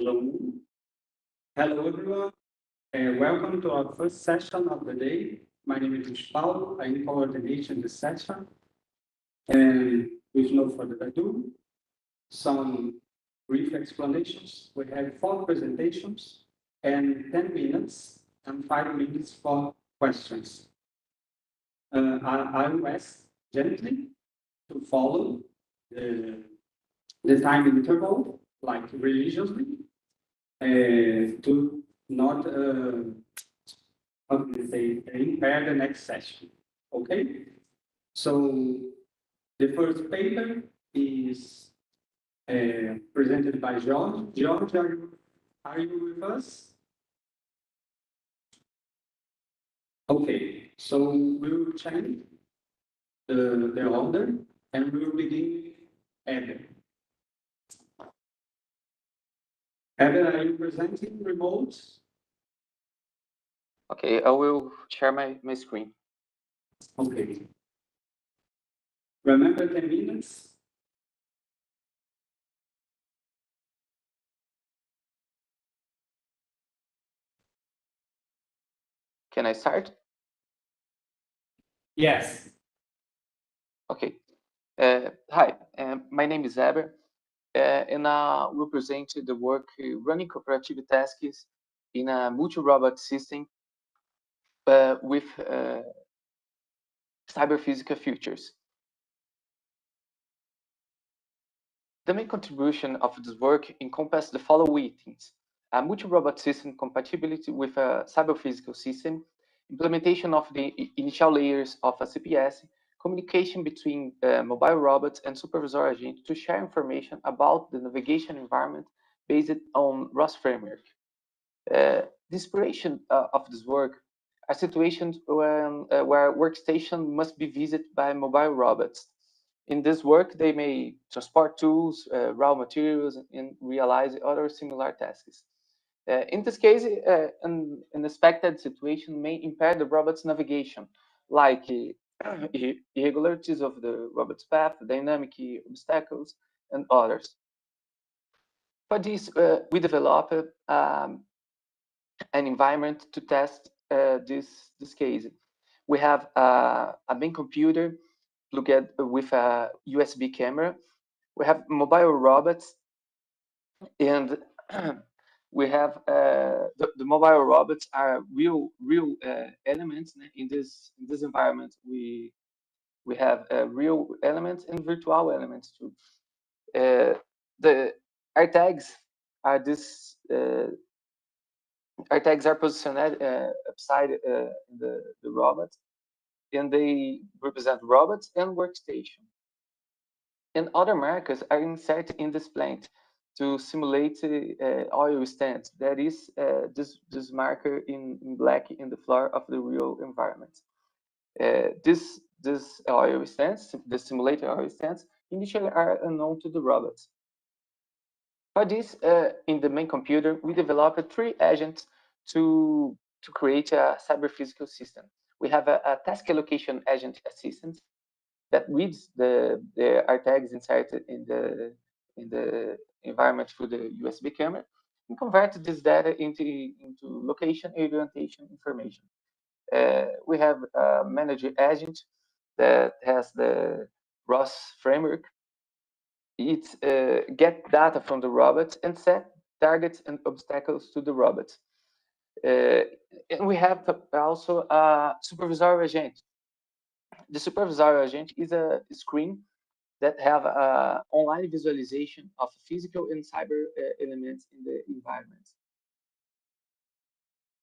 Hello. Hello, everyone. Welcome to our first session of the day. My name is Paulo. I'm coordinating the session. And with no further ado, some brief explanations. We have 4 presentations and 10 minutes and 5 minutes for questions. I will ask gently to follow the, the time interval, like religiously, to not how do you say, impair the next session. Okay? So the first paper is presented by George. George, are you with us? Okay, so we will change the order and we will begin with Eder. Eder, are you presenting remote? Okay, I will share my screen. Okay. Remember 10 minutes? Can I start? Yes. Okay. Hi, my name is Eber, and we'll present the work running cooperative tasks in a multi-robot system with cyber-physical features. The main contribution of this work encompasses the following things: a multi-robot system compatibility with a cyber-physical system, implementation of the initial layers of a CPS, communication between mobile robots and supervisor agent to share information about the navigation environment based on ROS framework. The inspiration of this work are situations where workstation must be visited by mobile robots. In this work, they may transport tools, raw materials, and realize other similar tasks. In this case, an unexpected situation may impair the robot's navigation, like irregularities of the robot's path, dynamic obstacles, and others. For this, we developed an environment to test this case. We have a main computer plugged with a USB camera. We have mobile robots, and we have the mobile robots are real elements in this environment. We have real elements and virtual elements too. The AirTags are this AirTags are positioned upside the robot, and they represent robots and workstation. And other markers are inserted in this plant to simulate oil stands. That is this marker in black in the floor of the real environment. This oil stands, the simulated oil stands, initially are unknown to the robots. For this, in the main computer, we developed 3 agents to create a cyber physical system. We have a task allocation agent assistant that reads the tags inserted in the environment through the USB camera and convert this data into location orientation information. We have a manager agent that has the ROS framework. It get data from the robots and set targets and obstacles to the robots. And we have also a supervisor agent. The supervisor agent is a screen that have online visualization of physical and cyber elements in the environment.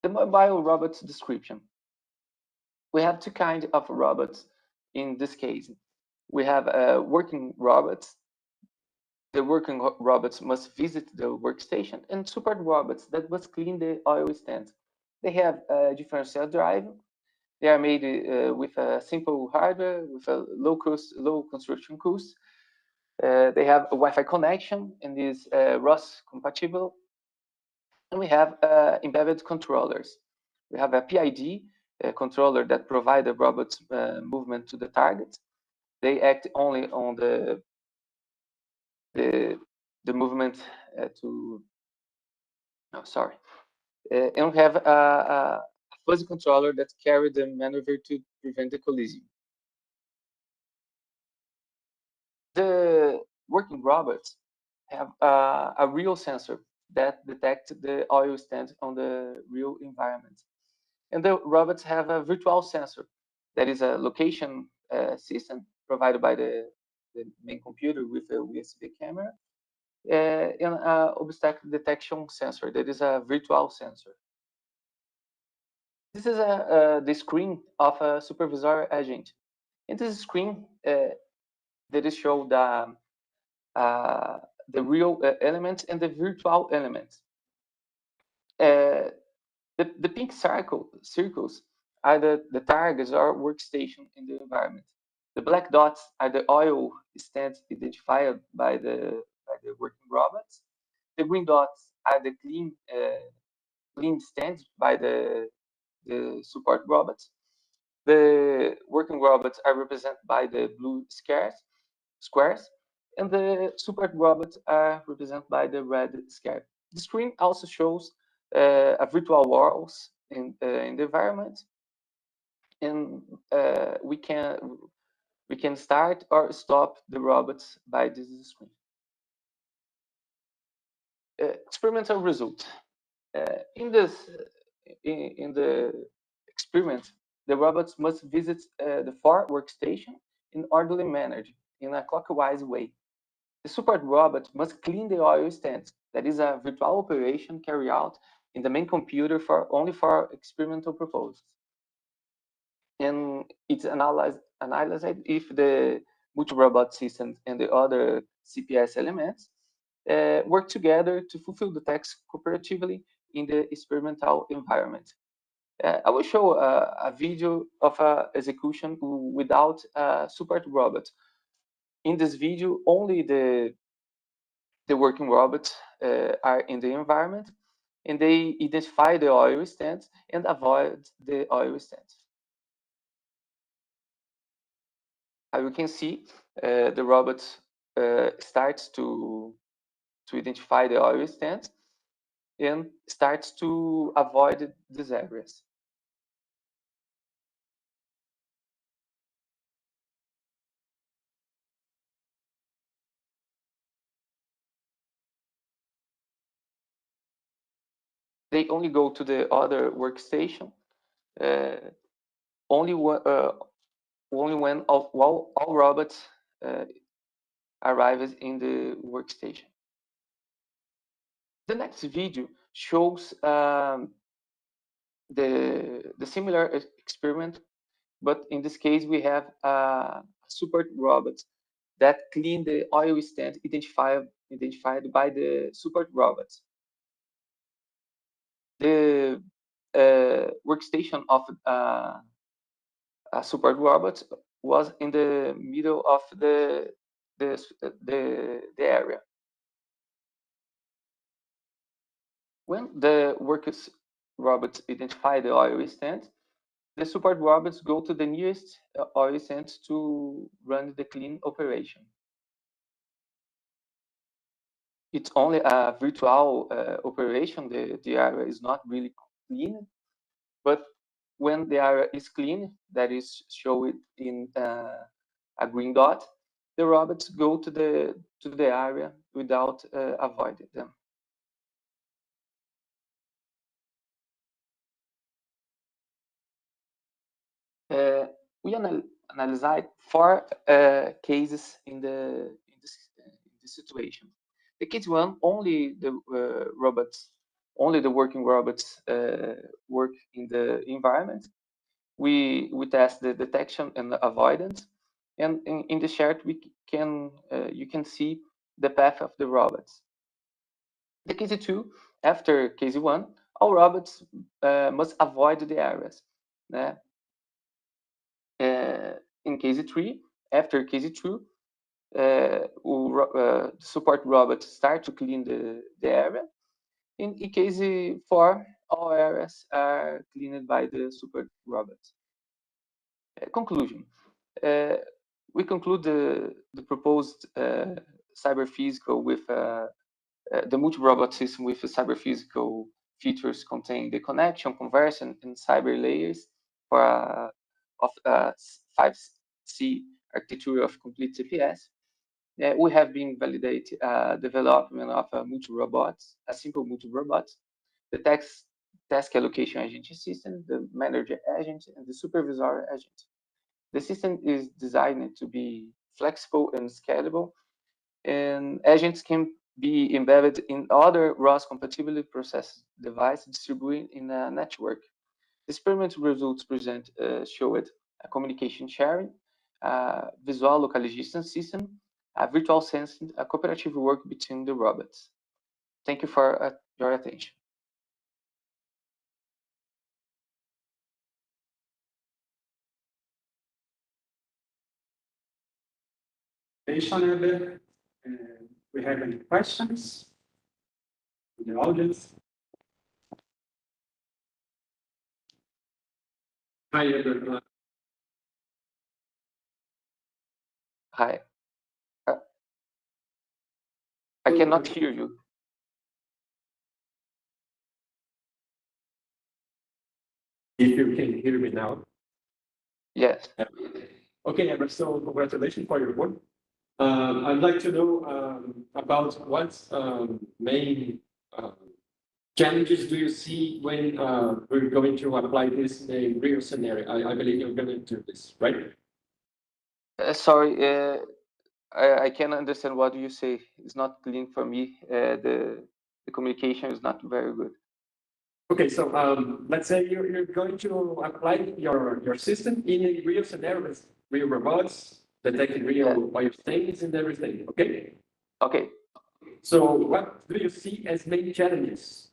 The mobile robots description. We have 2 kinds of robots in this case. We have working robots. The working robots must visit the workstation, and support robots that must clean the oil stand. They have a differential drive. They are made with a simple hardware, with a low construction cost. They have a Wi-Fi connection and is ROS compatible. And we have embedded controllers. We have a PID controller that provide the robot's movement to the target. They act only on the movement to Oh, sorry. And we have a fuzzy controller that carry the maneuver to prevent the collision. The working robots have a real sensor that detects the oil stand on the real environment. And the robots have a virtual sensor that is a location system provided by the main computer with a USB camera and an obstacle detection sensor that is a virtual sensor. This is the screen of a supervisor agent. In this screen, that is show the real elements and the virtual elements. The pink circles are the targets or workstation in the environment. The black dots are the oil stands identified by the working robots. The green dots are the clean stands by the support robots. The working robots are represented by the blue squares, and the support robots are represented by the red square. The screen also shows a virtual walls in the environment, and we can start or stop the robots by this screen. Experimental result. In this in the experiment, the robots must visit the four workstation in orderly manner in a clockwise way. The support robot must clean the oil stand. That is a virtual operation carried out in the main computer for only for experimental purposes. And it's analyzed if the multi-robot system and the other CPS elements work together to fulfill the task cooperatively in the experimental environment. I will show a video of execution without a support robot. In this video, only the working robots are in the environment, and they identify the oil stands and avoid the oil stands. As you can see, the robot starts to identify the oil stands and starts to avoid these areas. They only go to the other workstation only when all robots arrives in the workstation. The next video shows the similar experiment, but in this case we have a support robot that clean the oil stand identified by the support robots. The workstation of a support robot was in the middle of the area. When the workers robots identify the oil stand, the support robots go to the nearest oil stand to run the clean operation. It's only a virtual operation. The area is not really clean, but when the area is clean, that is shown in a green dot, the robots go to the area without avoiding them. We analyzed four cases in this situation. The case one, only the robots, only the working robots work in the environment. We test the detection and the avoidance, and in the chart we can you can see the path of the robots. The case two, after case one, all robots must avoid the areas. In case three, after case two, support robots start to clean the area. In case four, all areas are cleaned by the support robots. Conclusion. We conclude the proposed cyber physical with the multi-robot system with the cyber-physical features contain the connection, conversion, and cyber layers for of 5C architecture of complete CPS. We have been validated development of a multi-robot, a simple multi-robot, the task allocation agent system, the manager agent, and the supervisor agent. The system is designed to be flexible and scalable, and agents can be embedded in other ROS compatibility process devices distributed in a network. The experiment results present showed a communication sharing, visual localization system, a virtual sensing, a cooperative work between the robots. Thank you for your attention. We have any questions in the audience? Hi, everyone. Hi. I cannot hear you. If you can hear me now. Yes. Okay, Amber, so congratulations for your work. I'd like to know about what main challenges do you see when we're going to apply this in a real scenario? I believe you're going to do this, right? Sorry, I can understand what you say. It's not clean for me. The communication is not very good. Okay, so let's say you're going to apply your system in a real scenario with real robots, detecting real biostains and everything, okay? Okay. So what do you see as main challenges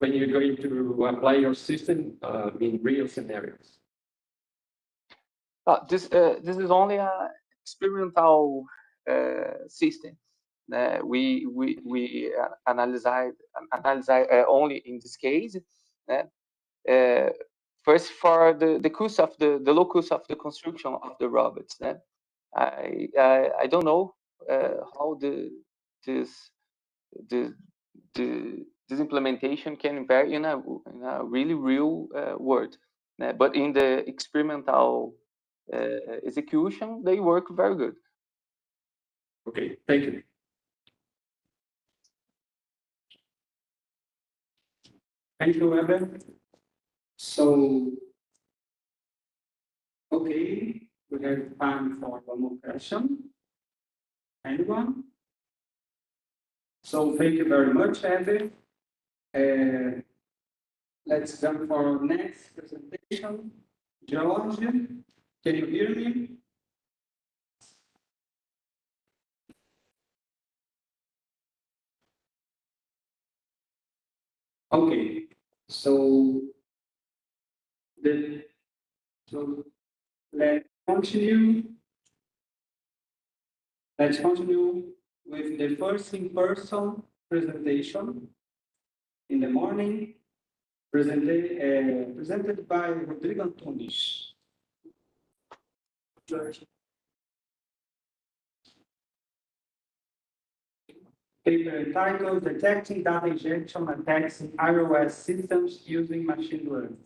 when you're going to apply your system in real scenarios? This is only a experimental system. We analyze only in this case. First, for the cost of the low cost of the construction of the robots. I don't know how this this implementation can impact in a really real world. But in the experimental execution, they work very good. Okay, thank you. Thank you, Weber. So, okay, we have time for one more question. Anyone? So thank you very much, Abby. Let's jump for our next presentation. George, can you hear me? Okay, so let's continue. Let's continue with the first in-person presentation in the morning, presented by Rodrigo Antunes. Paper entitled Detecting Data Injection Attacks in iOS Systems Using Machine Learning.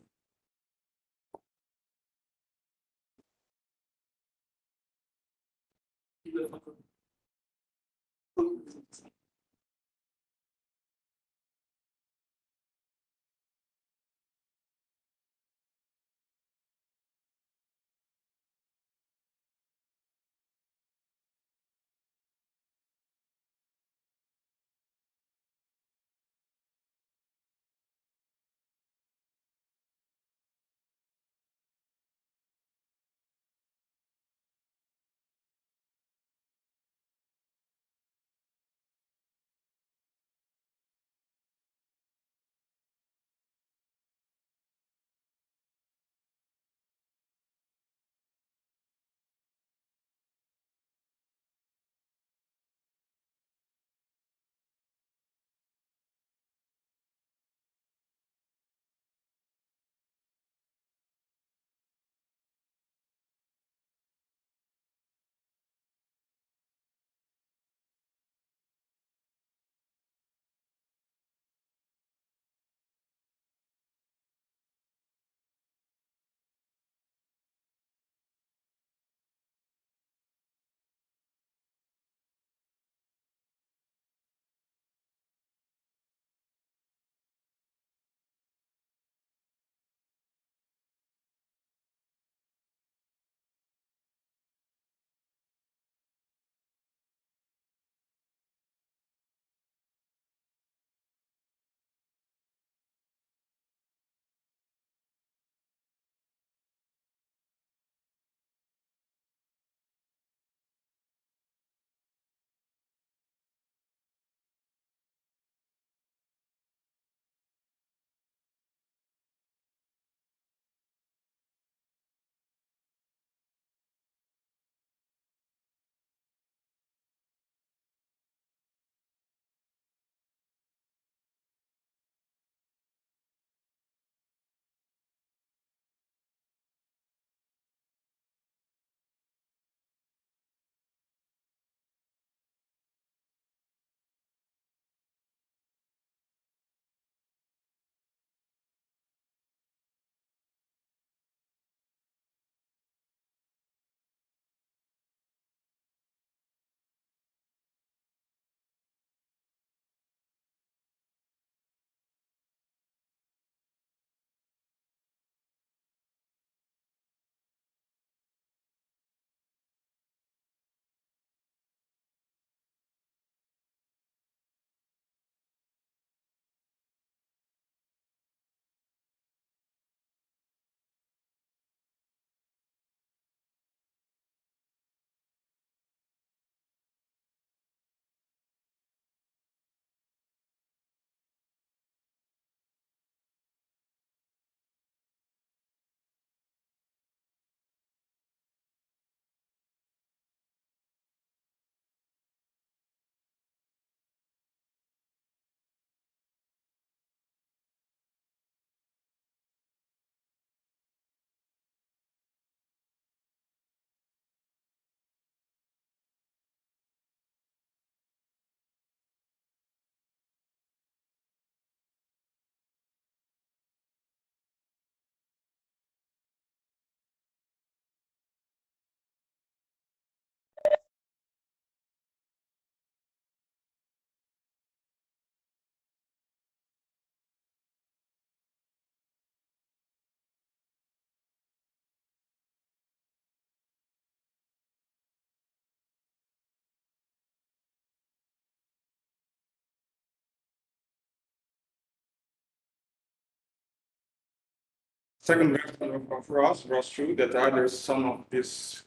second version of ROS 2, that address some of these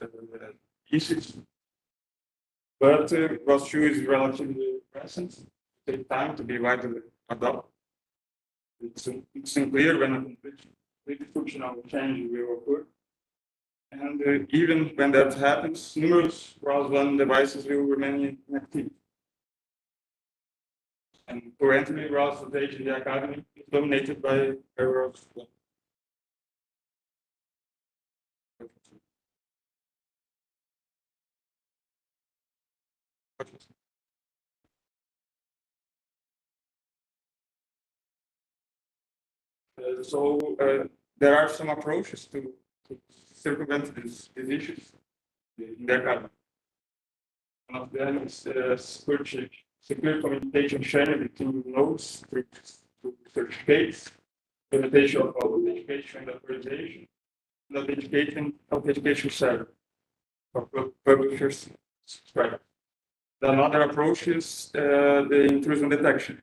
issues. But ROS 2 is relatively recent. It takes time to be widely adopted. It's unclear when a complete functional change will occur. And even when that happens, numerous ROS 1 devices will remain inactive. And currently, ROS usage in the academy is dominated by ROS 1. So there are some approaches to circumvent these issues in the academy. One of them is secure communication sharing between nodes through certificates, implementation of authentication and authorization, and authentication server for publishers. Right. Another approach is the intrusion detection.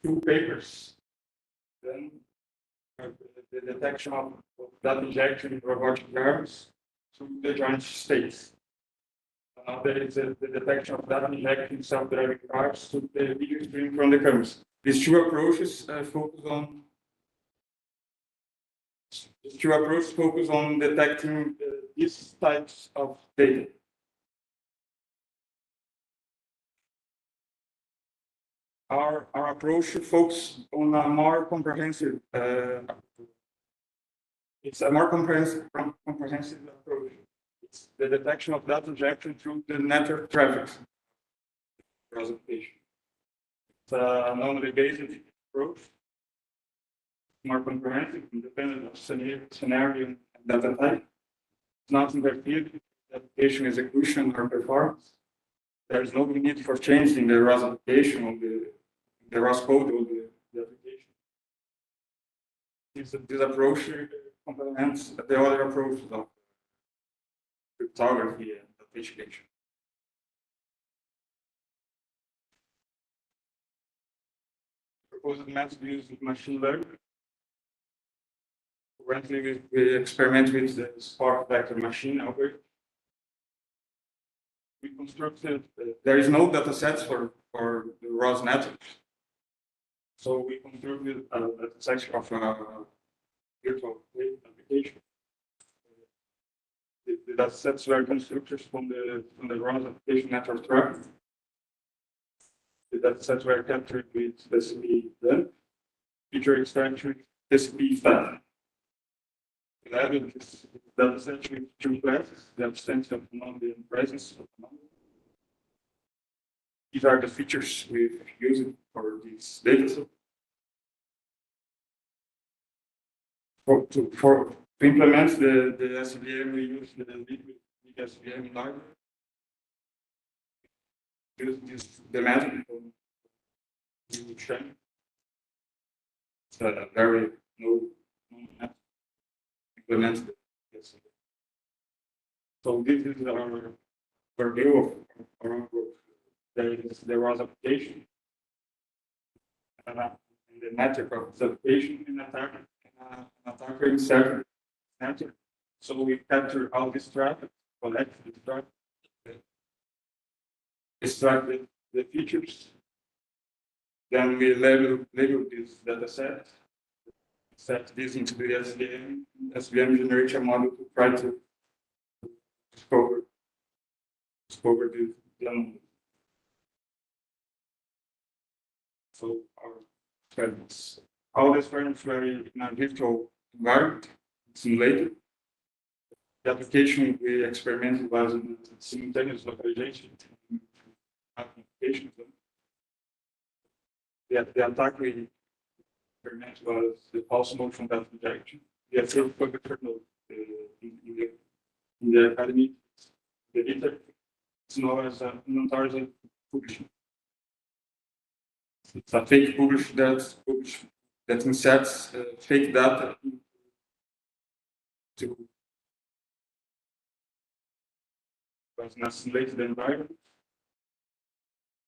Two papers, then the detection of data injection in robotic arms through the joint states. There is the detection of data injection in self-driving cars through the video stream from the cameras. These two approaches focus on detecting these types of data. Our approach focuses on a more comprehensive. It's a more comprehensive approach. It's the detection of data injection through the network traffic presentation. It's a non-based approach, more comprehensive, independent of scenario and data type. It's not interfered with application execution or performance. There is no need for changing the ROS application or the ROS code of the application. This approach complements the other approaches of cryptography and authentication. Proposed method uses machine learning. Currently, we experiment with the spark vector machine algorithm. We constructed, there is no data sets for the ROS networks. So we constructed a data set of a virtual application. The data sets were constructed from the ROS application network traffic. The data sets were captured with TCP then, feature extraction, TCP fat. We added this data set with two classes, the absence of anomaly and presence of anomaly. These are the features we've used for this data set. To implement the SVM, we use the liquid SVM library. Use the magic chain. It's a very no method. Implement the SVM. So this is our view of our approach. There was application, and the network of the application in attacker insert network. So we capture all this traffic, collect this traffic, extract the features. Then we label this data set this into the SVM generates a model to try to discover this anomaly. So our experiments, all the experiments were in a virtual environment, simulated. The application we experimented was in simultaneous localization applications. The attack we experimented was the false motion data injection. The actual public node in the academy, the data is known as a non-target publishing. It's a fake publish that inserts fake data to was an simulated environment.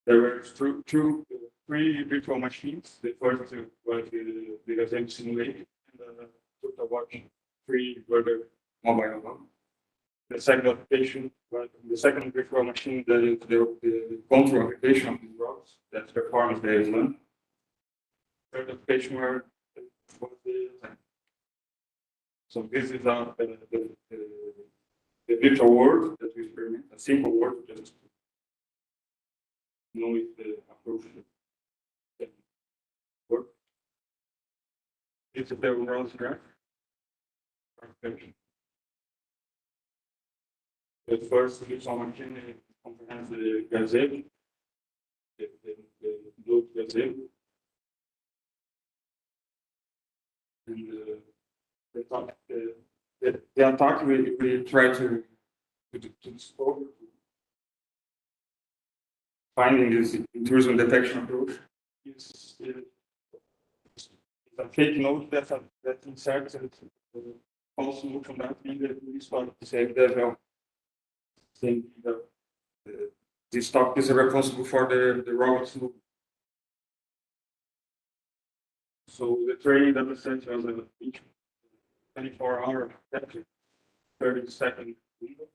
There were two three virtual machines. The first was the Gazelle simulator, and took a watch three were mobile one. The second application was the second virtual machine that is the control application of these robots that performs the run. Third application was the so this is the virtual world that we experiment, a simple world just to know if the approach can work. This is the overall graph. The first virtual machine comprehends the gazelle, the blue gazelle, and the attack we try to discover, finding this intrusion detection approach is a fake node that inserts a false motion that in the spot to save the level. This stock is responsible for the robots move. So the training data set was each 24-hour attack, 30-second window.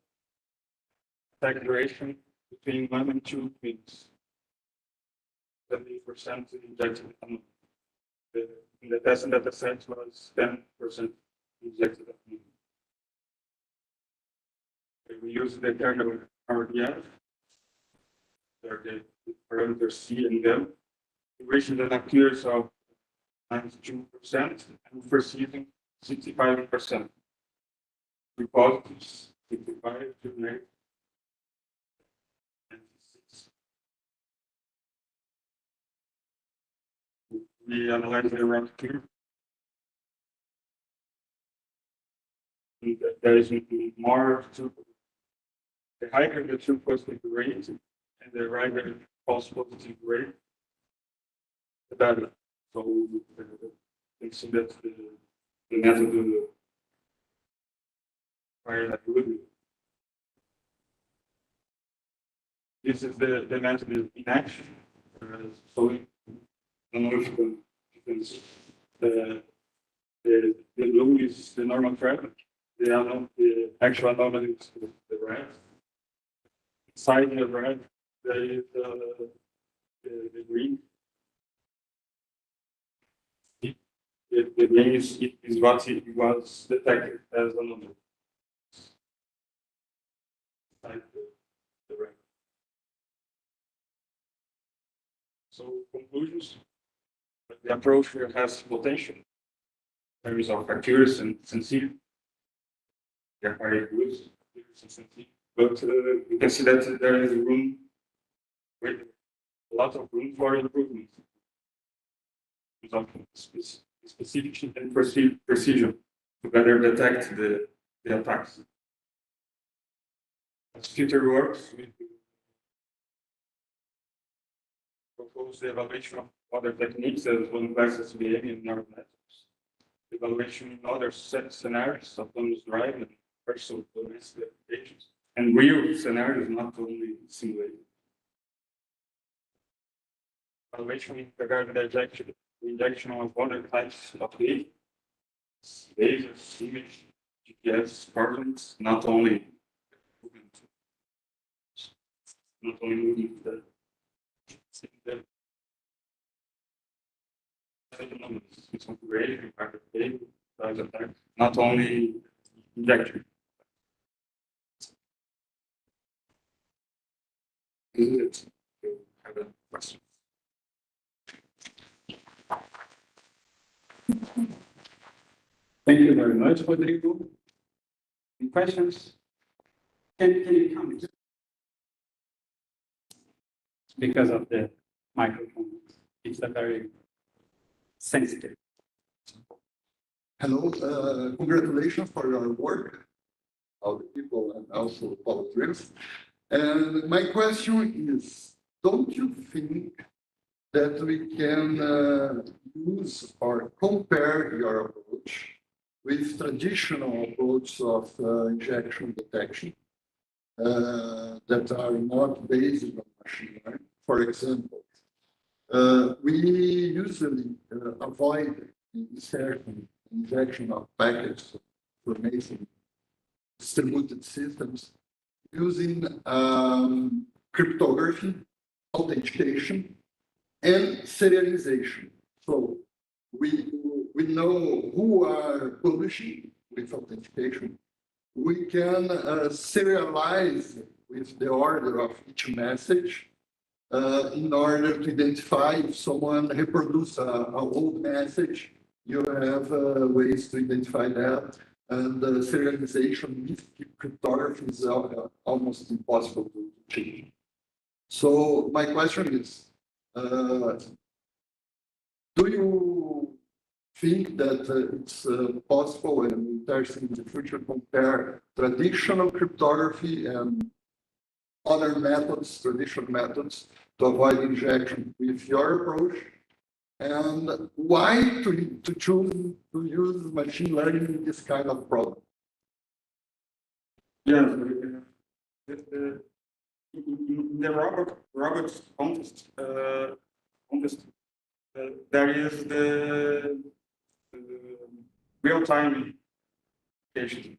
Attack duration between 1 and 2 minutes. 70% injected ammo. In the test data set was 10% injected ammo. We use the kernel RDF. There the parameters C and M. Duration that appears of 92% and perceiving 65%. Positives 55 to 96. We analyze the round curve. There is more to the higher the true positive rate and the higher false positive rate, the better. So you can see that the method requires good. This is the method in action. So I don't know if you can see the blue is the normal traffic. The actual anomaly is the red. Inside the red, there is the green. The green is what it was detected as an anomaly. Inside the red. So conclusions. The approach here has potential in terms of accuracy and sensitivity. They are very good, but you can see that there is room, a lot of room for improvement. Specific and precision to better detect the attacks. As future works, we propose the evaluation of other techniques as one classes behavior in neural networks. Evaluation in other scenarios, autonomous driving, and personal domestic applications, and real scenarios, not only simulated. Evaluation in regard to the injection of other types of data, lasers, image, GPS, coordinates, not only moving the not only injection. This is it. You have a question. Thank you very much, Rodrigo. Any questions? Can you come? Because of the microphone, it's a very sensitive. Hello, congratulations for your work, all the people, and also volunteers. And my question is, don't you think that we can use or compare your approach with traditional approach of injection detection that are not based on machine learning? For example, We usually avoid injection of packets information distributed systems using cryptography, authentication, and serialization. So we know who are publishing with authentication. We can serialize with the order of each message in order to identify if someone reproduce an old message. You have ways to identify that. And serialization with cryptography is almost impossible to change. So my question is, do you think that it's possible and interesting in the future compare traditional cryptography and other methods, traditional methods, to avoid injection with your approach? And why to choose to use machine learning in this kind of problem? Yeah, in the robots contest, there is the real-time application.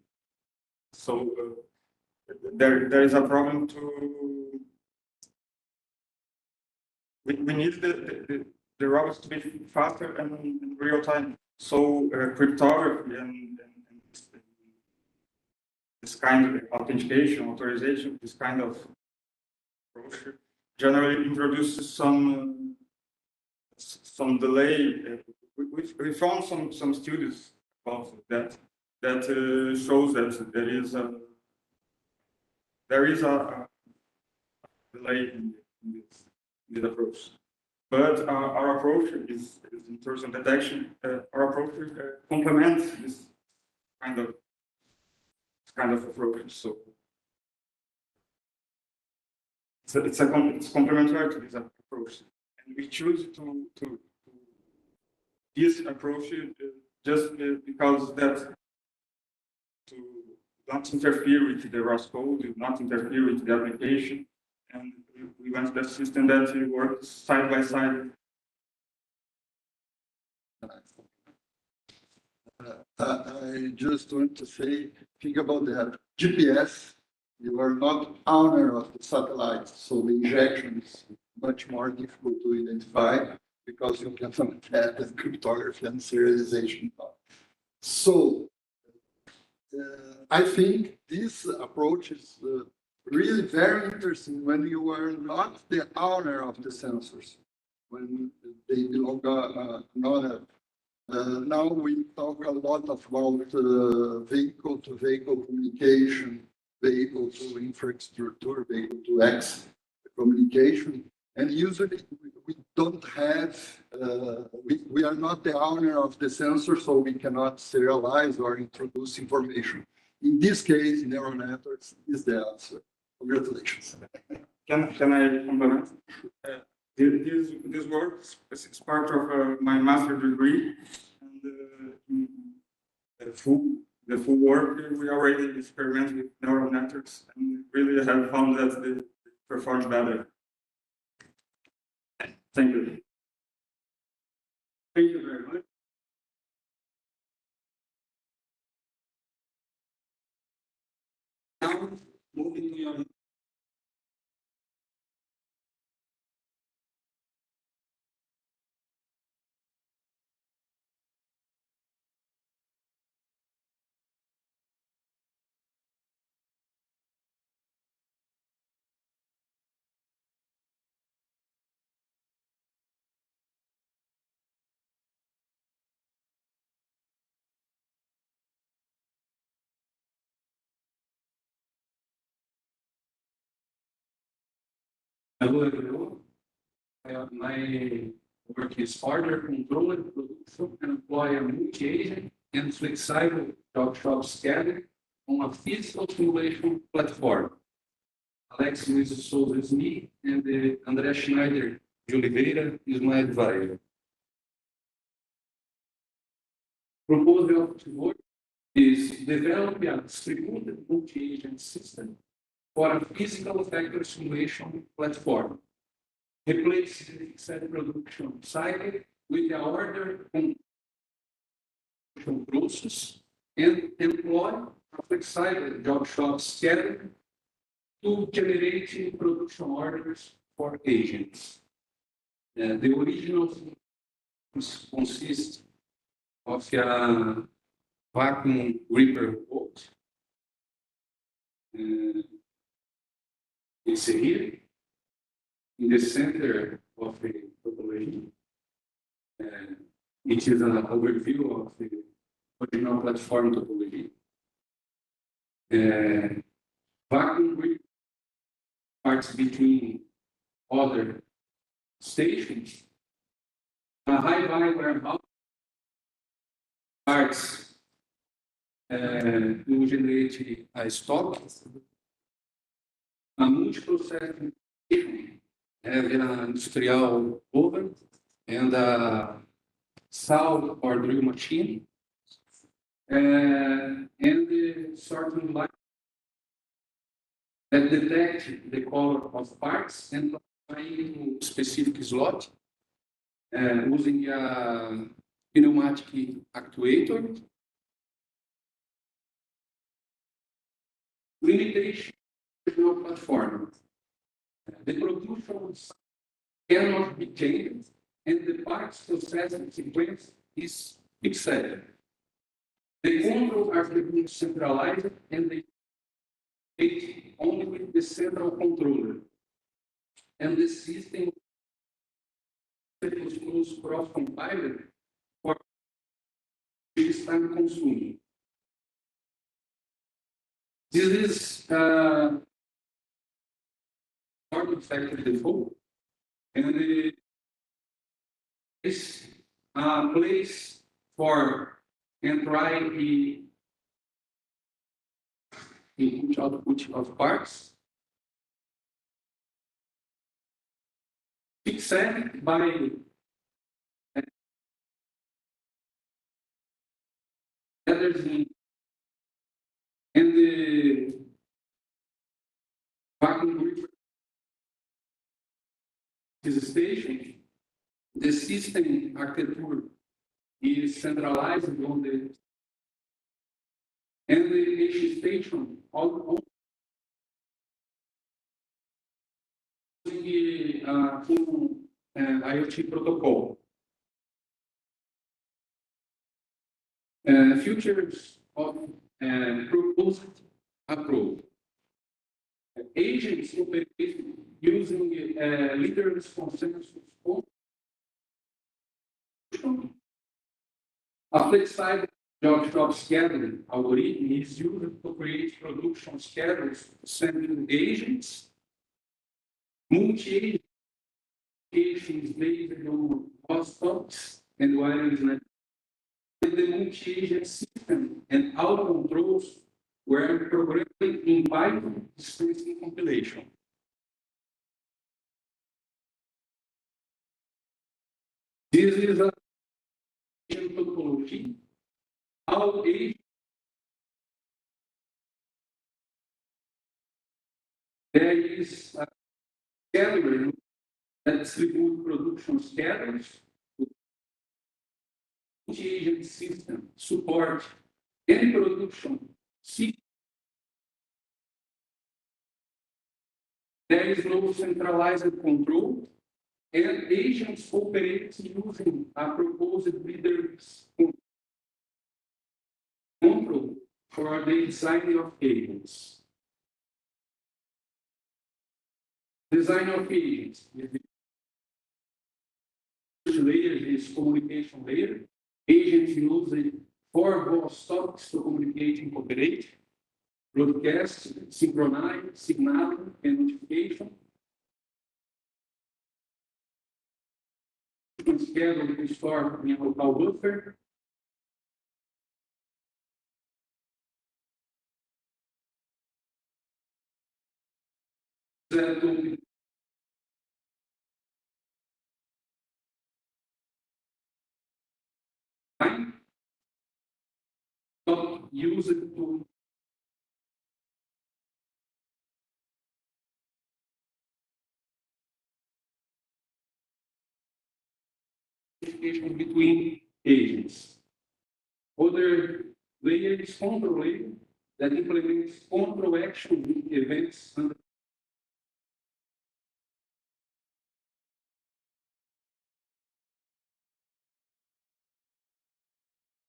So there is a problem to we need the robots to be faster and in real time. So cryptography and this kind of authentication, authorization, this kind of approach generally introduces some delay. We found some studies about that shows that there is a delay in this approach. But our approach is in terms of detection. Our approach complements this kind of approach. So it's complementary to this approach, and we choose to this approach just because that to not interfere with the ROS code, not interfere with the application, and we want that system that works side by side. I just want to say, think about that. GPS, you are not owner of the satellite, so the injection is much more difficult to identify because you can add the cryptography and serialization. So I think this approach is really very interesting when you are not the owner of the sensors, when they belong another. Now we talk a lot about vehicle-to-vehicle communication, vehicle-to-infrastructure, vehicle-to-X communication, and usually we don't have, we are not the owner of the sensor, so we cannot serialize or introduce information. In this case, neural networks is the answer. Congratulations. Can I complement? This work is part of my master's degree, and the full work we already experiment with neural networks, and really have found that they perform better. Thank you. Thank you very much. Now, moving to your hello everyone. My work is hardware control and production and employ a multi-agent and flexible job scanner on a physical simulation platform. Alex Luiz Souza is me, and André Schneider de Oliveira is my advisor. Proposal of the work is develop a distributed multi-agent system for a physical vector simulation platform. replace the fixed production cycle with the order production process and employ a flexible job shop schedule to generate production orders for agents. The original consists of a vacuum gripper bolt. It's here in the center of the population. It is an overview of the original platform topology. Vacuum gripper parts between other stations. A high-value warehouse parts will generate a stock. A multiprocessing have an industrial oven and a saw or drill machine, and the sorting line that detect the color of parts and apply into specific slot using a pneumatic actuator. Limitation platform. The production cannot be changed, and the parts processing sequence is fixed. The control are being centralized, and they operate only with the central controller. And the system is close cross-compiled for this time consuming. This is part factory default, and is a place for entry the input output of parts fixed by others and the vacuum gripper is a station. The system architecture is centralized on the and the edge station all using IoT protocol. Features of proposed approach. Agents operate using leaders consensus. A flexible job shop scheduling algorithm is used to create production schedules sending agents. Multi-agent applications based on hotspots and wireless networks. The multi-agent system and auto controls were programmed in Python distancing compilation. This is a topology. All agents there is a scheduler that distributes production schedules. Multi-agent system support any production system. There is no centralized control, and agents operate using a proposed leader's control for the design of agents. Design of agents. The first layer is communication layer. Agents use 4 voice stocks to communicate and cooperate. Broadcast, synchronize, signal, and notification. Schedule to store in a local buffer. Use it to communication between agents. Other layer is control layer that implements control action events under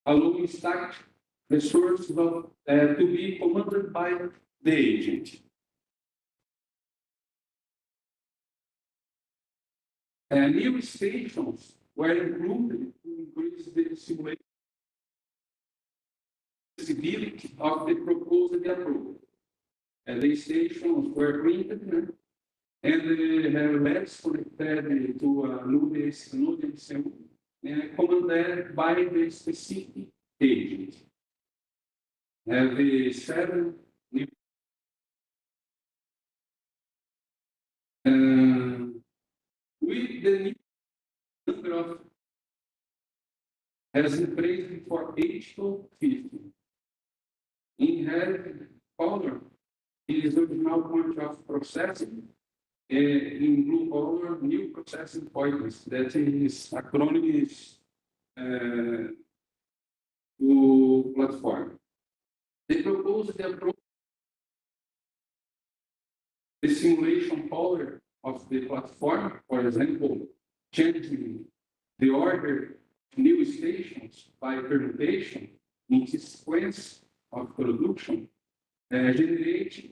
allowing static resources to be commanded by the agent. New stations were included to increase the simulation flexibility of the proposed approach. The stations were printed and have labs connected to a node commanded by the specific agent. Have the 7 new with the new number of has increased for 8 to 50. In red color is the original point of processing. In blue color, new processing points. That is acronyms to platform. They propose the approach, the simulation power of the platform, for example, changing the order of new stations by permutation in sequence of production, generate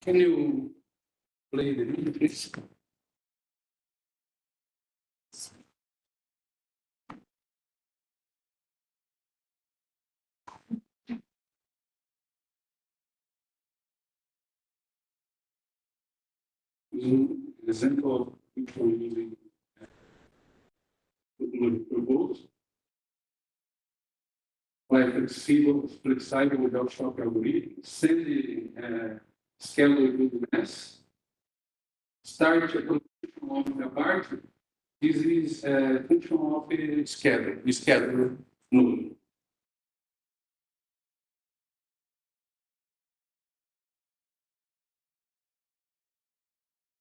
Can you play the video, please? Example of people using proposed like flexible without shock algorithm, send the schedule to the mass, start a production of the part. This is a function of a schedule node.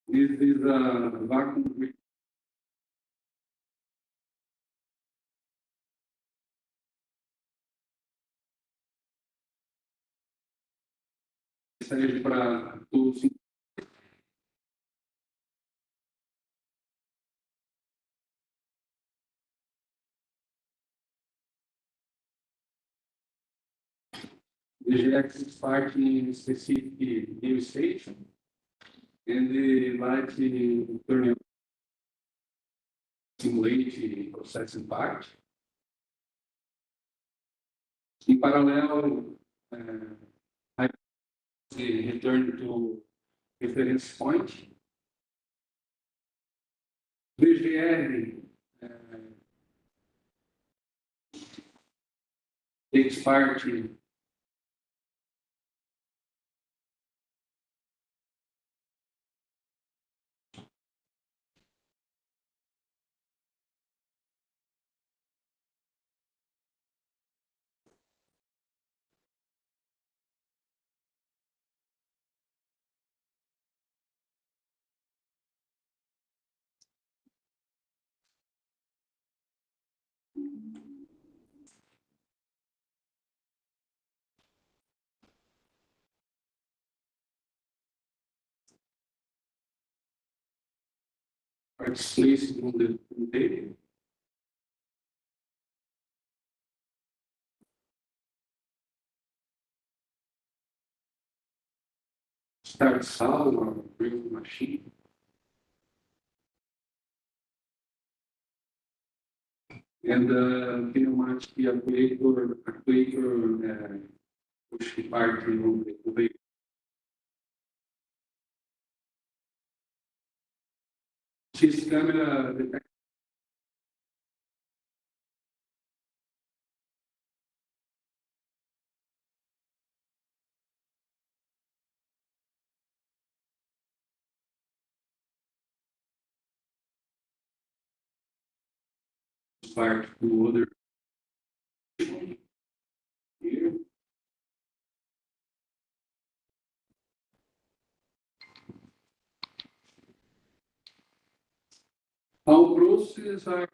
This is a vacuum serve para todos. The X part in specific new station and the light turn simulate processing part. Em paralelo, return to reference point. VGR takes part in parts placed on the table. Start sound or bring machine. And pneumatic actuator push part on the vehicle. This camera detects part to other here. How processes are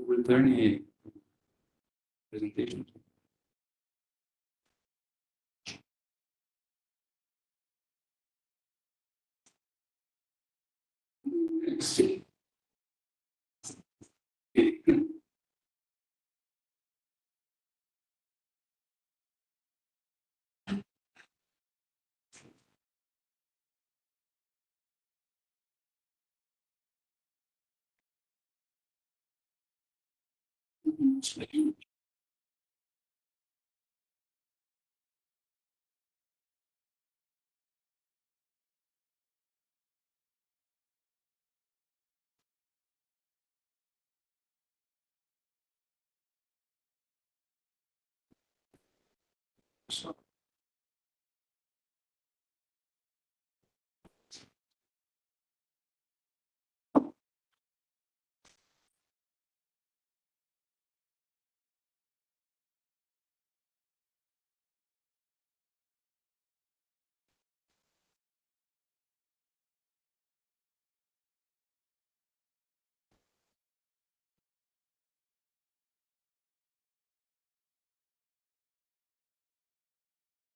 returning presentation. Next.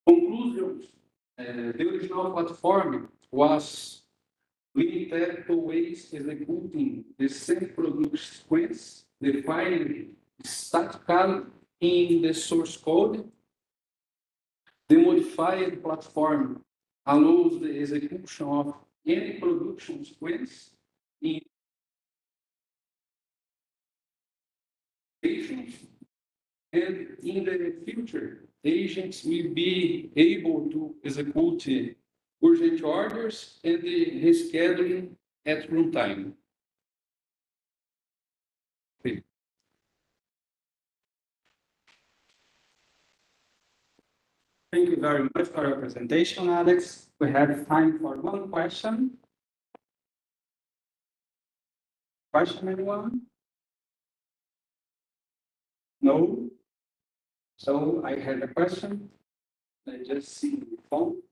Conclusions. The original platform was limited to ways executing the same product sequence defined statically in the source code. The modified platform allows the execution of any production sequence in agents, and in the future, agents will be able to execute urgent orders and the rescheduling at runtime. Thank you very much for your presentation, Alex. We have time for one question. Question, anyone? No? So I have a question. I just see the phone.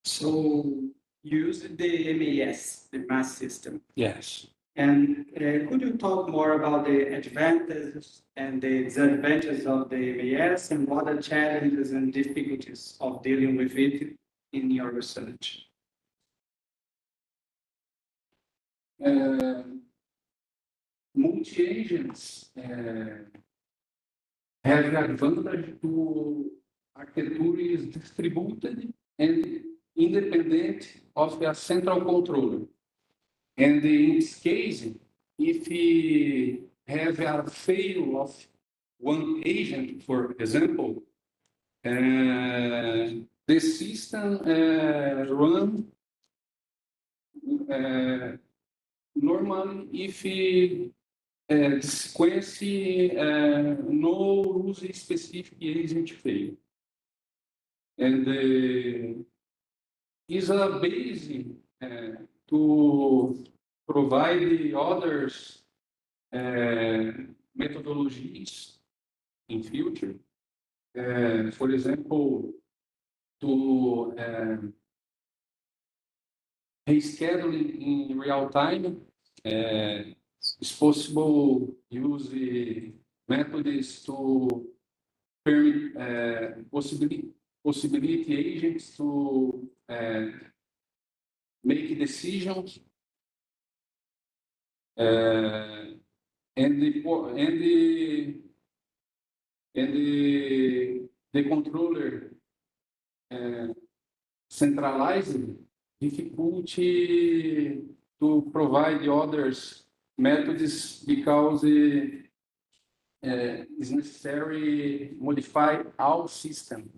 So use the MAS, the mass system. Yes. And could you talk more about the advantages and the disadvantages of the MAS and what are the challenges and difficulties of dealing with it in your research? Multi-agents have the advantage to architecture is distributed and independent of a central controller. And in this case, if we have a fail of one agent, for example, the system run normally if the sequence no use specific agent fail. And is a base to provide the others methodologies in future. For example, to rescheduling in real time, it's possible use the methods to permit possibility agents to make decisions and the controller centralized difficulty to provide others methods because it's necessary modify our system.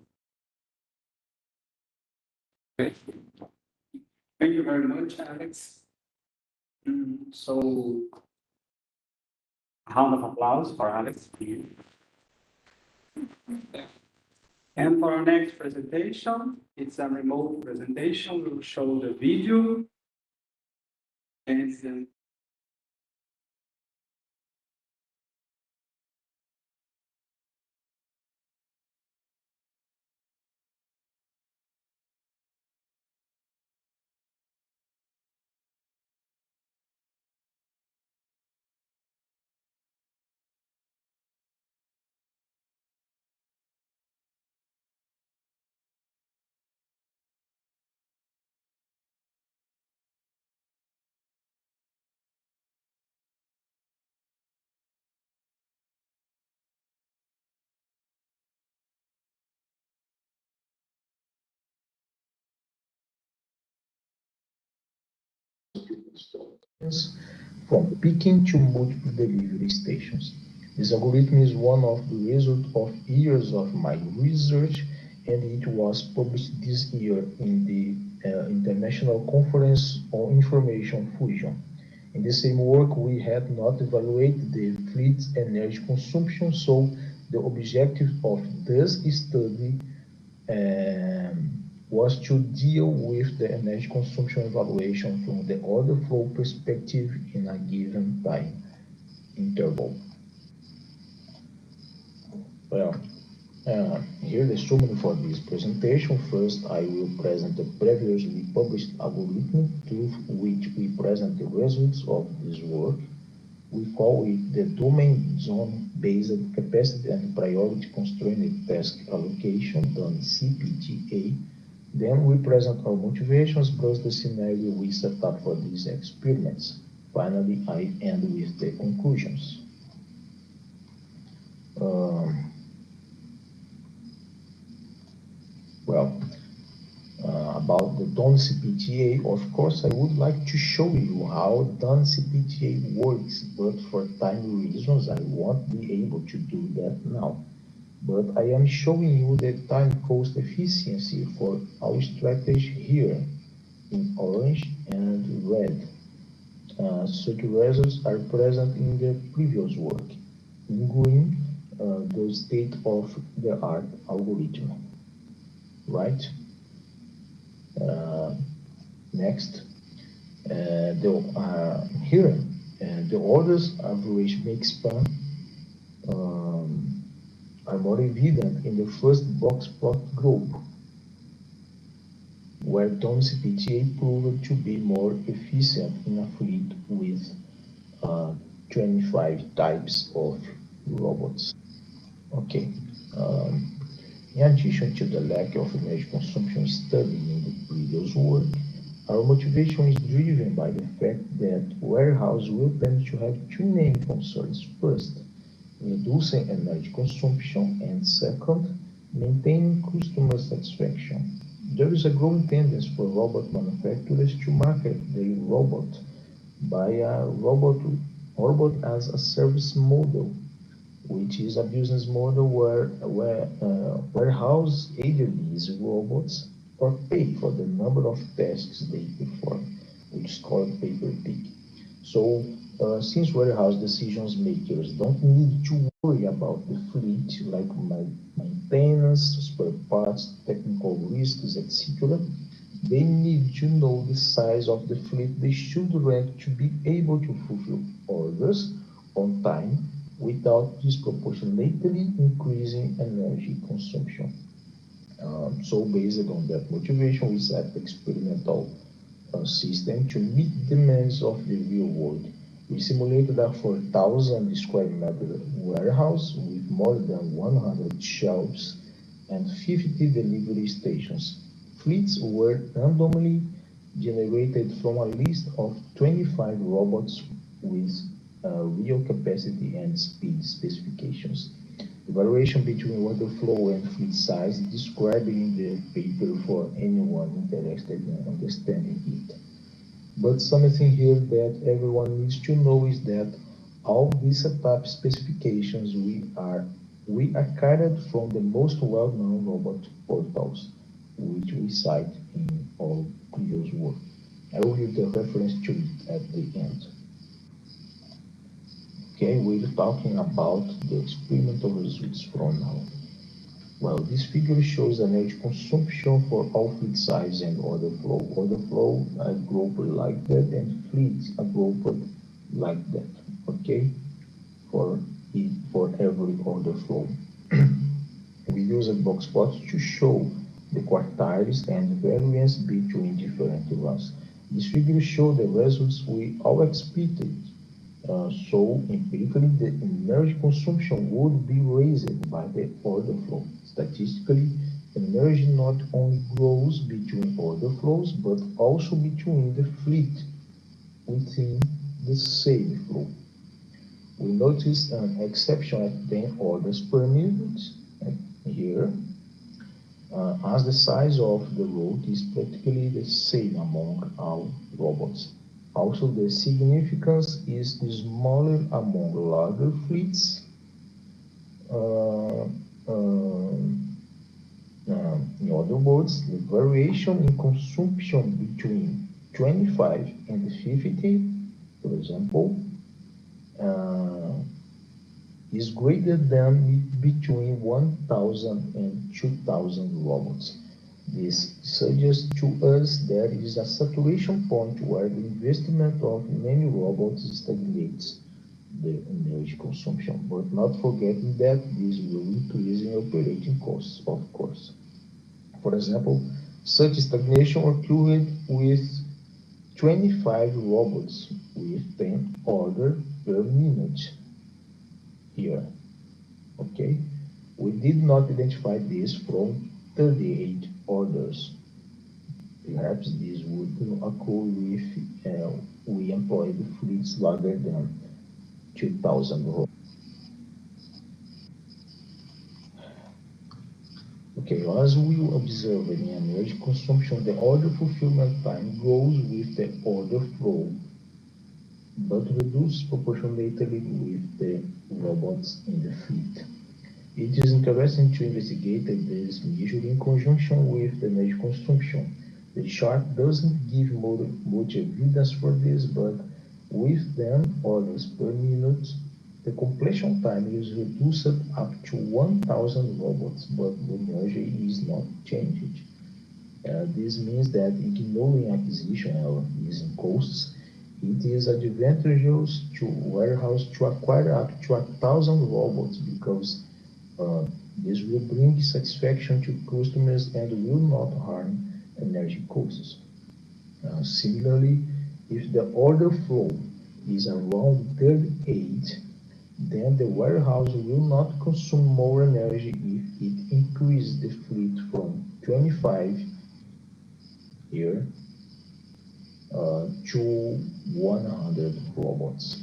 Okay. Thank you very much, Alex. So, a round of applause for Alex. And for our next presentation, it's a remote presentation. We'll show the video and then from picking to multiple delivery stations. This algorithm is one of the results of years of my research, and it was published this year in the International Conference on Information Fusion. In the same work, we had not evaluated the fleet's energy consumption, so the objective of this study was to deal with the energy consumption evaluation from the order flow perspective in a given time interval. Well, here the summary for this presentation. First, I will present the previously published algorithm through which we present the results of this work. We call it the domain zone-based capacity and priority constrained task allocation, done CPTA. Then we present our motivations plus the scenario we set up for these experiments. Finally, I end with the conclusions. About the Done CPTA, of course, I would like to show you how Done CPTA works, but for time reasons, I won't be able to do that now. But I am showing you the time cost efficiency for our strategy here in orange and red. Such results are present in the previous work. In green, the state-of-the-art algorithm, right? Next, here, the orders average make span are more evident in the first box plot group, where Done CPTA proved to be more efficient in a fleet with 25 types of robots. Okay. In addition to the lack of energy consumption study in the previous work, our motivation is driven by the fact that warehouse will tend to have two main concerns. First, reducing energy consumption, and second, maintaining customer satisfaction. There is a growing tendency for robot manufacturers to market their robot by a robot as a service model, which is a business model where warehouse either these robots or pay for the number of tasks they perform, which is called pay-per-pick. So, since warehouse decisions makers don't need to worry about the fleet, like maintenance, spare parts, technical risks, etc., they need to know the size of the fleet they should rent to be able to fulfill orders on time without disproportionately increasing energy consumption. So based on that motivation, we set the experimental system to meet demands of the real world. We simulated a 4,000 square meter warehouse with more than 100 shelves and 50 delivery stations. Fleets were randomly generated from a list of 25 robots with real capacity and speed specifications. The variation between order flow and fleet size is described in the paper for anyone interested in understanding it. But something here that everyone needs to know is that all these setup specifications we acquired from the most well-known robot portals, which we cite in our previous work. I will give the reference to it at the end. Okay, we're talking about the experimental results from now. Well, this figure shows energy consumption for all fleet size and order flow. Order flow are grouped like that, and fleets are grouped like that. Okay, for every order flow. We use a box plot to show the quartiles and variance between different runs. This figure shows the results we all expected. So empirically, the energy consumption would be raised by the order flow. Statistically, energy not only grows between order flows, but also between the fleet within the same flow. We notice an exception at 10 orders per minute here, as the size of the road is practically the same among all robots. Also, the significance is smaller among larger fleets. In other words, the variation in consumption between 25 and 50, for example, is greater than between 1,000 and 2,000 robots. This suggests to us there is a saturation point where the investment of many robots stagnates the energy consumption, but not forgetting that this will increase in operating costs, of course. For example, such stagnation occurred with 25 robots with 10 orders per minute here. Okay, we did not identify this from 38 orders. Perhaps this would occur if we employed fleets larger than 2,000 robots. Okay, as we observe in energy consumption, the order fulfillment time grows with the order flow, but reduces proportionately with the robots in the fleet. It is interesting to investigate this measure in conjunction with the energy consumption. The chart doesn't give much evidence for this, but with 10 orders per minute, the completion time is reduced up to 1,000 robots, but the energy is not changed. This means that ignoring acquisition or leasing costs, it is advantageous to warehouse to acquire up to 1,000 robots because this will bring satisfaction to customers and will not harm energy costs. Similarly, if the order flow is around 38, then the warehouse will not consume more energy if it increases the fleet from 25 here to 100 robots.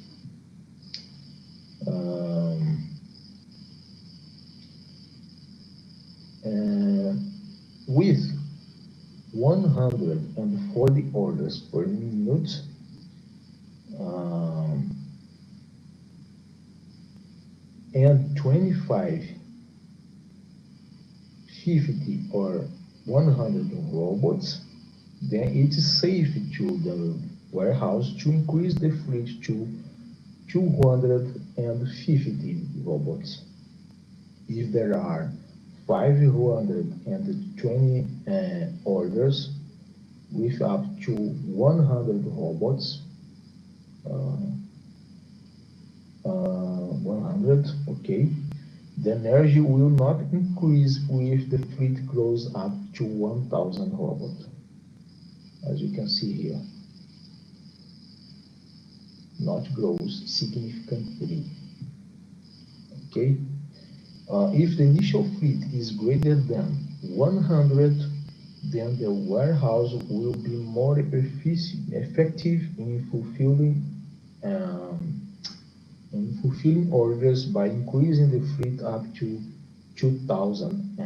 With 140 orders per minute, and 25, 50, or 100 robots, then it is safe to the warehouse to increase the fleet to 250 robots. If there are 520 orders with up to 100 robots, 100, okay, the energy will not increase if the fleet grows up to 1,000 robots, as you can see here. Not grows significantly. Okay. If the initial fleet is greater than 100, then the warehouse will be more effective in fulfilling and fulfilling orders by increasing the fleet up to 2,000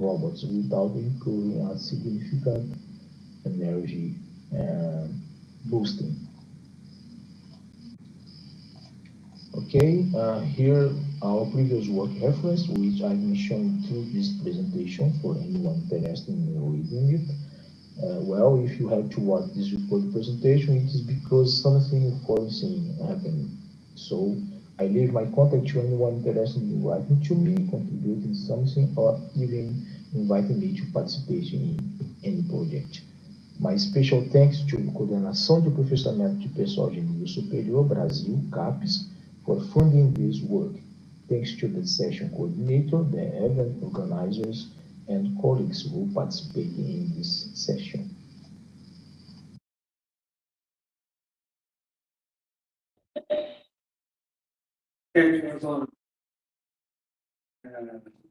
robots without incurring a significant energy uh, boosting. Okay, here our previous work reference, which I've been showing through this presentation for anyone interested in reading it. Well, if you have to watch this recorded presentation, it is because something foreseen happened. So I leave my contact to anyone interested in writing to me, contributing something, or even inviting me to participate in any project. My special thanks to Coordenação de Aperfeiçoamento de Pessoal de Nível Superior Brasil, CAPES, for funding this work. Thanks to the session coordinator, the event organizers, and colleagues who participated in this session.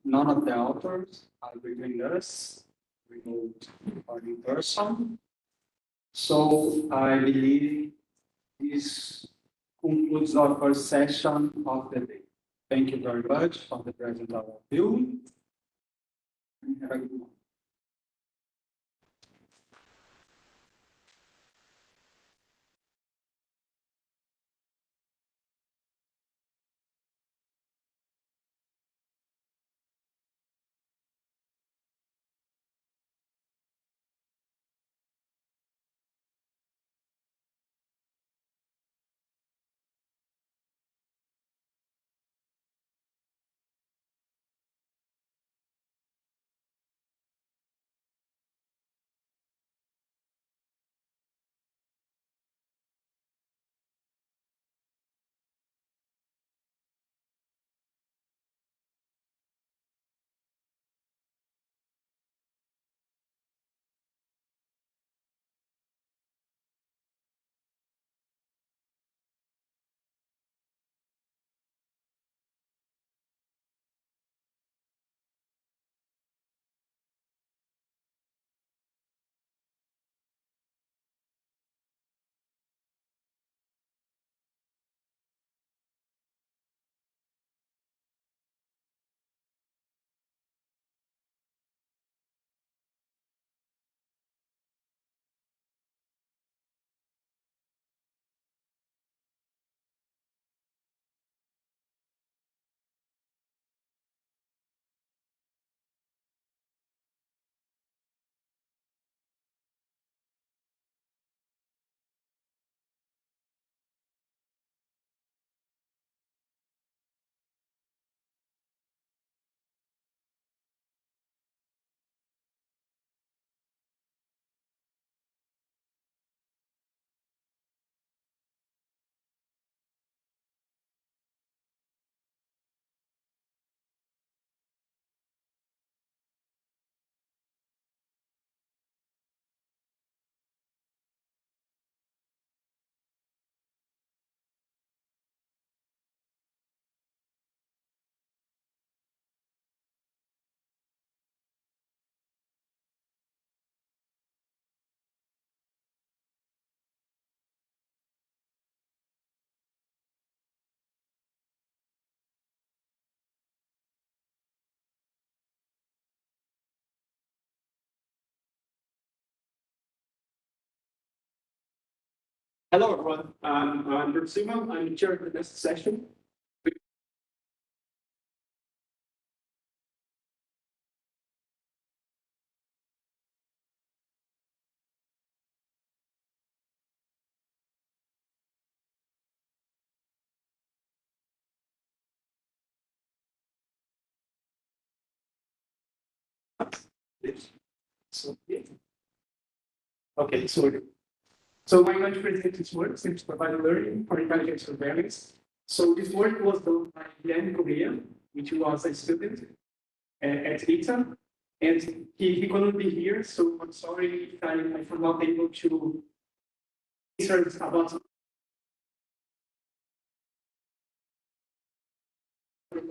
None of the authors are between us, remote or in person. So I believe this concludes our first session of the day. Thank you very much for the present of you. Have a good one. Hello, everyone. I'm Bert Sumo. I'm chair of the next session. So, yeah. Okay, so I'm going to present this work, Systems Provided Learning for Intelligent Surveillance. So this work was done by Guilherme Correa, which was a student at ITA, and he couldn't be here, so I'm sorry if I'm not able to answer about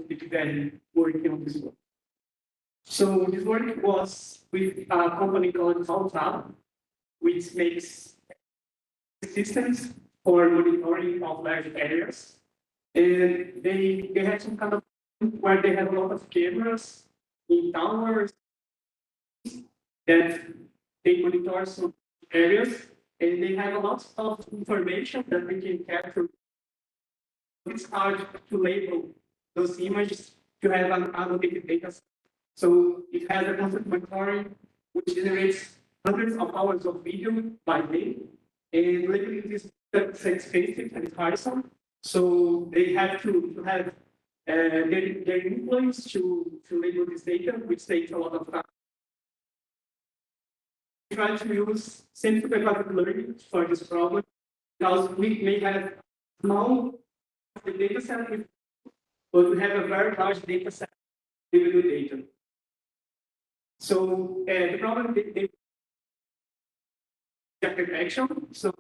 Guilherme working on this work. So this work was with a company called Alta, which makes systems for monitoring of large areas. And they had some kind of where they have a lot of cameras in towers that they monitor some areas, and they have a lot of information that we can capture. It's hard to label those images to have an annotated data set. So it has a constant monitoring, which generates hundreds of hours of video by day. And labeling this is expensive and it's tiresome. So they have to have their employees to label this data, which takes a lot of time. We try to use self-supervised learning for this problem because we may have small data set, but we have a very large data set with data. So the problem they action. So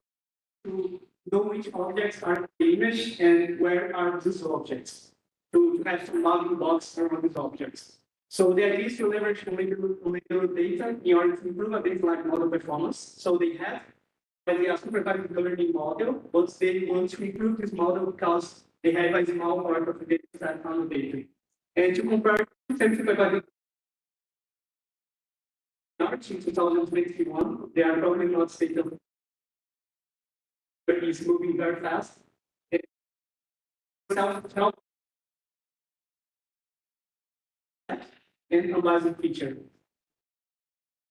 to know which objects are the image and where are these objects, to have some bounding blocks around these objects. So the idea is to leverage molecular data in order to improve a baseline model performance. So they have a supervised learning model, but they want to improve this model because they have a small part of the data set annotated. And to compare supervised Lars in 2021, they are probably not state of, but it's moving very fast. Self-help and analyzing feature.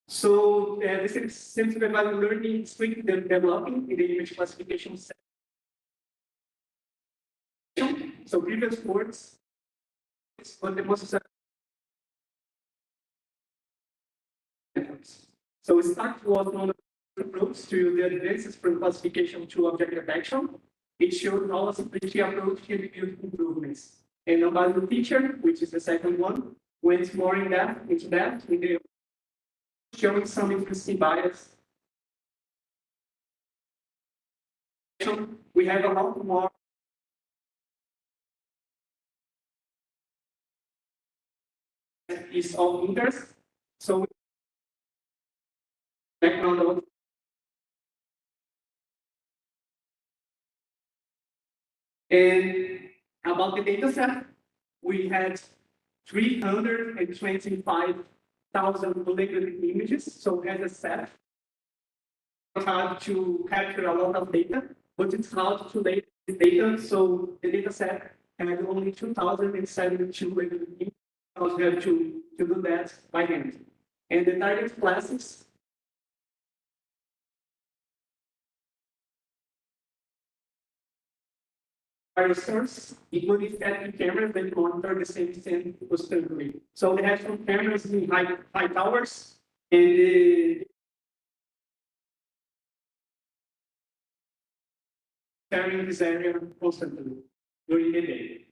So this is self-supervised learning is quickly developing in the image classification section. So previous words, but the most so start was one of the approaches to the advances from classification to object detection. It showed how a simplicity approach can build improvements. And about the feature, which is the second one, went more in depth into that, in the showing some interesting bias. We have a lot more is of interest. So background of and about the data set, we had 325,000 molecular images. So as a set, it's hard to capture a lot of data, but it's hard to label the data. So the data set had only 2,072 molecular images. We have to do that by hand. And the target classes source, including static cameras that monitor the same scene constantly. So they have some cameras in high towers, and carrying this area constantly during the day.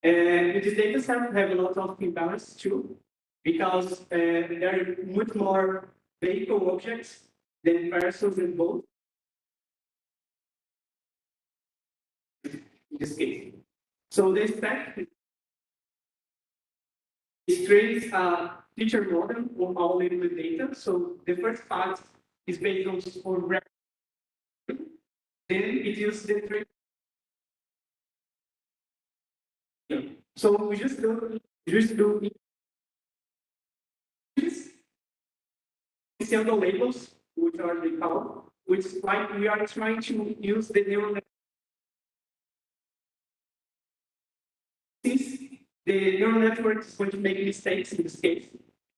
And with this data set, we have a lot of imbalance too, because there are much more vehicle objects than persons in both. In this case. So the spec trains a feature model on all labeled data. So the first part is based on then it uses the train. So we just do pseudo labels, which are the called, which like we are trying to use the neural network. Since the neural network is going to make mistakes in this case,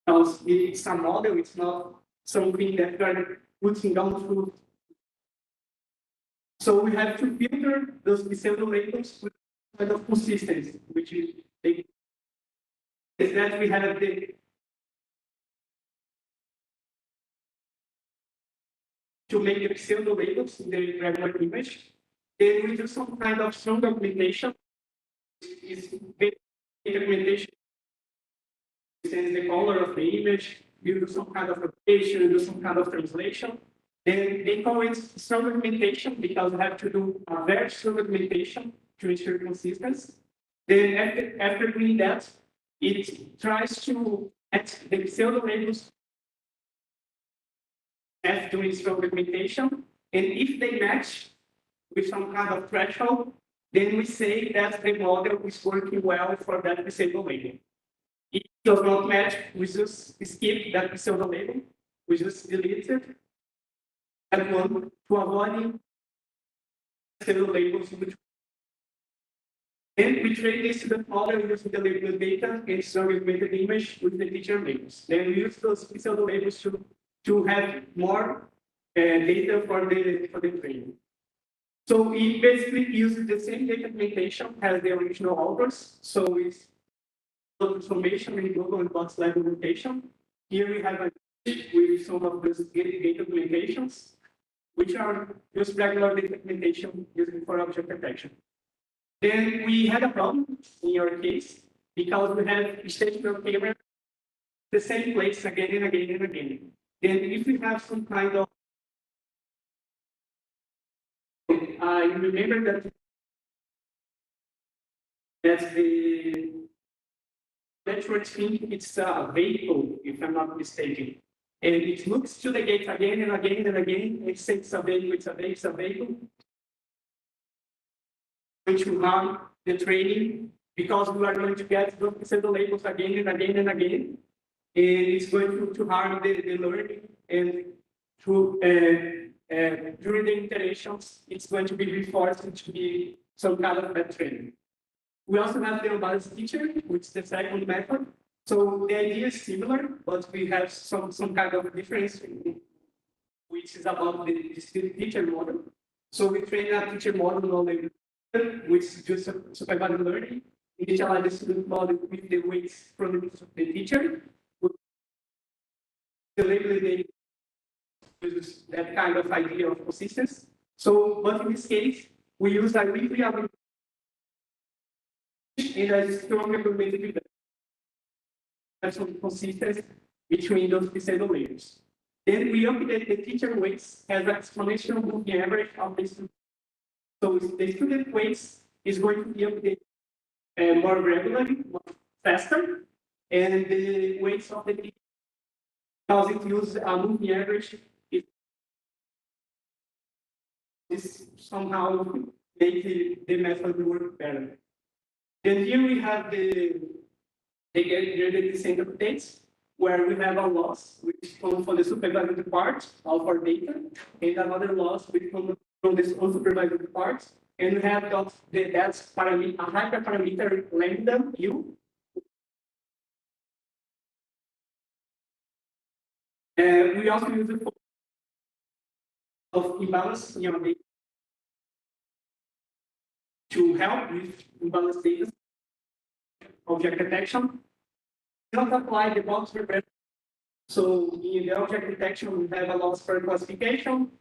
because it's a model, it's not something that we are putting down through. So we have to filter those pseudo labels with kind of consistency, which is that we have the to make the pseudo labels in the regular image. Then we do some kind of strong augmentation. Is augmentation sends the color of the image, you do some kind of rotation, you do some kind of translation. Then they call it strong augmentation because we have to do a very strong augmentation to ensure consistency. Then after doing that, it tries to add the pseudo labels as doing strong augmentation, And if they match with some kind of threshold, then we say that the model is working well for that pseudo label. If it does not match, we just skip that pseudo label, we just delete it, and one to avoid pseudo labels. Then we train this student model using the label data and some augmented image with the teacher labels. Then we use those pseudo labels to have more data for the training. So we basically use the same data implementation as the original authors. So it's transformation in global and box level notation. Here we have a with some of those data implementations, which are just regular data implementation using for object detection. Then we had a problem in your case because we have stationary camera the same place again and again and again. Then if we have some kind of I remember that the electric thing it's a vehicle, if I'm not mistaken. And it looks to the gate again and again and again. It says it's a vehicle, it's a vehicle, it's a vehicle. Which will harm the training because we are going to get the labels again and again and again. And it's going to harm the learning and through during the iterations, it's going to be reinforced to be some kind of bad training. We also have the unbalanced teacher, which is the second method. So the idea is similar, but we have some kind of difference, which is about the student teacher model. So we train a teacher model on the which is just supervised learning, initialize the student model with the weights from the teacher. The label they use that kind of idea of consistency. So, but in this case, we use a weekly and a strong implemented with have some consistency between those pseudo layers. Then we update the teacher weights as an exponential moving average of the student. So the student weights is going to be updated more regularly, more faster, and the weights of the teacher, because it uses a moving average, is somehow make the method work better. Then here we have the descent updates, where we have a loss which comes from the supervised part of our data, and another loss which comes from this unsupervised part. And we have that's parameter, a hyperparameter lambda u. We also use it for of imbalance in our data to help with imbalance data object detection. We don't apply the box regression. So in the object detection, we have a loss for classification,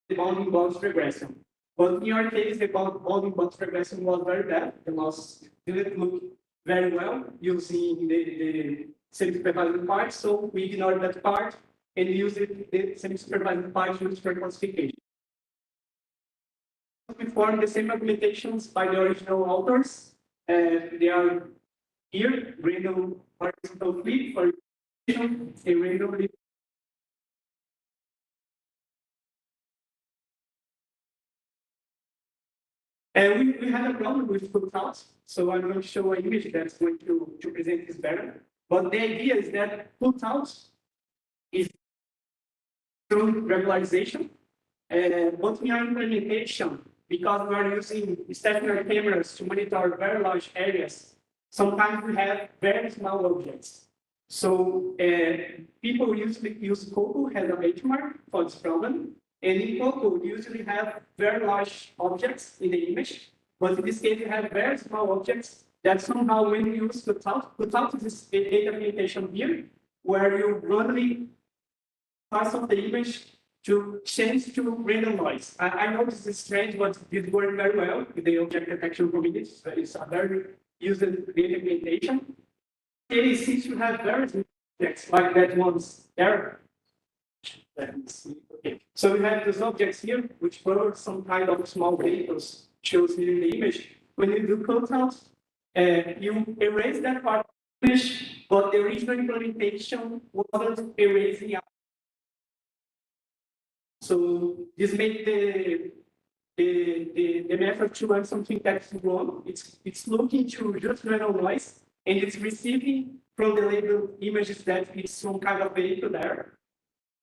the bounding box regression. But in our case, the bounding box regression was very bad. The loss didn't look very well using the semi-supervised part. So we ignored that part and used the semi-supervised part used for classification. We formed the same implementations by the original authors. They are here, random horizontal flip for a random. And we had a problem with putouts, so I'm going to show an image that's going to present this better. But the idea is that putouts is through regularization, but in our implementation, because we are using stationary cameras to monitor very large areas, sometimes we have very small objects. So people usually use Coco as a benchmark for this problem. And in Coco, we usually have very large objects in the image, but in this case, we have very small objects that somehow when you use putout is a data implementation here, where you randomly parts of the image to change to random noise. I know this is strange, but this works very well with the object detection community. So it's a very used data implementation. And since you have very small objects like that one's there, let me see. Okay. So we have these objects here, which were some kind of small vehicles shows here in the image. When you do cutouts, you erase that part of the image, but the original implementation wasn't erasing out. So this made the method to run something that's wrong. It's looking to just random noise, and it's receiving from the label images that it's some kind of vehicle there.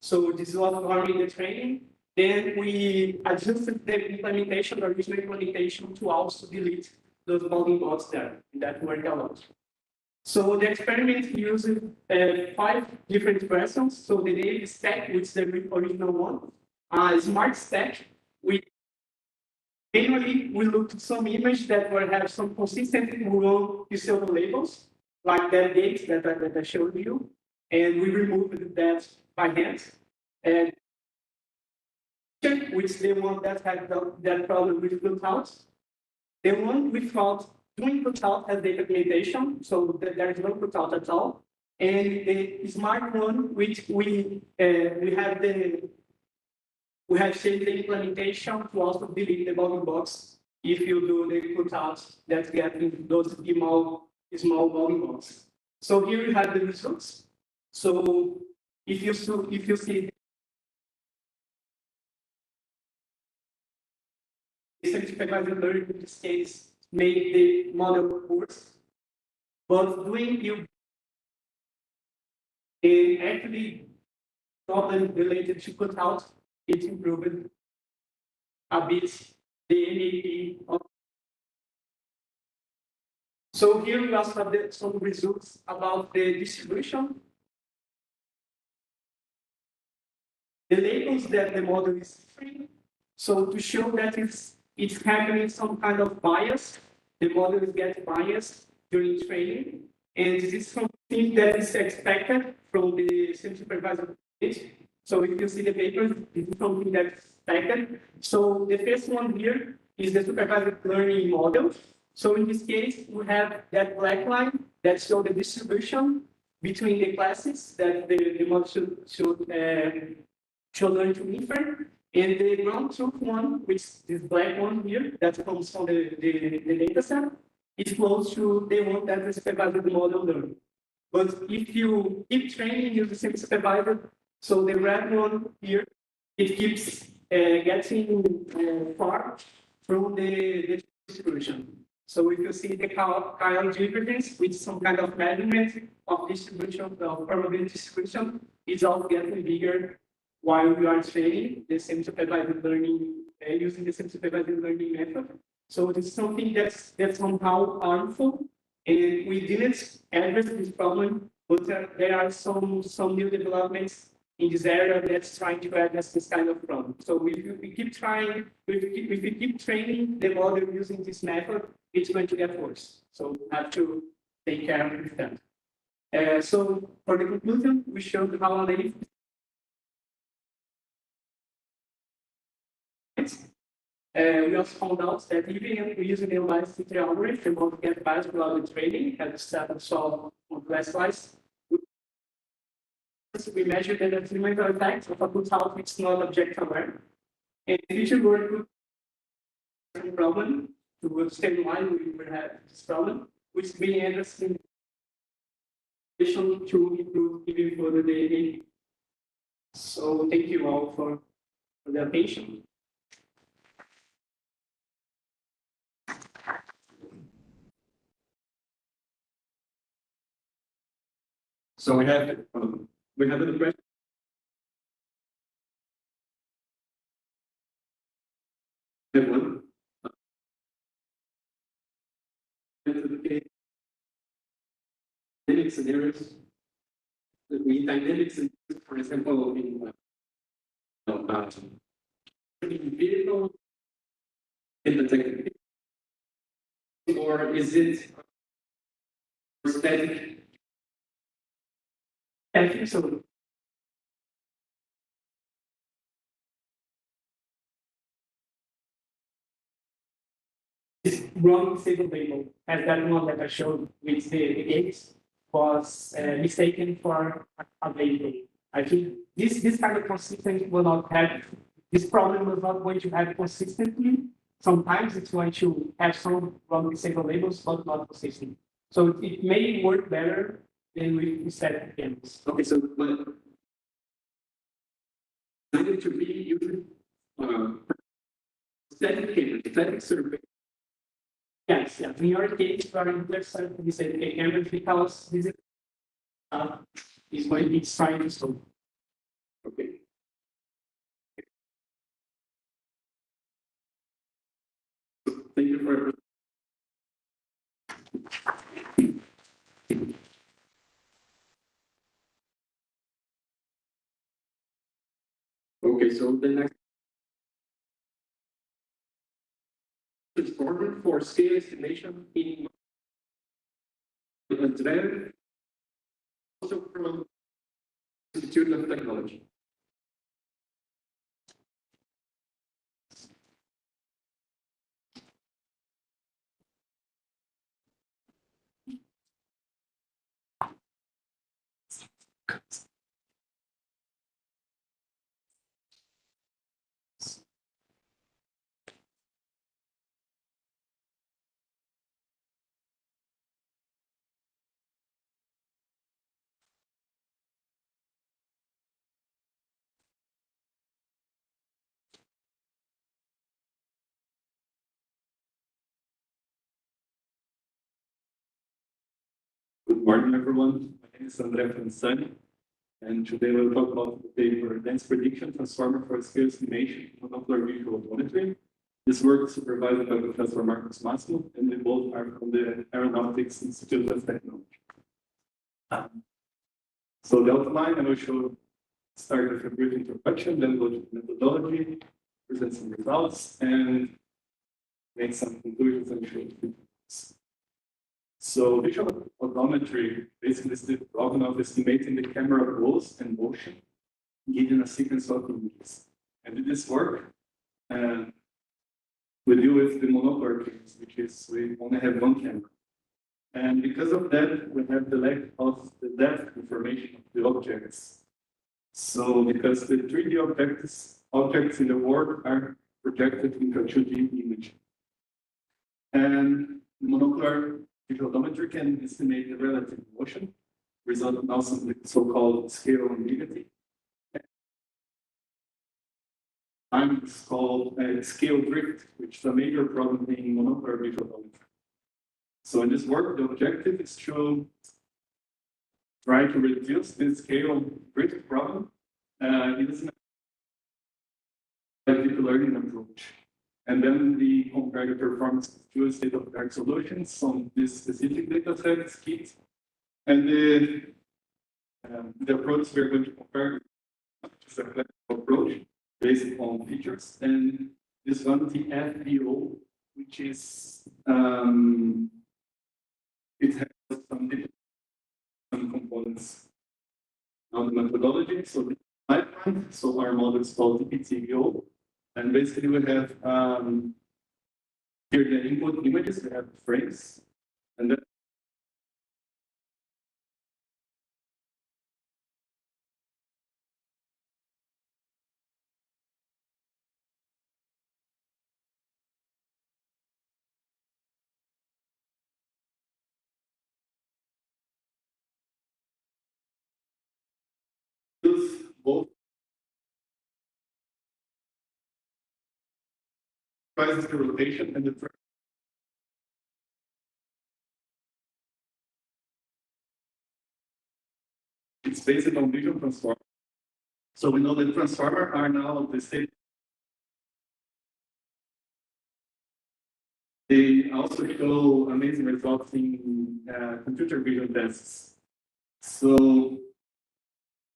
So this was running the training. Then we adjusted the implementation, the original implementation, to also delete those bounding box there. And that worked a lot. So the experiment used 5 different versions. So the name stack, which is the original one, smart stack. Manually, we looked at some image that will have some consistent wrong pseudo labels, like that date that I showed you, and we removed that by hand. And which is the one that had that problem with putouts. The one without doing putout has data limitation, so there is no putout at all. And the smart one, which we have changed the implementation to also delete the bounding box if you do the putouts that get in those small bounding box. So here you have the results. So if you see supervised learning in this case made the model worse, but doing you actually problem related to putout, it improved a bit the NAP of. So here we also have some results about the distribution. The labels that the model is free. So to show that it's having some kind of bias, the model is getting biased during training, and this is something that is expected from the semi-supervised page. So if you see the papers, this is something that's expected. So the first one here is the supervised learning model. So in this case, we have that black line that shows the distribution between the classes that the model should learn to infer. And the ground truth one, which is this black one here, that comes from the data set, it flows to the one that the supervised model learned. But if you keep training using semi-supervised, so the red one here, it keeps getting far from the distribution. So if you see the Kyle divergence with some kind of measurement of distribution, of probability distribution, it's all getting bigger while we are training the semi-supervised learning, using the semi-supervised learning method. So this is something that's somehow harmful, and we didn't address this problem, but there are some new developments in this area that's trying to address this kind of problem. So if we keep trying, if we keep training the model using this method, it's going to get worse. So we have to take care of that. So for the conclusion, we showed how analytics we also found out that even using the live filter algorithm, we won't get bias without the training, as set and solve on last slides. We measured the detrimental effects of a good health which is not object aware. And future work with problem to understand why we will have this problem, which is being addressed in to improve even further the. So thank you all for the attention. So we have the question. One. Dynamic scenarios. We dynamic scenarios, for example, in vehicle, in the technical, or is it static? I think so. This wrong single label, as that one that I showed with the gates, was mistaken for a label. I think this kind of consistency will not have, this problem is not going to have consistently. Sometimes it's going to have some wrong single labels, but not consistent. So it may work better than we set games. Okay, so but to be using static survey. Yes, yeah. In your case, you are interested in say cameras because this is what it's trying to solve. Okay. Thank you for your Okay, so the next is order for scale estimation in Andrea, also from Institute of Technology. Good morning, everyone. My name is Andrea Fransani, and today we'll talk about the paper Dense Prediction Transformer for Scale Estimation in Monocular Visual Monitoring. This work is supervised by Professor Marcos Massimo, and we both are from the Aeronautics Institute of Technology. So the outline, I will start with a brief introduction, then go to the methodology, present some results, and make some conclusions and show feedbacks. So visual odometry basically is the problem of estimating the camera goals and motion given a sequence of images. And in this work, we deal with the monocular cases, which is we only have one camera. And because of that, we have the lack of the depth information of the objects. So because the 3D objects in the world are projected into a 2D image. And monocular visual odometry can estimate the relative motion, resulting also in the so-called scale ambiguity. And it's called scale drift, which is a major problem in monocular visual odometry. So in this work, the objective is to try to reduce this scale drift problem using a deep learning approach. And then we compare the performance of two state-of-the-art solutions on this specific data set, skit. And the approach we're going to compare is a flexible approach based on features. And this one, the FBO, which is, it has some components on the methodology. So the pipeline, so our model is called TPTVO. And basically we have here the input images, we have frames, and then use both prices the rotation and the frame. It's based on visual transformer. So we know that transformer are now the state. They also show amazing results in computer vision tests. So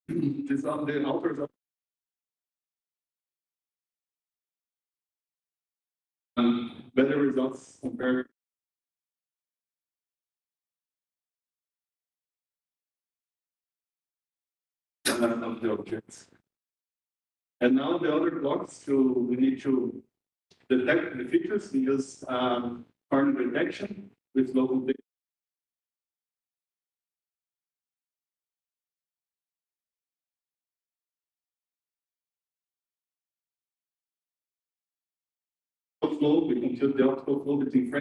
these are the authors of better results compared of the objects. And now the other blocks we need to detect the features. We use pattern detection with local data. Flow, we compute the optical flow between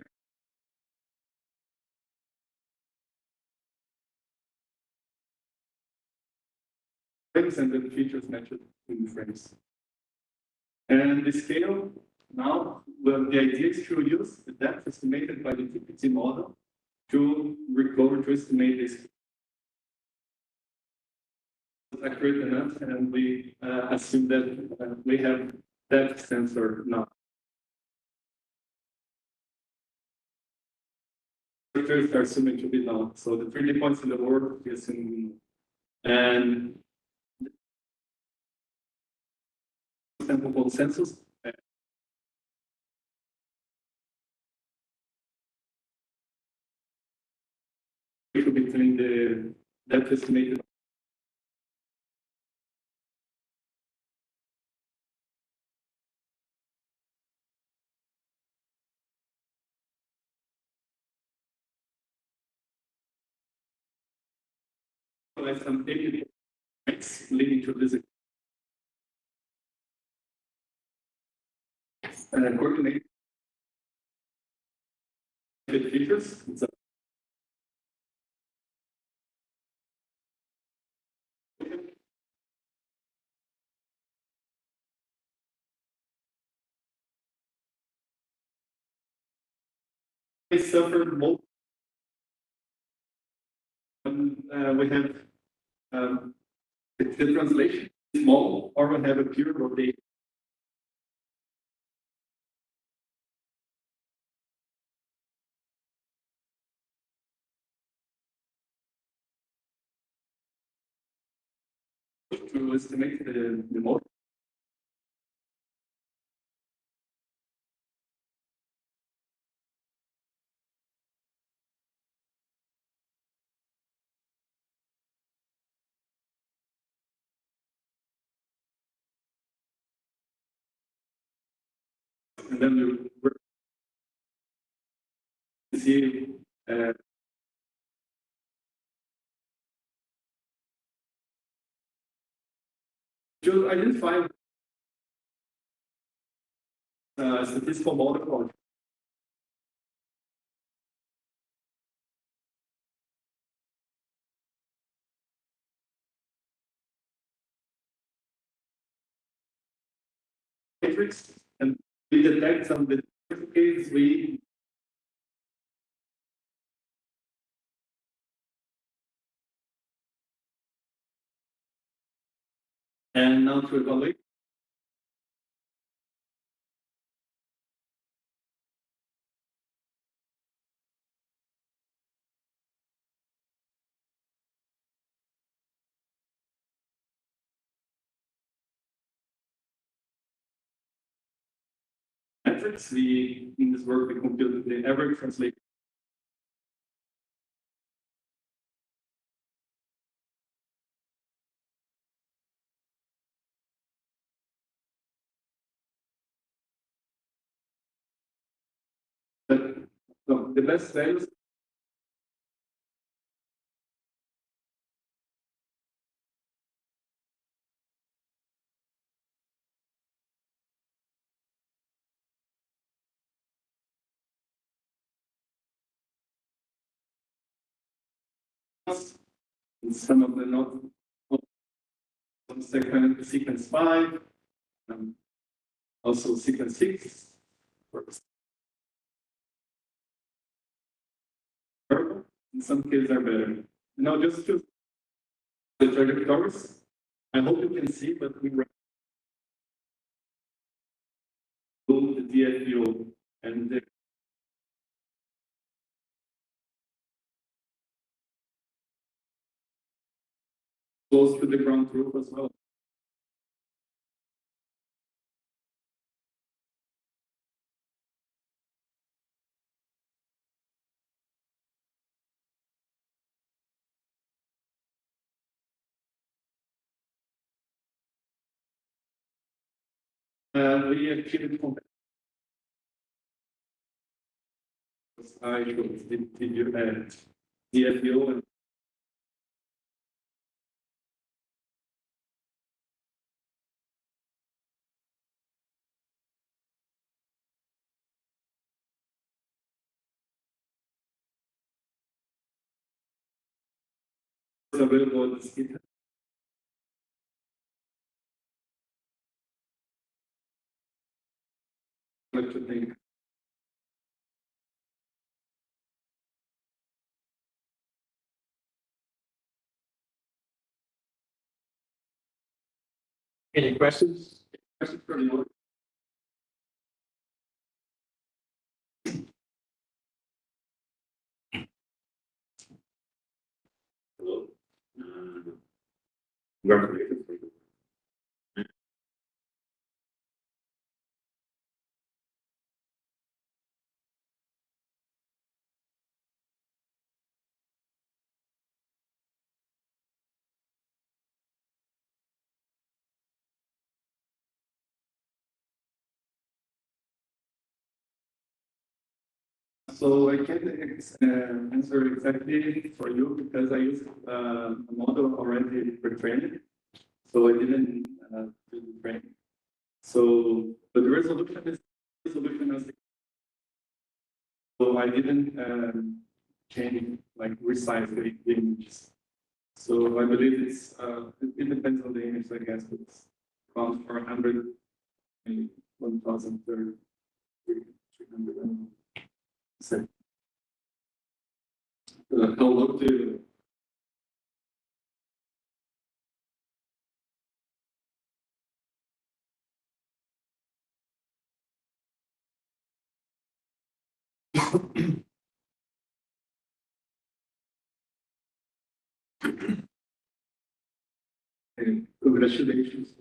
frames and then features matched in the frames. And the scale now, well, the idea is to use the depth estimated by the TPT model to estimate this accurate enough, and we assume that we have depth sensor now. Structures are assuming to be known. So the 3D points in the world we assume, and sample consensus. Between the depth estimated like some points leading to this coordinate features. It's suffered most when we have the translation is small, or we have a pure rotation. To estimate the mode. And then you see to identify statistical model matrix, and we detect some of the cases we and now to evaluate. Metrics, we in this work we compute the average translation. But no, the best values in some of the not sequence 5, also sequence 6. In some cases are better. Now just to the trajectories, I hope you can see, but we remove the DFVO and the close to the ground truth as well. We achieved I showed the DFVO and it's available on the GitHub. What you think? Any questions? Questions from the audience? Hello. Congratulations. So I can answer exactly for you because I used a model already pre-trained. So I didn't do the training. So, but the resolution is resolution as so I didn't change like resize the images. So I believe it's it depends on the image, I guess. It's around 400, maybe 1,030, 300. So, how long do you congratulations.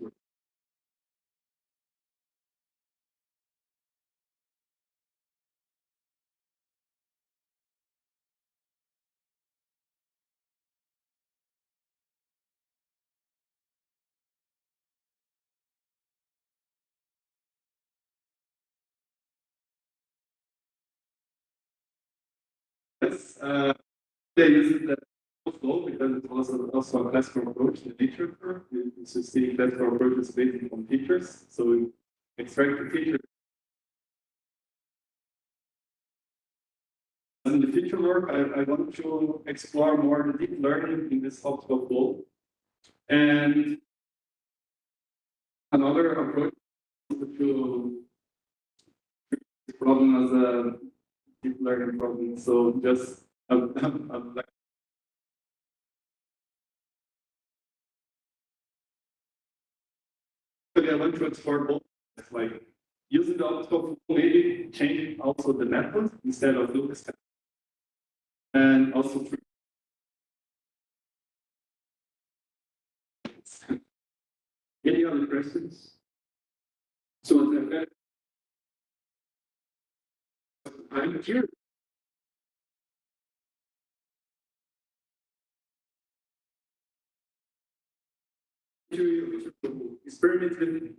Yes, they use the flow because it's also a classical approach, the feature curve. You should see classical approach is based on features. So we extract the feature. In the future work, I want to explore more the deep learning in this optical flow. And another approach to this problem as a deep learning problem. So just like I want to explore both, like using the optical flow, maybe changing also the method instead of Lucas, and also any other questions? So I'm here. To experiment with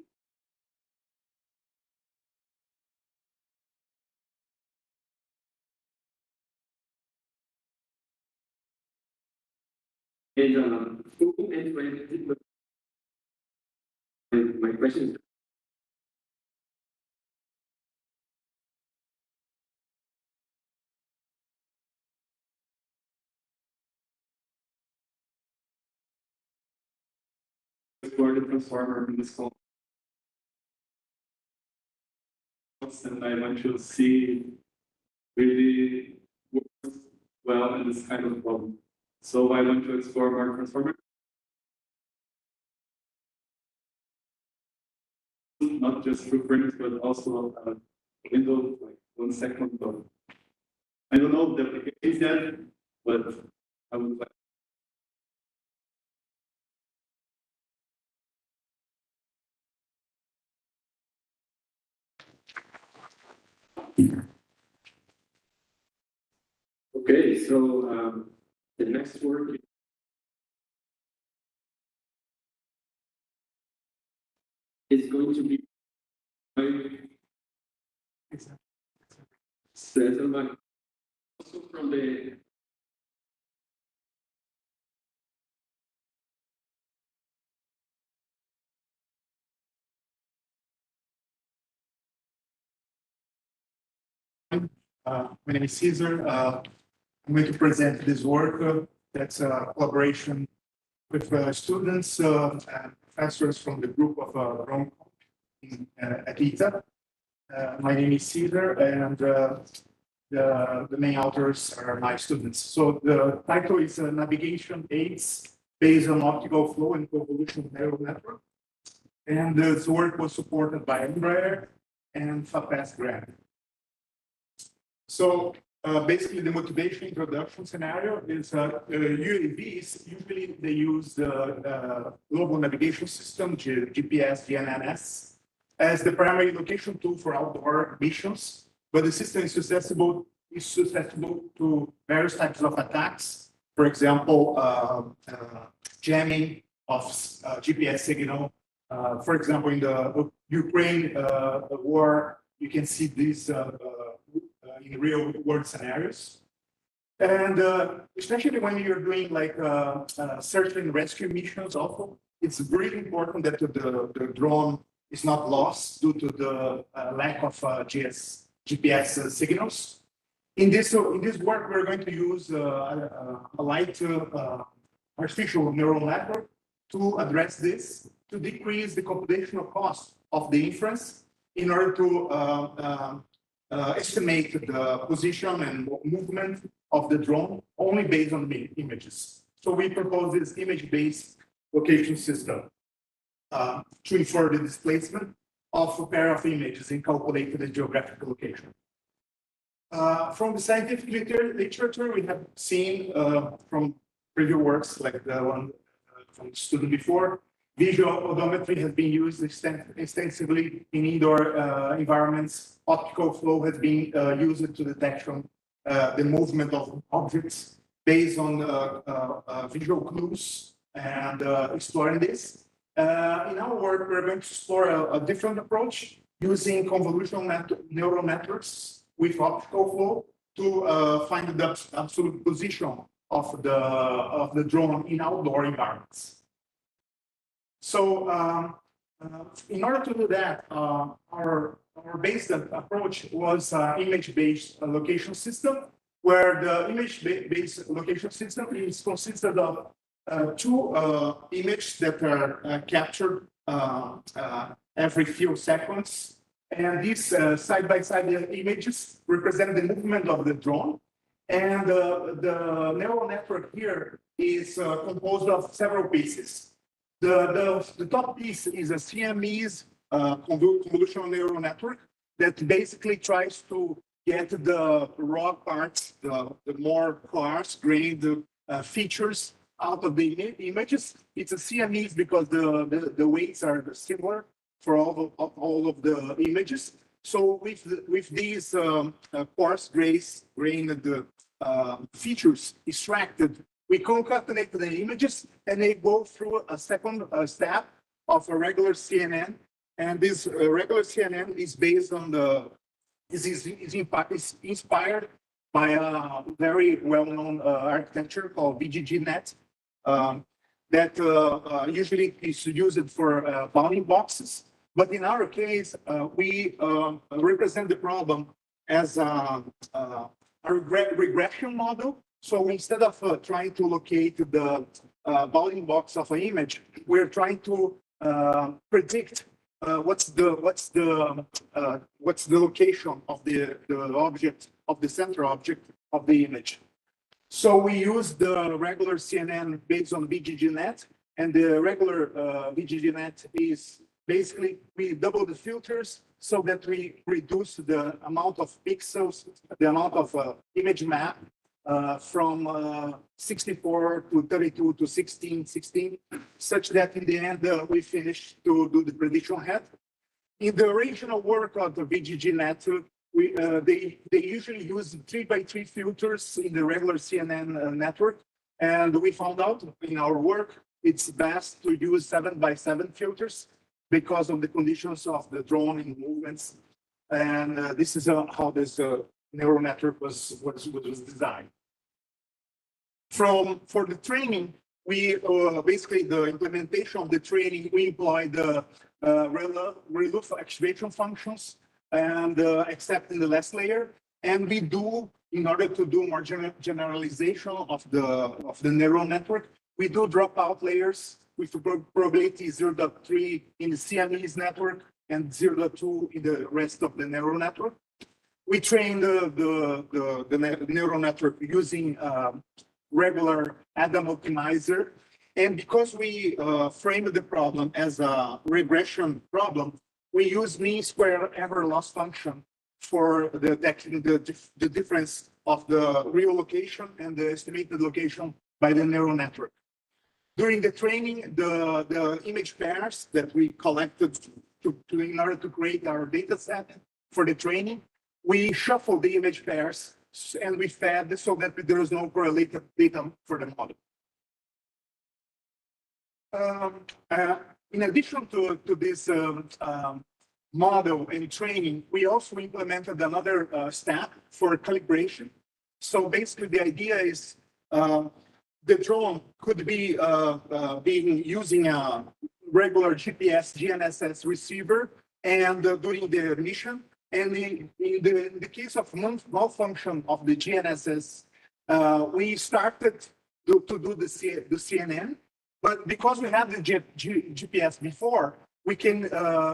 and full end-to-end deep learning. And my question is for the transformer in this call. And I want to see really works well in this kind of problem. So I want to explore more transformer. Not just through printers, but also window, like 1 second. Of, I don't know the applications yet, but I would like. Okay, so the next work is going to be settled also from the My name is Caesar. I'm going to present this work. That's a collaboration with students and professors from the group of Rome at ITA. My name is Cesar, and the main authors are my students. So the title is Navigation Aids Based on Optical Flow and Convolutional Neural Network. And this work was supported by Embraer and FAPES grant. So basically the motivation introduction scenario is UAVs, usually they use the global navigation system, GPS, GNSS, as the primary location tool for outdoor missions, but the system is susceptible to various types of attacks. For example, jamming of GPS signal. For example, in the Ukraine war, you can see these in real world scenarios. And especially when you're doing like search and rescue missions also, it's really important that the drone is not lost due to the lack of GPS signals. In this work, we're going to use a light artificial neural network to address this, to decrease the computational cost of the inference in order to estimate the position and movement of the drone only based on the images. So we propose this image-based location system to infer the displacement of a pair of images and calculate the geographical location. From the scientific literature, we have seen from previous works like the one from the student before, visual odometry has been used extensively in indoor environments. Optical flow has been used to detection the movement of objects based on visual clues and exploring this. In our work, we're going to explore a different approach using convolutional neural networks with optical flow to find the absolute position of the drone in outdoor environments. So in order to do that, our basic approach was image-based location system, where the image-based location system is consisted of two images that are captured every few seconds. And these side-by-side images represent the movement of the drone. And the neural network here is composed of several pieces. The top piece is a CME's convolutional neural network that basically tries to get the raw parts, the more coarse-grained features out of the images. It's a CMEs because the weights are similar for all of the images. So with these coarse-grained features extracted, we concatenate the images and they go through a second step of a regular CNN. And this regular CNN is based on is inspired by a very well-known architecture called VGGNet that usually is used for bounding boxes. But in our case, we represent the problem as a regression model. So instead of trying to locate the bounding box of an image, we're trying to predict what's the location of the object, of the center object of the image. So we use the regular CNN based on VGGNet, and the regular VGGNet is basically we double the filters so that we reduce the amount of pixels, the amount of image map from 64 to 32 to 16, such that in the end we finish to do the prediction head. In the original work of the VGGNet, they usually use 3x3 filters in the regular CNN network, and we found out in our work it's best to use 7x7 filters because of the conditions of the drone and movements, and this is how this neural network was designed. For the training, we basically the implementation of the training, we employ the ReLU activation functions and except in the last layer, and we do in order to do more generalization of the neural network, we do dropout layers with probability 0.3 in the CME's network, and 0.2 in the rest of the neural network. We train the neural network using regular Adam optimizer. And because we framed the problem as a regression problem, we use mean square error loss function for detecting the difference of the real location and the estimated location by the neural network. During the training, the image pairs that we collected in order to create our data set for the training, we shuffled the image pairs and we fed so that there is no correlated data for the model. In addition to this model and training, we also implemented another step for calibration. So basically, the idea is the drone could be being using a regular GPS GNSS receiver and during the mission. And in the case of malfunction of the GNSS, we started to do the CNN. But because we have the GPS before, we can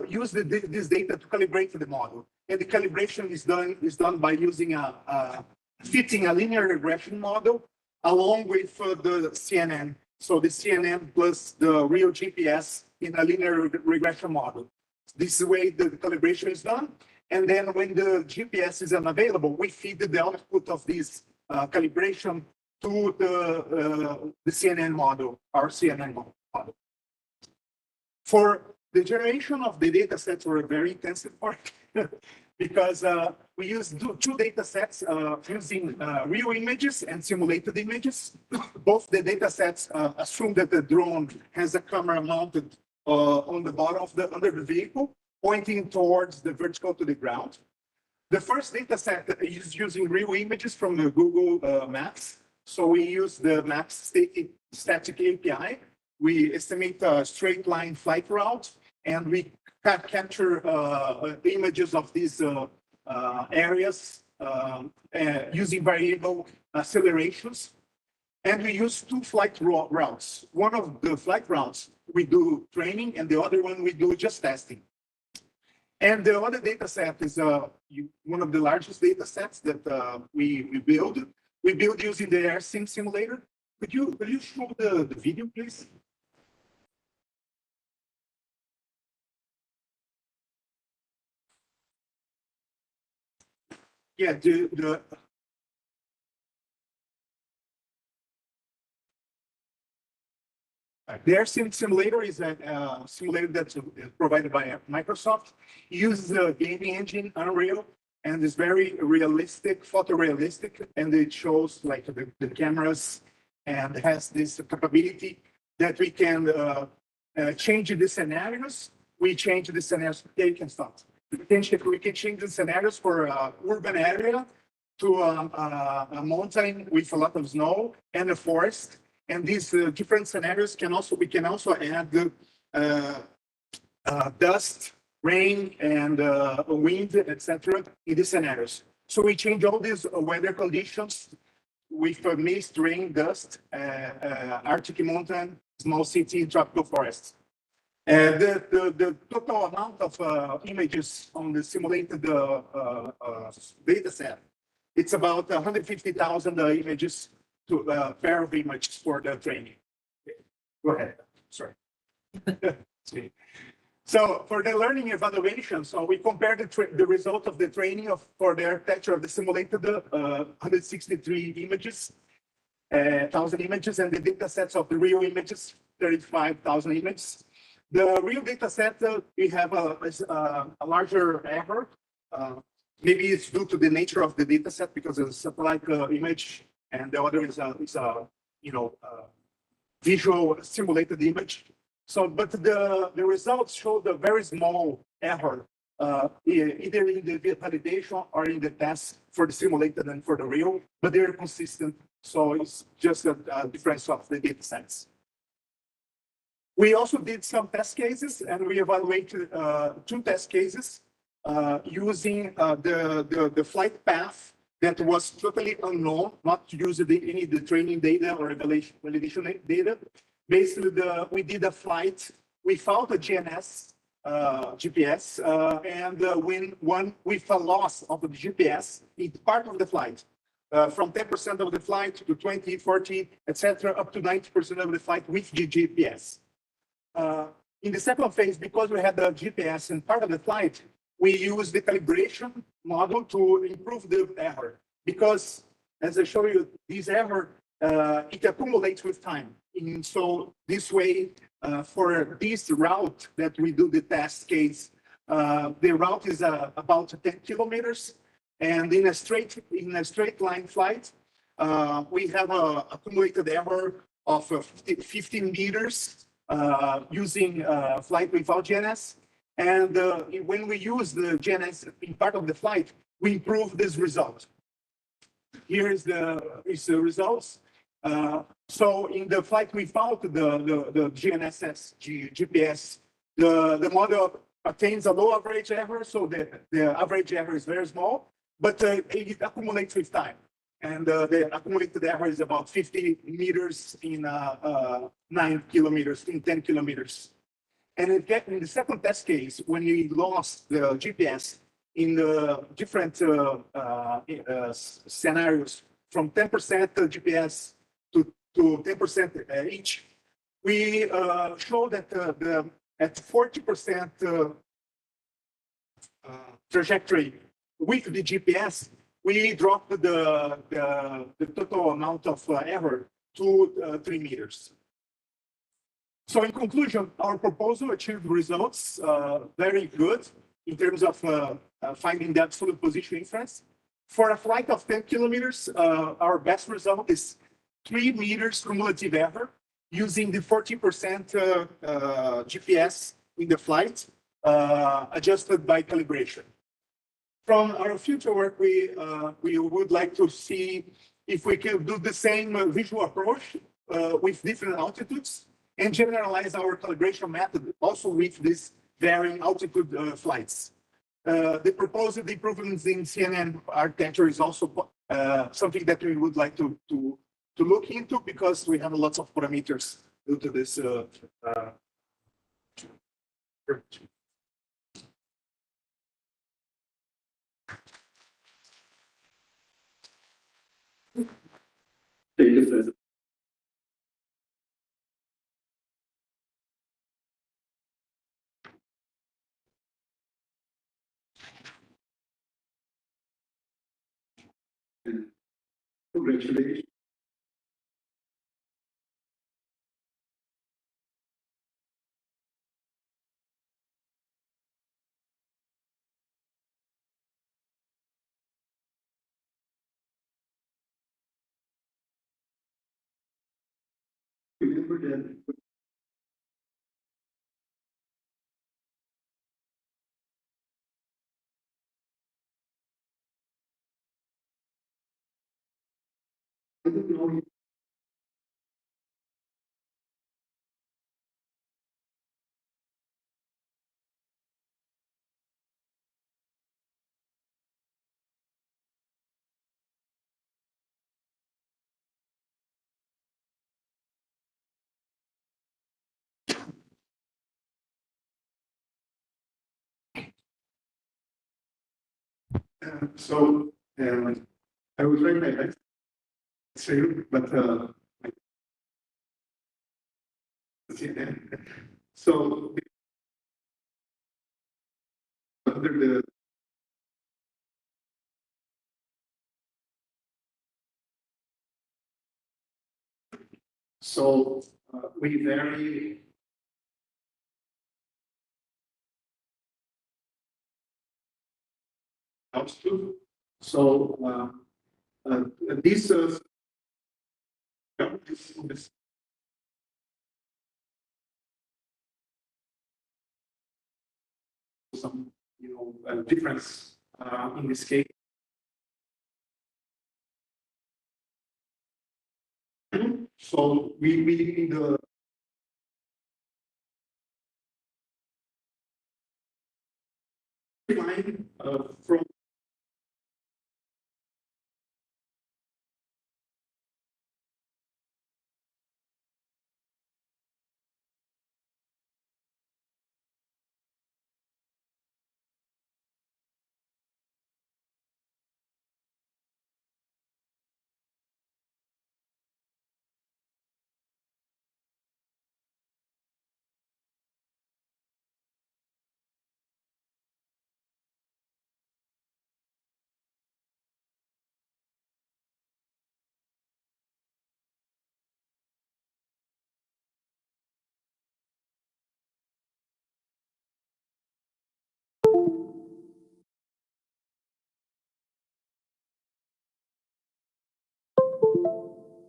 use this data to calibrate the model. And the calibration is done by using fitting a linear regression model along with the CNN. So the CNN plus the real GPS in a linear regression model. This is the way the calibration is done. And then when the GPS is unavailable, we feed the output of this calibration to the CNN model, our CNN model. For the generation of the data sets were very intensive work because we used two data sets using real images and simulated images. Both the data sets assume that the drone has a camera mounted on the bottom of under the vehicle, pointing towards the vertical to the ground. The first data set is using real images from the Google Maps. So we use the Maps static API. We estimate a straight line flight route, and we capture images of these areas using variable accelerations. And we use two flight routes. One of the flight routes, we do training, and the other one we do just testing. And the other data set is one of the largest data sets that we build. We build using the AirSim simulator. Could you show the video, please? Yeah, the AirSim simulator is a simulator that's provided by Microsoft. It uses the gaming engine Unreal and is very realistic, photorealistic, and it shows like the cameras and has this capability that we can change the scenarios. We change the scenarios. Yeah, you can start. We can change the scenarios for urban area to a mountain with a lot of snow and a forest. And these different scenarios we can also add dust, rain, and wind, etc. in the scenarios. So we change all these weather conditions with mist, rain, dust, Arctic mountain, small city, tropical forests. The total amount of images on the simulated data set, it's about 150,000 images to pair of images for the training. Go ahead. Sorry. So for the learning evaluation, so we compared the result of the training for the architecture of the simulated 163 images, 1,000 images, and the data sets of the real images, 35,000 images. The real data set, we have a larger error. Maybe it's due to the nature of the data set because it's a satellite image, and the other is a visual simulated image. So, but the results showed a very small error, either in the validation or in the test for the simulated and for the real, but they're consistent. So it's just a difference of the data sets. We also did some test cases, and we evaluated two test cases using the flight path that was totally unknown, not to use any of the training data or validation data. Basically, we did a flight without a GNSS GPS, and when one with a loss of the GPS in part of the flight, from 10% of the flight to 20, 40, etc., up to 90% of the flight with the GPS. In the second phase, because we had the GPS in part of the flight, we used the calibration model to improve the error. Because, as I show you, this error, it accumulates with time. And so this way, for this route that we do the test case, the route is about 10 kilometers. And in a straight line flight, we have a accumulated error of 15 meters using flight without GNS. And when we use the GNS in part of the flight, we improve this result. Here is the results. So in the flight without the GNSS, GPS, the model attains a low average error, so the average error is very small, but it accumulates with time. And the accumulated error is about 50 meters in 9 kilometers, in 10 kilometers. And in the second test case, when we lost the GPS in the different scenarios, from 10% GPS to 10% each, we show that at 40% trajectory with the GPS, we dropped the total amount of error to 3 meters. So in conclusion, our proposal achieved results very good in terms of finding the absolute position inference. For a flight of 10 kilometers, our best result is 3 meters cumulative error using the 40% GPS in the flight, adjusted by calibration. From our future work, we would like to see if we can do the same visual approach with different altitudes and generalize our calibration method also with these varying altitude flights. The proposed improvements in CNN architecture is also something that we would like to look into because we have lots of parameters due to this. Congratulations. Remember that I don't know. So I will try my best to say, but so under the we vary altitude. So this some difference in this case. So we in the line from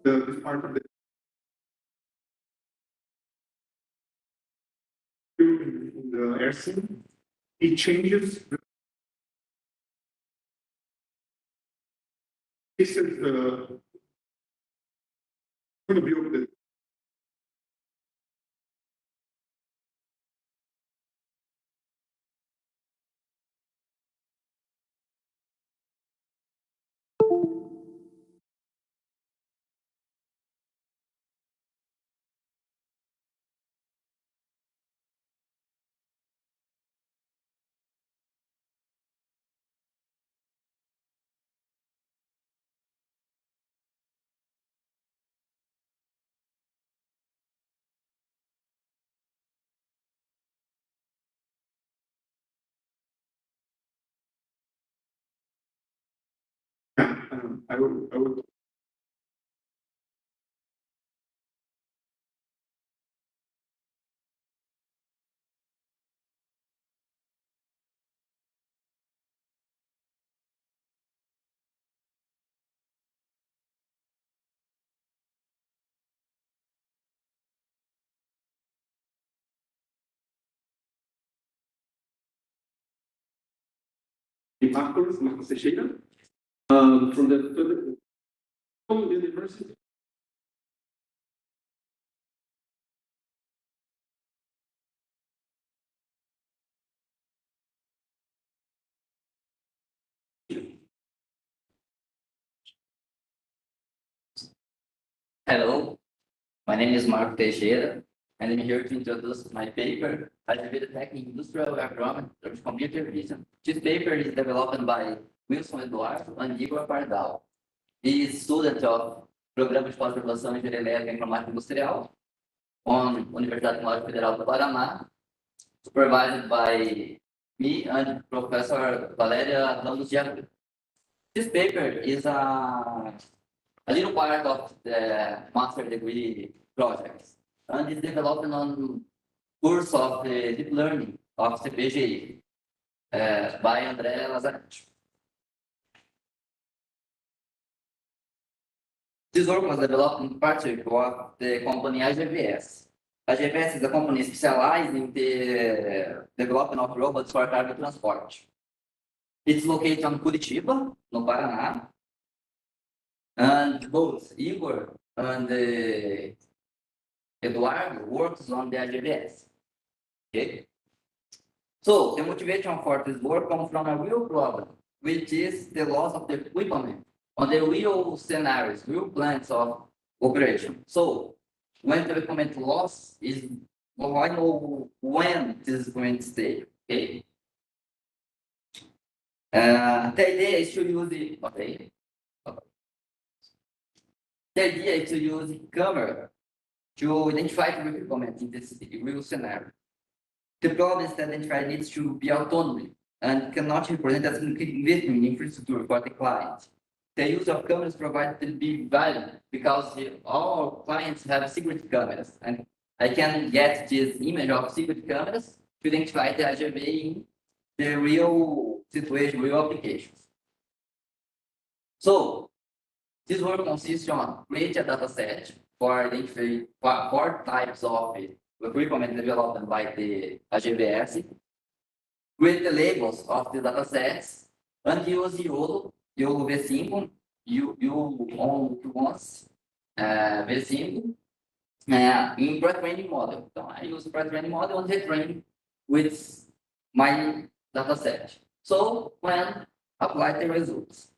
this part of the In the air scene, it changes. This is the point of view of the I would Marcos Teixeira, from the University. Hello, my name is Marco Teixeira, and I'm here to introduce my paper, Agility Tech in Industrial Environment of Computer Vision. This paper is developed by Wilson Eduardo and Igor Pardal. He is student of Programa de Pós-Graduação em Engenharia Elétrica e Informática Industrial on Universidade Tecnológica Federal do Paraná, supervised by me and Professor Valéria Ramos de Abreu. This paper is a little part of the master degree projects and is developed on course of deep learning of CPGI by André Lazzaretti. This work was developed in partnership with the company AGVS. AGVS is a company specialized in the development of robots for cargo transport. It's located on Curitiba, no Paraná, and both Igor and Eduardo works on the AGVS. Okay. So the motivation for this work comes from a real problem, which is the loss of the equipment on the real scenarios, real plans of operation. So when the equipment loss is, well, I know when this is going to stay. Okay. The idea is to use the The idea is to use camera to identify the equipment in this real scenario. The problem is that identifier needs to be autonomous and cannot represent as an investment in infrastructure for the client. The use of cameras provided to be valid because all clients have secret cameras, and I can get this image of secret cameras to identify the AGV in the real situation, real applications. So this work consists on create a data set for identifying four types of equipment developed by the AGVS, create the labels of the data sets, and use YOLO V5, you own to once V5 in pre-training model. So I use pre-training model and retrain with my data set. So when apply the results.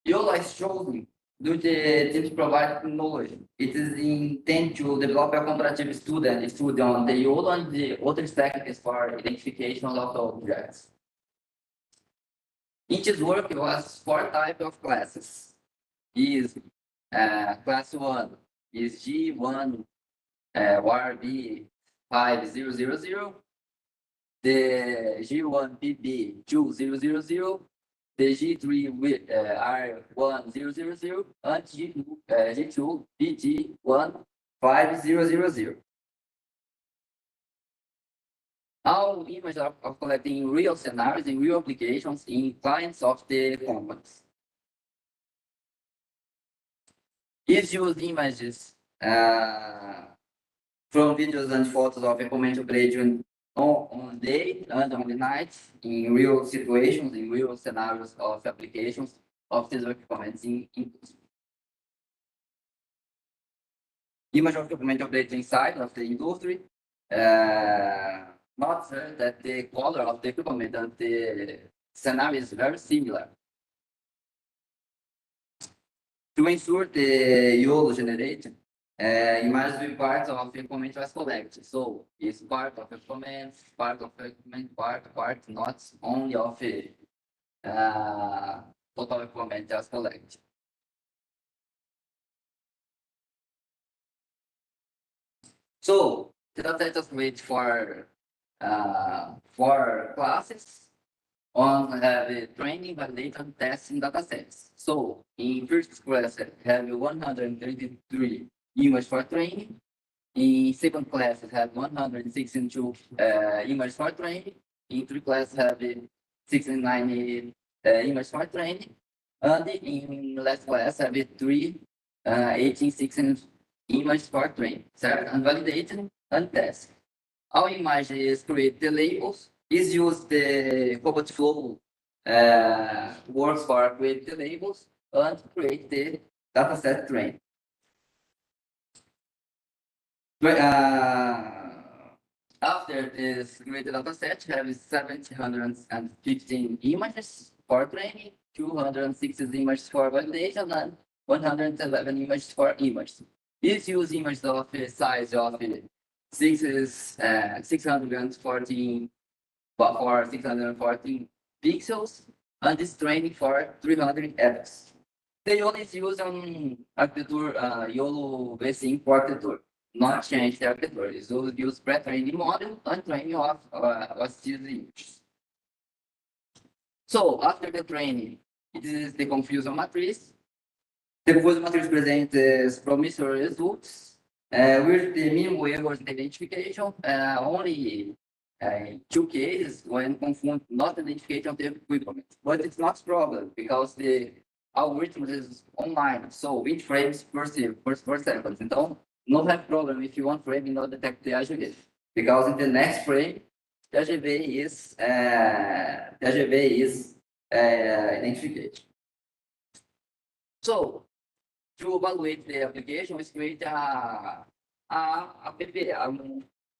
YOLO is chosen due to provide knowledge. It is intended to develop a comparative study on the YOLO and the other techniques for identification of the objects. In this work, it was four types of classes. Class 1 is G1 YRB 5000, the G1 PB 2000, the G3 R1000, and G2 PG 1500. All images are collected in real scenarios and real applications in clients of the companies. is use images from videos and photos of implement operation on day and on the night in real situations, in real scenarios of applications of these equipments in industry. Image of equipment operated inside of the industry. Not that the color of the equipment and the scenario is very similar. To ensure the YOLO generation, image with part of equipment was collected. So it's part of equipment, part, not only of total equipment was collected. So the data set was created for classes on the training, validation, testing data sets. So in first class, have 133 images for training. In second class, have 162 images for training. In third class, have 69 images for training. And in last class, have 18, 16 images for training, certo? And validating and test. Our image is create the labels, is use the robot flow works for create the labels and create the dataset train. After this created dataset, have 715 images for training, 260 images for validation, and 111 images for images. This use images of the size of 614 for 614 pixels, and this training for 300 epochs. They only use architecture YOLO V5 architecture, not change the architecture. It's use pre-training model and training of these images. So after the training, it is the confusion matrix. The confusion matrix presents promissory results with the minimum errors in identification. Only two cases when confund not identification of the equipment, but it's not problem because the algorithm is online, so each frames per second. Então, não have problem if you want frame not detect the AGV, because in the next frame, the AGV is identified. So to evaluate the application, we create a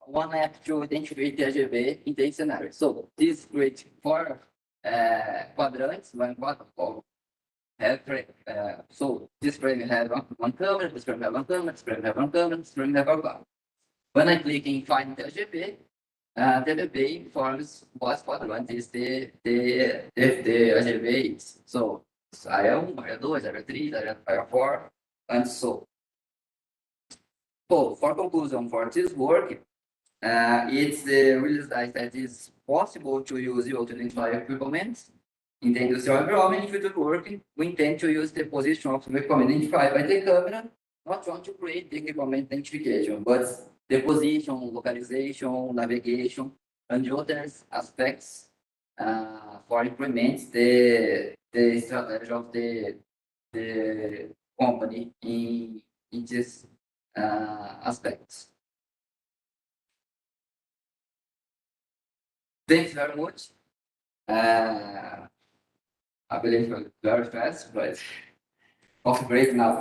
one app to identify the AGV in the scenario. So this creates 4 quadrants, one quadrant. So this frame has one camera, this frame has one camera, this frame has one camera, this frame has one camera. When I click in find the AGV, the AGV forms what quadrant is the AGV is. So area 1, area 2, area 3, area 4, and so. So for conclusion for this work, it's realized that it's possible to use to identify equipment in the industrial environment. In future work, we intend to use the position of the equipment identified by the camera, not trying to create the equipment identification, but the position, localization, navigation, and other aspects for implement the strategy of the company in this aspects. Thanks very much. I believe it was very fast, but off break now.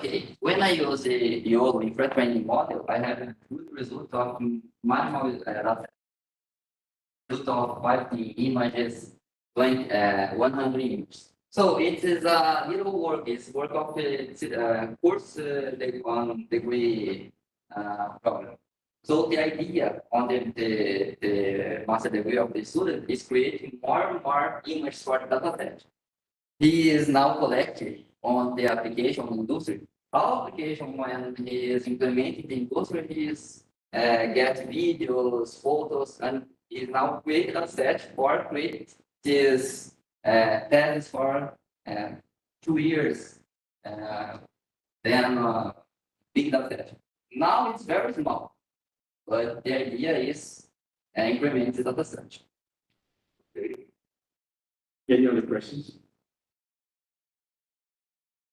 Okay, when I use the YOLO in training model, I have a good result of minimal data result of 50 images, 20, 100 images. So it is a little work. It's work of course on degree problem. So the idea on the master degree of the student is creating more and more images for the data set. He is now collecting on the application industry. All application when he is implementing the industry, he is get videos, photos, and is now creating a set for create this tests for 2 years. Then big data set. Now it's very small, but the idea is increment the data set. Any other questions?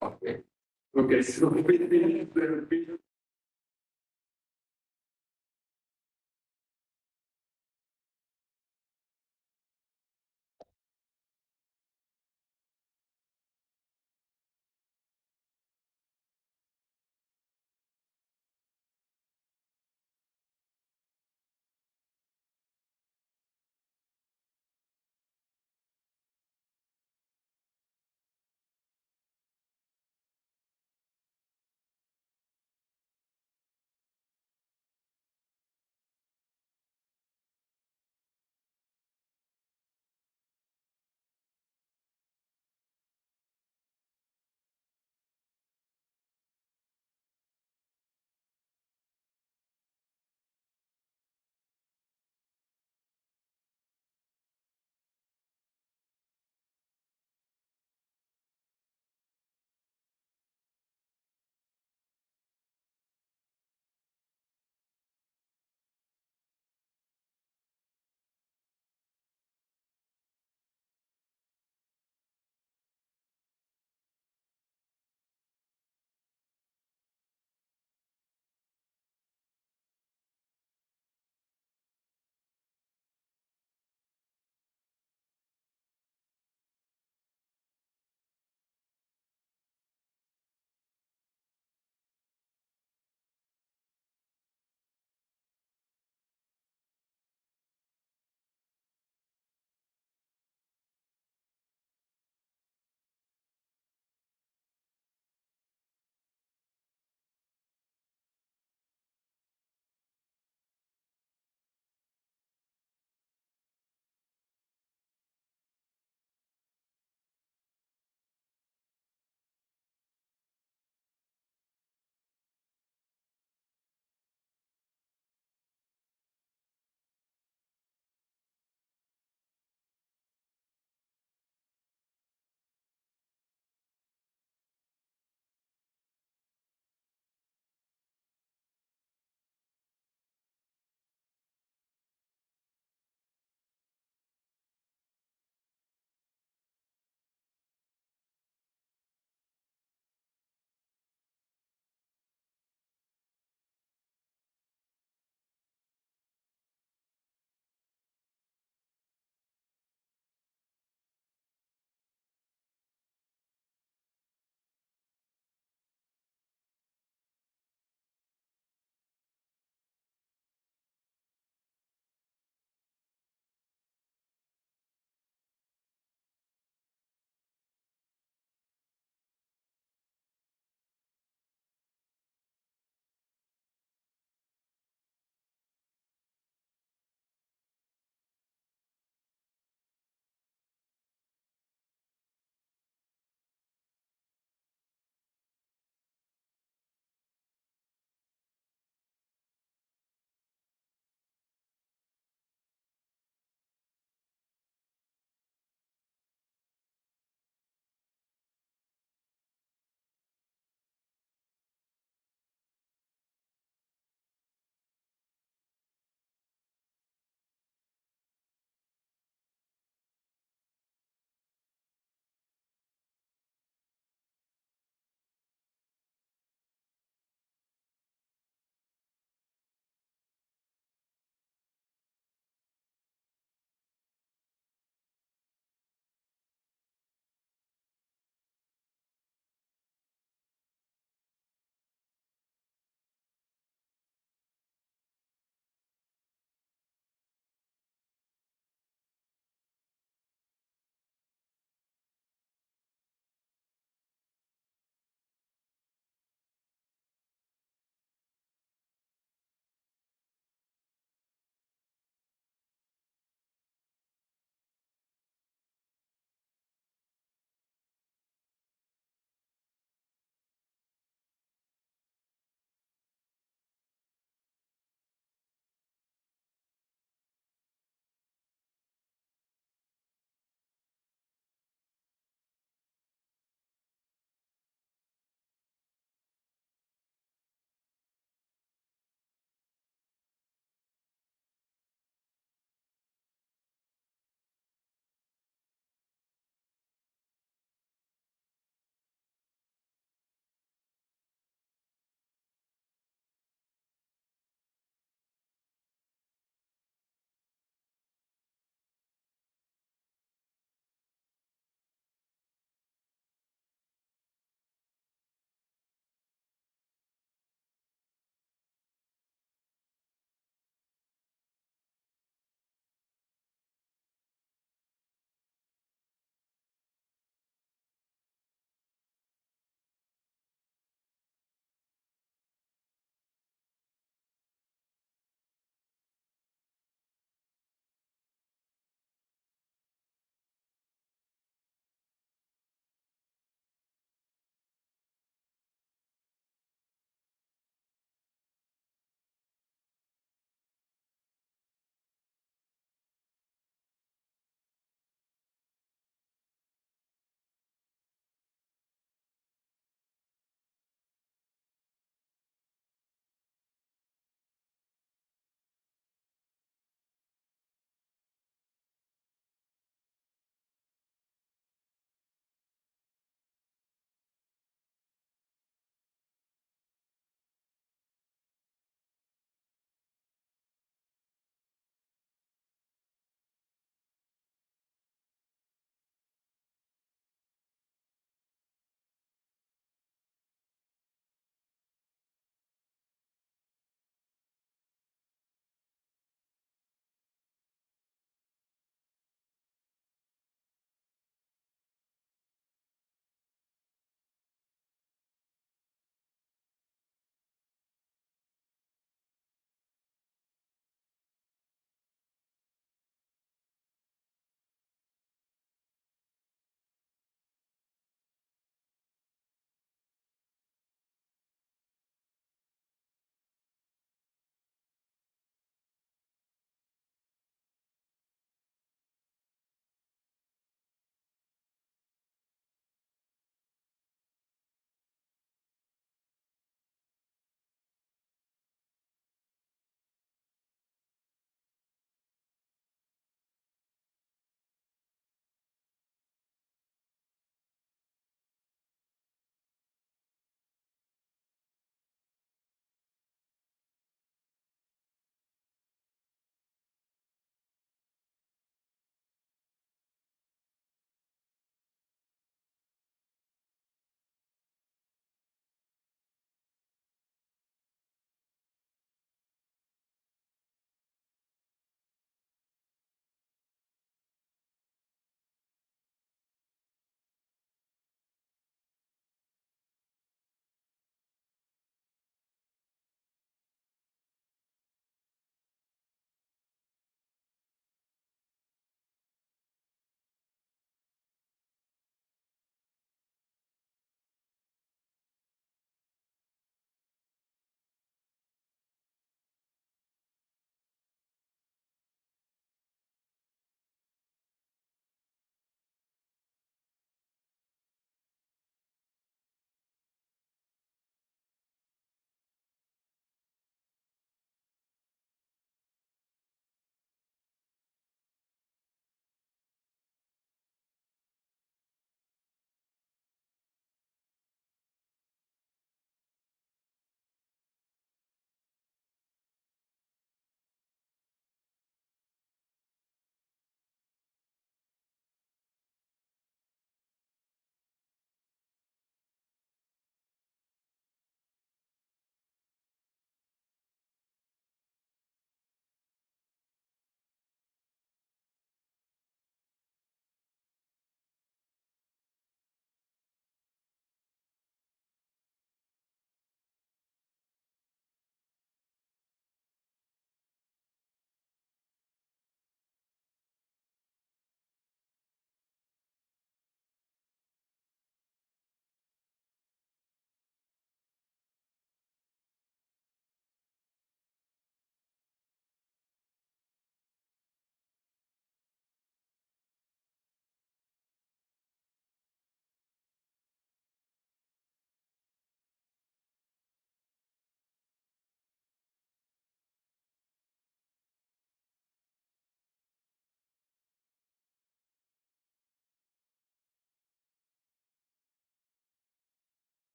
Okay. Okay, so we finished the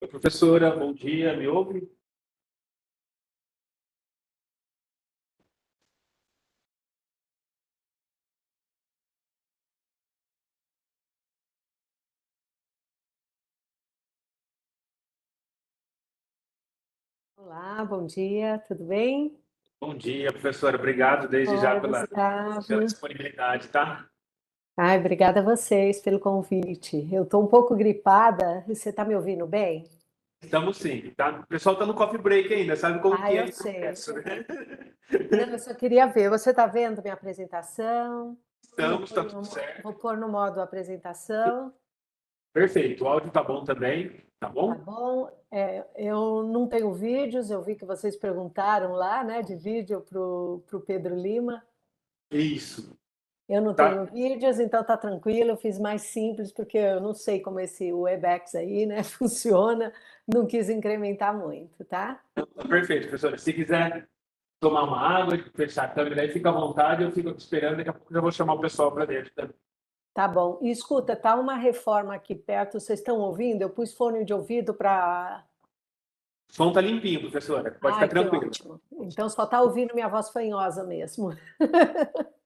Professora, bom dia, me ouve? Olá, bom dia, tudo bem? Bom dia, professora. Obrigado desde já Oi, pela Gustavo. disponibilidade, tá? Ai, obrigada a vocês pelo convite. Eu estou um pouco gripada, e você está me ouvindo bem? Estamos sim, tá? O pessoal tá no coffee break ainda, sabe como Ah, que é eu esse sei. processo, né? Não, eu só queria ver. Você está vendo minha apresentação? Estamos, tá tudo certo. Vou pôr no modo apresentação, Perfeito, o áudio tá bom também, tá tá bom? bom? Eu não tenho vídeos, eu vi que vocês perguntaram lá, né, de vídeo para o Pedro Lima. Isso, Eu não tá? tenho vídeos, então tá tranquilo. Eu fiz mais simples porque eu não sei como esse Webex aí, né, funciona. Não quis incrementar muito, tá? Tá perfeito, professora. Se quiser tomar uma água, fechar a câmera aí, fica à vontade, eu fico aqui esperando, daqui a pouco eu já vou chamar o pessoal para dentro também. Tá bom. E escuta, tá uma reforma aqui perto. Vocês estão ouvindo? Eu pus fone de ouvido para. O som tá limpinho, professora, pode ficar Ai, que tranquilo. ótimo. Então só tá ouvindo minha voz fanhosa mesmo.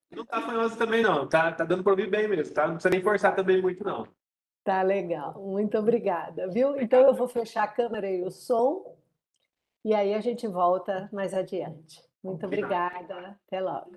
Não tá fanhoso também não, tá dando para ouvir bem mesmo, tá? Não precisa nem forçar também muito não. Tá legal. Muito obrigada, viu? Então eu vou fechar a câmera e o som e aí a gente volta mais adiante. Muito obrigada. Até logo.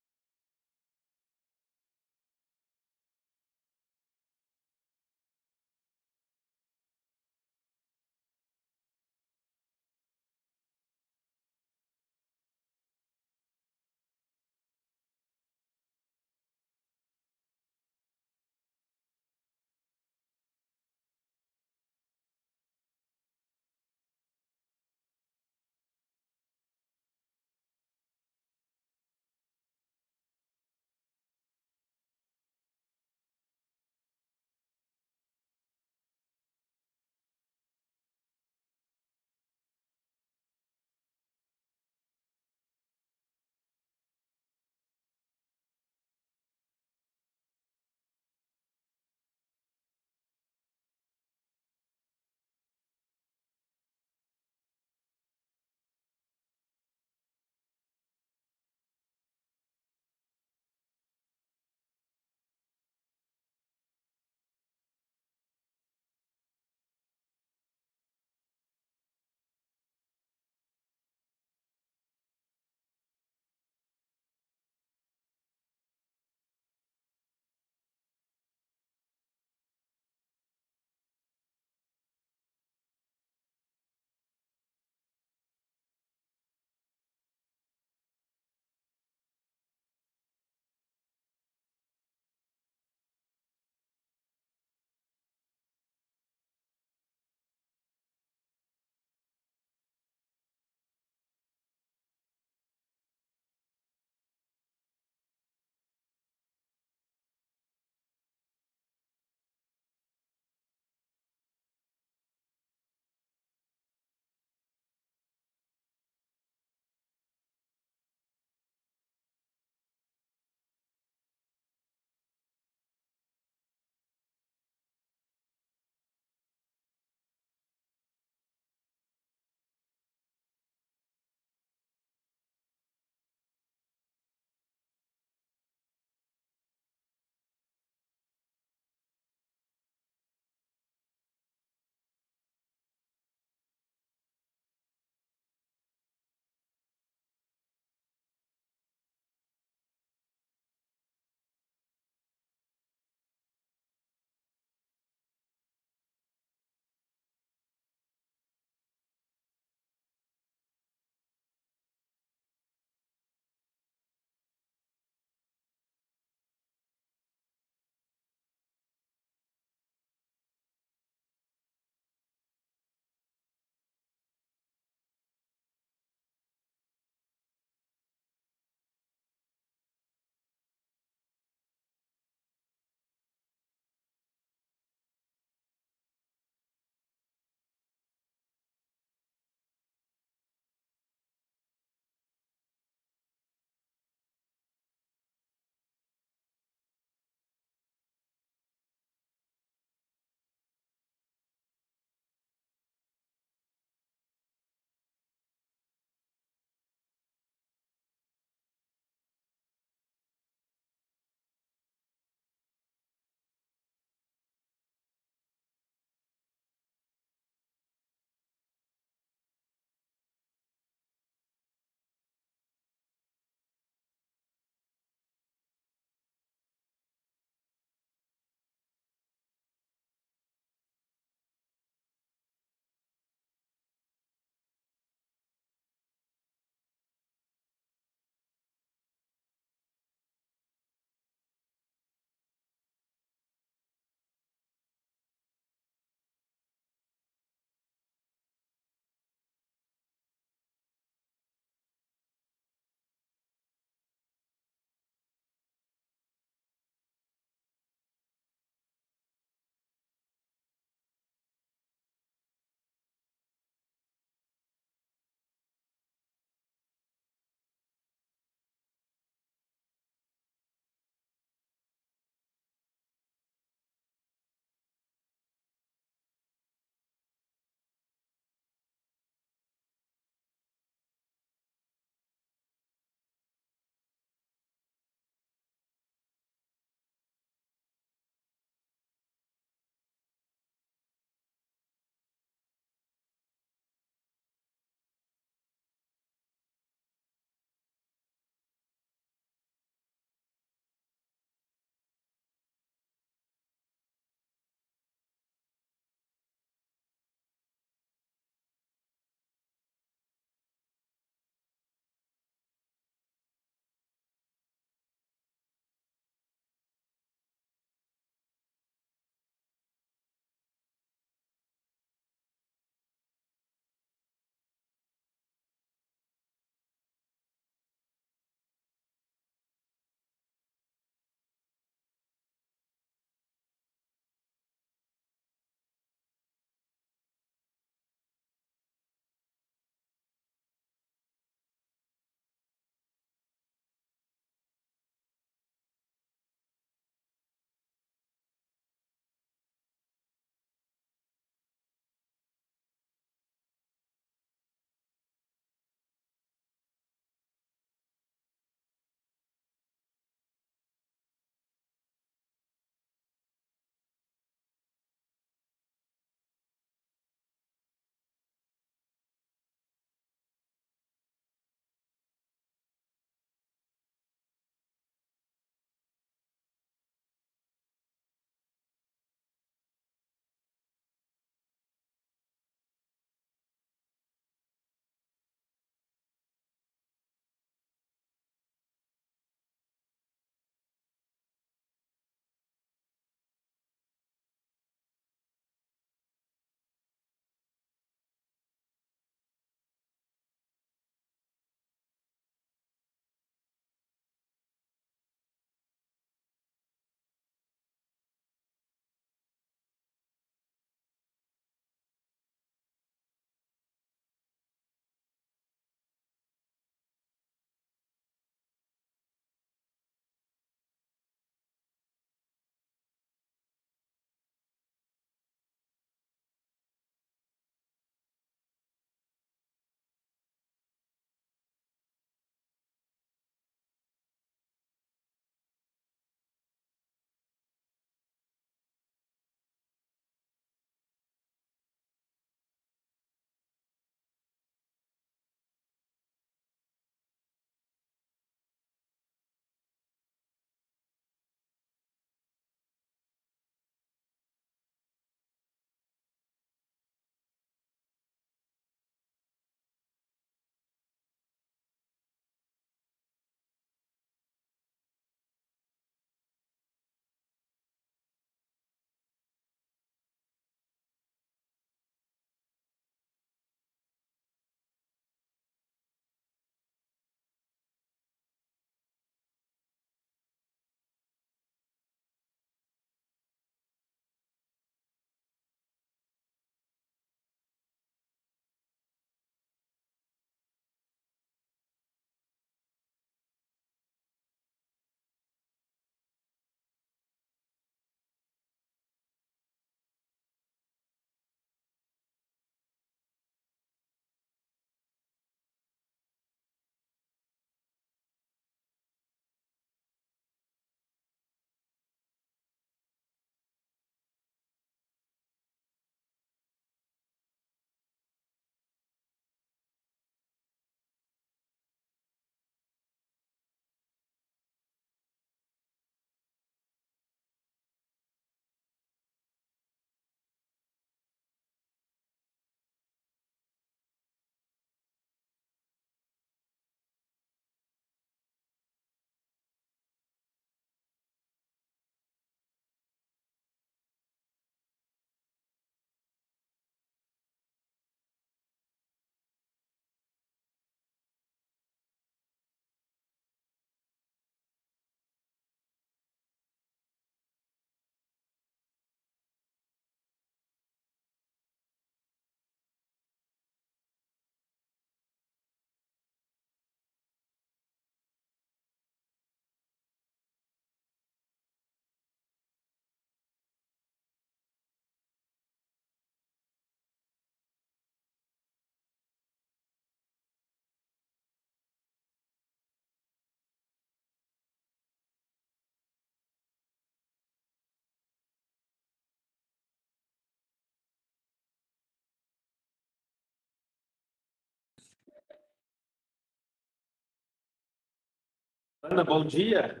Ana, bom dia.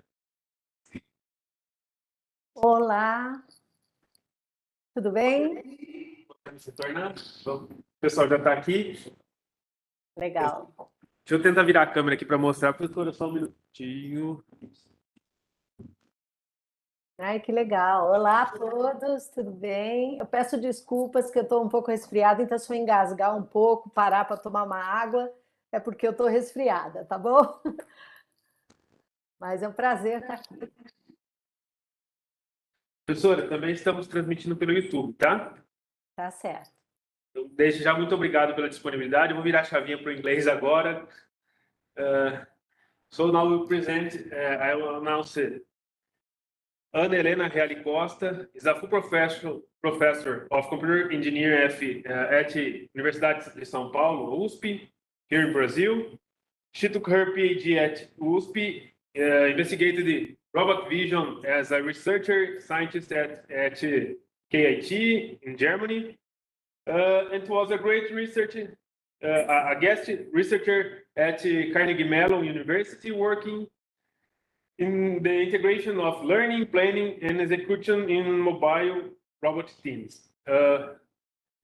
Olá, tudo bem? Podemos se tornar? O pessoal já está aqui. Legal. Deixa eu tentar virar a câmera aqui para mostrar. Professora, só um minutinho. Ai, que legal. Olá a todos, tudo bem? Eu peço desculpas que eu estou um pouco resfriada, então se eu engasgar um pouco, parar para tomar uma água, é porque eu estou resfriada, tá bom? Mas é um prazer estar aqui. Professora, também estamos transmitindo pelo YouTube, tá? Tá certo. Então, desde já, muito obrigado pela disponibilidade. Eu vou virar a chavinha para o inglês agora. So now we present, I will announce it. Ana Helena Reale Costa is a full professor of computer engineering at Universidade de São Paulo, USP, here in Brazil. She took her PhD at USP, investigated the robot vision as a researcher scientist at KIT in Germany, and was a great researcher, a guest researcher at Carnegie Mellon University, working in the integration of learning, planning, and execution in mobile robot teams.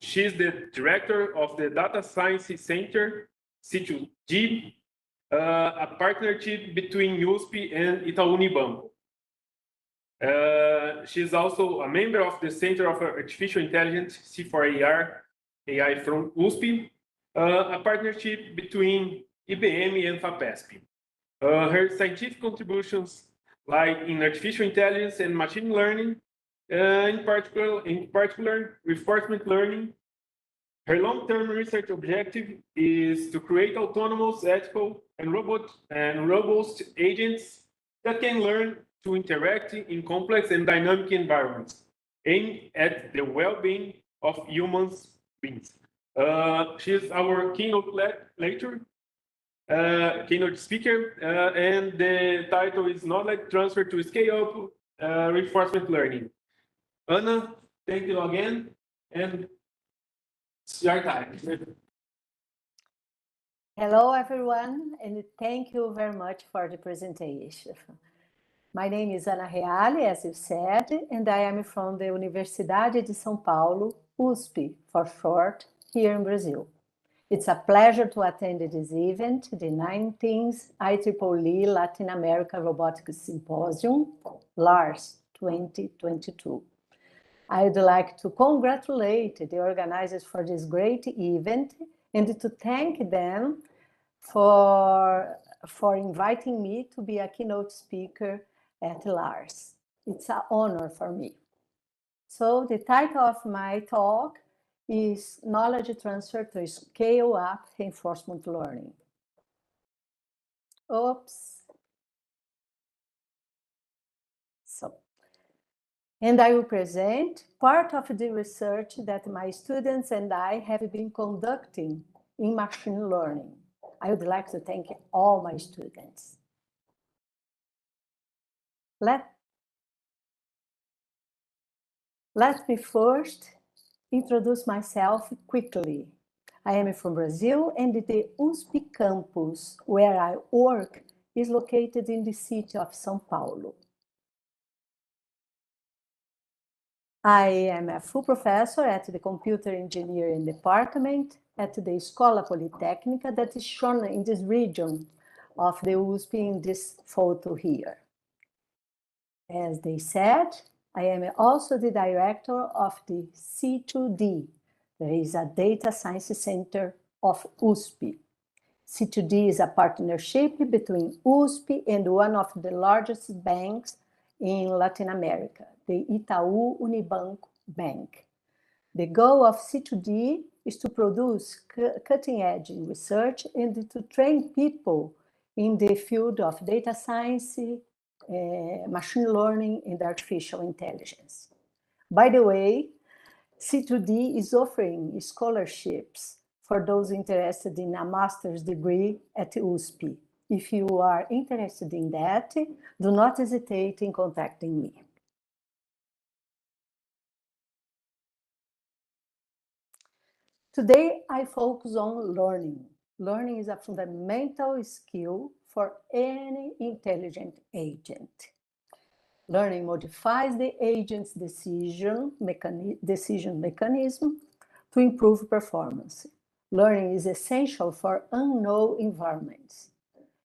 She's the director of the Data Science Center, C2G, a partnership between USP and Itaú Unibanco. She's also a member of the Center of Artificial Intelligence, C4AR, AI from USP, a partnership between IBM and FAPESP. Her scientific contributions lie in artificial intelligence and machine learning, in particular, reinforcement learning. Her long-term research objective is to create autonomous, ethical, and robust agents that can learn to interact in complex and dynamic environments, aimed at the well-being of human beings. She is our keynote lecturer, keynote speaker, and the title is Knowledge Transfer to Scale Up Reinforcement Learning. Anna, thank you again, and it's your time. Hello, everyone, and thank you very much for the presentation. My name is Ana Reale, as you said, and I am from the Universidade de São Paulo, USP for short, here in Brazil. It's a pleasure to attend this event, the 19th IEEE Latin America Robotics Symposium, Lars 2022. I would like to congratulate the organizers for this great event and to thank them for inviting me to be a keynote speaker at Lars. It's an honor for me. So the title of my talk is Knowledge Transfer to Scale Up Reinforcement Learning. Oops. And I will present part of the research that my students and I have been conducting in machine learning. I would like to thank all my students. Let me first introduce myself quickly. I am from Brazil, and the USP campus where I work is located in the city of São Paulo. I am a full professor at the Computer Engineering Department at the Escola Politécnica that is shown in this region of the USP in this photo here. As they said, I am also the director of the C2D. There is a Data Science Center of USP. C2D is a partnership between USP and one of the largest banks in Latin America, the Itaú Unibanco Bank. The goal of C2D is to produce cutting-edge research and to train people in the field of data science, machine learning, and artificial intelligence. By the way, C2D is offering scholarships for those interested in a master's degree at USP. If you are interested in that, do not hesitate in contacting me. Today, I focus on learning. Learning is a fundamental skill for any intelligent agent. Learning modifies the agent's decision mechanism to improve performance. Learning is essential for unknown environments.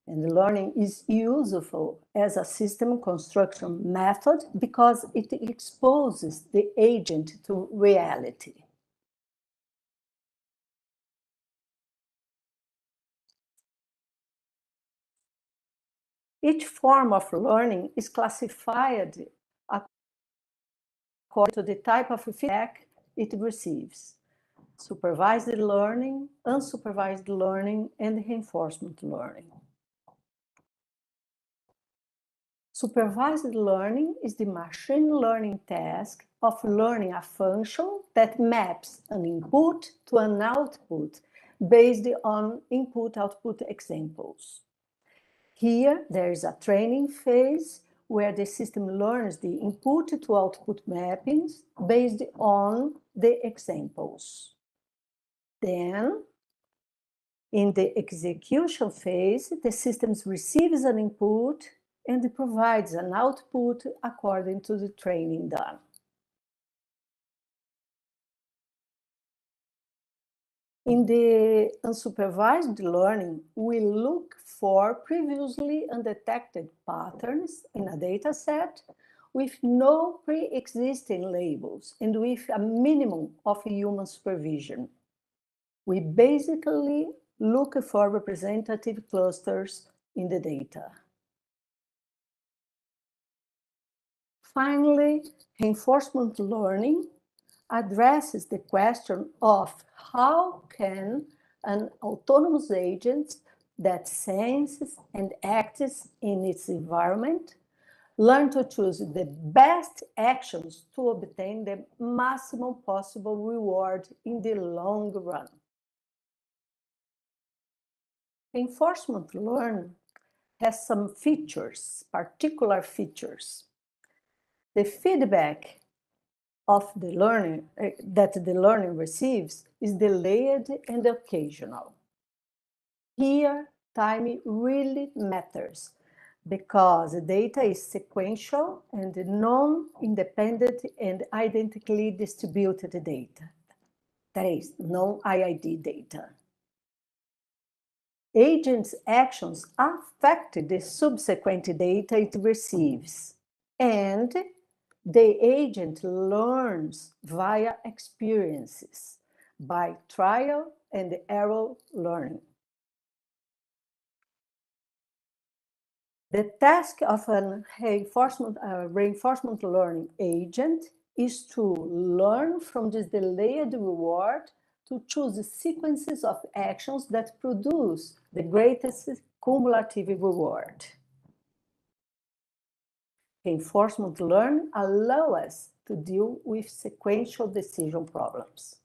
And learning is useful as a system construction method because it exposes the agent to reality. Each form of learning is classified according to the type of feedback it receives: supervised learning, unsupervised learning, and reinforcement learning. Supervised learning is the machine learning task of learning a function that maps an input to an output based on input-output examples. Here, there is a training phase where the system learns the input to output mappings based on the examples. Then, in the execution phase, the system receives an input and provides an output according to the training done. In the unsupervised learning, we look for previously undetected patterns in a data set with no pre-existing labels and with a minimum of human supervision. We basically look for representative clusters in the data. Finally, reinforcement learning addresses the question of how can an autonomous agent that senses and acts in its environment learn to choose the best actions to obtain the maximum possible reward in the long run. Reinforcement learning has some features, particular features. The feedback of the learning that the learning receives is delayed and occasional. Here, time really matters because the data is sequential and non-independent and identically distributed data. That is, non-IID data. Agent's actions affect the subsequent data it receives, and the agent learns via experiences, by trial and error learning. The task of a reinforcement learning agent is to learn from this delayed reward to choose sequences of actions that produce the greatest cumulative reward. Reinforcement learning allows us to deal with sequential decision problems.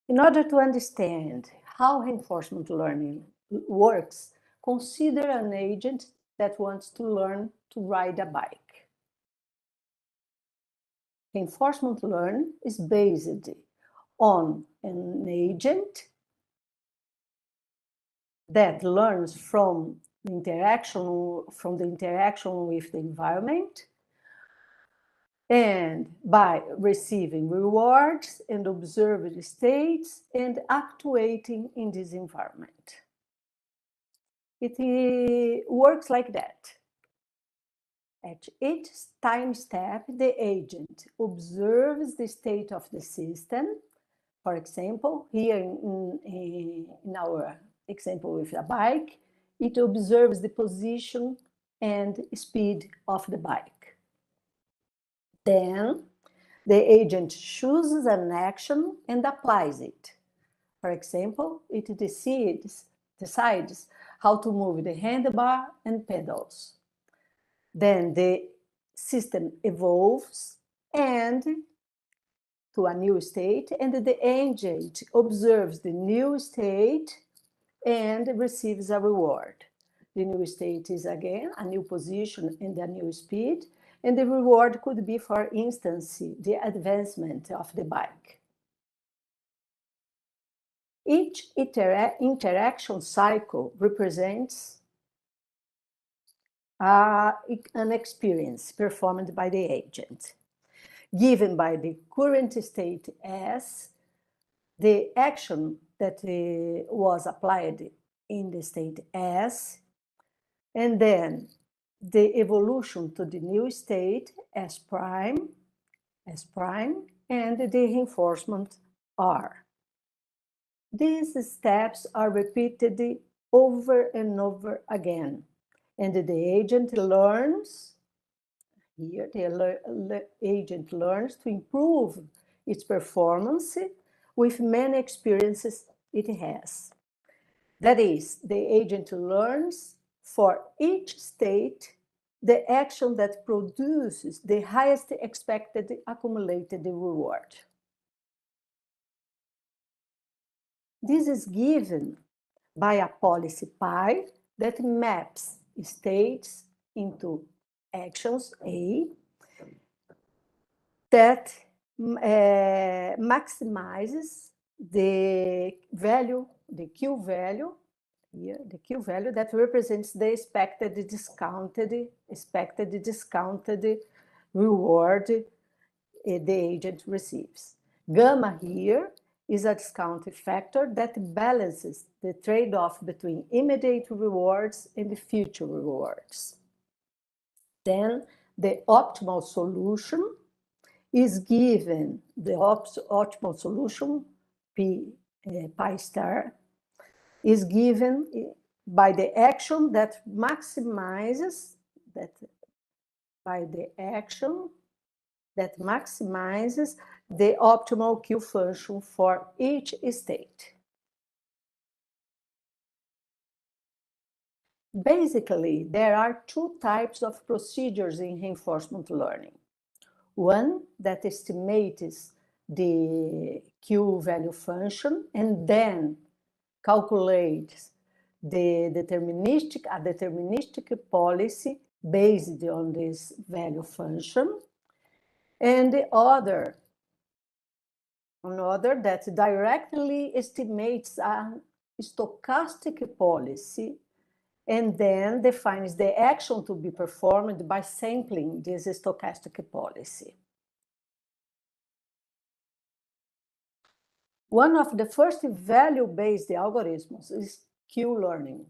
In order to understand how reinforcement learning works, consider an agent that wants to learn to ride a bike. Reinforcement learning is based on an agent that learns from the interaction with the environment and by receiving rewards and observed states and actuating in this environment. It works like that. At each time step, the agent observes the state of the system. For example, here in our example with a bike, it observes the position and speed of the bike. Then the agent chooses an action and applies it. For example, it decides how to move the handlebar and pedals. Then the system evolves and to a new state, and the agent observes the new state and receives a reward. The new state is again a new position and a new speed, and the reward could be, for instance, the advancement of the bike. Each interaction cycle represents an experience performed by the agent, given by the current state S, the action that was applied in the state S, and then the evolution to the new state S prime, and the reinforcement R. These steps are repeated over and over again, and the agent learns, here the agent learns to improve its performance with many experiences it has. That is, the agent learns for each state the action that produces the highest expected accumulated reward. This is given by a policy pi that maps states into actions A that maximizes the value, the Q value, here, the Q value that represents the expected discounted reward the agent receives. Gamma here is a discount factor that balances the trade-off between immediate rewards and the future rewards. Then the optimal solution is given, the optimal solution, pi star, is given by the action that maximizes, the optimal Q function for each state. Basically, there are two types of procedures in reinforcement learning. One that estimates the Q value function and then calculates a deterministic policy based on this value function, and the other that directly estimates a stochastic policy and then defines the action to be performed by sampling this stochastic policy. One of the first value-based algorithms is Q-learning.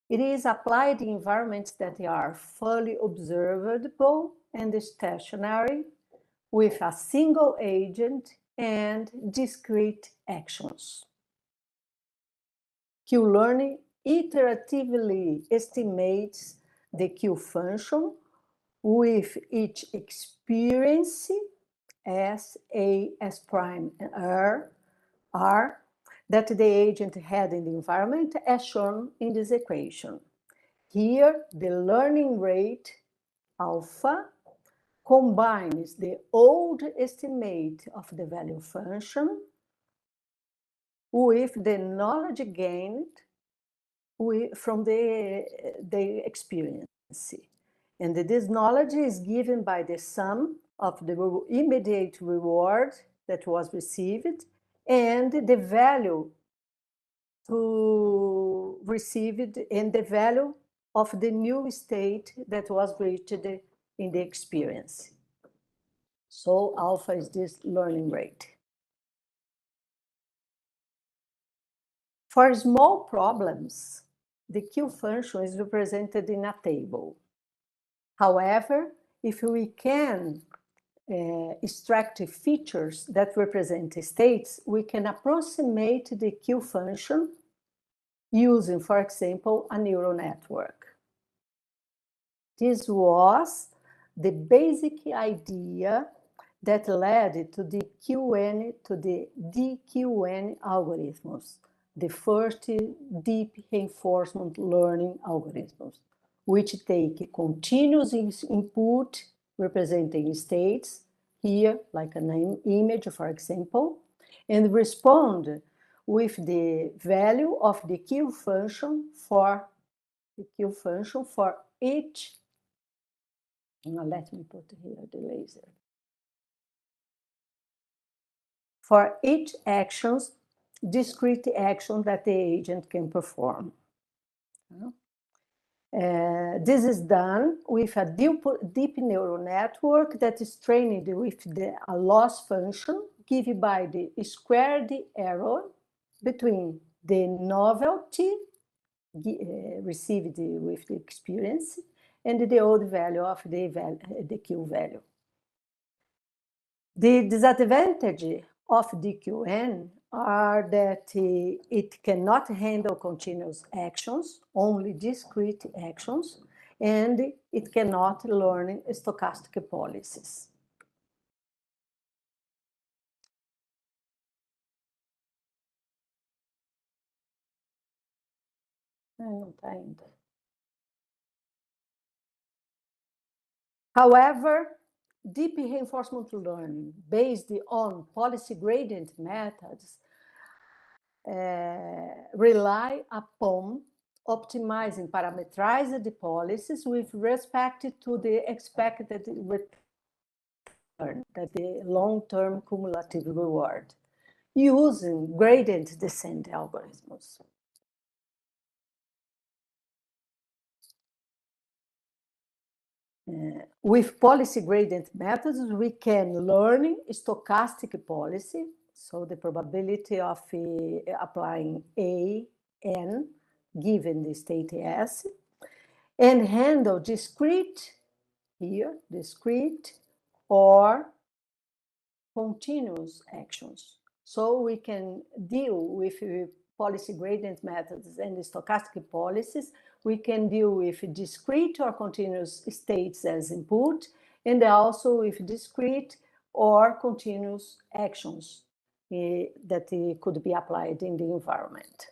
It is applied in environments that are fully observable and stationary with a single agent and discrete actions. Q-learning iteratively estimates the Q function with each experience S, A, S prime, and R that the agent had in the environment as shown in this equation. Here, the learning rate, alpha, combines the old estimate of the value function with the knowledge gained from the experience. And this knowledge is given by the sum of the immediate reward that was received and the value to received and the value of the new state that was reached in the experience. So alpha is this learning rate. For small problems, the Q function is represented in a table. However, if we can extract features that represent states, we can approximate the Q function using, for example, a neural network. This was the basic idea that led to the DQN algorithms, the first deep reinforcement learning algorithms, which take continuous input representing states, here like an image, for example, and respond with the value of the Q function for each. Now let me put here the laser. For each actions discrete action that the agent can perform. This is done with a deep neural network that is trained with a loss function given by the squared error between the novelty received with the experience and the old value of the Q value. The disadvantage of DQN are that it cannot handle continuous actions, only discrete actions, and it cannot learn stochastic policies. Não está ainda. However, deep reinforcement learning based on policy gradient methods rely upon optimizing parameterized policies with respect to the expected return, that the long-term cumulative reward, using gradient descent algorithms. With policy gradient methods, we can learn stochastic policy, so the probability of applying A, N, given the state S, and handle discrete or continuous actions. So we can deal with policy gradient methods and stochastic policies. We can deal with discrete or continuous states as input, and also with discrete or continuous actions that could be applied in the environment.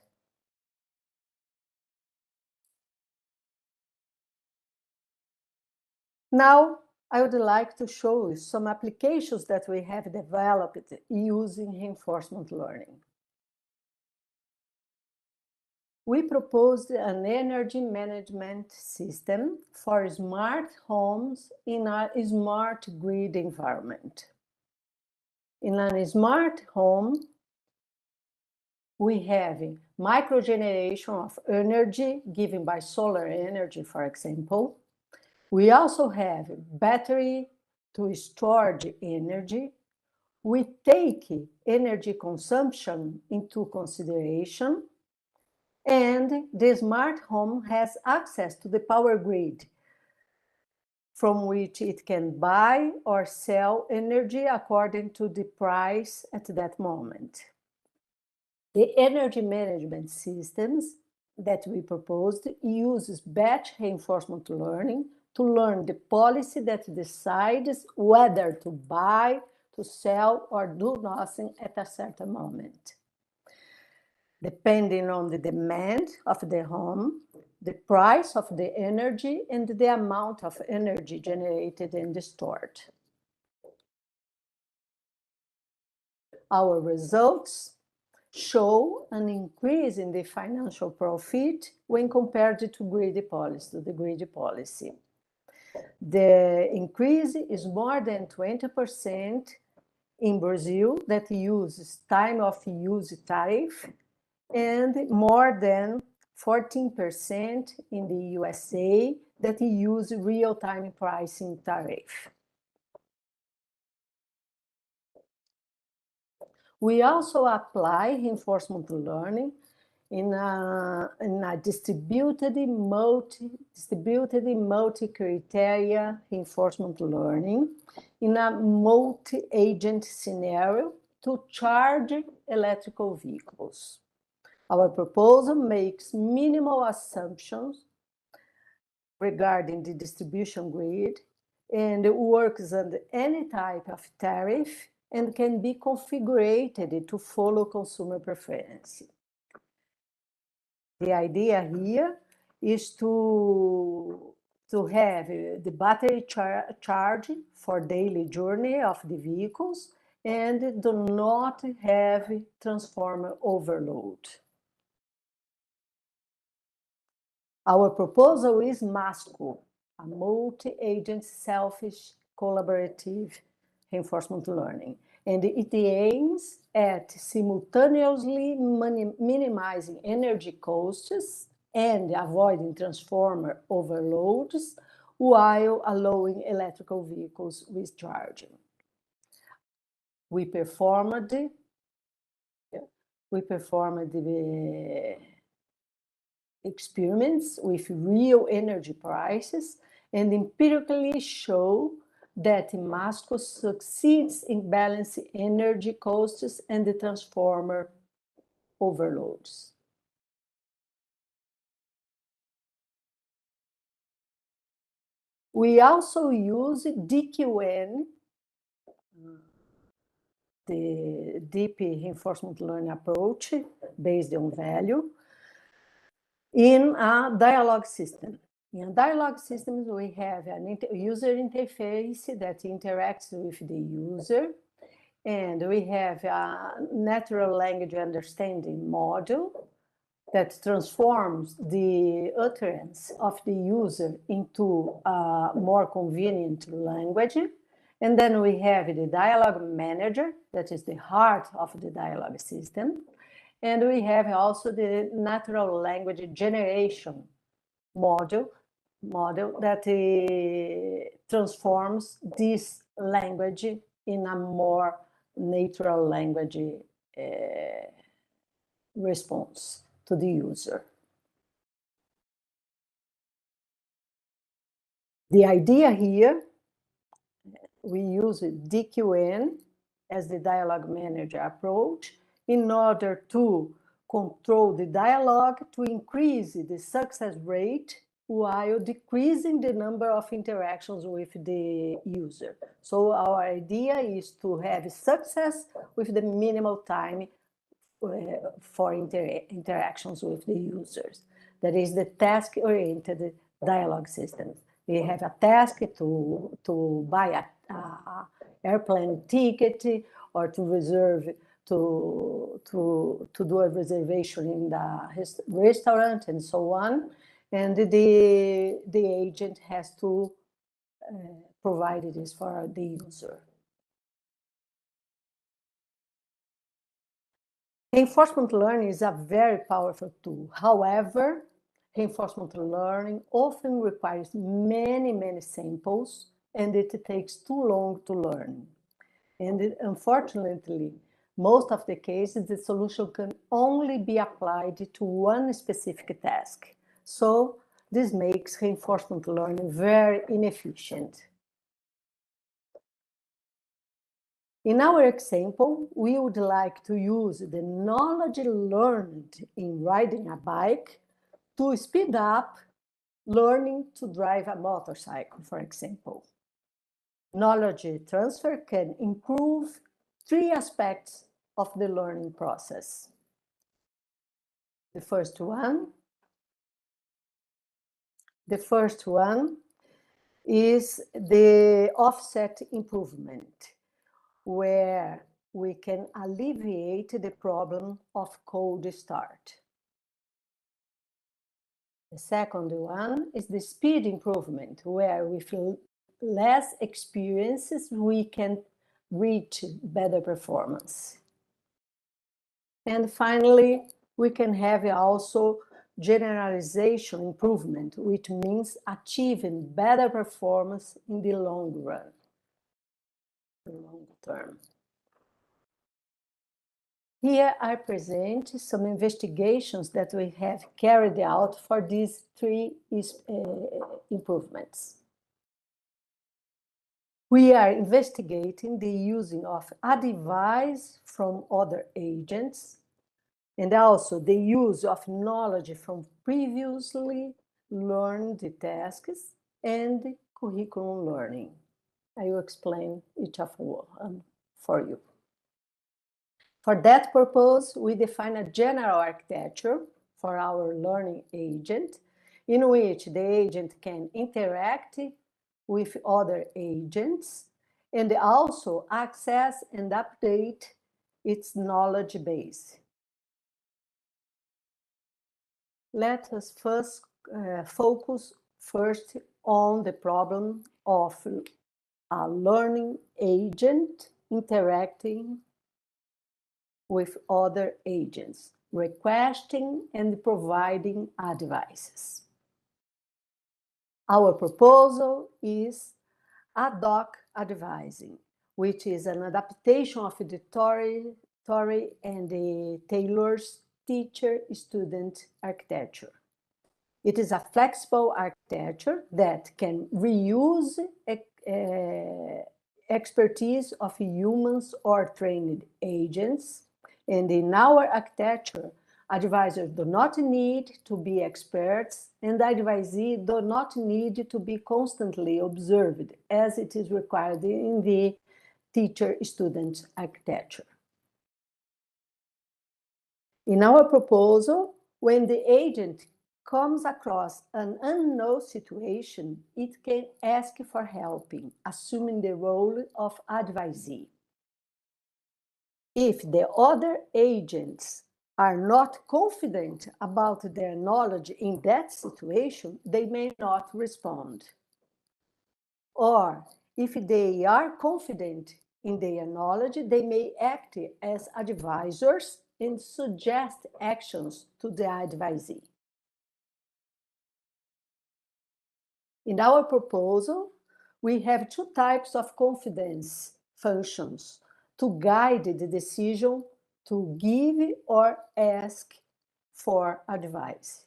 Now, I would like to show you some applications that we have developed using reinforcement learning. We proposed an energy management system for smart homes in a smart grid environment. In a smart home, we have microgeneration of energy given by solar energy, for example. We also have battery to store the energy. We take energy consumption into consideration, and the smart home has access to the power grid, from which it can buy or sell energy according to the price at that moment. The energy management systems that we proposed uses batch reinforcement learning to learn the policy that decides whether to buy, to sell, or do nothing at a certain moment, depending on the demand of the home, the price of the energy, and the amount of energy generated and stored. Our results show an increase in the financial profit when compared to the grid policy. The increase is more than 20% in Brazil that uses time of use tariff, and more than 14% in the USA that use real-time pricing tariff. We also apply reinforcement learning in a distributed multi-criteria reinforcement learning in a multi-agent scenario to charge electrical vehicles. Our proposal makes minimal assumptions regarding the distribution grid and works under any type of tariff and can be configured to follow consumer preference. The idea here is to have the battery charge for daily journey of the vehicles and do not have transformer overload. Our proposal is MASCO, a multi-agent selfish collaborative reinforcement learning, and it aims at simultaneously minimizing energy costs and avoiding transformer overloads while allowing electrical vehicles with charging. We performed the experiments with real energy prices and empirically show that Masco succeeds in balancing energy costs and the transformer overloads. We also use DQN, the deep reinforcement learning approach based on value, in a dialogue system. In dialogue systems, we have a user interface that interacts with the user, and we have a natural language understanding module that transforms the utterance of the user into a more convenient language. And then we have the dialogue manager, that is the heart of the dialogue system. And we have also the natural language generation module that transforms this language in a more natural language response to the user. The idea here, we use DQN as the dialogue manager approach in order to control the dialogue to increase the success rate while decreasing the number of interactions with the user. So our idea is to have success with the minimal time for interactions with the users. That is the task-oriented dialogue system. We have a task to buy a airplane ticket or to reserve to do a reservation in the restaurant and so on, and the agent has to provide this for the user. Reinforcement learning is a very powerful tool. However, reinforcement learning often requires many samples, and it takes too long to learn. And unfortunately, most of the cases, the solution can only be applied to one specific task. So this makes reinforcement learning very inefficient. In our example, we would like to use the knowledge learned in riding a bike to speed up learning to drive a motorcycle, for example. Knowledge transfer can improve 3 aspects of the learning process. The first one is the offset improvement, where we can alleviate the problem of cold start. The second one is the speed improvement, where with less experiences, we can reach better performance. And finally, we can have also generalization improvement, which means achieving better performance in the long run, the long term. Here I present some investigations that we have carried out for these 3 improvements. We are investigating the using of a device from other agents, and also the use of knowledge from previously learned tasks and curriculum learning. I will explain each of them for you. For that purpose, we define a general architecture for our learning agent, in which the agent can interact with other agents and also access and update its knowledge base. Let us first focus on the problem of a learning agent interacting with other agents, requesting and providing advices. Our proposal is ad hoc advising, which is an adaptation of the Torrey and the Taylor's teacher-student architecture. It is a flexible architecture that can reuse expertise of humans or trained agents. And in our architecture, advisors do not need to be experts, and advisees do not need to be constantly observed, as it is required in the teacher-student architecture. In our proposal, when the agent comes across an unknown situation, it can ask for help, assuming the role of advisee. If the other agents are not confident about their knowledge in that situation, they may not respond. Or if they are confident in their knowledge, they may act as advisors and suggest actions to the advisee. In our proposal, we have two types of confidence functions to guide the decision to give or ask for advice.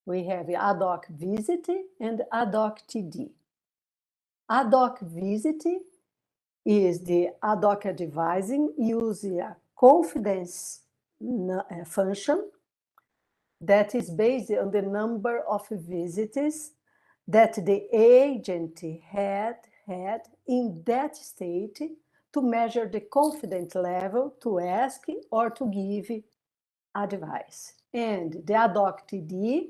We have ad hoc visit and ad hoc TD. Ad hoc visit is the ad hoc advising using a confidence function that is based on the number of visits that the agent had in that state to measure the confidence level to ask or to give advice. And the ad hoc TD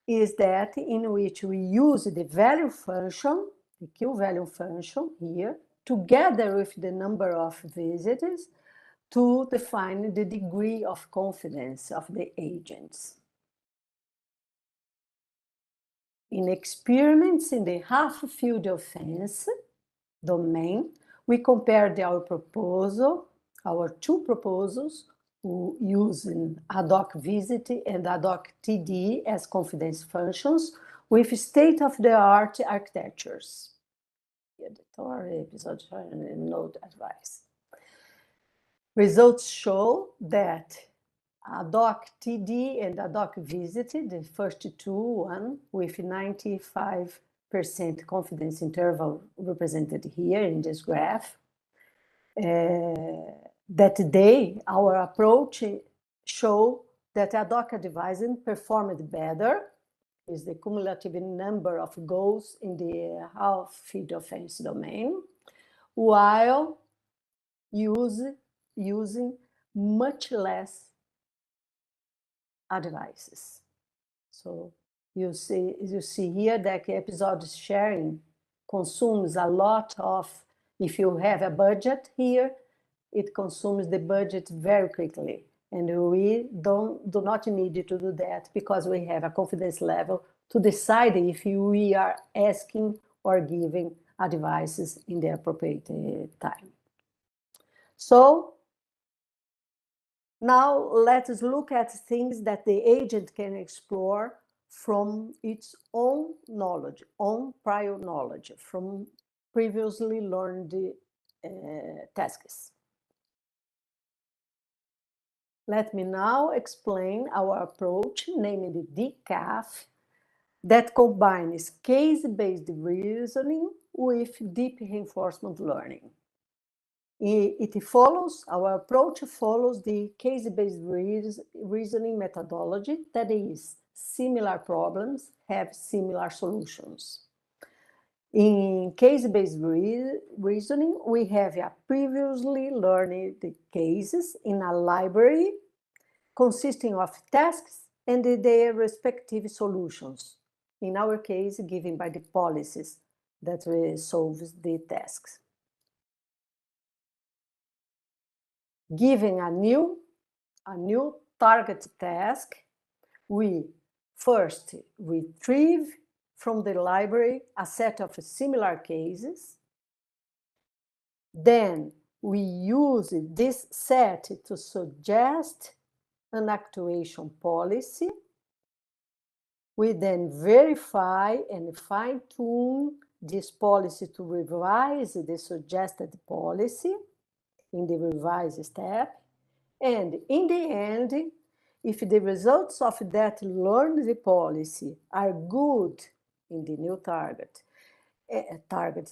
is that in which we use the value function, the Q value function here, together with the number of visits to define the degree of confidence of the agents. In experiments in the half-field offense domain, we compared our two proposals, using ad hoc visit and ad hoc TD as confidence functions with state-of-the-art architectures. Editor, episode, and note advice. Results show that ad hoc TD and ad hoc visit, the first two, one with 95% confidence interval represented here in this graph, that our approach show that ad hoc advising performed better, is the cumulative number of goals in the half-field offense domain, while using much less advices. So you see here that episode sharing consumes a lot of, if you have a budget here, it consumes the budget very quickly. And we do not need to do that because we have a confidence level to decide if we are asking or giving advices in the appropriate time. So now let us look at things that the agent can explore from its own knowledge, own prior knowledge, from previously learned tasks. Let me now explain our approach, namely DCAF, that combines case-based reasoning with deep reinforcement learning. Our approach follows the case-based reasoning methodology, that is, similar problems have similar solutions. In case-based reasoning, we have a previously learned cases in a library consisting of tasks and their respective solutions. In our case, given by the policies that solves the tasks. Given a new target task, we first retrieve from the library a set of similar cases. Then we use this set to suggest an actuation policy. We then verify and fine-tune this policy to revise the suggested policy in the revise step. And in the end, if the results of that learned policy are good in the new target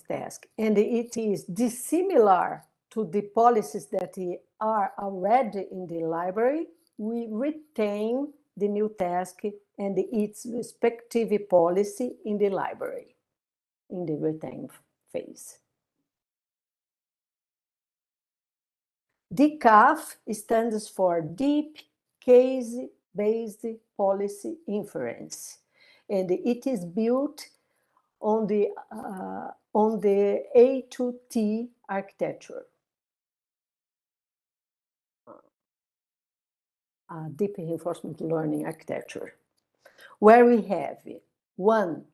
task, and it is dissimilar to the policies that are already in the library, we retain the new task and its respective policy in the library, in the retain phase. DCAF stands for Deep Case-Based Policy Inference, and it is built on the A2T architecture. Deep reinforcement learning architecture, where we have one,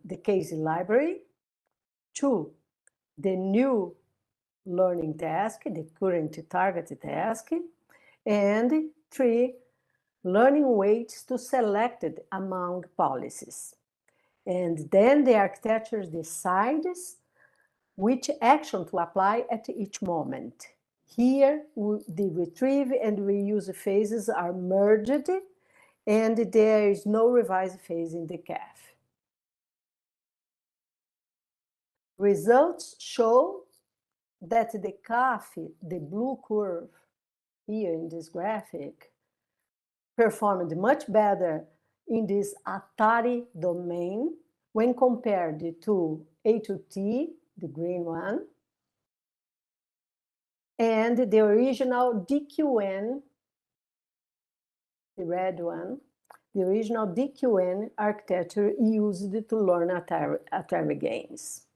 the case library, two, the new learning task, the current target task, and three, learning weights to selected among policies. And then the architecture decides which action to apply at each moment. Here, the retrieve and reuse phases are merged, and there is no revise phase in the CAF. Results show that the CAF, the blue curve here in this graphic, performed much better in this Atari domain when compared to A2T, the green one, and the original DQN, the red one, the original DQN architecture used to learn Atari games.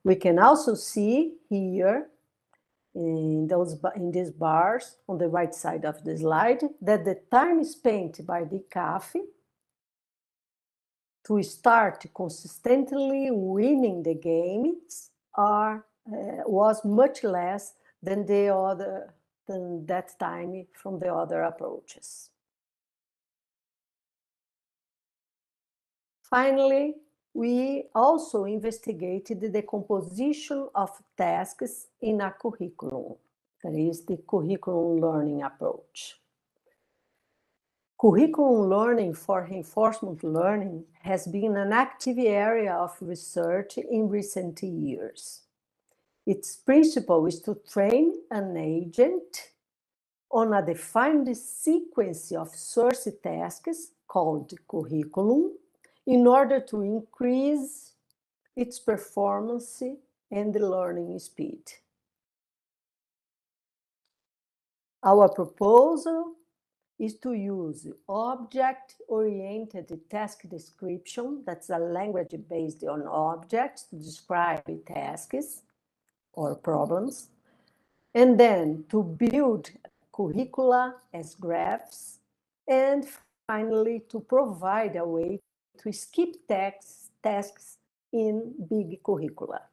We can also see here in these bars on the right side of the slide that the time spent by the CAF to start consistently winning the games was much less than that time from the other approaches. Finally, we also investigated the composition of tasks in a curriculum. That is the curriculum learning approach. Curriculum learning for reinforcement learning has been an active area of research in recent years. Its principle is to train an agent on a defined sequence of source tasks called curriculum in order to increase its performance and the learning speed. Our proposal is to use object-oriented task description, that's a language based on objects to describe tasks or problems, and then to build curricula as graphs, and finally to provide a way to skip tasks in big curricula.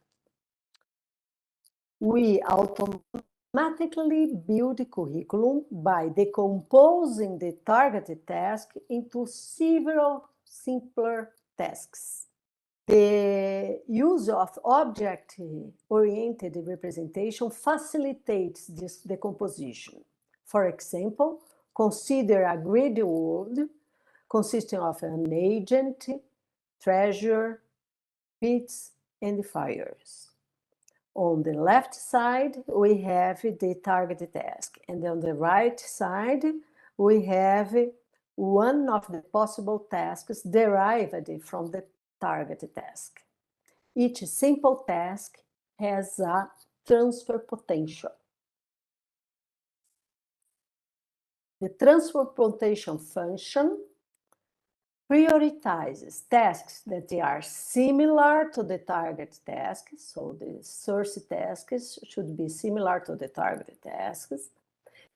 We automatically build the curriculum by decomposing the targeted task into several simpler tasks. The use of object-oriented representation facilitates this decomposition. For example, consider a grid world consisting of an agent, treasure, pits, and fires. On the left side, we have the target task, and on the right side, we have one of the possible tasks derived from the target task. Each simple task has a transfer potential. The transfer potential function prioritizes tasks that are similar to the target task, so the source tasks should be similar to the target tasks,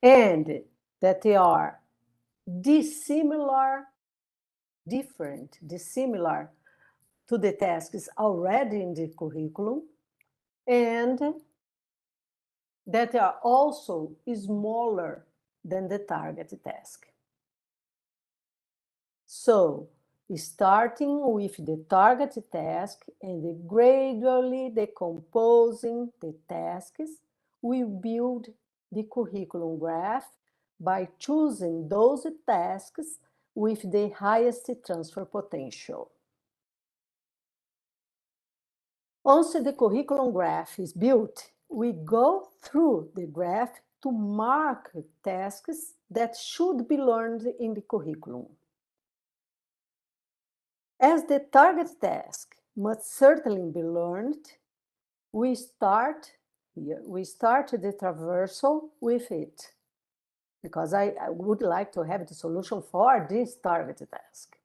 and that they are dissimilar different, dissimilar to the tasks already in the curriculum, and that are also smaller than the target task. So, starting with the target task and gradually decomposing the tasks, we build the curriculum graph by choosing those tasks with the highest transfer potential. Once the curriculum graph is built, we go through the graph to mark tasks that should be learned in the curriculum. As the target task must certainly be learned, we start here. We start the traversal with it, because I would like to have the solution for this target task.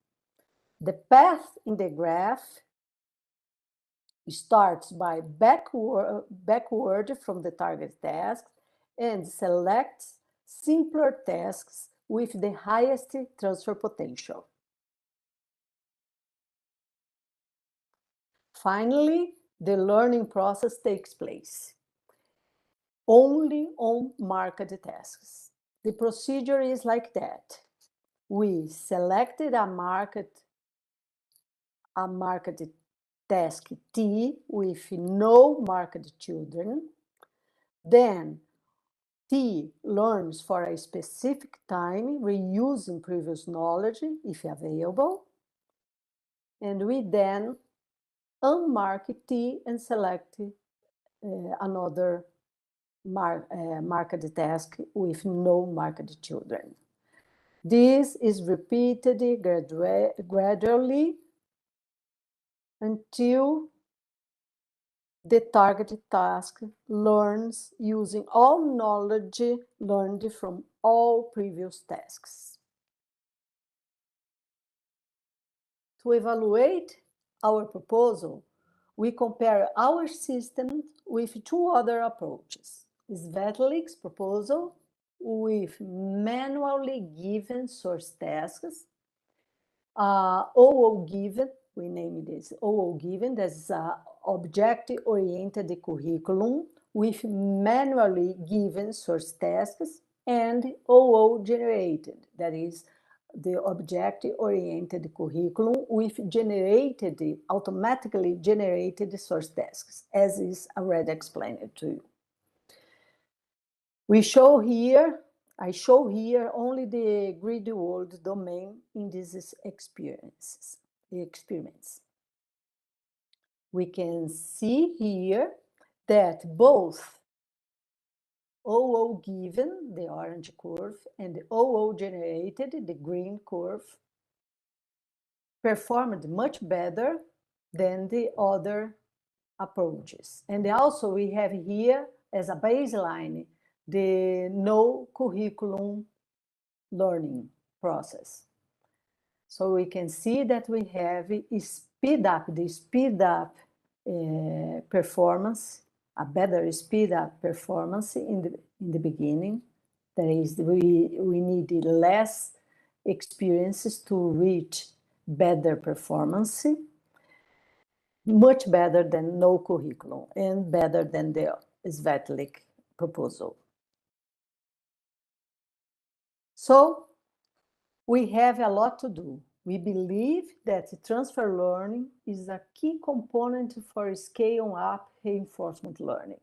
The path in the graph starts by backward from the target task and selects simpler tasks with the highest transfer potential. Finally, the learning process takes place only on marked tasks. The procedure is like that. We selected a marked task T with no marked children. Then T learns for a specific time, reusing previous knowledge if available. And we then unmark T and select another marked task with no marked children. This is repeated gradually until the target task learns using all knowledge learned from all previous tasks. To evaluate our proposal, we compare our system with two other approaches. Svetlik's proposal with manually given source tasks, OO given, we name this OO given, that's object-oriented curriculum with manually given source tasks, and OO generated, that is the object-oriented curriculum with automatically generated source tasks, as is already explained to you. I show here only the grid world domain in these experiments. We can see here that both OO given, the orange curve, and OO generated, the green curve, performed much better than the other approaches. And also we have here as a baseline the no curriculum learning process. So we can see that we have the speed up performance, a better speed up performance in the beginning. That is, we need less experiences to reach better performance, much better than no curriculum and better than the Svetlik proposal. So we have a lot to do. We believe that transfer learning is a key component for scale up reinforcement learning,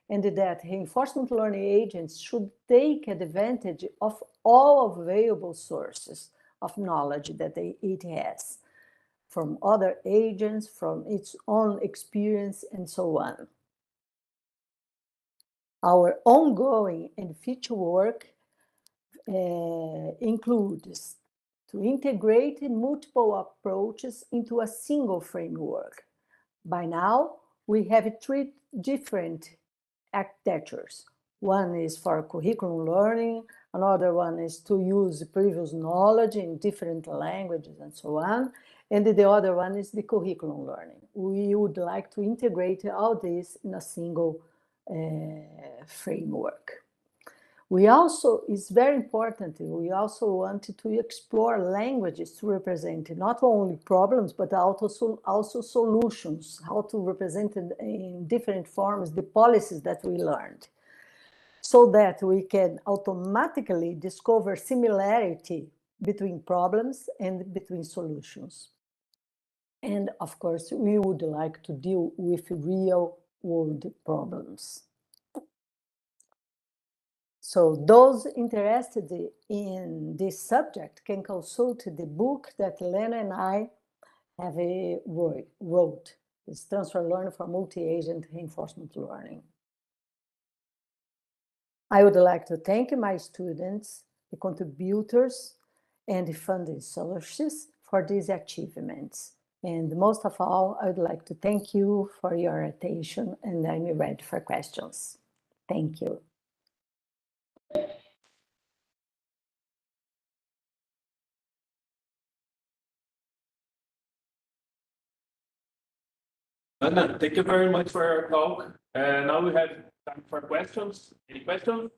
and that reinforcement learning agents should take advantage of all available sources of knowledge that it has, from other agents, from its own experience, and so on. Our ongoing and future work includes to integrate multiple approaches into a single framework. By now, we have 3 different architectures. One is for curriculum learning, another one is to use previous knowledge in different languages and so on, and the other one is the curriculum learning. We would like to integrate all this in a single framework. We also, it's very important, we also want to explore languages to represent not only problems, but also solutions, how to represent in different forms the policies that we learned, so that we can automatically discover similarity between problems and between solutions. And of course, we would like to deal with real world problems. So those interested in this subject can consult the book that Lena and I have wrote. It's Transfer Learning for Multi-Agent Reinforcement Learning. I would like to thank my students, the contributors, and the funding sources for these achievements. And most of all, I would like to thank you for your attention, and I'm ready for questions. Thank you. Anna, thank you very much for your talk. Now we have time for questions. Any questions?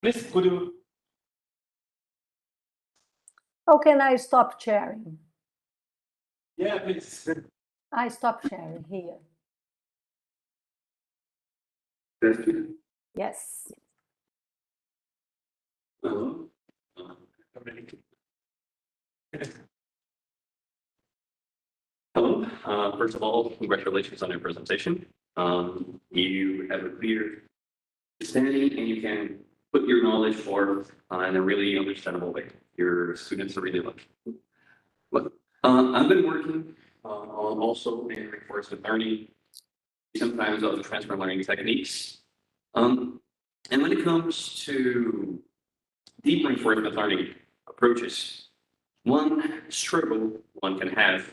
Please, could you? How can I stop sharing? Yeah, please. I stop sharing here. Yes. Hello. Hello. First of all, congratulations on your presentation. You have a clear understanding and you can put your knowledge forth in a really understandable way. Your students are really lucky. But I've been working on also in reinforcement learning, sometimes other transfer learning techniques. And when it comes to deep reinforcement learning approaches, one struggle one can have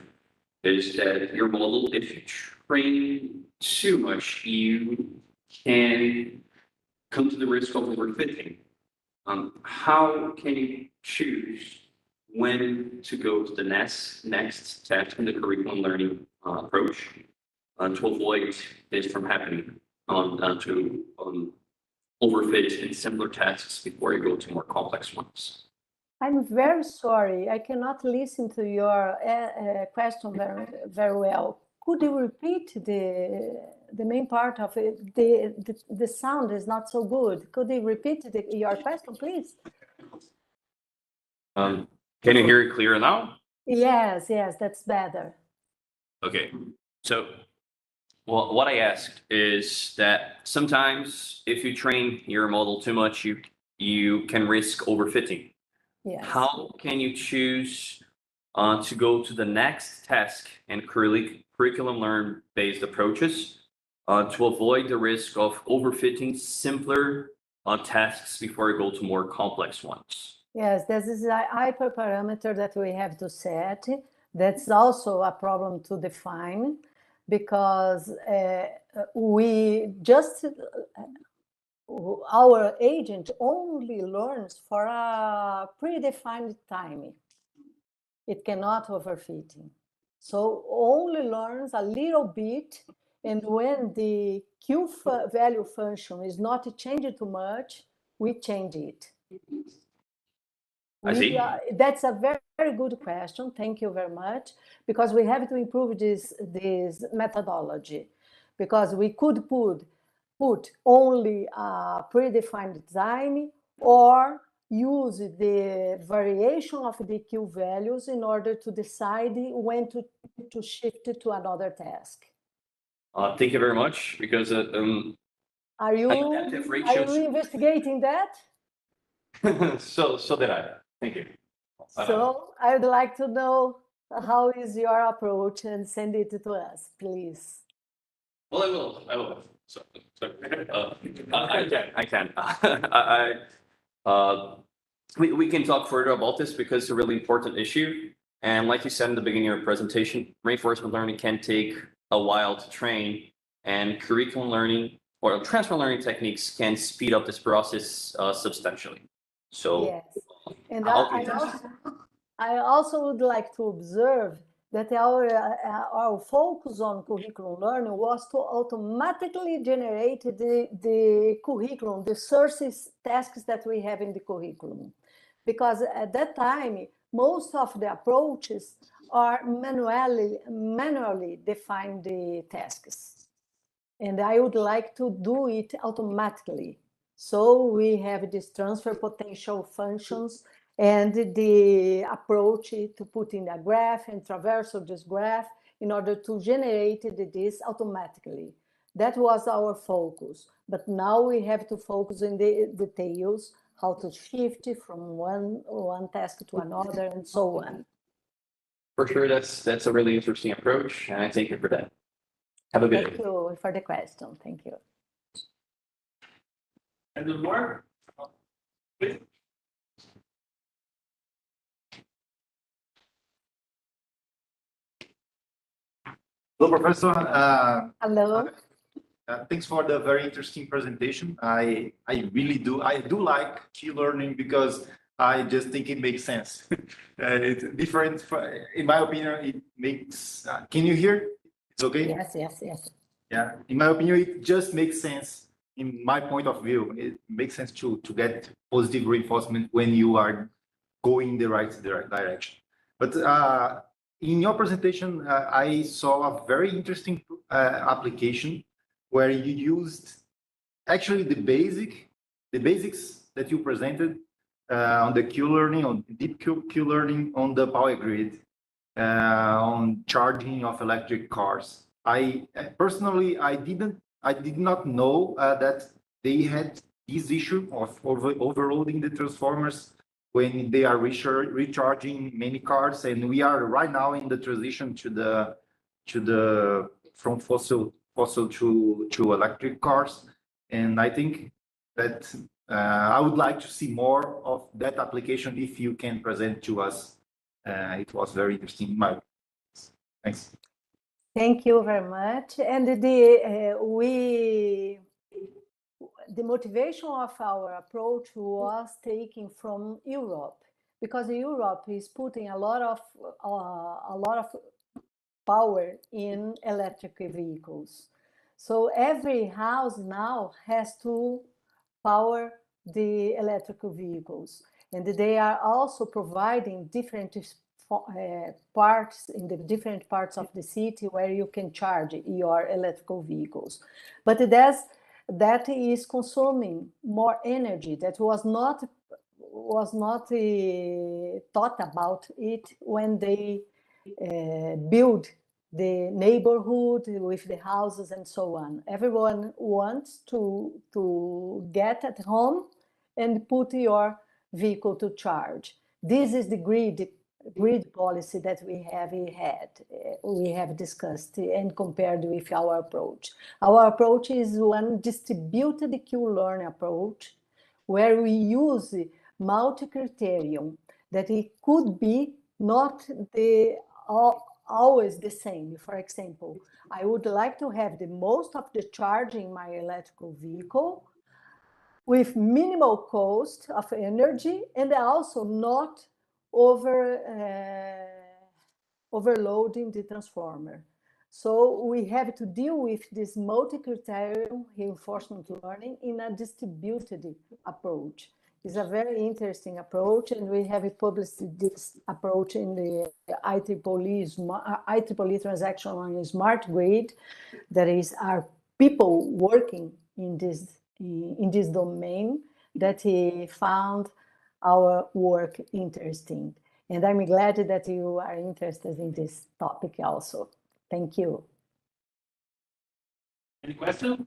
is that your model, if you train too much, you can come to the risk of overfitting. How can you choose when to go to the next step in the curriculum learning approach to avoid this from happening to overfit in simpler tasks before you go to more complex ones? I'm very sorry. I cannot listen to your question very well. Could you repeat the main part of it? The sound is not so good. Could you repeat your question, please? Can you hear it clearer now? Yes, that's better. Okay, so well, what I asked is that sometimes if you train your model too much, you can risk overfitting. Yes. How can you choose to go to the next task and curriculum learn based approaches to avoid the risk of overfitting simpler tasks before you go to more complex ones? Yes, this is a hyperparameter that we have to set. That's also a problem to define, because our agent only learns for a predefined time. It cannot overfit. So only learns a little bit, and when the Q value function is not changed too much, we change it. I see. That's a very, very good question. Thank you very much, because we have to improve this methodology, because we could put only a predefined design or use the variation of the Q values in order to decide when to shift it to another task. Thank you very much, because Are you investigating that? so did I. Thank you. So I would like to know how is your approach, and send it to us, please. Well, I will. So, I can. We can talk further about this because it's a really important issue. And like you said in the beginning of your presentation, reinforcement learning can take a while to train, and curriculum learning or transfer learning techniques can speed up this process substantially. So yes, and I also would like to observe that our focus on curriculum learning was to automatically generate the curriculum, the sources tasks that we have in the curriculum. Because at that time, most of the approaches are manually define the tasks. And I would like to do it automatically. So we have this transfer potential functions and the approach to put in a graph and traversal this graph in order to generate this automatically. That was our focus. But now we have to focus in the details, how to shift from one task to another and so on. For sure, that's a really interesting approach, and I thank you for that. Have a good day. Thank you for the question. Thank you. And more? Please. Hello, Professor. Hello. Thanks for the very interesting presentation. I do like key learning because I just think it makes sense. It's different. In my opinion, it makes. Can you hear? It's okay. Yes. Yeah. In my opinion, it just makes sense. In my point of view, it makes sense to get positive reinforcement when you are going in the right direction. But in your presentation, I saw a very interesting application where you used actually the basics that you presented on the Q-learning, on deep Q-learning on the power grid, on charging of electric cars. I personally, I did not know that they had this issue of overloading the transformers when they are recharging many cars, and we are right now in the transition to the from fossil to electric cars, and I think that I would like to see more of that application if you can present to us. It was very interesting. Thanks. Thank you very much. And the motivation of our approach was taken from Europe, because Europe is putting a lot of power in electric vehicles. So every house now has to power the electric vehicles, and they are also providing different parts in the different parts of the city where you can charge your electrical vehicles. But that is consuming more energy. That was not thought about it when they build the neighborhood with the houses and so on. Everyone wants to get at home and put your vehicle to charge. This is the grid policy that we have discussed and compared with our approach. Our approach is one distributed Q-learning approach, where we use multi-criterion, that it could be not always the same. For example, I would like to have the most of the charge in my electrical vehicle with minimal cost of energy, and also not overloading the transformer. So we have to deal with this multi-criterion reinforcement learning in a distributed approach. It's a very interesting approach, and we have published this approach in the IEEE transaction on smart grid. That is, our people working in this domain that found our work interesting. And I'm glad that you are interested in this topic also. Thank you. Any question?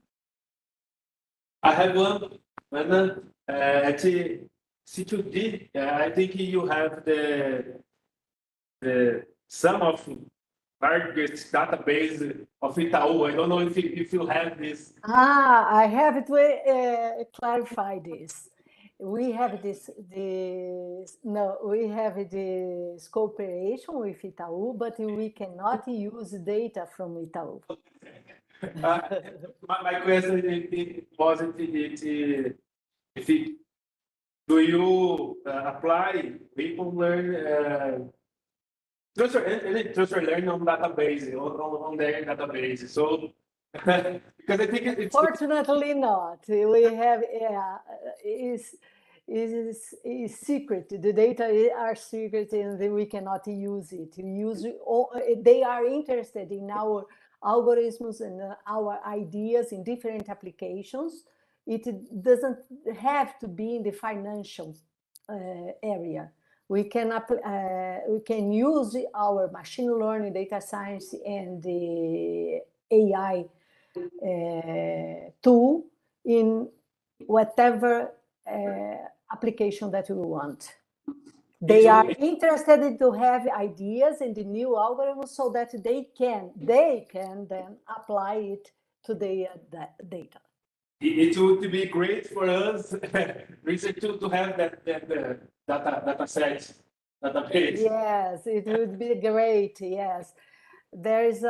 I have one. At C2D, I think you have the sum of largest database of Itaú. I don't know if you have this. I have to clarify this. We have we have this cooperation with Itaú, but we cannot use data from Itaú. My question wasn't do you apply people learn transfer learning on database, on their database. So, because I think it's Fortunately not. We have is secret. The data are secret and we cannot use it. They are interested in our algorithms and our ideas in different applications. It doesn't have to be in the financial area. We can use our machine learning, data science, and the AI tool in whatever application that we want. They are interested in to have ideas in the new algorithms so that they can then apply it to their data. It would be great for us research to have that data set database. Yes, it would be great. Yes, there is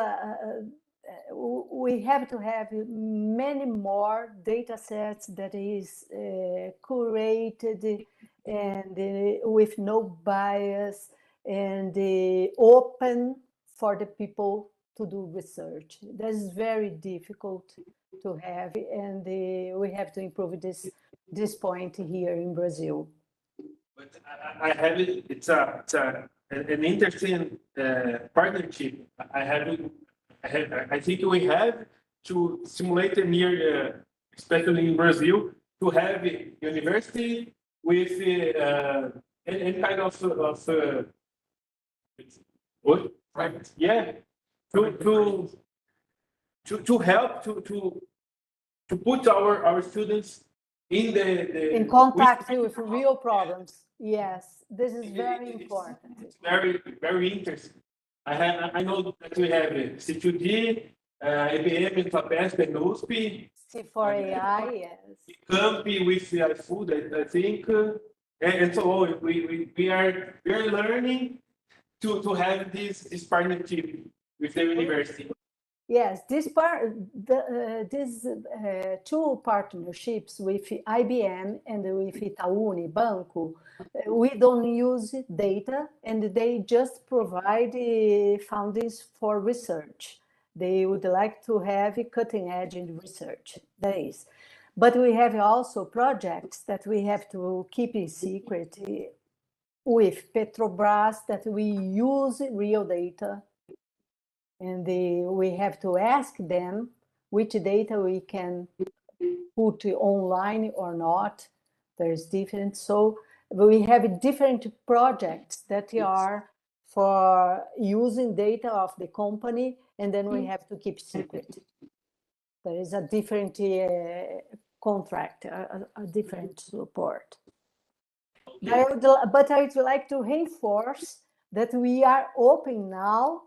we have to have many more data sets that is curated and with no bias and open for the people to do research. That is very difficult to have, and we have to improve this point here in Brazil. But I have it. It's an interesting partnership. I think we have to simulate a near, especially in Brazil, to have a university with any kind of what? Private. Yeah, to help to put our students in in contact with real problems. Yes, this is very important. It's very interesting. I know that we have C2D, IBM, FAPESP, and USP. C4AI, yes. Campi with iFood, I think, and so on. We are learning to have this partnership with the university. Yes, these two partnerships with IBM and with Itaú Unibanco, we don't use data, and they just provide fundings for research. They would like to have cutting edge in research. That is, but we have also projects that we have to keep in secret with Petrobras that we use real data. And we have to ask them which data we can put online or not. There's different. So we have different projects that are for using data of the company, and then we have to keep secret. There is a different contract, a different support. But I would like to reinforce that we are open now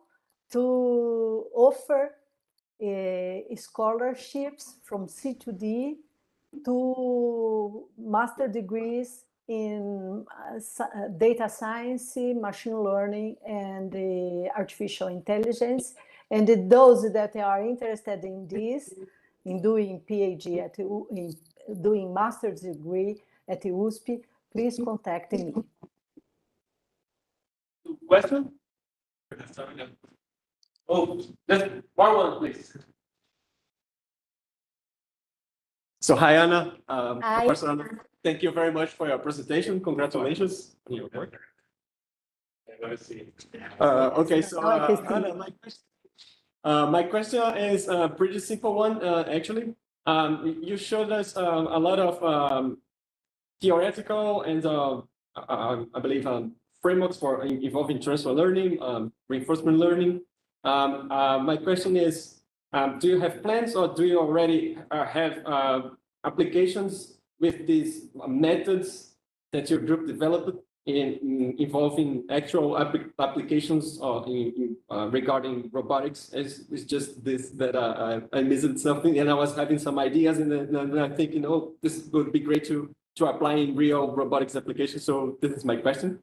to offer scholarships from C2D to master degrees in data science, machine learning, and artificial intelligence. And those that are interested in this, in doing PhD, doing master's degree at USP, please contact me. Question? Oh, just one, please. So, hi, Anna. Hi. Professor Anna, thank you very much for your presentation. Congratulations on your work. Okay, so Anna, my question is a pretty simple one, actually. You showed us a lot of theoretical and I believe frameworks for involving transfer learning, reinforcement learning. My question is, do you have plans or do you already have applications with these methods that your group developed in involving actual applications or regarding robotics? It's just this that I missed something and I was having some ideas and then I'm thinking, oh, this would be great to apply in real robotics applications. So this is my question.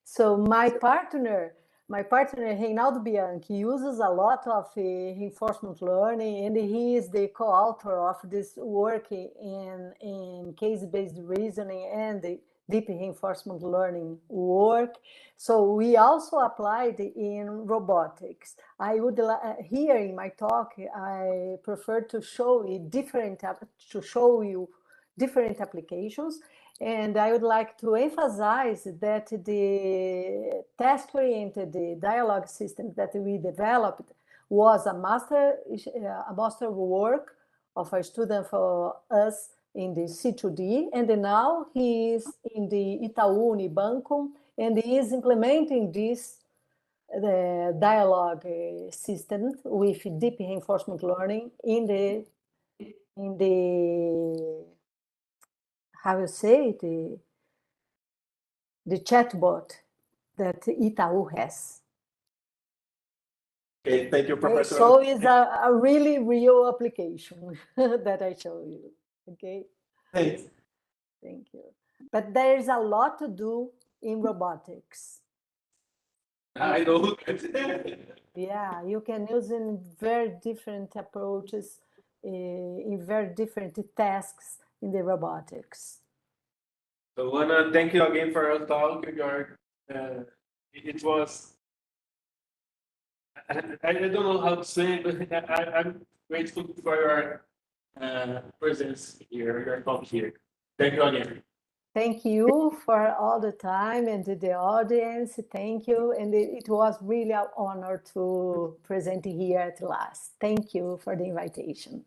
So my partner, Reinaldo Bianchi, uses a lot of reinforcement learning, and he is the co-author of this work in case-based reasoning and deep reinforcement learning work. So we also applied in robotics. I would here in my talk, I prefer to show you different applications. And I would like to emphasize that the task-oriented dialogue system that we developed was a master work of a student for us in the C2D, and now he is in the Itaú Unibanco, and he is implementing this the dialogue system with deep reinforcement learning in the how you say it, the chatbot that Itaú has. Okay, thank you, Professor. So it's a really real application that I show you. Okay. Thanks. Thank you. But there's a lot to do in robotics. I know. Yeah, you can use in very different approaches, in very different tasks in the robotics. So I want to thank you again for your talk, George. It was, I don't know how to say it, but I'm grateful for your presence here, your talk here. Thank you again. Thank you for all the time, and to the audience, thank you. And it was really an honor to present here at last. Thank you for the invitation.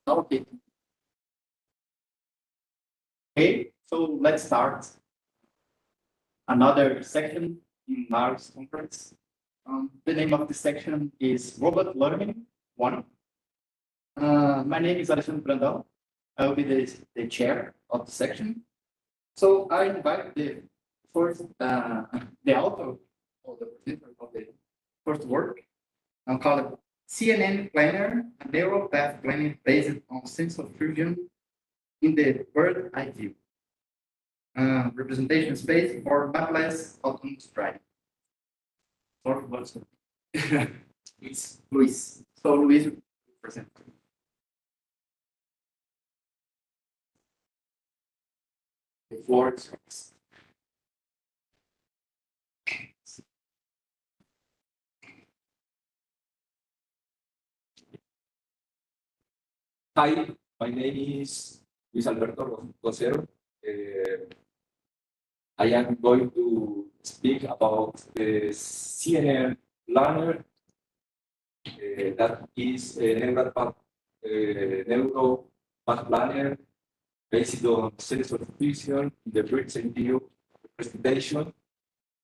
Okay. Okay, so let's start another section in Lars conference. The name of the section is Robot Learning 1. My name is Alexandre Brandão. I will be the chair of the section. So I invite the first, the author or the presenter of the first work, called CNN Planner, a neural path planning based on sensor fusion in the bird eye view. Representation space for mapless autonomous driving. Sorry, what's it's Luis. So Luis will present. The floor is yours. Hi, my name is Luis Alberto Rosero. I am going to speak about the CNN Planner. That is a neural path planner based on sensor fusion in the written view representation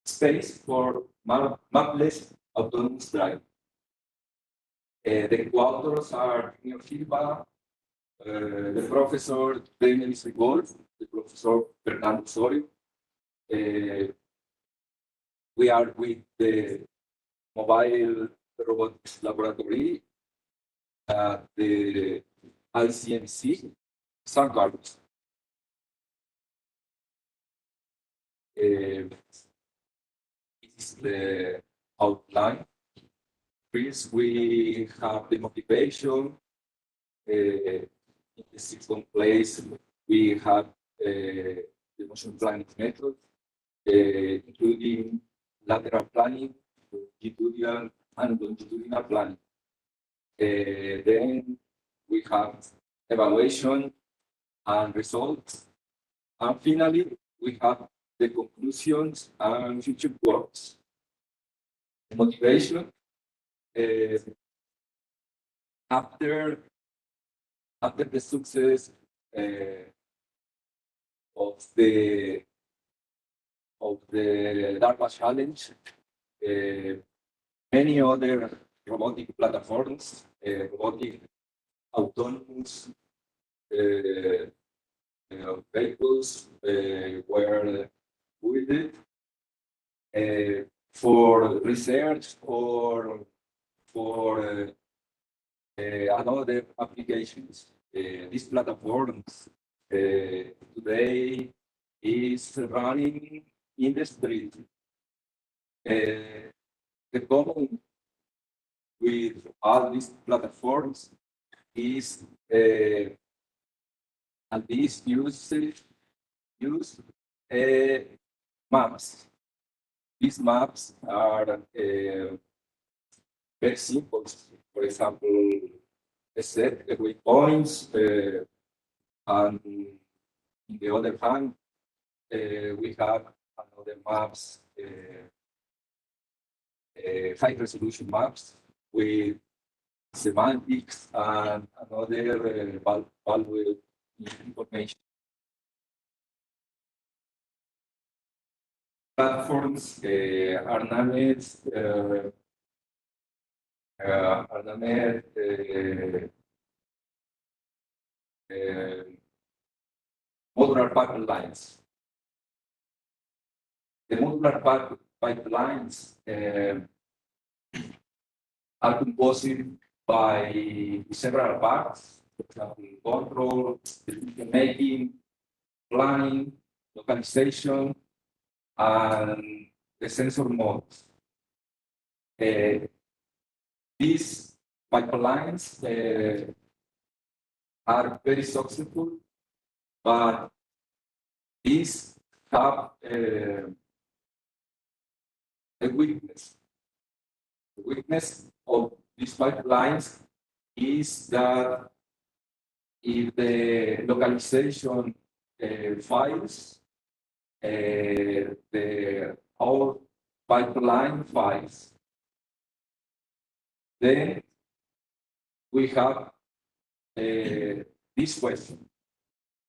space for mapless autonomous driving. The co-authors are Junior Silva, the professor Denis Rigol, the professor Fernando Osorio. We are with the Mobile Robotics Laboratory at the ICMC, San Carlos. This is the outline. First, we have the motivation. In the second place, we have the motion planning method, including lateral planning, longitudinal and longitudinal planning. Then we have evaluation and results. And finally, we have the conclusions and future works. Motivation. After the success of the DARPA challenge, many other robotic platforms, robotic autonomous vehicles were built for research or for another applications. These platforms today is running in the street. The common with all these platforms is and these use maps. These maps are very simple. For example, a set of waypoints, and in the other hand, we have another maps, high resolution maps with semantics and another valuable information. Platforms are named modular pipelines. The modular pipelines are composed by several parts, for example, control, decision making, planning, localization, and the sensor modes. These pipelines are very successful, but these have a weakness. The weakness of these pipelines is that if the localization files, the all pipeline files, then we have this question.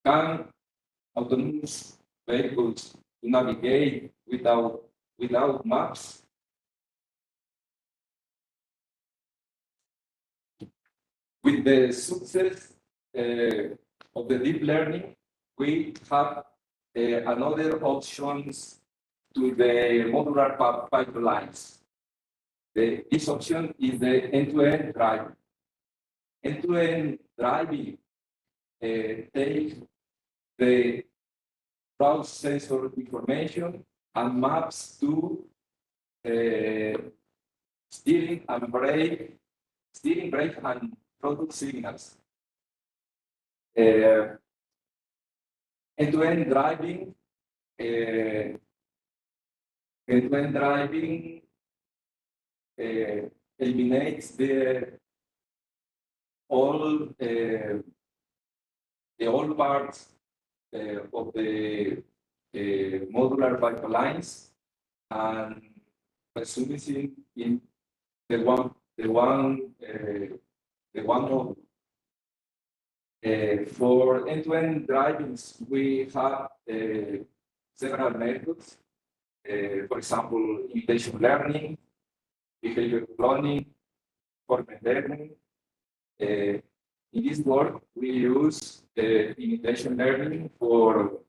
Can autonomous vehicles navigate without maps? With the success of the deep learning, we have another options to the modular pipelines. This option is the end-to-end driving. End-to-end driving takes the route sensor information and maps to steering, brake, and product signals. End-to-end driving, eliminates all parts of the modular pipelines and resuming in the one node. For end-to-end drivings, we have several methods. For example, imitation learning, behavior cloning, format learning. In this work, we use imitation learning for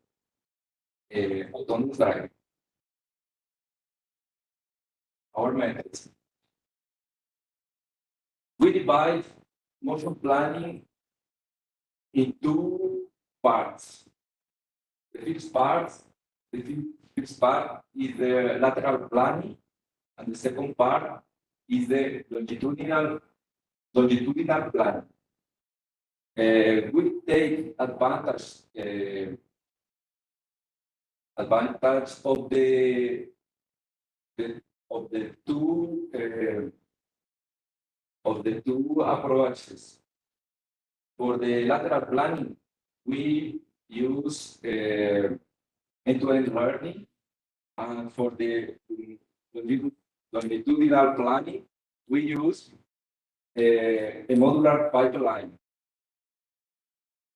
autonomous driving. Our methods. We divide motion planning in two parts. The first part is the lateral planning, and the second part is the longitudinal planning. We take advantage of the two approaches. For the lateral planning, we use end-to-end learning, and for the longitudinal planning, we use a modular pipeline.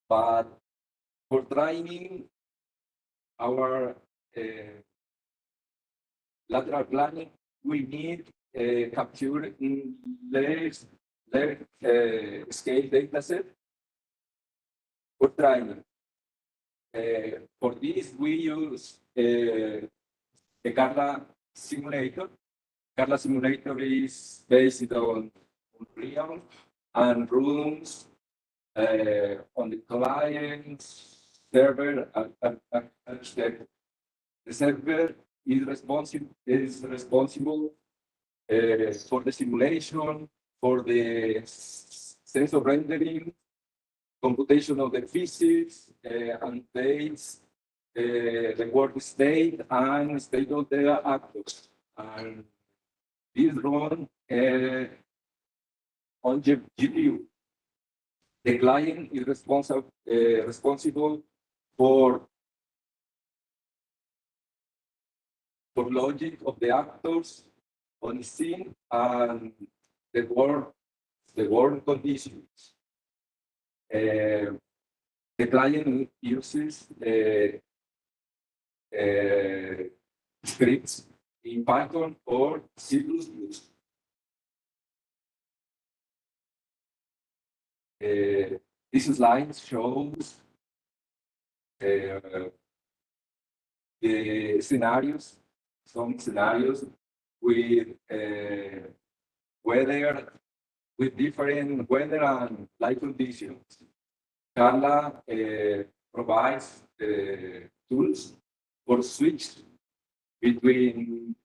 But for training our lateral planning, we need capture in large scale data set for training. For this, we use a Carla simulator. Carla simulator is based on Unreal and runs on the client server architecture. The server is responsible for the simulation, for the sensor rendering, computation of the physics, and takes the work state and state of the actors. And this run on GPU. The client is responsible for logic of the actors on the scene and the world conditions. The client uses scripts in Python or C++. This slide shows the scenarios, some scenarios with different weather and light conditions. Carla provides tools for switch between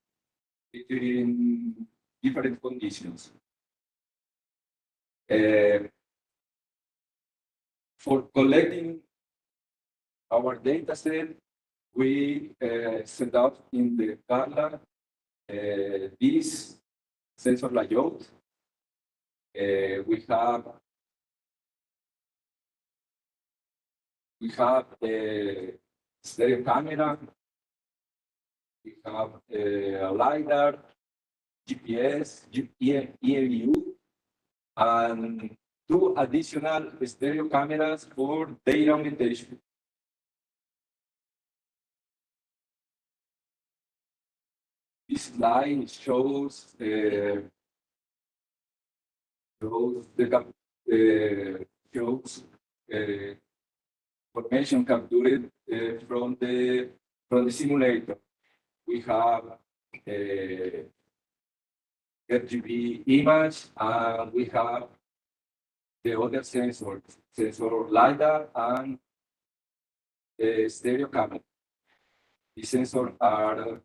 different conditions. For collecting our data set, we set up in the Carla this sensor layout. We have a stereo camera, we have a LiDAR, GPS, EMU, and 2 additional stereo cameras for data augmentation. This slide shows shows information captured from the simulator. We have RGB image, and we have the other sensors, sensor LiDAR and stereo camera. These sensors are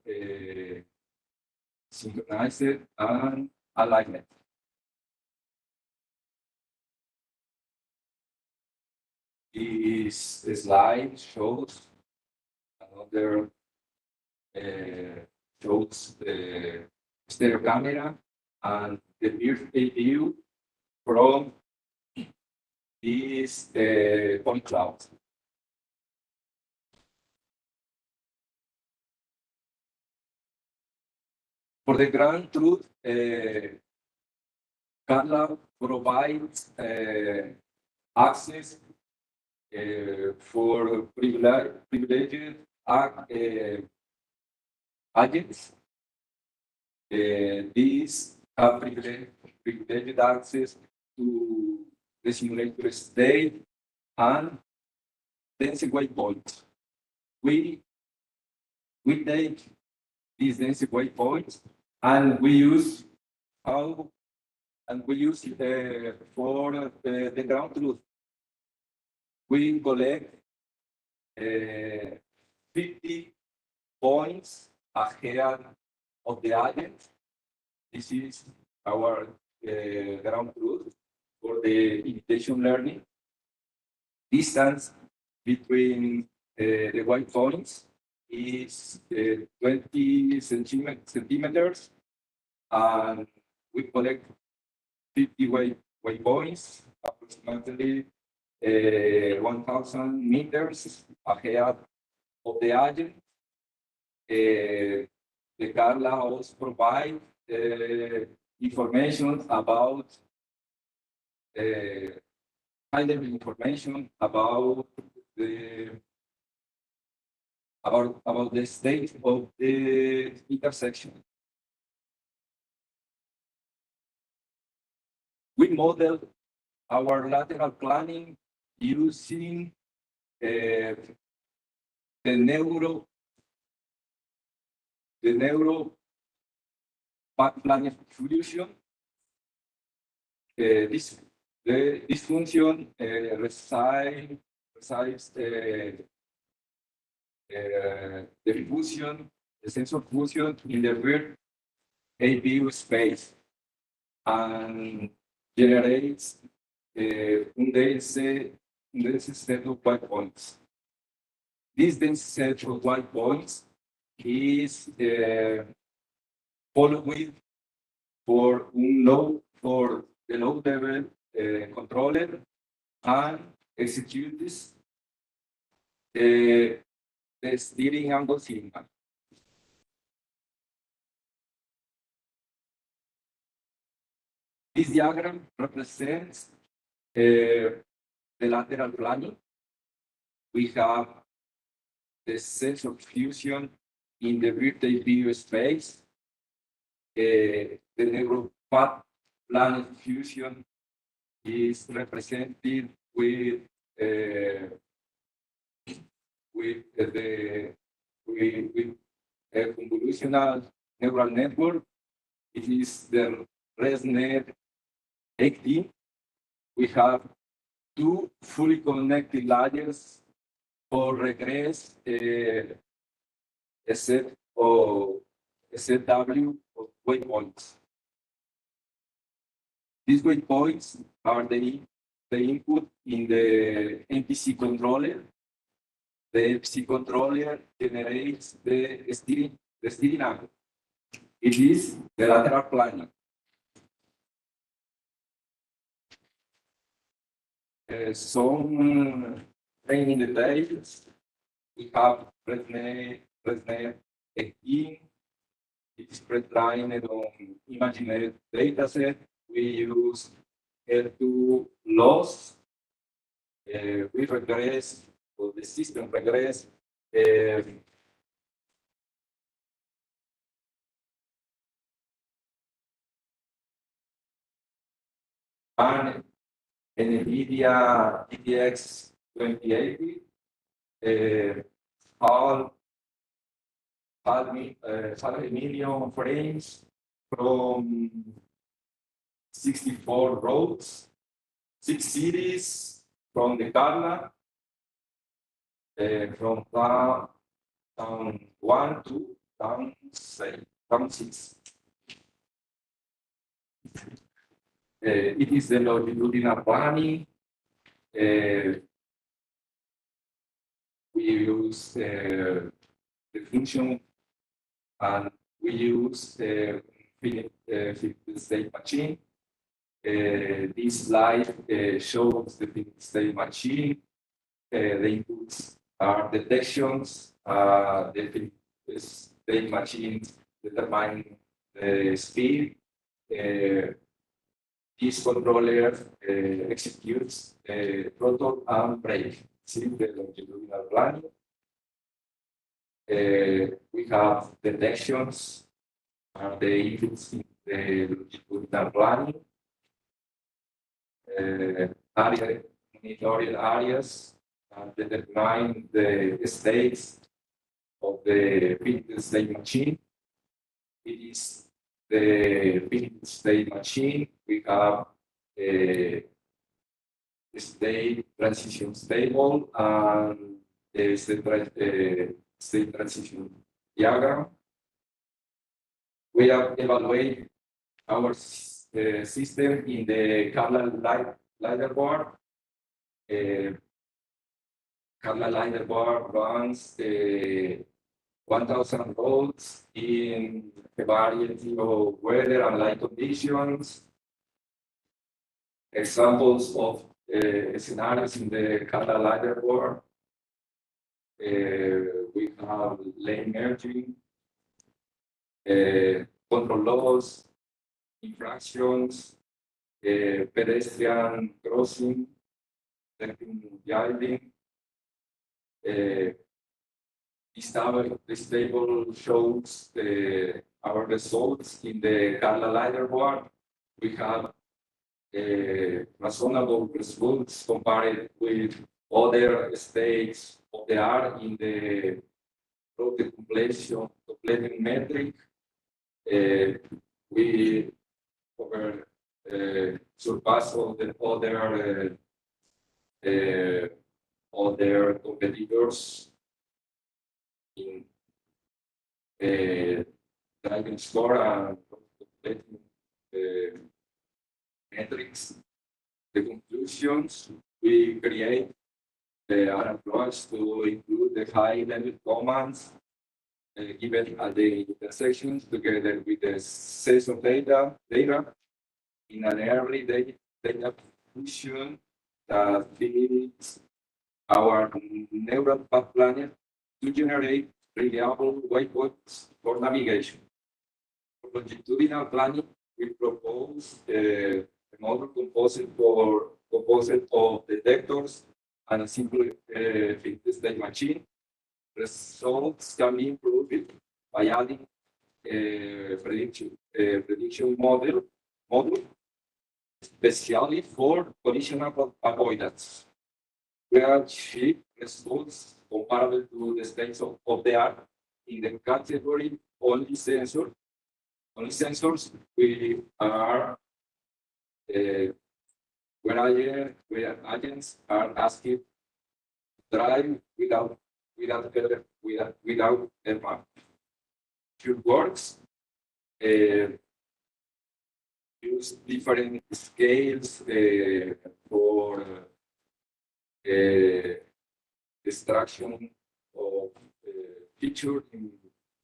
synchronized and aligned. This slide shows another shows the stereo camera and the view from this point cloud. For the ground truth, Carla provides access for privileged agents. These have privileged access to the simulator state and density waypoints. We take these density waypoints and we use it for the ground truth. We collect 50 points ahead of the agent. This is our ground truth for the imitation learning. Distance between the waypoints is 20 centimeters, and we collect 50 waypoints, approximately 1,000 meters ahead of the agent. The Carla also provide information about high-level information about the state of the intersection. We model our lateral planning using the neuro path planning solution. This function resides the fusion, the sensor fusion in the rear APU space and generates un dense set of white points. This dense set of white points is followed for the low level controller and executes the steering angle signal. This diagram represents the lateral planning. We have the sensor fusion in the virtual view space. The neuropath planning fusion is represented with a convolutional neural network. It is the ResNet 18. We have 2 fully connected layers for regress a set W of waypoints. These waypoints are the input in the MPC controller. The MPC controller generates the steering angle. It is the lateral planning. Some training details. We have ResNet 18. It is pre-trained on imaginary dataset. We use to loss, we regress, or the system regress, and NVIDIA GTX 2080, all half a million frames from 64 roads, 6 cities from the Carla, from town 1 to town 6. It is the longitudinal planning. We use the function, and we use the finite state machine. This slide shows the finite state machine. The inputs are detections. The finite state machines determine the speed. This controller executes throttle and brake. See the longitudinal planning. We have detections and the inputs in the longitudinal planning. Monitoring areas and determine the states of the finite state machine. It is the finite state machine. We have a state transition table and the state transition diagram. We have evaluate our system in the Carla leaderboard. Carla leaderboard runs 1,000 roads in a variety of weather and light conditions. Examples of scenarios in the Carla leaderboard. We have lane merging, control laws, infractions, pedestrian crossing, driving. This table shows our results in the Carla leaderboard. We have reasonable results compared with other states of the art in the road completion metric. We surpass all the other competitors in driving score and metrics. The conclusions, we create our approach to include the high-level commands given at the intersections together with the sets of data in an early data fusion that feeds our neural path planner to generate reliable waypoints for navigation. For longitudinal planning, we propose a model composite of detectors and a simple finite state machine. Results can be improved by adding a prediction model, especially for collision avoidance. We achieve results comparable to the states of the art in the category only sensors. We are where agents are asked to drive without a map. It works. Use different scales for extraction of features in,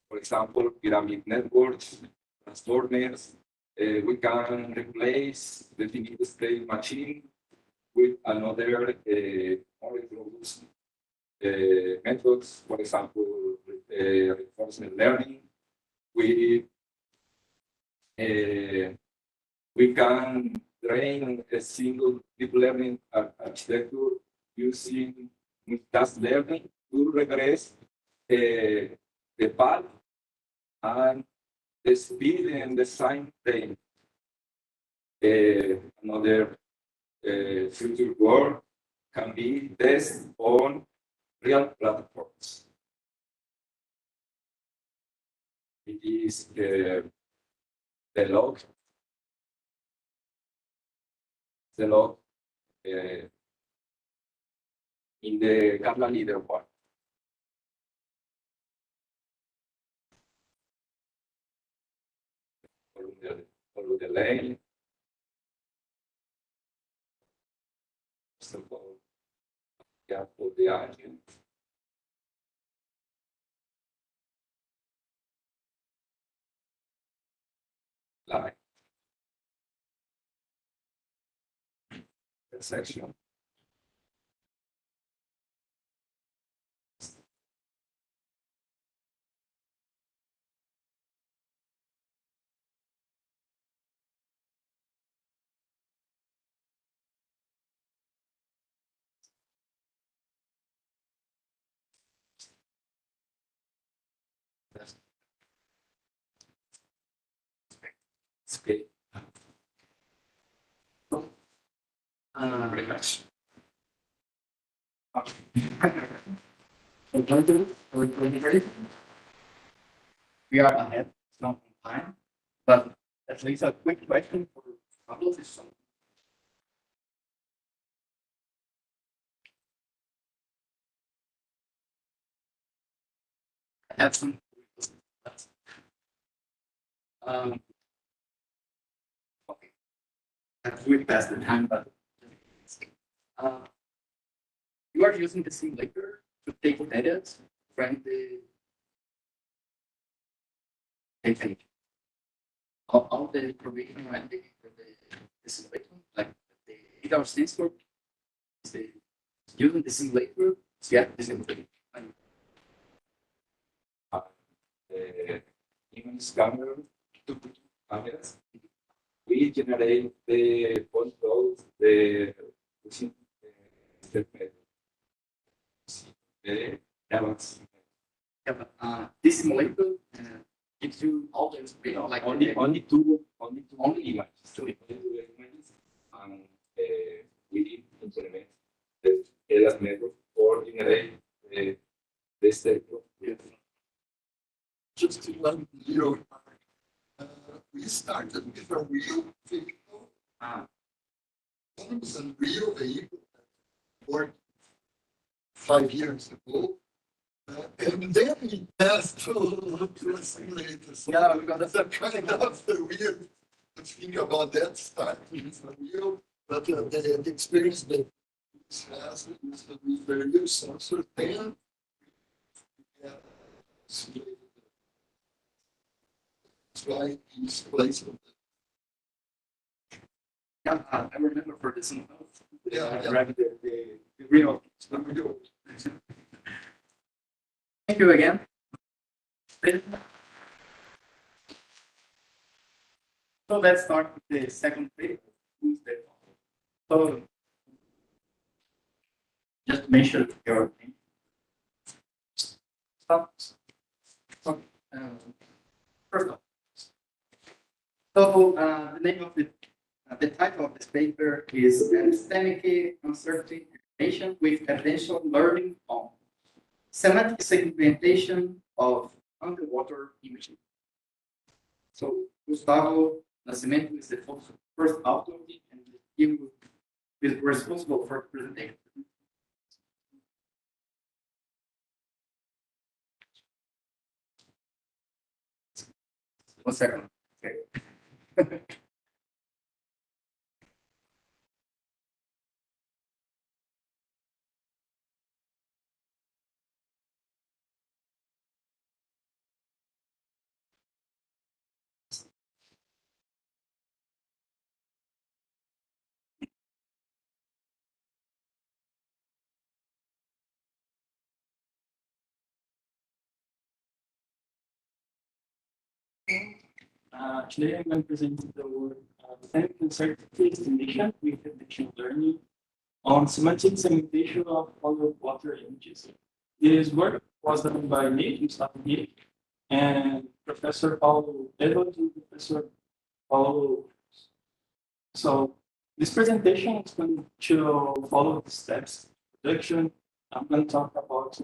for example, pyramid networks, transformers. We can replace the finite state machine with another more robust methods, for example, reinforcement learning. We can train a single deep learning architecture using task learning to regress the path and the speed and the sign time. Another future work can be tested on real platforms. It is the log in the Kaplan leader part. Follow the lane. Simple. Yeah, for the agent. Line. The section. Speed. Very much. We are ahead, it's not on time, but at least a quick question for Pablo is some. I have some. Okay. We passed the time, but you are using the simulator to take data from the data. All the information and the simulator, like the radar sensor, is using the simulator to get the simulator. In scanner to cameras, we generate the photos, the balance. Yeah, but this simulator gives you all the information, like Only two images. Two images, and we implement the ELAS method for generate the state. Just to let you, we started with a real vehicle. It was a real vehicle that worked 5 years ago. And then we passed to a simulator. So yeah, we got that's a kind of weird to think about that start. It's a real, but the experience that this has is very useful. So then, yeah, simulator. That's why he's placed. Yeah, I remember for this one. Yeah, The real. Thank you again. So let's start with the second paper. So just mention your name. Stop. First off. So the name of the title of this paper is Epistemic Uncertainty Information with Evidential Learning on Semantic Segmentation of Underwater Imaging. So Gustavo Nascimento is the first author, and he is responsible for the presentation. One second. Okay. Today I'm going to present the work dynamic uncertainty estimation with machine learning on semantic segmentation of underwater images. This work was done by me, Gustavo Nick, and Professor Paulo Edwards and Professor Paulo. So this presentation is going to follow the steps. Introduction. I'm going to talk about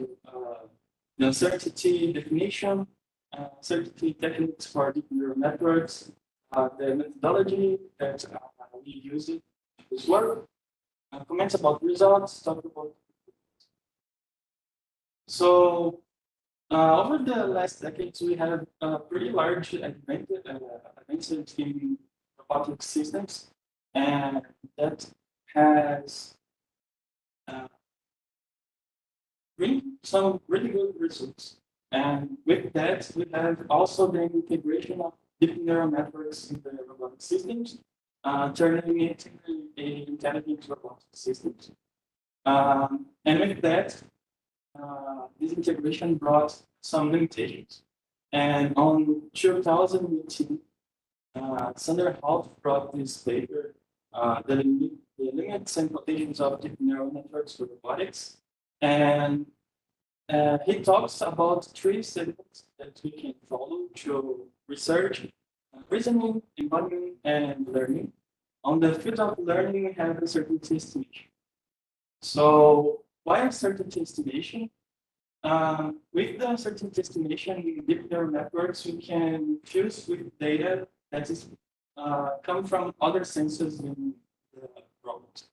the uncertainty definition, uncertainty techniques for deep neural networks, the methodology that we use in this work, comments about results, talk about. So over the last decades, we have pretty large advances in robotic systems, and that has bring some really good results. And with that, we have also the integration of deep neural networks in the robotic systems, turning it into an intelligent robotic systems. And with that, this integration brought some limitations. And on 2018, Sander Holt brought this paper, the limits and potentials of deep neural networks for robotics. And he talks about three segments that we can follow to research, reasoning, embodiment, and learning. On the field of learning, we have uncertainty estimation. So why uncertainty estimation? With the uncertainty estimation in deep neural networks, we can fuse with data that is come from other sensors in the robot.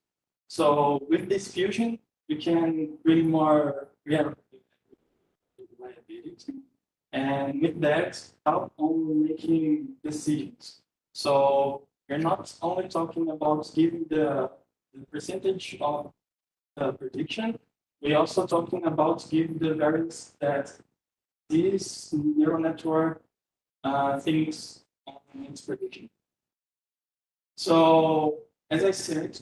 So with this fusion, we can bring more reliability, and with that, help on making decisions. So we're not only talking about giving the percentage of the prediction, we're also talking about giving the variance that this neural network thinks on its prediction. So, as I said,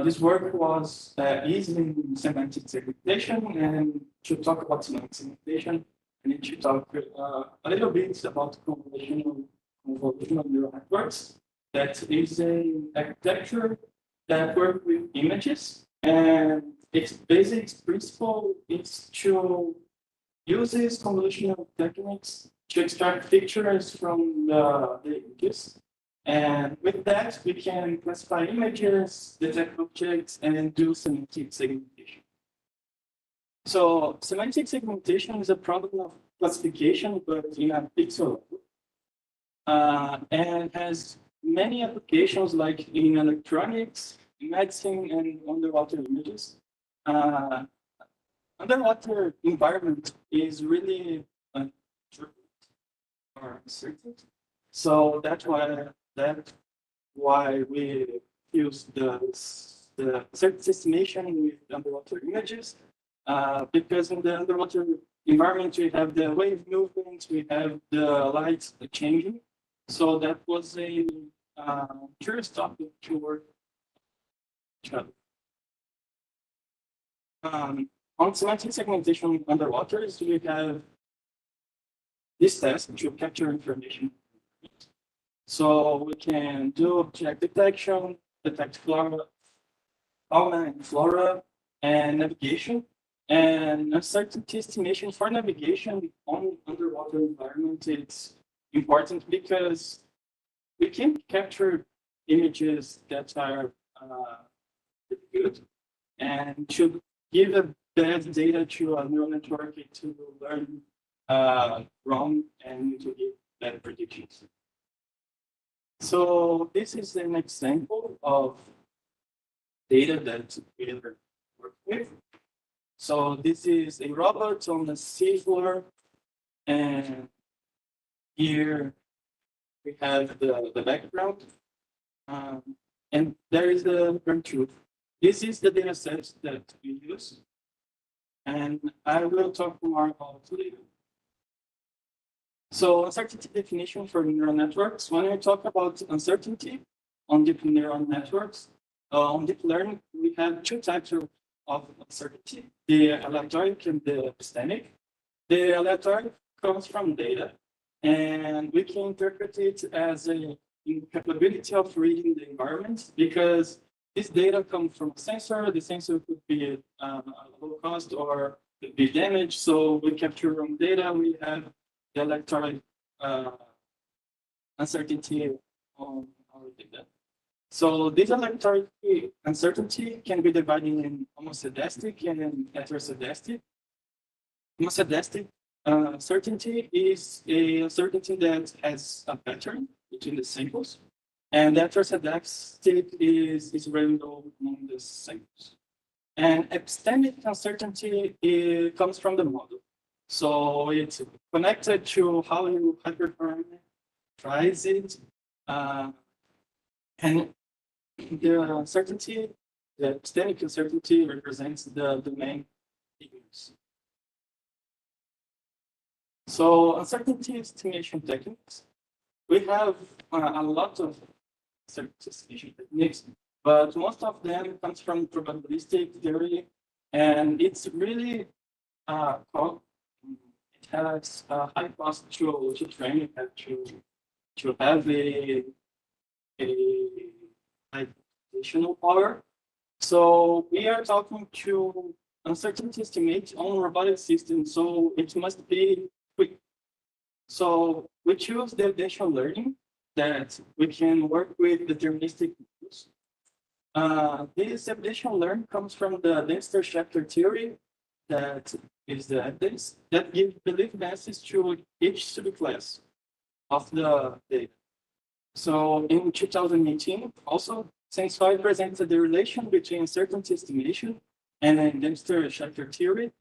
this work was is in semantic segmentation, and to talk about semantic segmentation, I need to talk a little bit about convolutional neural networks. That is an architecture that works with images, and its basic principle is to use convolutional techniques to extract pictures from the images. And with that, we can classify images, detect objects, and do semantic segmentation. So semantic segmentation is a problem of classification, but in a pixel level, and has many applications like in electronics, in medicine, and underwater images. Underwater environment is really uncertain. So that's why we use the uncertainty estimation with underwater images, because in the underwater environment we have the wave movement, we have the light changing. So that was a curious topic to work. On semantic segmentation underwater, we have this test to capture information. So we can do object detection, detect fauna and flora, and navigation. And uncertainty estimation for navigation on underwater environment is important because we can capture images that are good, and to give a bad data to a neural network to learn wrong and to give bad predictions. So this is an example of data that we work with. So this is a robot on the seafloor, and here we have the background, and there is the ground truth. This is the data set that we use, and I will talk more about it later. So uncertainty definition for neural networks. When I talk about uncertainty on deep neural networks, on deep learning, we have two types of uncertainty, the aleatoric and the epistemic. The aleatoric comes from data, and we can interpret it as a in capability of reading the environment, because this data comes from a sensor. The sensor could be low cost or could be damaged. So we capture wrong data. We have the electronic uncertainty on our data. So this electronic uncertainty can be divided in homoscedastic and heteroscedastic. Homoscedastic certainty is a uncertainty that has a pattern between the samples, and heteroscedastic is random among the samples. And epistemic uncertainty comes from the model. So it's connected to how you hyperparameterize it. And the uncertainty, the epistemic uncertainty represents the domain ignorance. So uncertainty estimation techniques. We have a lot of uncertainty estimation techniques, but most of them comes from probabilistic theory, and it's really it has a high cost to train. You have to have a high computational power. So we are talking to uncertainty estimate on robotic systems, so it must be quick. So we choose the evidential learning that we can work with deterministic models. This evidential learning comes from the Dempster-Schechter theory, that is the evidence that gives belief masses to each subclass of the data. So in 2018, also, Sensei presented the relation between uncertainty estimation and Dempster-Schechter theory.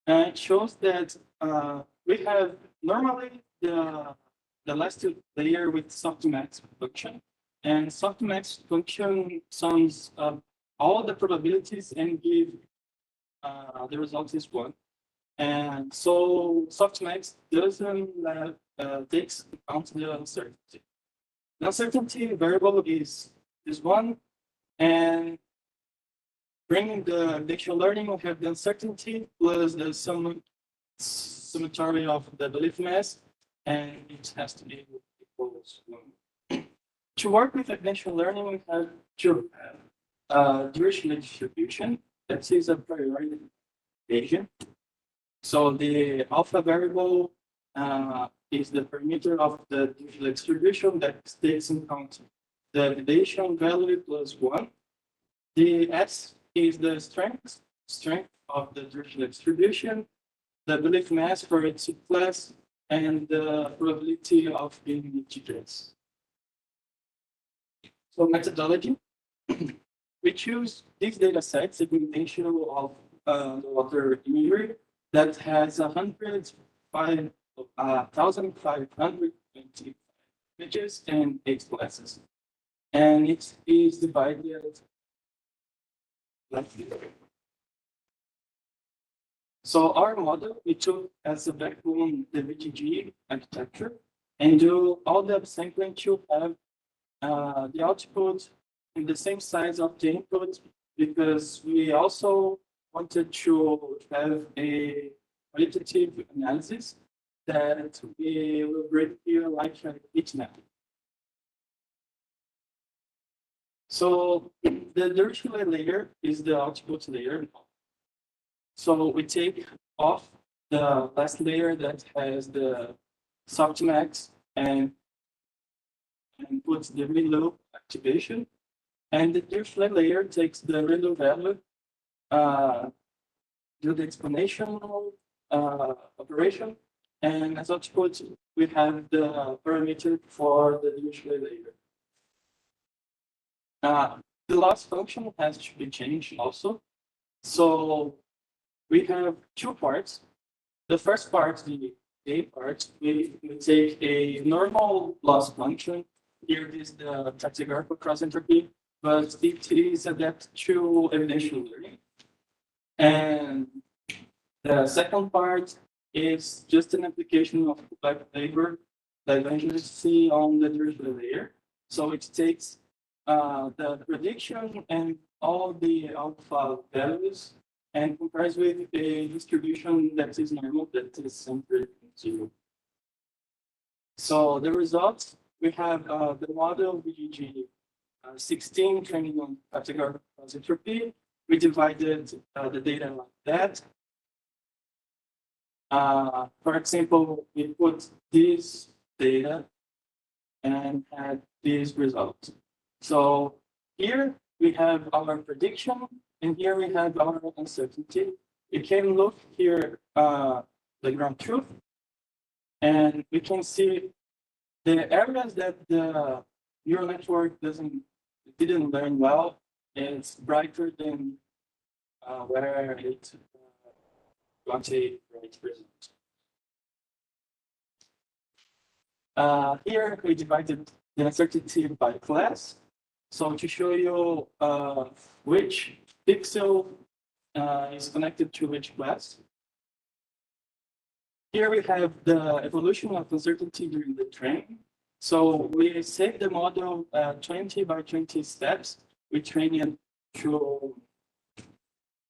And it shows that we have normally the last layer with softmax function. And softmax function sums up all the probabilities and give the result is 1. And so softmax doesn't takes account the uncertainty. The uncertainty variable is 1, and bringing the dictional learning, we have the uncertainty plus the summatory of the belief mass, and it has to be equals 1. To work with exponential learning, we have to have Dirichlet distribution. That is a priority agent. So the alpha variable is the parameter of the Dirichlet distribution that takes into account the validation value plus 1. The S is the strength of the Dirichlet distribution, the belief mass for its subclass, and the probability of being integrates. So methodology, we choose this data set, segmentation of the water imagery, that has 1,520 images and 8 classes. And it is divided like this. So our model, we took as a backbone the VTG architecture and do all the upsampling to have the output in the same size of the input, because we also wanted to have a qualitative analysis that we will break here like a heat map. So the Dirichlet layer is the output layer. So we take off the last layer that has the softmax and puts the reload activation. And the Dirichlet layer takes the reload value, do the exponential operation, and as output, we have the parameter for the Dirichlet layer. The loss function has to be changed also. So we have 2 parts. The first part, the A part, we take a normal loss function. Here is the categorical cross entropy, but it is adapted to evidential learning. And the second part is just an application of black labor diversity on the Dirichlet layer. So it takes the prediction and all the alpha values and compares with a distribution that is normal, that is centered 0. So the results, we have the model VGG 16 training on categorical entropy. We divided the data like that. For example, we put this data and had these results. So here we have our prediction, and here we have our uncertainty. You can look here, the ground truth, and we can see the areas that the neural network didn't learn well. It's brighter than where it got a great result. Here we divided the uncertainty by class. So to show you which pixel is connected to which class. Here we have the evolution of uncertainty during the training. So we set the model 20 by 20 steps. We train it through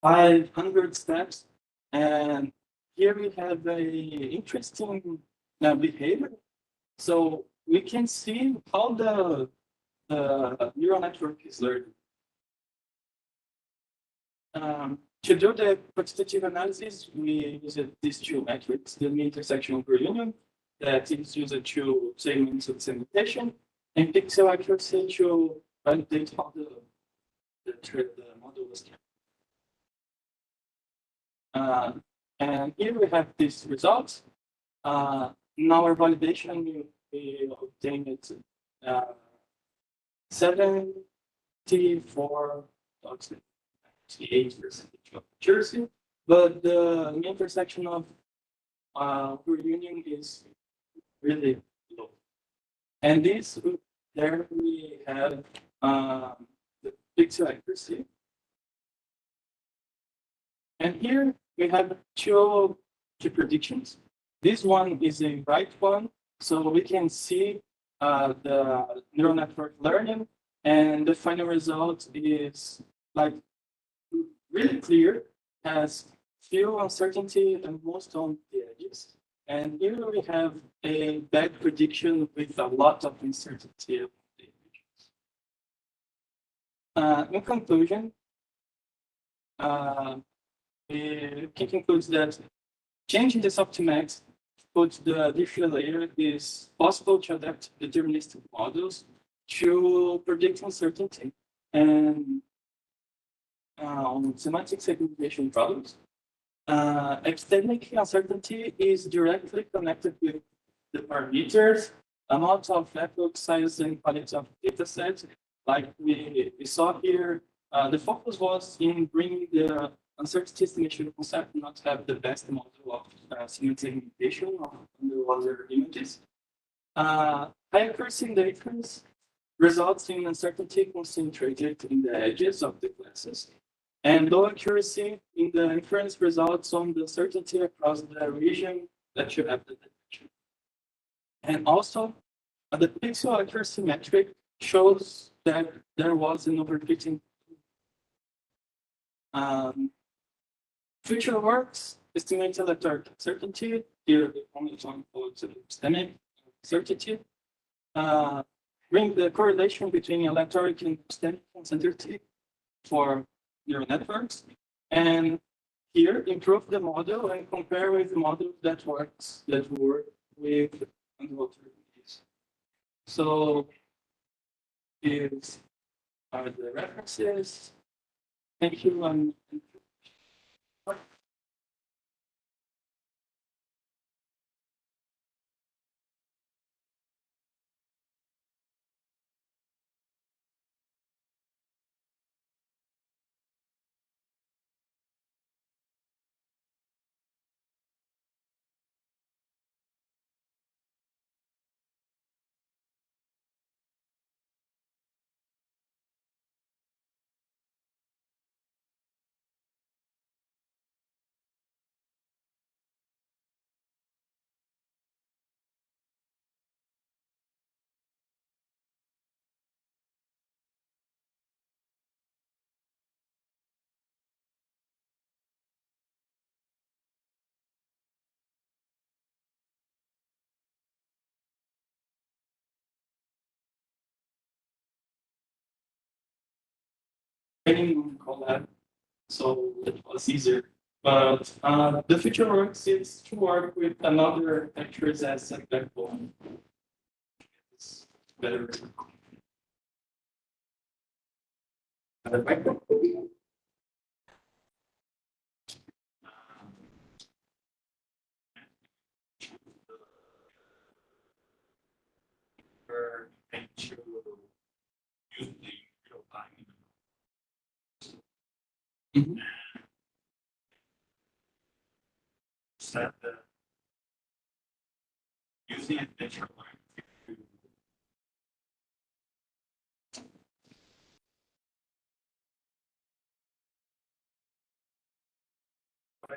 500 steps. And here we have a interesting behavior. So we can see how the neural network is learning. To do the quantitative analysis, we use these two metrics, the mean intersection over union, that is used to segment of segmentation, and pixel accuracy to validate how the model was trained. And here we have these results. In our validation, we obtained 74.8% of accuracy, but the mean intersection of reunion is really low. And there we have the pixel accuracy. And here we have two predictions. This one is a right one, so we can see the neural network learning, and the final result is like really clear, has few uncertainty and most on the edges. And here we have a bad prediction with a lot of uncertainty on the edges. In conclusion, we can conclude that changing the softmax put the different layer is possible to adapt deterministic models to predict uncertainty and semantic segmentation problems. Epistemic uncertainty is directly connected with the parameters, amount of epoch size, and quality of data sets. Like we saw here, the focus was in bringing the uncertainty estimation concept, not have the best model of semantic segmentation of underwater images. High accuracy in the inference results in uncertainty concentrated in the edges of the classes. And low accuracy in the inference results on the uncertainty across the region that you have the detection. And also, the pixel accuracy metric shows that there was an overfitting. Future works estimate electric uncertainty. Here, the only example is epistemic uncertainty. Bring the correlation between electric and epistemic uncertainty for neural networks, and here improve the model and compare with the model that work with underwater images. So these are the references. Thank you. training collab, so it was easier. But the future works is to work with another actors as a backbone. It's better. Other backbone. And to use the real time. Set the using adventure line to what I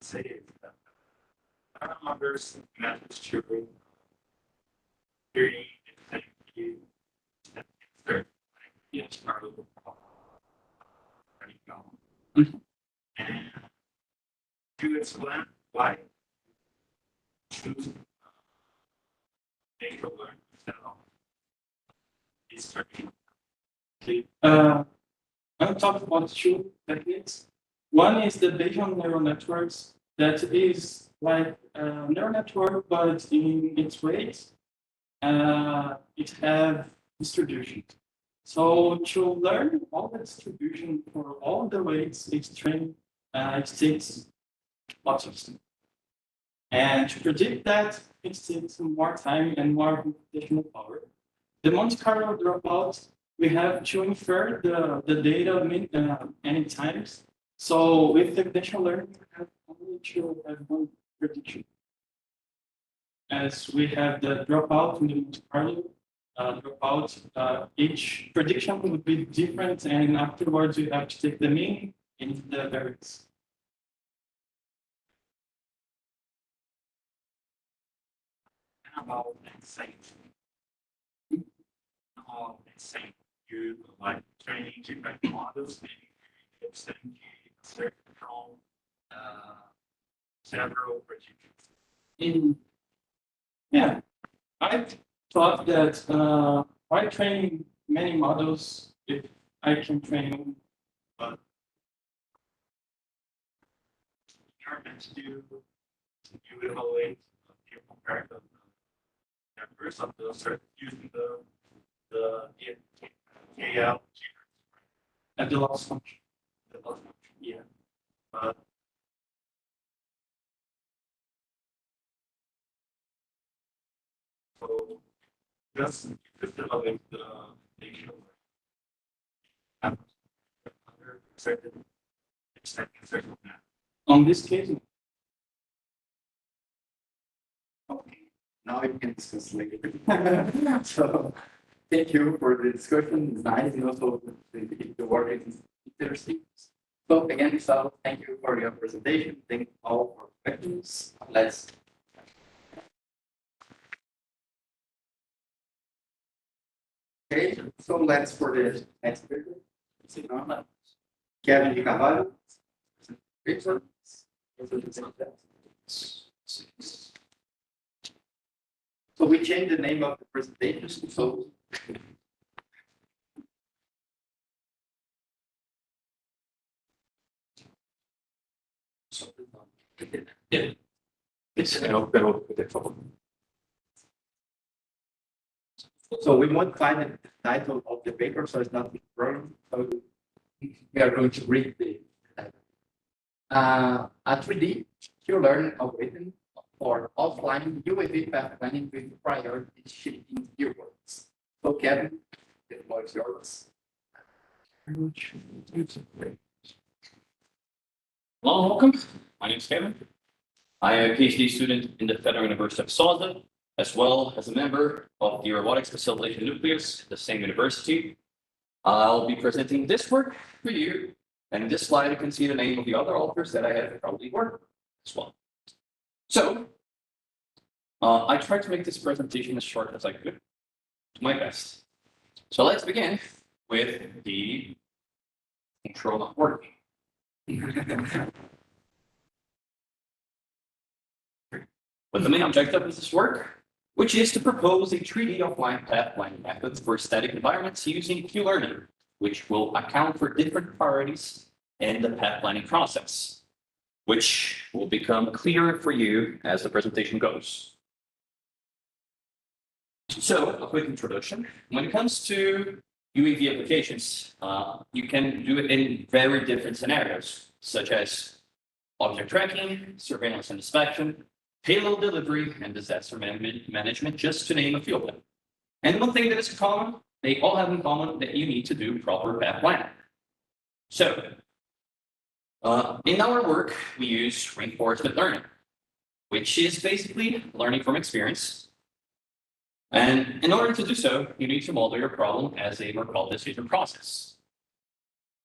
say is that others methods to hearing and you and third yes part of the and to explain why choose data learn instead of instruction. Okay. I'll talk about two techniques. One is the Bayesian neural networks that is like a neural network, but in its weights, it have distribution. So to learn all the distribution for all the weights it's trained, it takes lots of time. And to predict that, it takes more time and more computational power. The Monte Carlo dropout, we have to infer the data many times. So with the computational learning, we have only to have one prediction. As we have the dropout in the Monte Carlo dropout, each prediction will be different, and afterwards you have to take the mean and the variance. About insane. Insane. You like training different models, and you extend certain from several predictions. Yeah, I thought that by training many models, if I can train, but you're meant to do, you evaluate, you compare the numbers of the certain using the KL and the loss function. The loss function, yeah. But so just developing the data and other certain certain on this case. Okay, now we can discuss later. So thank you for the discussion. It's nice, and also the work is interesting. So again, so thank you for your presentation. Thank you all for questions. Let's. Okay, so let's for the next speaker. Kevin de Carvalho. So we changed the name of the presentation. So yeah, it's so we modify the title of the paper, so it's not wrong. So we are going to read the title. A 3D Q-learning algorithm for offline UAV path planning with priority shifting keywords. So Kevin, the floor is yours. Hello, welcome. My name is Kevin. I am a PhD student in the Federal University of Salzburg, as well as a member of the Robotics Facilitation Nucleus at the same university. I'll be presenting this work for you, and in this slide you can see the name of the other authors that I have probably worked as well. So, I tried to make this presentation as short as I could, to my best. So let's begin with the intro not working. But the main objective of this work, which is to propose a 3D offline path planning methods for static environments using Q-learning which will account for different priorities in the path planning process, which will become clearer for you as the presentation goes. So, a quick introduction. When it comes to UAV applications, you can do it in very different scenarios, such as object tracking, surveillance and inspection, payload delivery, and disaster management, just to name a few of them. And one thing that is common, they all have in common that you need to do proper path planning. So, in our work, we use reinforcement learning, which is basically learning from experience. And in order to do so, you need to model your problem as a recall decision process,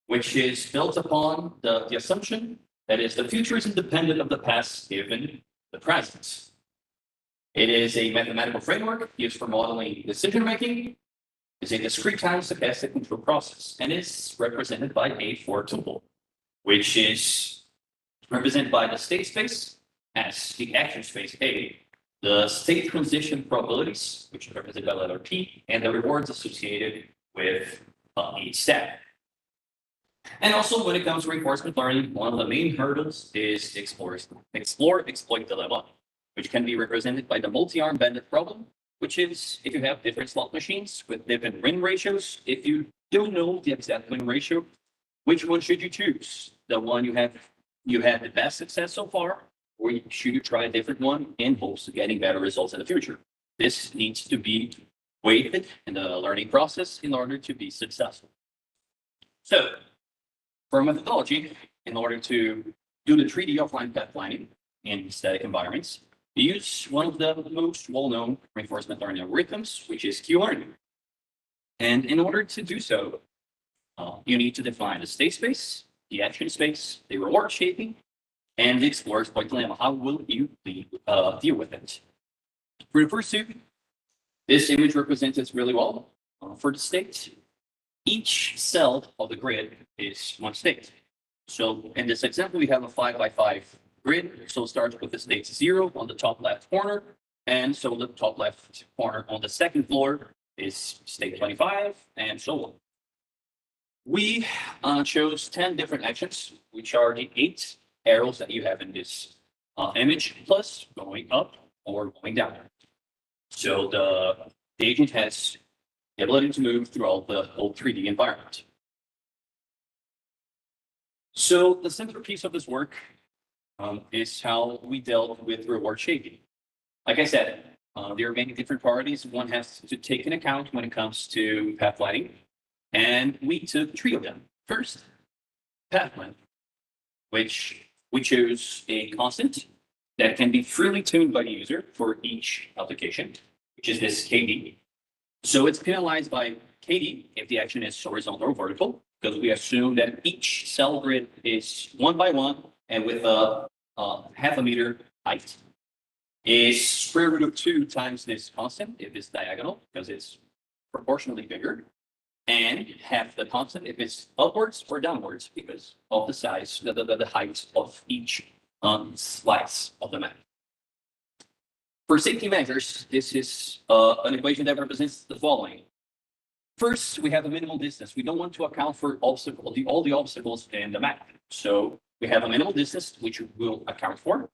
which is built upon the assumption that is the future is independent of the past given the present. It is a mathematical framework used for modeling decision making. It's a discrete time stochastic control process, and is represented by a for tool, which is represented by the state space as the action space A, the state transition probabilities, which is represented by letter P, and the rewards associated with each step. And also, when it comes to reinforcement learning, one of the main hurdles is explore, exploit dilemma, which can be represented by the multi-arm bandit problem, which is if you have different slot machines with different win ratios, if you don't know the exact win ratio, which one should you choose? The one you had the best success so far, or should you try a different one in hopes of getting better results in the future? This needs to be weighted in the learning process in order to be successful. So, for methodology, in order to do the 3D offline path planning in static environments, we use one of the most well-known reinforcement learning algorithms, which is Q-learning. And in order to do so, you need to define the state space, the action space, the reward shaping, and the explore exploit dilemma. How will you deal with it? For the first two, this image represents it really well. For the state, each cell of the grid is one state. So in this example, we have a 5x5 grid. So it starts with the state 0 on the top left corner. And so the top left corner on the second floor is state 25, and so on. We chose 10 different actions, which are the 8 arrows that you have in this image, plus going up or going down. So the agent has the ability to move throughout the whole 3D environment. So the centerpiece of this work is how we dealt with reward shaping. Like I said, there are many different priorities one has to take into account when it comes to path planning, and we took 3 of them. First, path plan, which we chose a constant that can be freely tuned by the user for each application, which is this KD. So it's penalized by KD if the action is horizontal or vertical, because we assume that each cell grid is 1 by 1 and with a half a meter height. Is square root of 2 times this constant if it's diagonal, because it's proportionally bigger, and half the constant if it's upwards or downwards because of the size, the height of each slice of the map. For safety measures, this is an equation that represents the following. First, we have a minimal distance. We don't want to account for all the obstacles in the map. So we have a minimal distance, which we'll account for.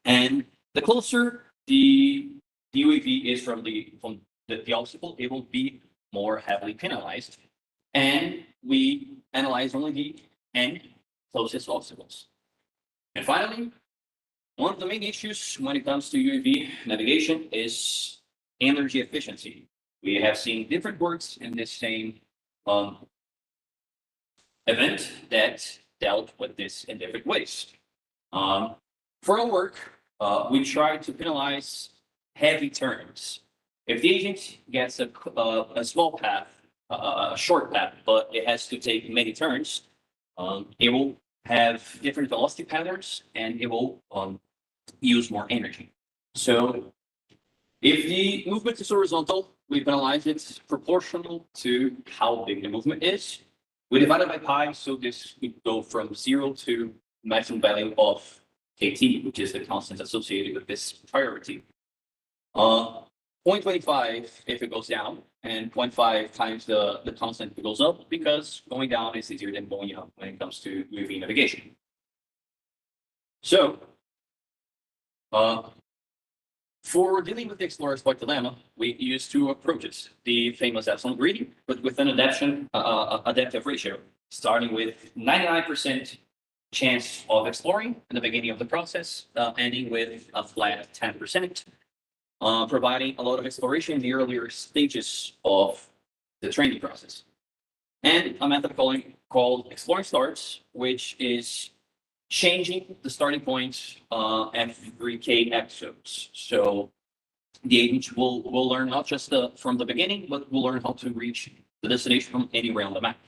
And the closer the UAV is from the obstacle, it will be more heavily penalized. And we analyze only the n closest obstacles. And finally, one of the main issues when it comes to UAV navigation is energy efficiency. We have seen different works in this same event that dealt with this in different ways. For our work, we tried to penalize heavy turns. If the agent gets a small path, a short path, but it has to take many turns, it will have different velocity patterns and it will use more energy. So if the movement is horizontal, we penalize it proportional to how big the movement is. We divide it by pi, so this would go from 0 to maximum value of KT, which is the constant associated with this priority. 0.25 if it goes down, and 0.5 times the constant goes up because going down is easier than going up when it comes to UV navigation. So, for dealing with the explorer's point dilemma, we use two approaches: the famous epsilon gradient, but with an adaptive ratio, starting with 99% chance of exploring in the beginning of the process, ending with a flat 10%, providing a lot of exploration in the earlier stages of the training process. And a method called exploring starts, which is changing the starting point every k episodes. So the agent will learn not just from the beginning, but will learn how to reach the destination from anywhere on the map.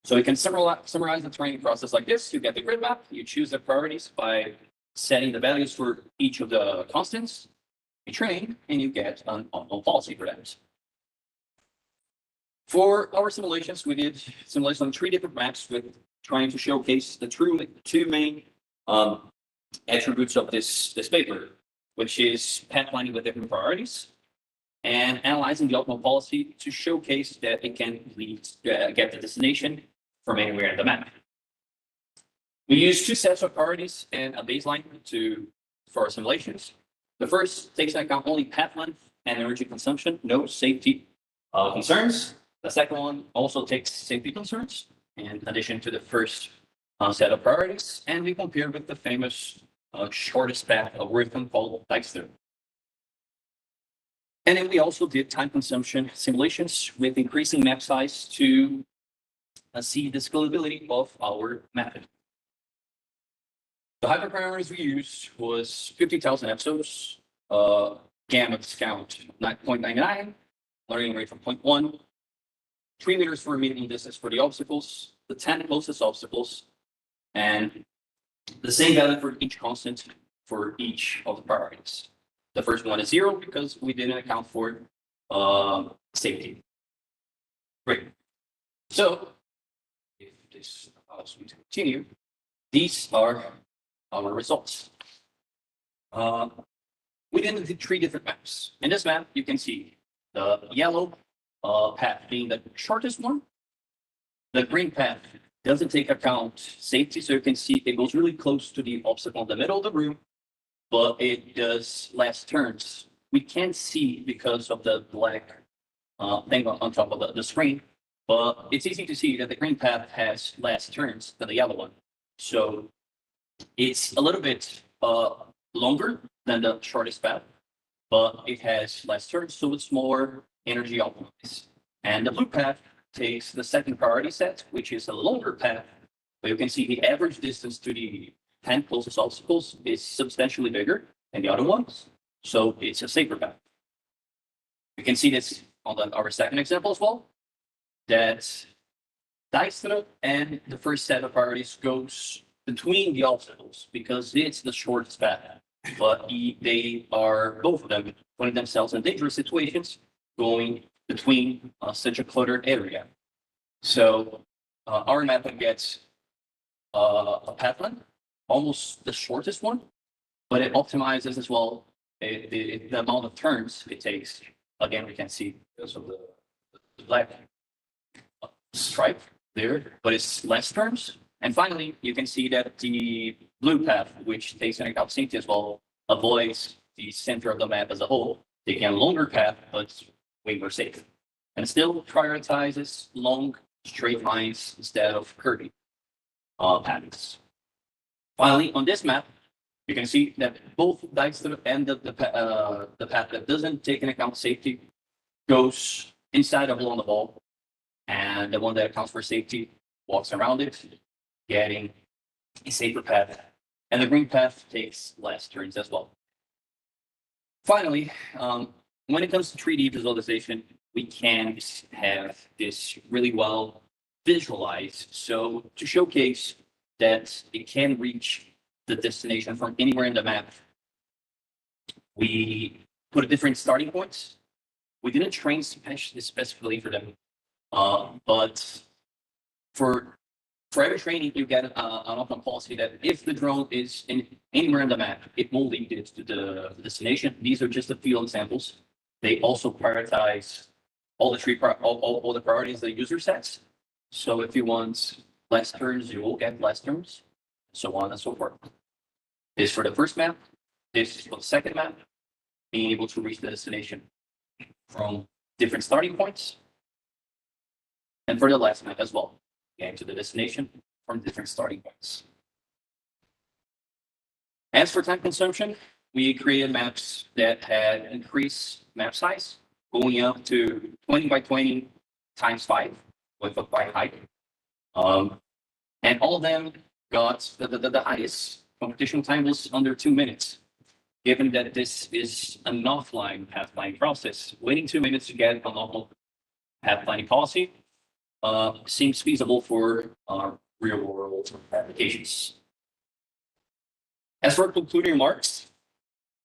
So we can summarize the training process like this. You get the grid map, you choose the priorities by setting the values for each of the constants, you train, and you get an optimal policy for that. For our simulations, we did simulations on 3 different maps with trying to showcase the two main attributes of this paper, which is pathfinding with different priorities and analyzing the optimal policy to showcase that it can get the destination from anywhere in the map. We use 2 sets of priorities and a baseline for our simulations. The first takes into account only path length and energy consumption, no safety concerns. The second one also takes safety concerns in addition to the first set of priorities, and we compare with the famous shortest path algorithm called Dijkstra. And then we also did time consumption simulations with increasing map size to see the scalability of our method. The hyperparameters we used was 50,000 episodes, gamma count 0.99, learning rate from 0.1, 3 meters for minimum distance for the obstacles, the 10 closest obstacles, and the same value for each constant for each of the priorities. The first one is 0 because we didn't account for safety. Great. So, if this allows me to continue, these are our results. We did 3 different maps. In this map, you can see the yellow path being the shortest one. The green path doesn't take account safety, so you can see it goes really close to the obstacle in the middle of the room, but it does less turns. We can't see because of the black thing on top of the screen, but it's easy to see that the green path has less turns than the yellow one. So it's a little bit longer than the shortest path, but it has less turns, so it's more energy optimized. And the blue path takes the second priority set, which is a longer path, but you can see the average distance to the 10 closest obstacles is substantially bigger than the other ones, so it's a safer path. You can see this on our second example as well, that Dijkstra and the first set of priorities goes between the obstacles because it's the shortest path, but they are, both of them, putting themselves in dangerous situations going between such a cluttered area. So our method gets a path length, almost the shortest one, but it optimizes as well the amount of turns it takes. Again, we can see because of the black stripe there, but it's less turns. And finally, you can see that the blue path, which takes into account safety as well, avoids the center of the map as a whole, taking a longer path, but way more safe. And still prioritizes long straight lines instead of curvy paths. Finally, on this map, you can see that both Dijkstra and the path that doesn't take into account safety goes inside of along the ball, and the one that accounts for safety walks around it, getting a safer path, and the green path takes less turns as well. Finally, when it comes to 3D visualization, we can have this really well visualized. So to showcase that it can reach the destination from anywhere in the map, we put different starting points. We didn't train specifically for them, but for every training, you get an optimal policy that if the drone is anywhere in the map, it will lead it to the destination. These are just a few examples. They also prioritize all all the priorities the user sets. So if you want less turns, you will get less turns, so on and so forth. This for the first map. This is for the second map, being able to reach the destination from different starting points. And for the last map as well, getting to the destination from different starting points. As for time consumption, we created maps that had increased map size, going up to 20 by 20 times 5 with a quite height. And all of them got the highest competition time was under 2 minutes. Given that this is an offline pathfinding process, waiting 2 minutes to get a normal pathfinding policy seems feasible for real world applications. As for concluding remarks,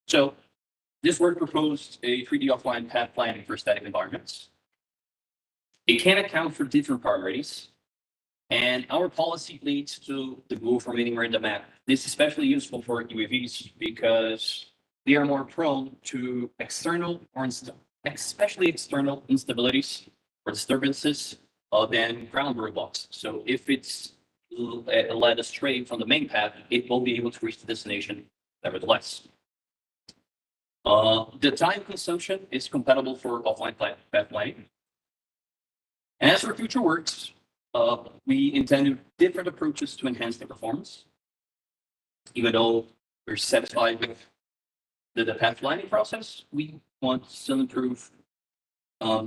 so this work proposed a 3D offline path planning for static environments. It can account for different priorities, and our policy leads to the goal from anywhere in the map. This is especially useful for UAVs because they are more prone to external or especially external instabilities or disturbances than ground roadblocks. So if it's led astray from the main path, it will be able to reach the destination nevertheless. The time consumption is compatible for offline path planning. And as for future works, we intend different approaches to enhance the performance. Even though we're satisfied with the path planning process, we want to improve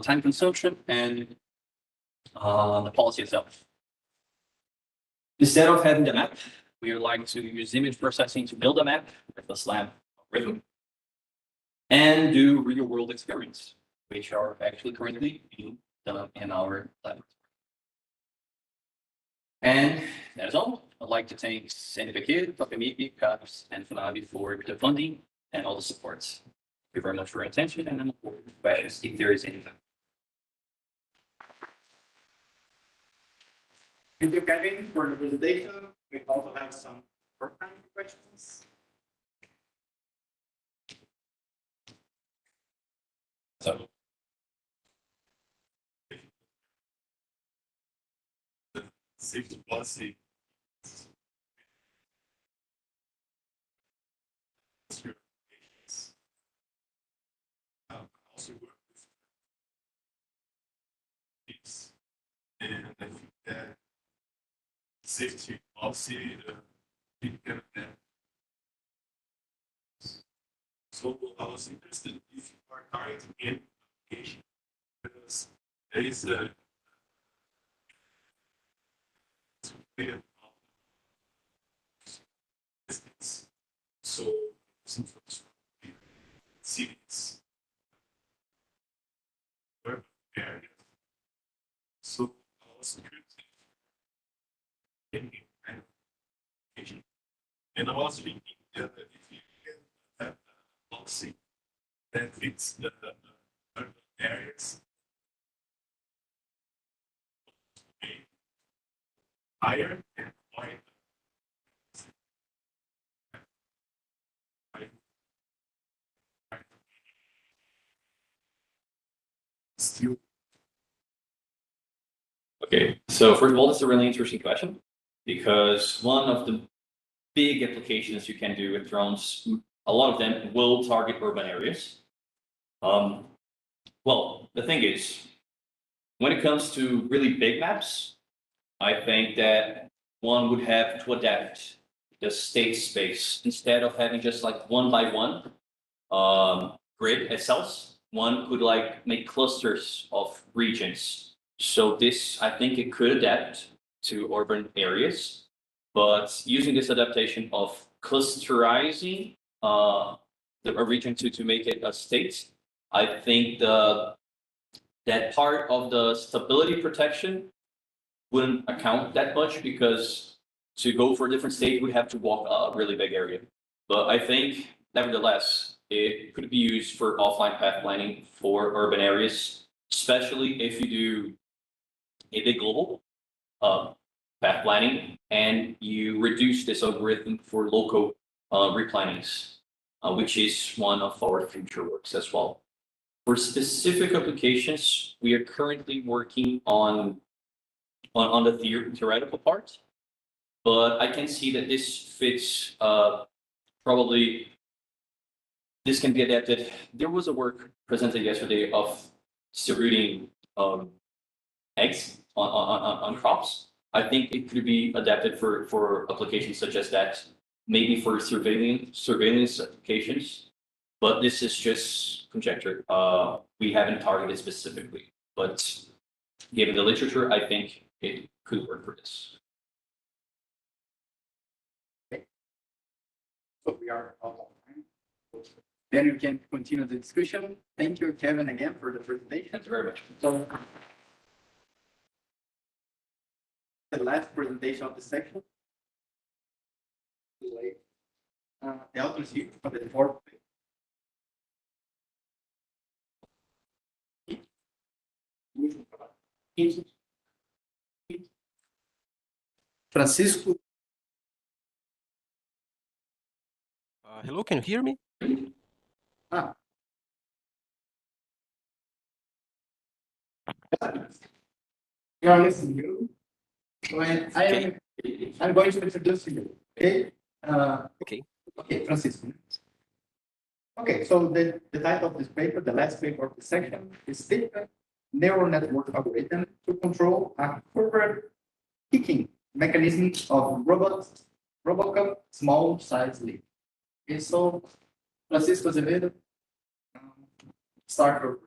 time consumption and the policy itself. Instead of having the map, we would like to use image processing to build a map with a SLAM algorithm and do real world experiments, which are actually currently being done in our lab. And that is all. I'd like to thank Sandy, Papemiki, CAPS, and FNABI for the funding and all the supports. Thank you very much for your attention, and I'm looking forward to questions if there is anything. Thank you, Kevin, for the presentation. We also have some short-time questions. So, safety policy. Also work with these, and I think that safety policy so I was interested if you are targeting any application because there is a so cities urban areas. So I was interested in any kind of application. And I was thinking that if you can have a policy that fits the urban areas higher and wider. Still. okay, so first of all, this is a really interesting question because one of the big applications you can do with drones, a lot of them will target urban areas. Well, the thing is, when it comes to really big maps, I think that one would have to adapt the state space instead of having just like 1 by 1 grid itself. One could like make clusters of regions. So this, I think it could adapt to urban areas, but using this adaptation of clusterizing a region to make it a state, I think that part of the stability protection wouldn't account that much because to go for a different state, we have to walk a really big area. But I think, nevertheless, it could be used for offline path planning for urban areas, especially if you do a big global path planning and you reduce this algorithm for local replannings, which is one of our future works as well. For specific applications, we are currently working on the theoretical part, but I can see that this fits probably. This can be adapted. There was a work presented yesterday of distributing eggs on crops. I think it could be adapted for applications such as that, maybe for surveillance applications. But this is just conjecture. We haven't targeted specifically, but given the literature, I think it could work for this. So we are out of time. Then we can continue the discussion. Thank you, Kevin, again for the presentation. Thank you very much. So the last presentation of the section. The authors here for the fourth. Francisco. Hello, can you hear me? Ah. You are listening to you. I'm going to introduce you. Okay. Okay, Francisco. Okay, so the title of this paper, the last paper of the section, is different neural network algorithm to control a curved kicking mechanism of Robocop small size leap. Okay, so Francisco Azevedo, start your.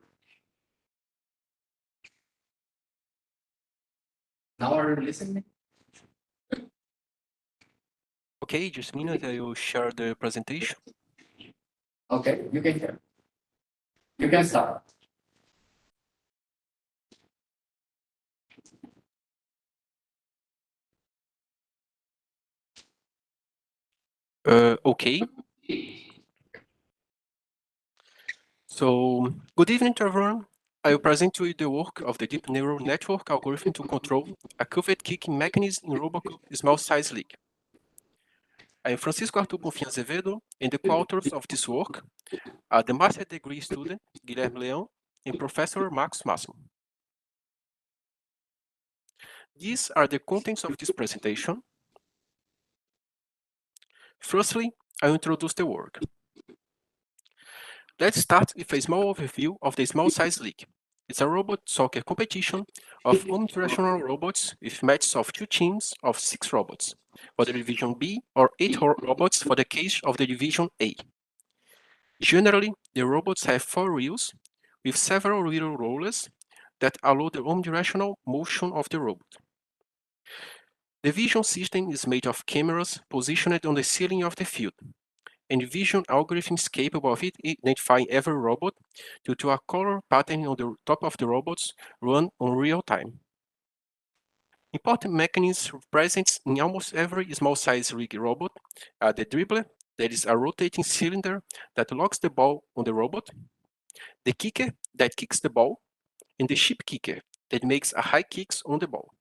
Now are you listening? Okay, just a minute, I will share the presentation. Okay, you can share. You can start. Okay. So, good evening to everyone. I will present to you the work of the deep neural network algorithm to control a curved kicking mechanism in Robocop small size league. I am Francisco Artur Bonfim Azevedo, and the co-authors of this work are the master degree student Guilherme Leão and Professor Marcos Máximo. These are the contents of this presentation. Firstly, I will introduce the work. Let's start with a small overview of the Small Size League. It's a robot soccer competition of omnidirectional robots with matches of 2 teams of 6 robots for the Division B or 8 robots for the case of the Division A. Generally, the robots have 4 wheels with several wheel rollers that allow the omnidirectional motion of the robot. The vision system is made of cameras positioned on the ceiling of the field, and vision algorithms capable of identifying every robot due to a color pattern on the top of the robots run on real time. Important mechanisms present in almost every small-size rig robot are the dribbler, that is a rotating cylinder that locks the ball on the robot, the kicker that kicks the ball, and the ship kicker that makes a high kicks on the ball.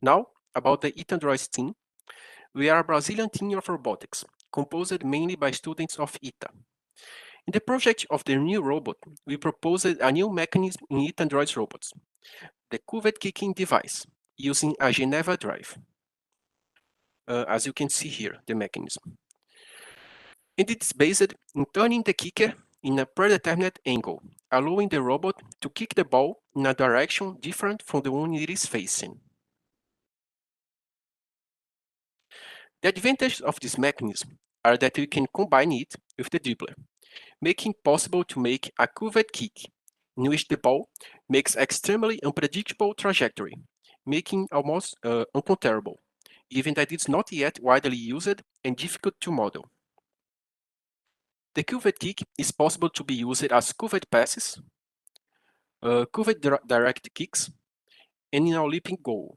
Now, about the ITA team. We are a Brazilian team of robotics, composed mainly by students of ITA. In the project of the new robot, we proposed a new mechanism in ITA Android robots, the curved kicking device, using a Geneva drive. As you can see here, the mechanism. And it's based in turning the kicker in a predetermined angle, allowing the robot to kick the ball in a direction different from the one it is facing. The advantages of this mechanism are that we can combine it with the dribbler, making it possible to make a curved kick, in which the ball makes extremely unpredictable trajectory, making almost uncontrollable, given that it's not yet widely used and difficult to model. The curved kick is possible to be used as curved passes, curved direct kicks, and in a leaping goal.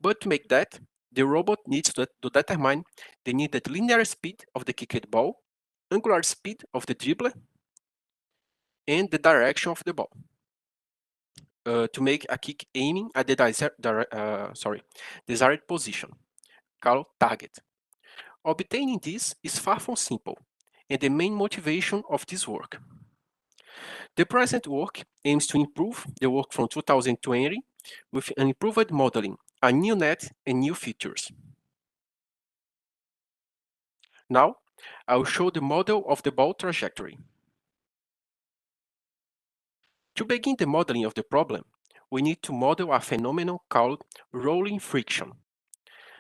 But to make that, the robot needs to determine the needed linear speed of the kicked ball, angular speed of the dribbler, and the direction of the ball to make a kick aiming at the desired position, called target. Obtaining this is far from simple, and the main motivation of this work. The present work aims to improve the work from 2020 with an improved modeling, a new net, and new features. Now, I will show the model of the ball trajectory. To begin the modeling of the problem, we need to model a phenomenon called rolling friction.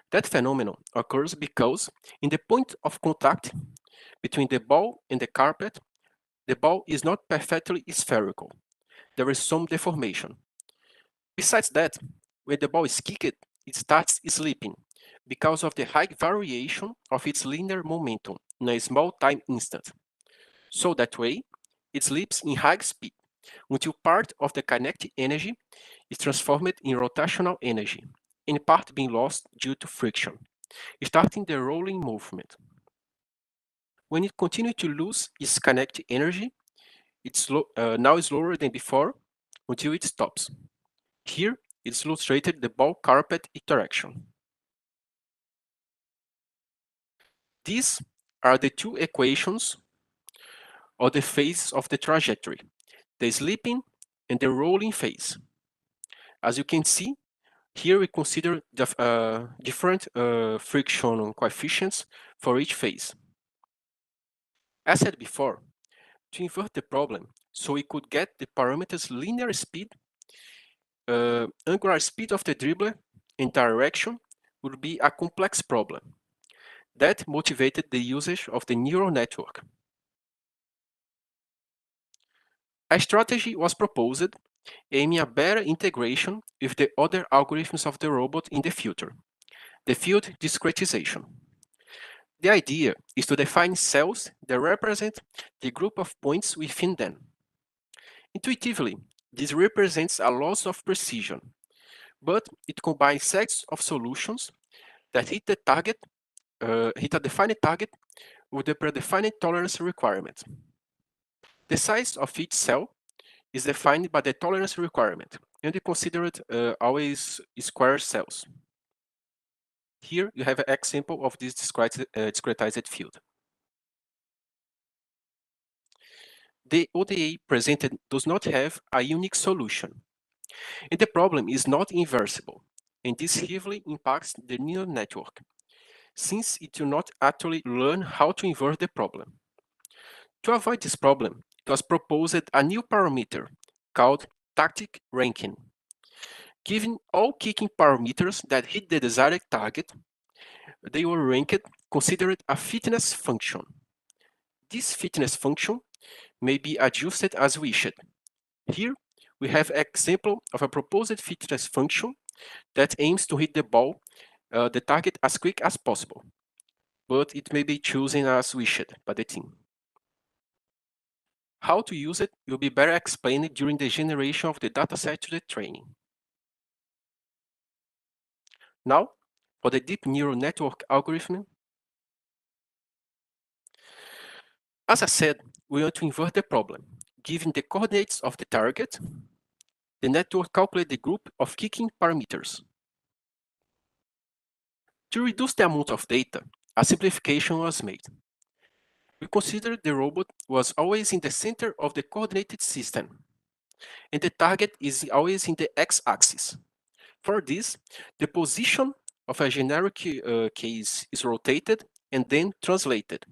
That phenomenon occurs because in the point of contact between the ball and the carpet, the ball is not perfectly spherical. There is some deformation. Besides that, when the ball is kicked, it starts slipping because of the high variation of its linear momentum in a small time instant. So that way, it slips in high speed until part of the kinetic energy is transformed in rotational energy, and part being lost due to friction, starting the rolling movement. When it continues to lose its kinetic energy, it's now is lower than before until it stops. Here, it's illustrated the ball carpet interaction. These are the two equations or the phases of the trajectory, the slipping and the rolling phase. As you can see, here we consider the different friction coefficients for each phase. As said before, to invert the problem so we could get the parameters linear speed, angular speed of the dribbler, and direction would be a complex problem. That motivated the usage of the neural network. A strategy was proposed aiming at better integration with the other algorithms of the robot in the future, the field discretization. The idea is to define cells that represent the group of points within them. Intuitively, this represents a loss of precision, but it combines sets of solutions that hit the target, hit a defined target with the predefined tolerance requirement. The size of each cell is defined by the tolerance requirement, and we consider it always square cells. Here you have an example of this discretized field. The ODA presented does not have a unique solution, and the problem is not inversible, and this heavily impacts the neural network, since it will not actually learn how to invert the problem. To avoid this problem, it was proposed a new parameter called tactic ranking. Given all kicking parameters that hit the desired target, they were ranked considered a fitness function. This fitness function may be adjusted as wished. Here, we have an example of a proposed fitness function that aims to hit the ball, the target as quick as possible, but it may be chosen as wished by the team. How to use it will be better explained during the generation of the dataset to the training. Now, for the deep neural network algorithm, as I said, we want to invert the problem. Given the coordinates of the target, the network calculates the group of kicking parameters. To reduce the amount of data, a simplification was made. We considered the robot was always in the center of the coordinated system, and the target is always in the x-axis. For this, the position of a generic case is rotated and then translated,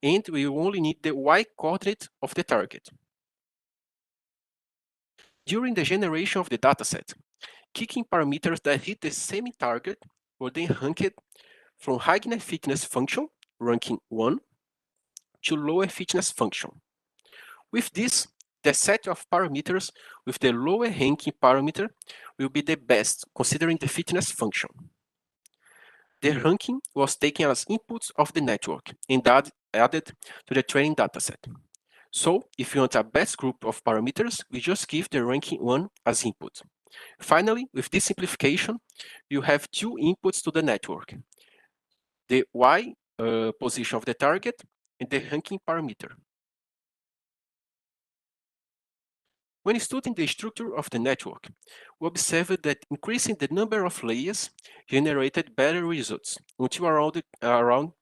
and we only need the y-coordinate of the target. During the generation of the dataset, kicking parameters that hit the same target were then ranked from high fitness function, ranking 1, to lower fitness function. With this, the set of parameters with the lower ranking parameter will be the best, considering the fitness function. The ranking was taken as inputs of the network and added to the training dataset. So, if you want a best group of parameters, we just give the ranking 1 as input. Finally, with this simplification, you have two inputs to the network, the y position of the target and the ranking parameter. When studying the structure of the network, we observed that increasing the number of layers generated better results until around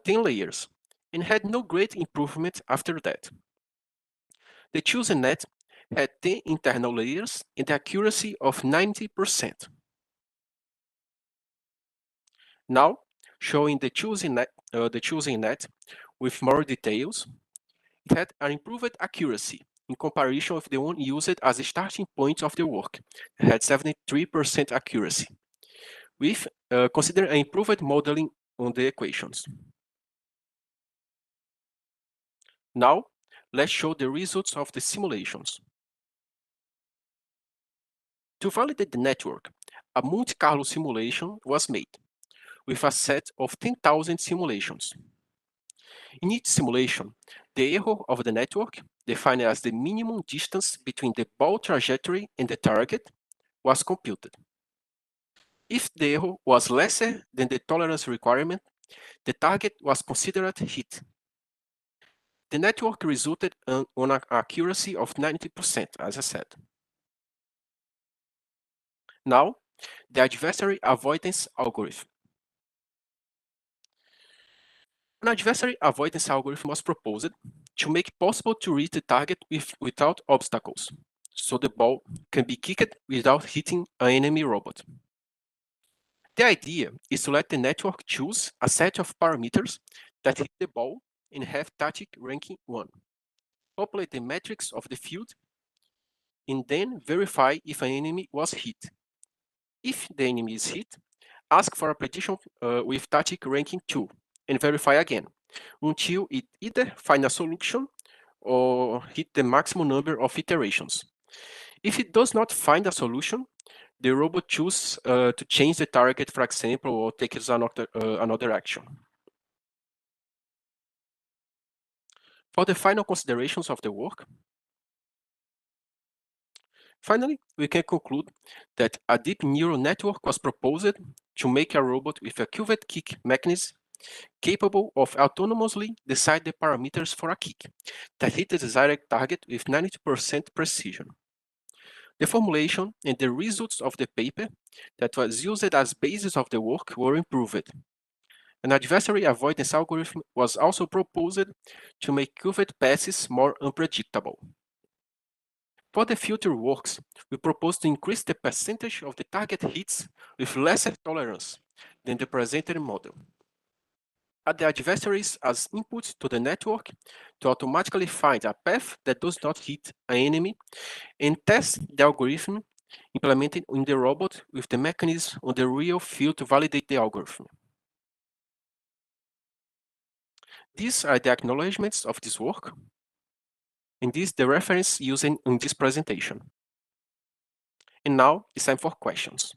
10 layers, and had no great improvement after that. The chosen net had 10 internal layers and the accuracy of 90%. Now, showing the chosen net with more details, it had an improved accuracy in comparison with the one used as a starting point of the work. It had 73% accuracy, with consider an improved modeling on the equations. Now, let's show the results of the simulations. To validate the network, a Monte Carlo simulation was made, with a set of 10,000 simulations. In each simulation, the error of the network, defined as the minimum distance between the ball trajectory and the target, was computed. If the error was lesser than the tolerance requirement, the target was considered hit. The network resulted on an accuracy of 90%, as I said. Now, the adversary avoidance algorithm. An adversary avoidance algorithm was proposed to make it possible to reach the target without obstacles, so the ball can be kicked without hitting an enemy robot. The idea is to let the network choose a set of parameters that hit the ball and have static ranking 1. Populate the metrics of the field and then verify if an enemy was hit. If the enemy is hit, ask for a prediction with static ranking 2 and verify again until it either find a solution or hit the maximum number of iterations. If it does not find a solution, the robot chooses to change the target, for example, or takes another action. For the final considerations of the work, finally, we can conclude that a deep neural network was proposed to make a robot with a curved kick mechanism capable of autonomously decide the parameters for a kick that hit the desired target with 90% precision. The formulation and the results of the paper that was used as basis of the work were improved. An adversary avoidance algorithm was also proposed to make curved passes more unpredictable. For the future works, we propose to increase the percentage of the target hits with lesser tolerance than the presented model. Add the adversaries as input to the network to automatically find a path that does not hit an enemy and test the algorithm implemented in the robot with the mechanism on the real field to validate the algorithm. These are the acknowledgements of this work, and this is the reference used in this presentation. And now it's time for questions.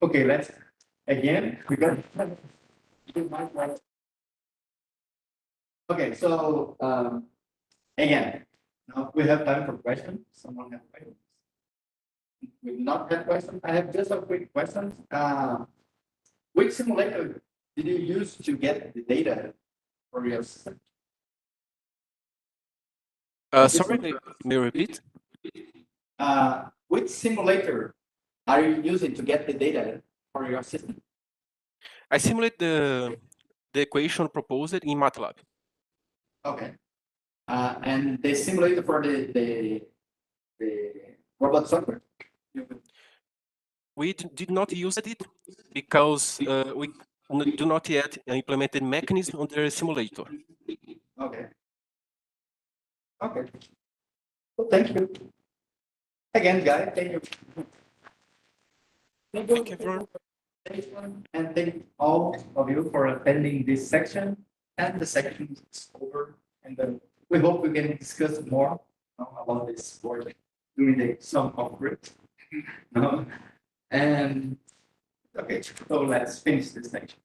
Okay, let's again. We got. Okay, so again, now we have time for questions. Someone have questions? We not have questions. I have just a quick question. Which simulator did you use to get the data for your system? Sorry, may you repeat? Which simulator are you using to get the data for your system? I simulate the equation proposed in MATLAB. Okay. And the simulator for the robot software? We did not use it because we do not yet implemented mechanism on the simulator. Okay. Okay. Well, thank you. Again, guys, thank you. Thank you, everyone. And thank all of you for attending this section. And the section is over. And then we hope we can discuss more about this work during the summer conference. And okay, so let's finish this section.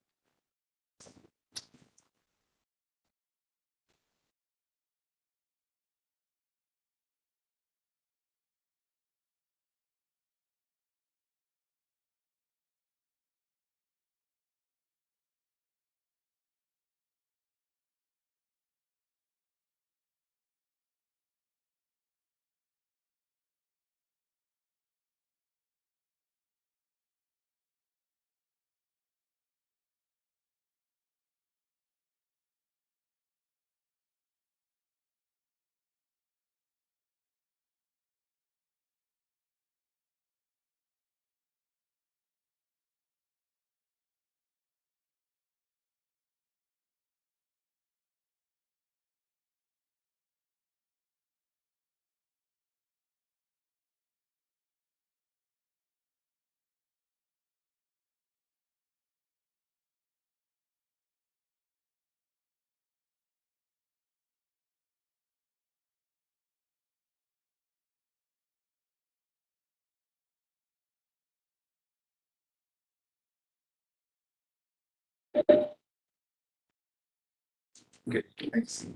Okay, thanks.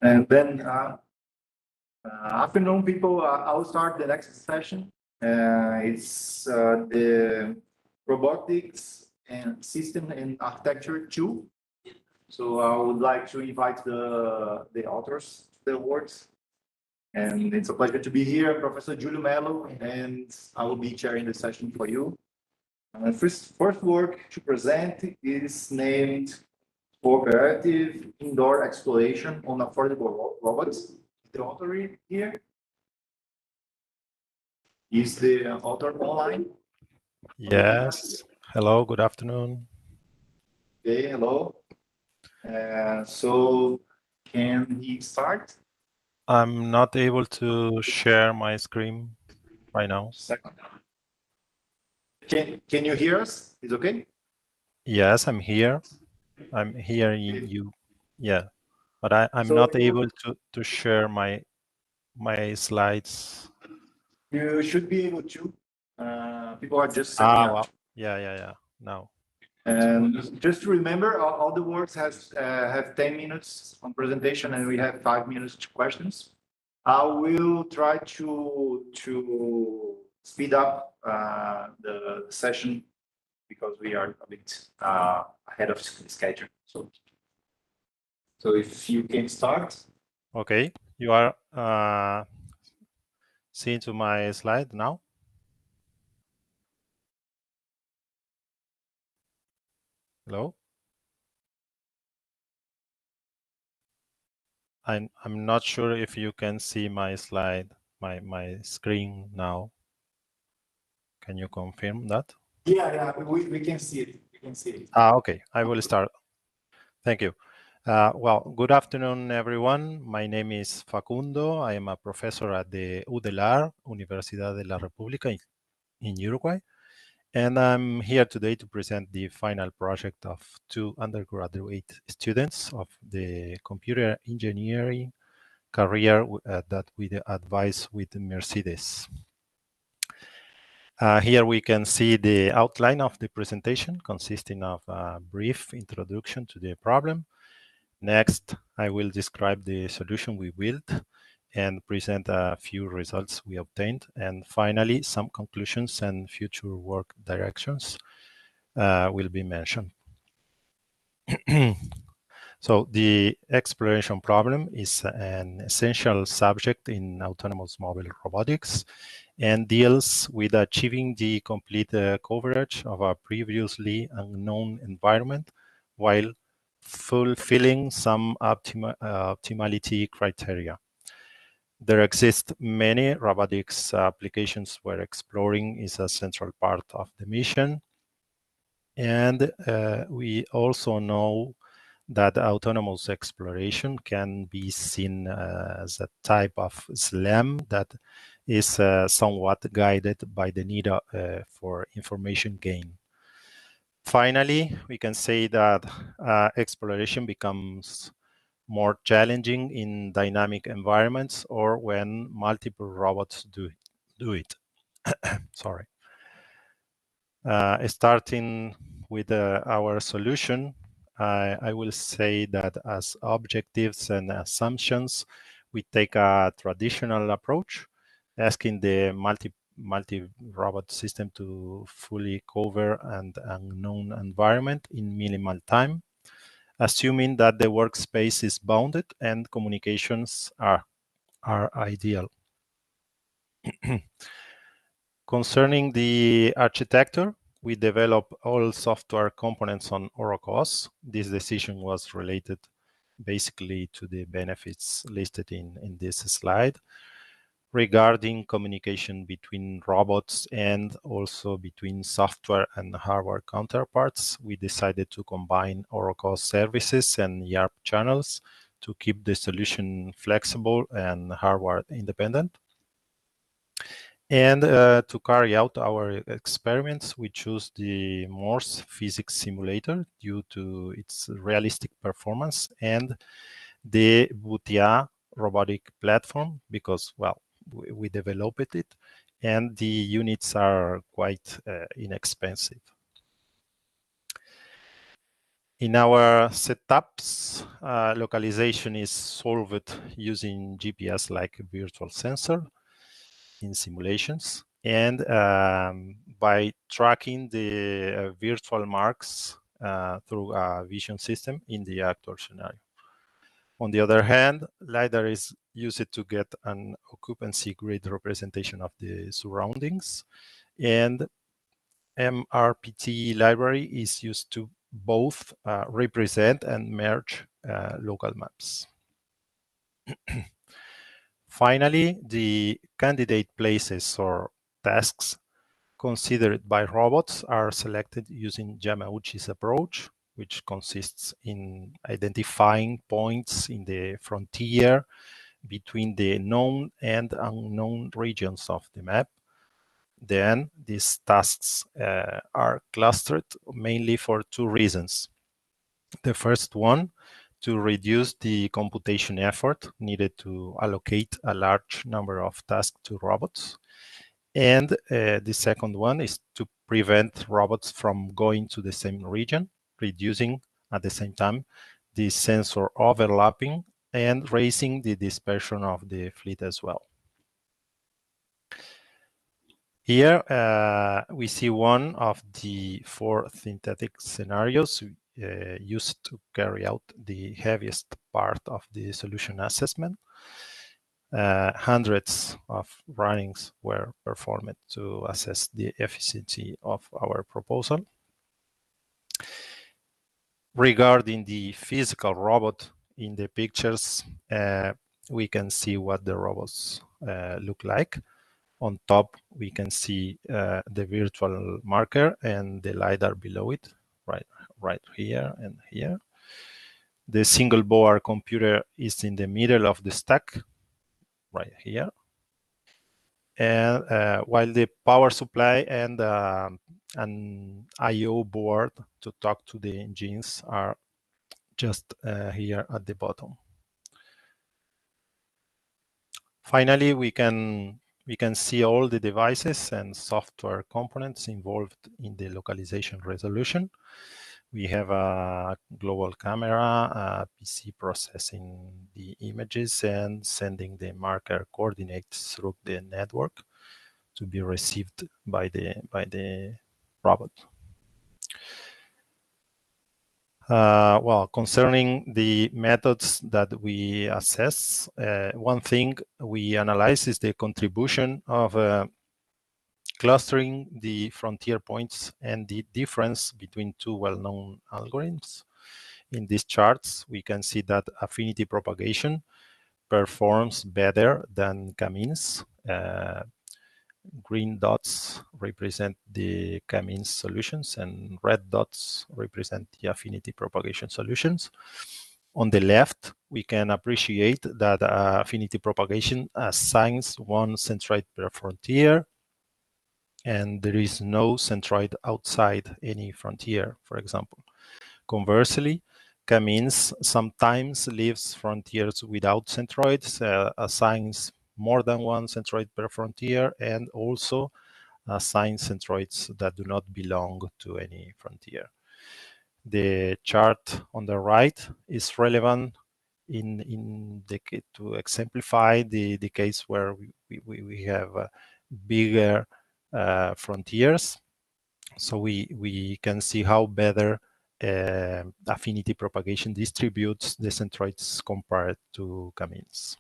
And then, afternoon, people. I'll start the next session. It's the robotics and system and architecture 2. So I would like to invite the authors, the works. And it's a pleasure to be here, Professor Julio Mello, and I will be chairing the session for you. First work to present is named Cooperative Indoor Exploration on Affordable Robots. The author here is the author online. Yes. Hello, good afternoon. Okay, hello. So can he start? I'm not able to share my screen right now. Second. Can you hear us? Is okay? Yes, I'm here. I'm hearing you. Yeah, but I'm So not you- able to share my slides. You should be able to. People are just setting up. Well, yeah. Now. And just to remember, all the works have 10 minutes on presentation, and we have 5 minutes to questions. I will try to speed up the session because we are a bit ahead of schedule. So if you can start. Okay, you are seeing to my slide now. Hello. I'm not sure if you can see my slide, my screen now. Can you confirm that? Yeah, we can see it. We can see it. Okay, I will start. Thank you. Well, good afternoon, everyone. My name is Facundo. I am a professor at the UDELAR, Universidad de la República in Uruguay. And I'm here today to present the final project of 2 undergraduate students of the computer engineering career that we advise with Mercedes. Here we can see the outline of the presentation consisting of a brief introduction to the problem. Next, I will describe the solution we built and present a few results we obtained. And finally, some conclusions and future work directions will be mentioned. So the exploration problem is an essential subject in autonomous mobile robotics and deals with achieving the complete coverage of a previously unknown environment while fulfilling some optimality criteria. There exist many robotics applications where exploring is a central part of the mission. And we also know that autonomous exploration can be seen as a type of SLAM that is somewhat guided by the need for information gain. Finally, we can say that exploration becomes more challenging in dynamic environments or when multiple robots do it. Sorry. Starting with our solution, I will say that as objectives and assumptions, we take a traditional approach, asking the multi-robot system to fully cover an unknown environment in minimal time, assuming that the workspace is bounded and communications are ideal. Concerning the architecture, we develop all software components on OROCOS. This decision was related basically to the benefits listed in this slide. Regarding communication between robots and also between software and hardware counterparts, we decided to combine OROCOS services and YARP channels to keep the solution flexible and hardware independent. And to carry out our experiments, we choose the Morse physics simulator due to its realistic performance and the Butia robotic platform because, well, we developed it and the units are quite inexpensive. In our setups, localization is solved using GPS like virtual sensor in simulations, and by tracking the virtual marks through a vision system in the actual scenario. On the other hand, LiDAR is used to get an occupancy grid representation of the surroundings, and MRPT library is used to both represent and merge local maps. Finally, the candidate places or tasks considered by robots are selected using Yamauchi's approach, which consists in identifying points in the frontier between the known and unknown regions of the map. Then these tasks are clustered mainly for two reasons. The first one, to reduce the computation effort needed to allocate a large number of tasks to robots. And the second one is to prevent robots from going to the same region, reducing at the same time the sensor overlapping and raising the dispersion of the fleet as well. Here we see one of the 4 synthetic scenarios used to carry out the heaviest part of the solution assessment. Hundreds of runnings were performed to assess the efficiency of our proposal. Regarding the physical robot in the pictures, we can see what the robots look like. On top, we can see the virtual marker and the LiDAR below it, right here and here. The single board computer is in the middle of the stack, right here. And while the power supply and an I/O board to talk to the engines are just here at the bottom. Finally, we can see all the devices and software components involved in the localization resolution. We have a global camera, a PC processing the images and sending the marker coordinates through the network to be received by the robot. Well, concerning the methods that we assess, one thing we analyze is the contribution of clustering the frontier points and the difference between two well-known algorithms. In these charts, we can see that affinity propagation performs better than K-means. Green dots represent the K-means solutions and red dots represent the affinity propagation solutions. On the left, we can appreciate that affinity propagation assigns one centroid per frontier, and there is no centroid outside any frontier, for example. Conversely, K-means sometimes leaves frontiers without centroids, assigns more than one centroid per frontier, and also assigns centroids that do not belong to any frontier. The chart on the right is relevant to exemplify the case where we have bigger frontiers. So we can see how better affinity propagation distributes the centroids compared to K-means.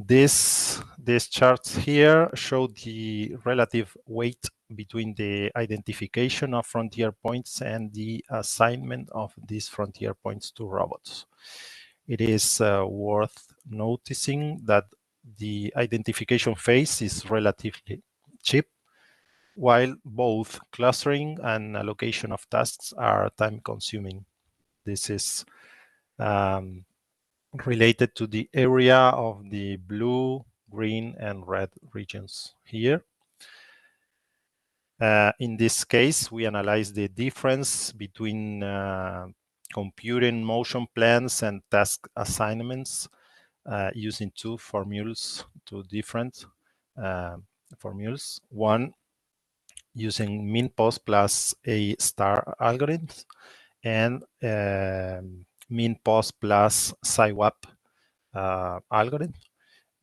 These charts here show the relative weight between the identification of frontier points and the assignment of these frontier points to robots. It is worth noticing that the identification phase is relatively cheap, while both clustering and allocation of tasks are time-consuming. This is related to the area of the blue, green, and red regions here. In this case, we analyze the difference between computing motion plans and task assignments using two different formulas. One using min-post plus a star algorithms, and min-post plus SciWap algorithm.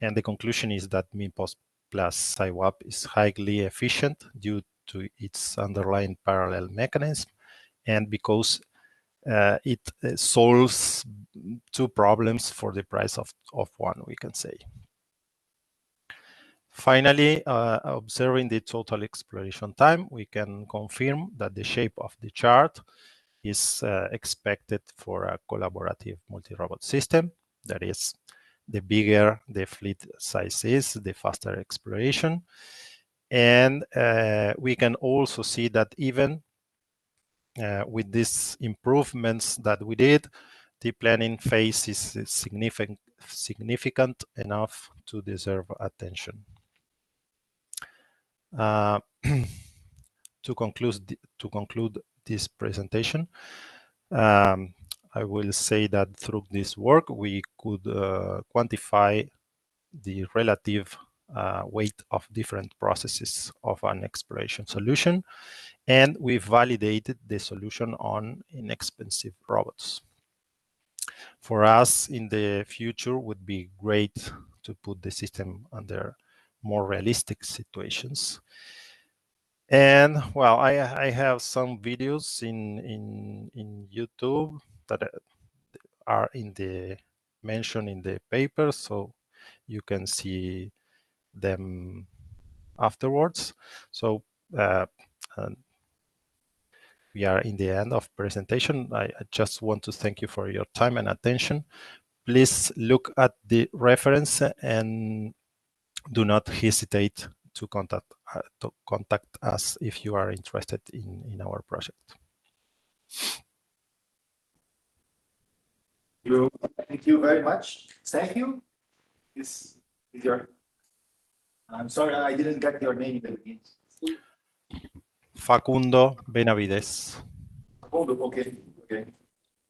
And the conclusion is that min-post plus SciWap is highly efficient due to its underlying parallel mechanism, and because it solves two problems for the price of one, we can say. Finally, observing the total exploration time, we can confirm that the shape of the chart is expected for a collaborative multi-robot system. That is, the bigger the fleet size is, the faster exploration. And we can also see that even with these improvements that we did, the planning phase is significant enough to deserve attention. To conclude this presentation, I will say that through this work, we could quantify the relative weight of different processes of an exploration solution, and we validated the solution on inexpensive robots. For us, in the future, would be great to put the system under more realistic situations. And well, I have some videos in YouTube that are mentioned in the paper, so you can see them afterwards. So we are in the end of presentation. I just want to thank you for your time and attention. Please look at the reference and do not hesitate to contact us if you are interested in our project. Thank you very much. Thank you. Is your? I'm sorry, I didn't get your name in the beginning. Facundo Benavides. Facundo, okay.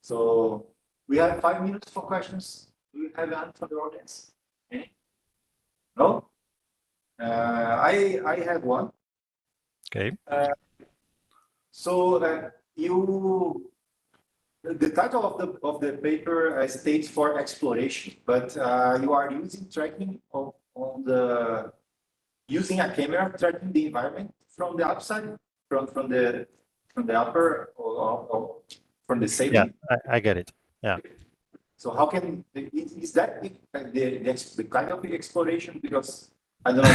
So we have 5 minutes for questions. Do you have any from the audience? Any? No? I have one. Okay. So the title of the paper states for exploration, but you are using tracking using a camera tracking the environment from the outside, from the upper or from the safety. Yeah, I get it. Yeah. So how can is that the kind of exploration? Because I don't know.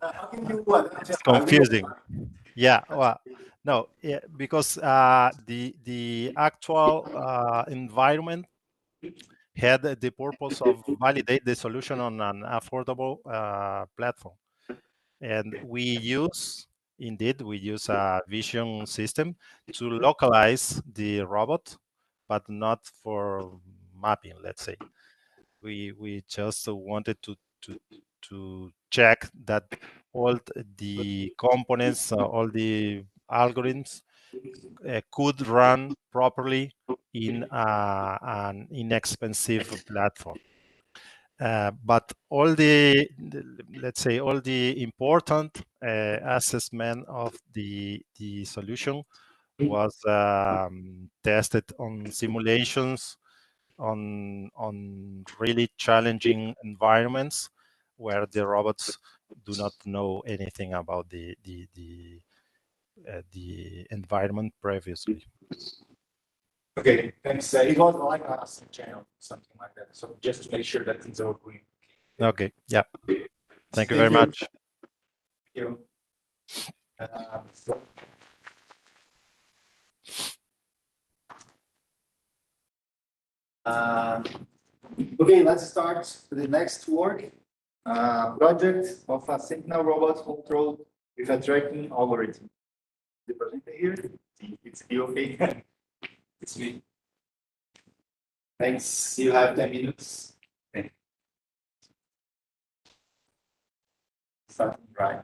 How can you? It's confusing. Yeah. Well, no, yeah, because the actual environment had the purpose of validate the solution on an affordable platform, and we use a vision system to localize the robot, but not for mapping. Let's say we just wanted to check that all the components, all the algorithms could run properly in an inexpensive platform. But all let's say, all the important assessment of the solution was tested on simulations, on really challenging environments where the robots do not know anything about the environment previously. Okay, thanks. It was like a channel, something like that. So just to make sure that things are green. Okay. Yeah. Thank you very much. Thank you. Okay, let's start the next work. Project of a Sentinel robot controlled with a tracking algorithm. The presenter here, it's me, okay? It's me. Thanks. You have 10 minutes. Okay. Starting right.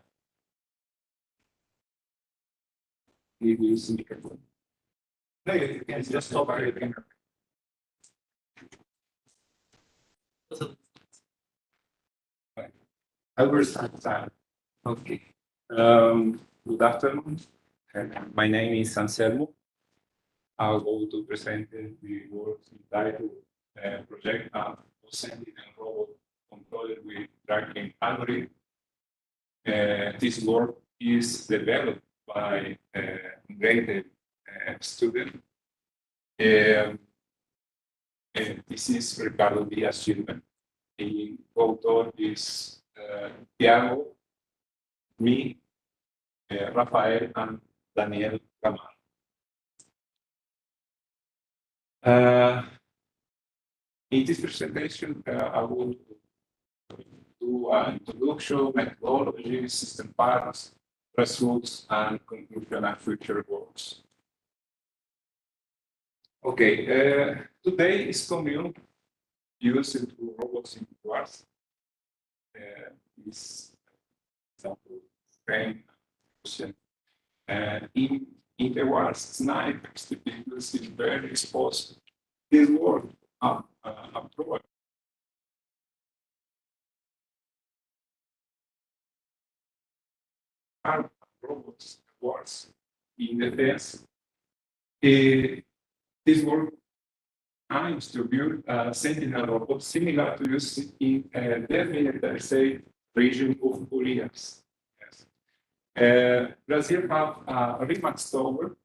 You use the microphone. No, you can just talk about your camera. I will start. Okay. Good afternoon. My name is Anselmo. I'll go to present the work titled Project Sending and Robot Controlled with Tracking Algorithm. This work is developed by a graded student. This is Ricardo Diaz Silva. The author is Tiago, me, Rafael, and Daniel Gamal. In this presentation, I will do an introduction, methodology, system parts, results, and conclusion and future goals. Okay, today is common use to robots in wars. This example, train, in the wars, snipers, the people is very exposed. This work approach. Are robots wars in defense. This work aims to build a sentinel robot similar to use in the military state region of Korea. Yes. Brazil have a Remax tower.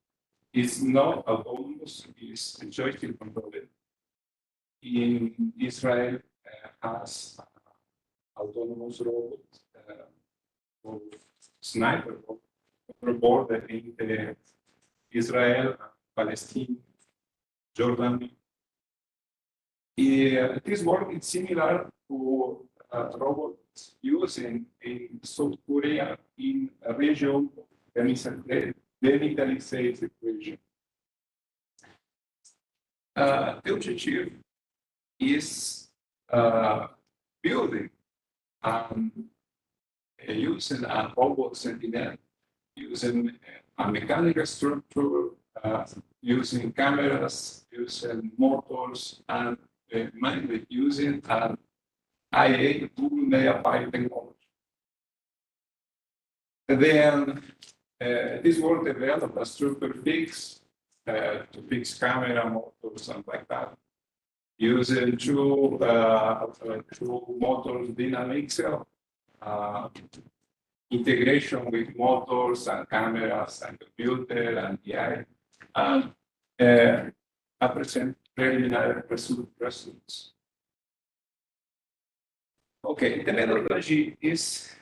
It's not autonomous, it's joystick controlled. In Israel has autonomous robots of sniper border in Israel, Palestine, Jordan. This work is similar to robots used in South Korea in a region of demilitarized region. The objective is building using a robot sentinel, using a mechanical structure, using cameras, using motors, and mainly using an IA Google Media technology. And then this work developed a structure fix to fix camera motors and like that. Using two motors dynamics, integration with motors and cameras and computer and AI, and I present preliminary results. Okay, the methodology is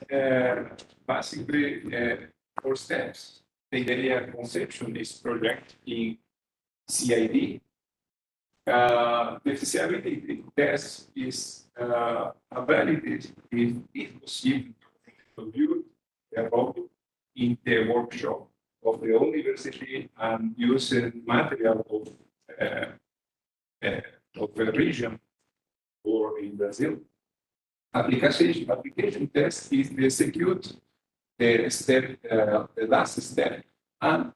basically 4 steps. The idea conception is project in CID. The feasibility test is validated if possible to build the robot in the workshop of the university and using material of the region or in Brazil. Application test is to execute the step, the last step, and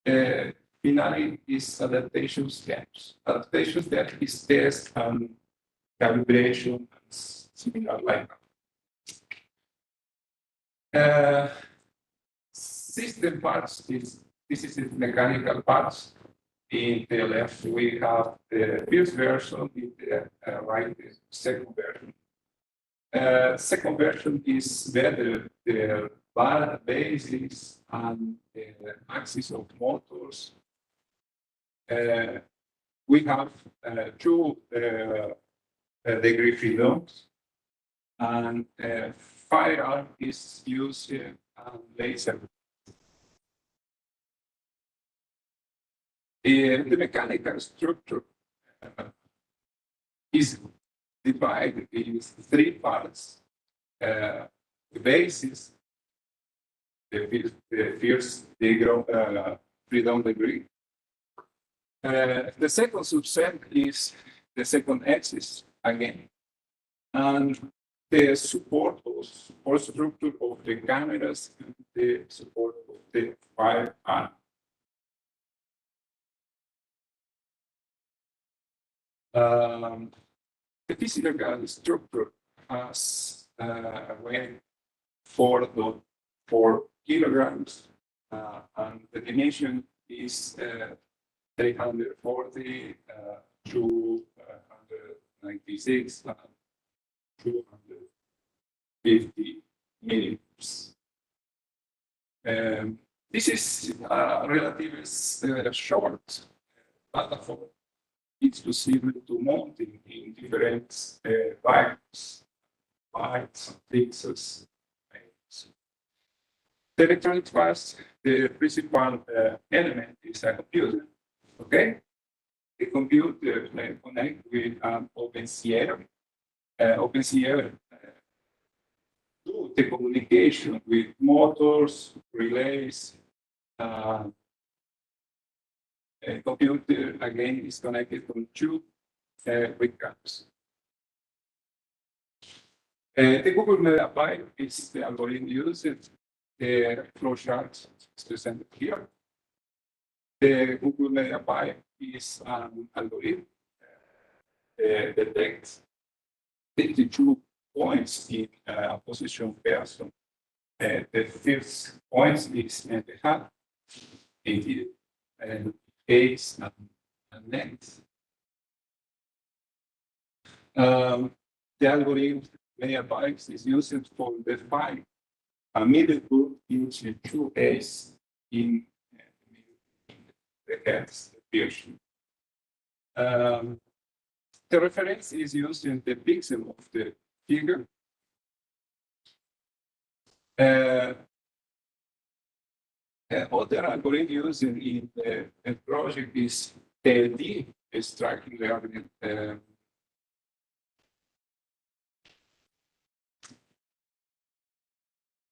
finally is adaptation steps. Adaptation step is test and calibration and similar like that. System parts this is the mechanical parts. In the left we have the first version, in the right the second version. Second version is better the bases and the axis of motors. We have 2 degree freedoms, and firearm is used and laser. The mechanical structure is divided in 3 parts. The basis, the first freedom degree. The second subset is the second axis again, and the support or structure of the cameras and the support of the firearm. The physical structure has weight 4.4 kilograms, and the dimension is 340, 296, and 250 millimeters. This is relatively short platform. It's possible to mount in different values, bytes, pixels. The electronic bus, the principal element is a computer. Okay, the computer connect with an OpenCL. OpenCL do the communication with motors, relays. A computer again is connected to two webcams. The Google Media Pipe is the algorithm used. The flowchart is presented here. The Google Media Pipe is an algorithm that detects 52 points in a position person. The first point is in the heart, and face and length. The algorithm Media Pipes is used for define a middle group using two A's in the head's version. The reference is used in the pixel of the figure. Other algorithm used in the project is TLD, is tracking learning.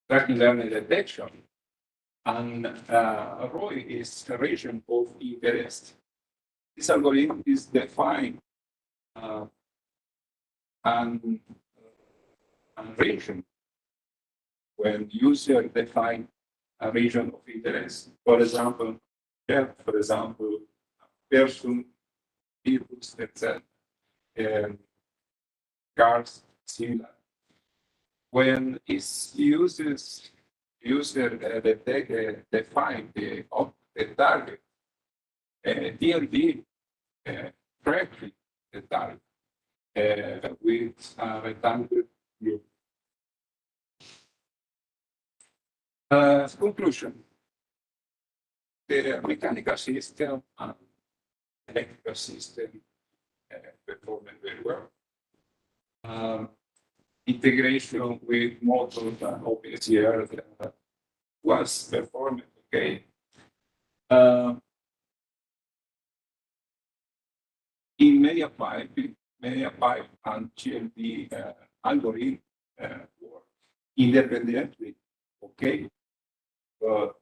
Tracking learning detection, and ROI is a region of interest. This algorithm is defined and region when user define a region of interest. For example, person, people, etc. Cars, similar. When its user define the target, DLD correctly the target with a rectangular view. Conclusion. The mechanical system and electrical system perform very well. Integration with motors and OpenCL was performed okay. In MediaPipe and GLD algorithm work independently, okay. But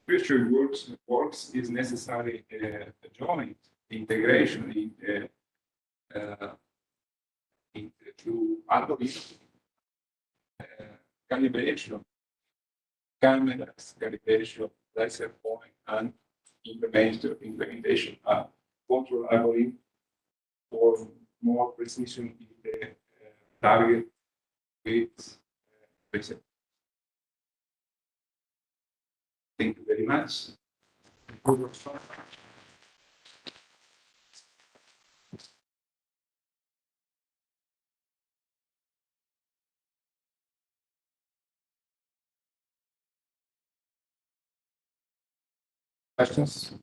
future works is necessary joint integration into algorithm calibration, cameras calibration, laser point, and implementation control algorithm for more precision in the target with laser. Thank you very much. Questions?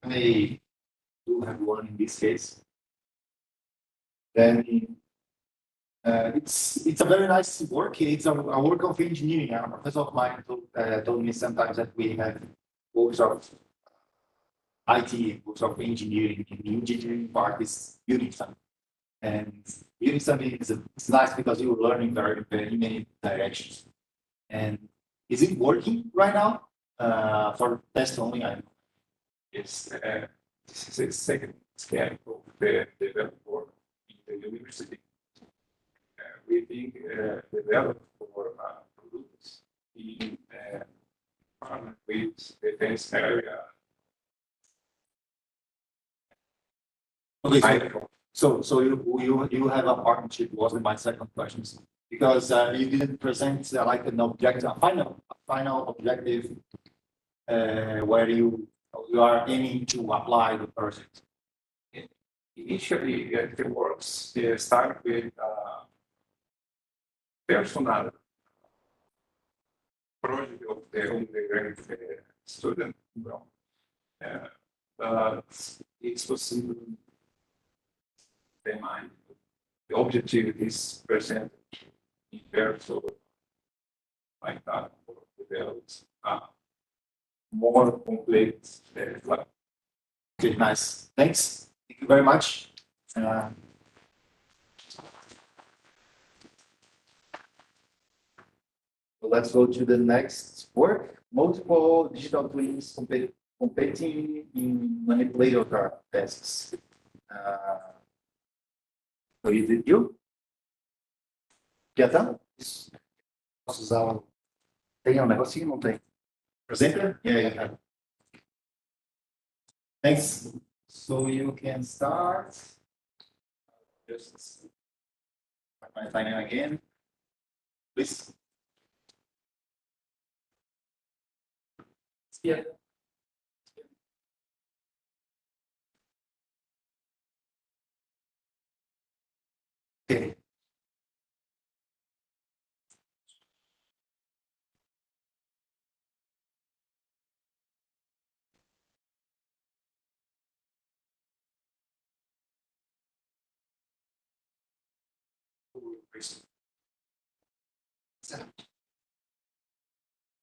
I do have one in this case. Then it's a very nice work. It's a work of engineering. A professor of mine told me sometimes that we have works of IT, works of engineering, and the engineering part is building something. And building something it's nice because you're learning very many directions. And is it working right now? For test only, I know. Yes, this is a second scan of the developer in the university. We being developed for products in with defense area. Okay, so you have a partnership, wasn't my second question, because you didn't present like an objective, a final objective where you are aiming to apply the project. Initially, the works start with personal project of the undergraduate student. Well, but it's possible the objective is presented in terms of like that for developed more complete plan. Okay, nice. Thanks. Thank you very much. Let's go to the next work. Multiple digital twins competing in manipulator tasks. So you? Piatã? Posso usar um... Tem negocinho? Não tem? Presenter? Yeah. Thanks. So you can start. Just my time again. Please. Yeah. Okay.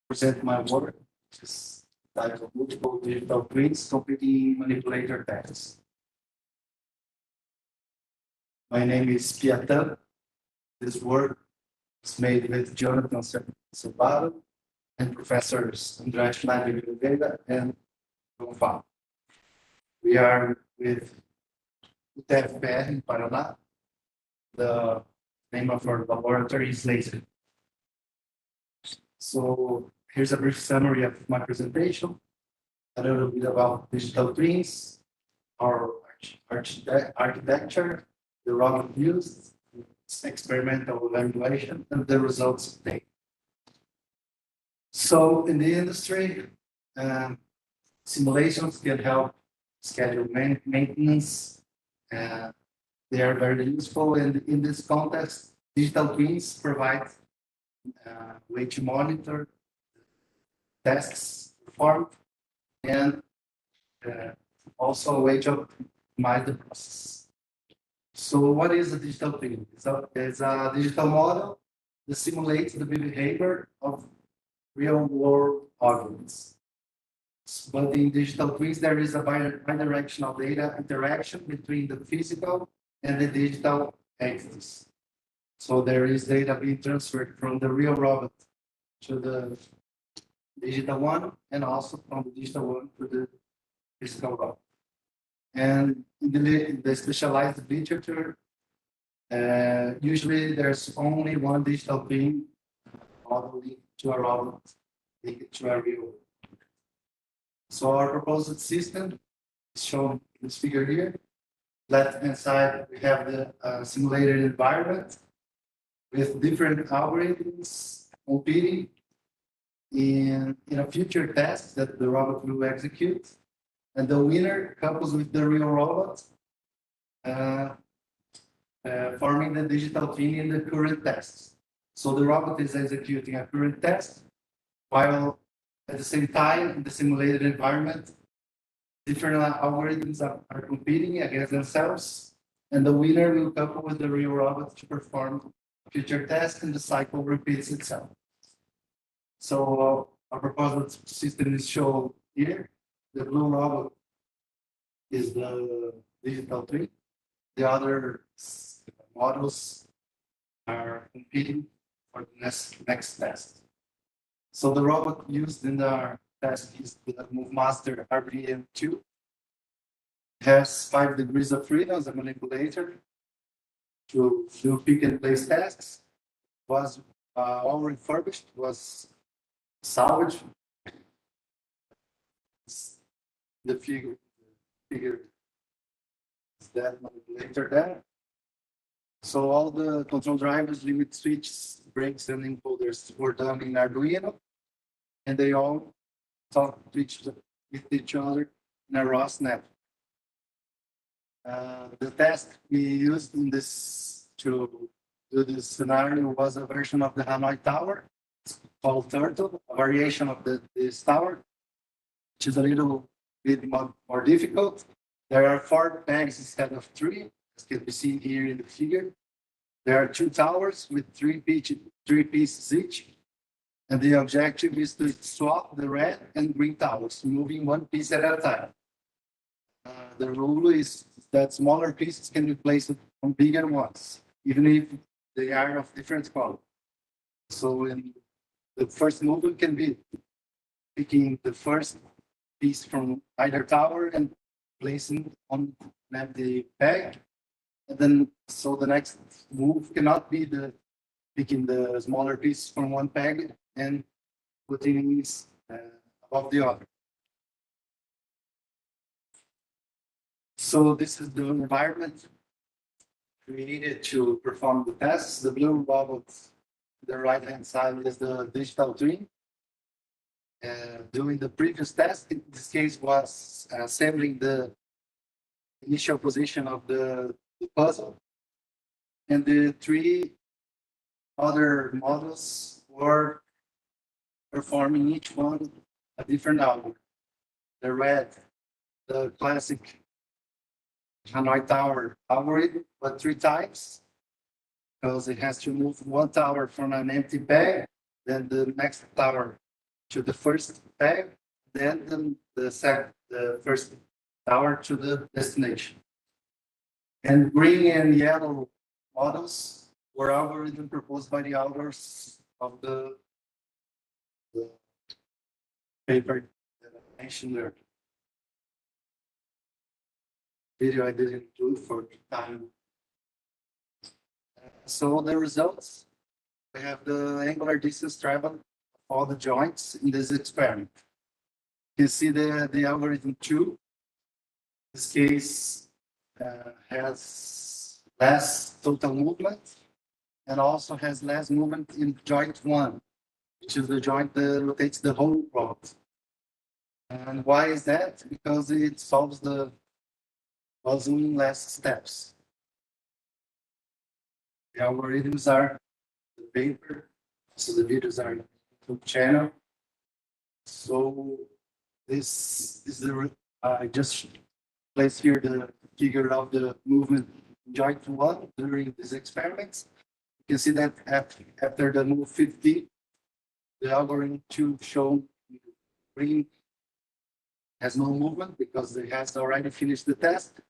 Present my work, which is titled Multiple Digital Twins Competing Manipulator Tasks. My name is Piatã. This work is made with Jonathan Silvaro and Professors André Schneider Oliveira and Gonfalo. We are with UTFPR in Paraná. The name of our laboratory is LASER. So here's a brief summary of my presentation, a little bit about digital twins, our architecture, the robot used, experimental evaluation, and the results obtained. So in the industry, simulations can help schedule maintenance. They are very useful, and in this context, digital twins provide a way to monitor tasks performed and also a way to optimize the process. So what is a digital twin? It's a digital model that simulates the behavior of real-world objects. But in digital twins, there is a bidirectional data interaction between the physical and the digital entities. So there is data being transferred from the real robot to the digital one, and also from the digital one to the physical robot. And in the specialized literature, usually there's only one digital twin model to a robot, to a real. So our proposed system is shown in this figure here. Left-hand side, we have the simulated environment with different algorithms competing in a future task that the robot will execute. And the winner couples with the real robot, forming the digital twin in the current tasks. So the robot is executing a current task, while at the same time, in the simulated environment, different algorithms are competing against themselves, and the winner will couple with the real robot to perform future tasks, and the cycle repeats itself. So our proposed system is shown here. The blue robot is the digital twin. The other models are competing for the next task. So the robot used in our task is the MoveMaster RBM2. It has 5 degrees of freedom as a manipulator to do pick and place tasks. Was all refurbished, was salvaged. The figure that manipulator there. So all the control drivers, limit switches, brakes, and encoders were done in Arduino, and they all talk with each other in a ROS network. The test we used in this to do this scenario was a version of the Hanoi Tower called Turtle, a variation of this tower, which is a little bit more difficult. There are 4 pegs instead of 3, as can be seen here in the figure. There are 2 towers with 3 pieces each, and the objective is to swap the red and green towers, moving 1 piece at a time. The rule is that smaller pieces can be placed on bigger ones, even if they are of different quality. So in the first movement can be picking the first piece from either tower and placing on an empty peg. And then, so the next move cannot be picking the smaller piece from one peg and putting it above the other. So this is the environment we needed to perform the tests. The blue robot, the right-hand side is the digital twin. Doing the previous test, in this case, was assembling the initial position of the puzzle. And the 3 other models were performing each one a different algorithm. The red, the classic Hanoi Tower algorithm, but 3 times, because it has to move 1 tower from an empty peg, then the next tower to the first peg, then the first tower to the destination. And green and yellow models were algorithms proposed by the authors of the paper that I mentioned there. Video I didn't do for time. So the results, we have the angular distance traveled of all the joints in this experiment. You see the algorithm 2, this case has less total movement and also has less movement in joint 1, which is the joint that rotates the whole robot. And why is that? Because it solves the puzzle in less steps. The algorithms are the paper, so the videos are the YouTube channel. So this is I just placed here the figure of the movement joint 1 during these experiments. You can see that after the move 50, the algorithm 2 shown in green has no movement because it has already finished the test.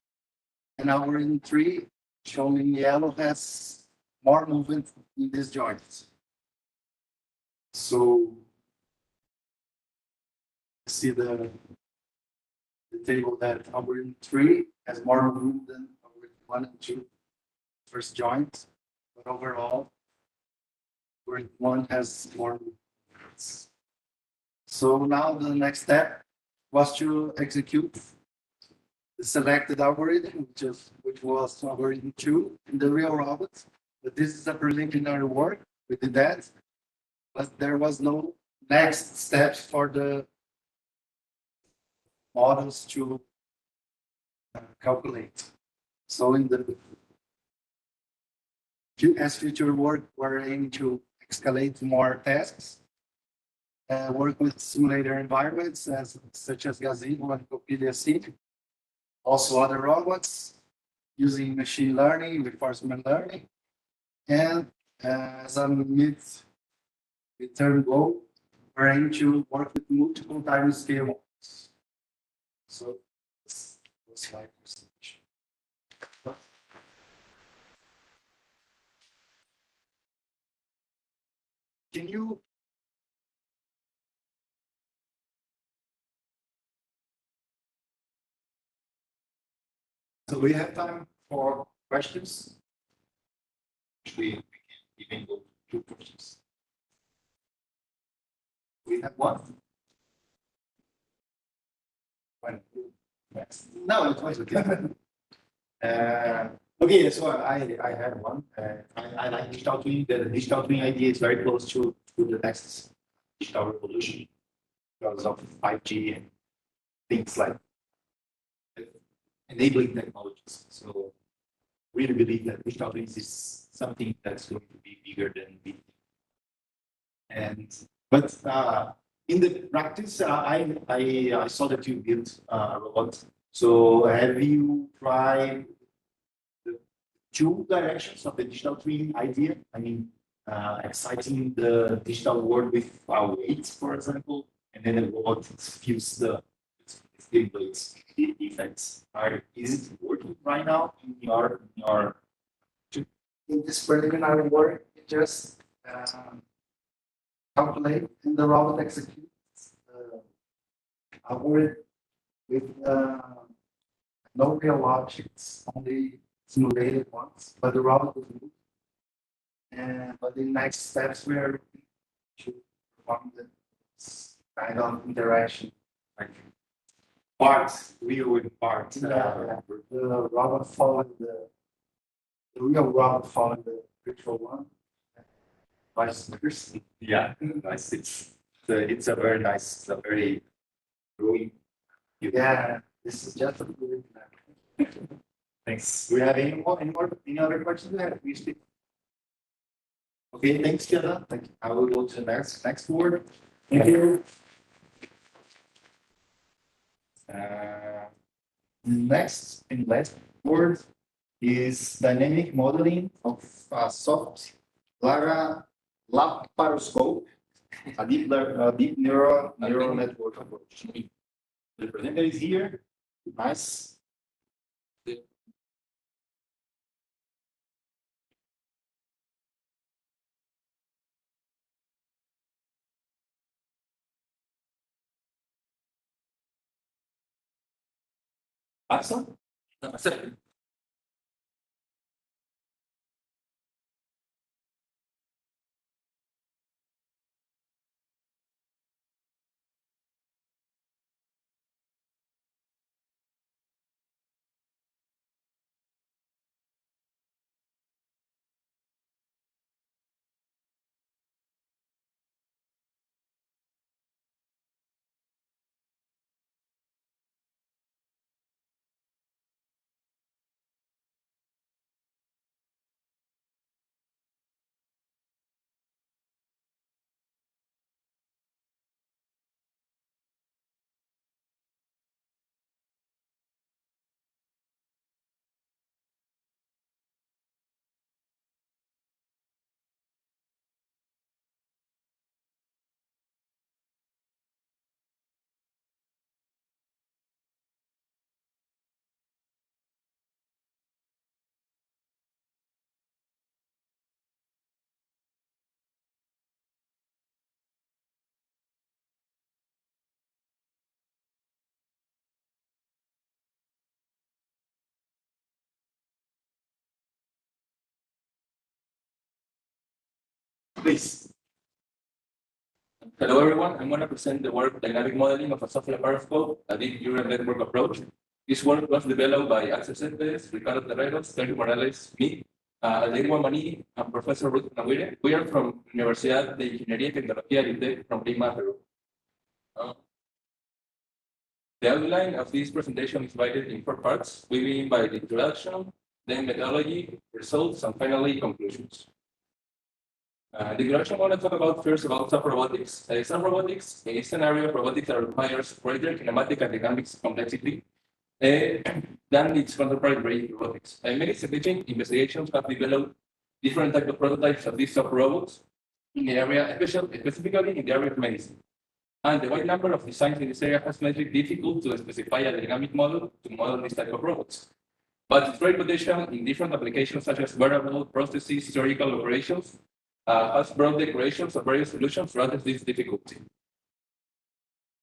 And algorithm 3 shown in yellow has more movement in these joints. So see the table that algorithm 3 has more movement than algorithm 1 and 2 first joint, but overall algorithm 1 has more movements. So now the next step was to execute the selected algorithm, which was algorithm 2 in the real robot. But this is a preliminary work. We did that, but there was no next steps for the models to calculate. So in the as future work, we're aiming to escalate more tasks, work with simulator environments such as Gazebo and Copilot C. Also other robots using machine learning, reinforcement learning, and as a mid-term goal, we're aiming to work with multiple time scale models. So this was my presentation. Can you So we have time for questions. We can even go to 2 questions. We have one. No, it was okay. Okay, so I had one. I like digital twin. The digital twin idea is very close to the next digital revolution because of 5G and things like enabling technologies. So really believe that digital twins is something that's going to be bigger than big. But in the practice, I saw that you built a robot. So have you tried the two directions of the digital twin idea? I mean, exciting the digital world with weights, for example, and then the robot feels the weights effects. Is it working right now in your in this preliminary work, it just calculate and the robot executes algorithm with no real objects, only simulated ones, but the robot will move. And but the next steps we are to perform this kind of interaction. like parts, wheel and parts? The robot following the real robot following the virtual one. Vice versa. Yeah, nice. It's a very nice, it's a very growing. Yeah, this is just a good. Thanks. Do we have any other questions? We have, we speak. Okay, thanks, Kiana. Thank you. I will go to the next word. Thank you. Next and last word is dynamic modeling of soft laparoscope, a deep neural network approach. The presenter is here. Nice. Awesome. Please. Hello, everyone. I'm going to present the work Dynamic Modeling of a Software Periscope, a deep neural network approach. This work was developed by Axel Centes, Ricardo Terreros, Sergio Morales, me, Aldeirua Manini, and Professor Ruth Nahuire. We are from Universidad de Ingeniería y Tecnología de UTEC from Lima, Peru. The outline of this presentation is divided in 4 parts. We begin by the introduction, then methodology, results, and finally conclusions. The introduction I want to talk about first about some robotics. Some robotics is an area of robotics that requires greater kinematic and dynamics complexity than its contemporary brain robotics. Many scientific investigations have developed different types of prototypes of these robots in the area, specifically in the area of medicine. And the wide number of designs in this area has made it difficult to specify a dynamic model to model this type of robots. But its great potential in different applications such as wearable, prostheses, surgical operations, has broad decorations of various solutions to address this difficulty.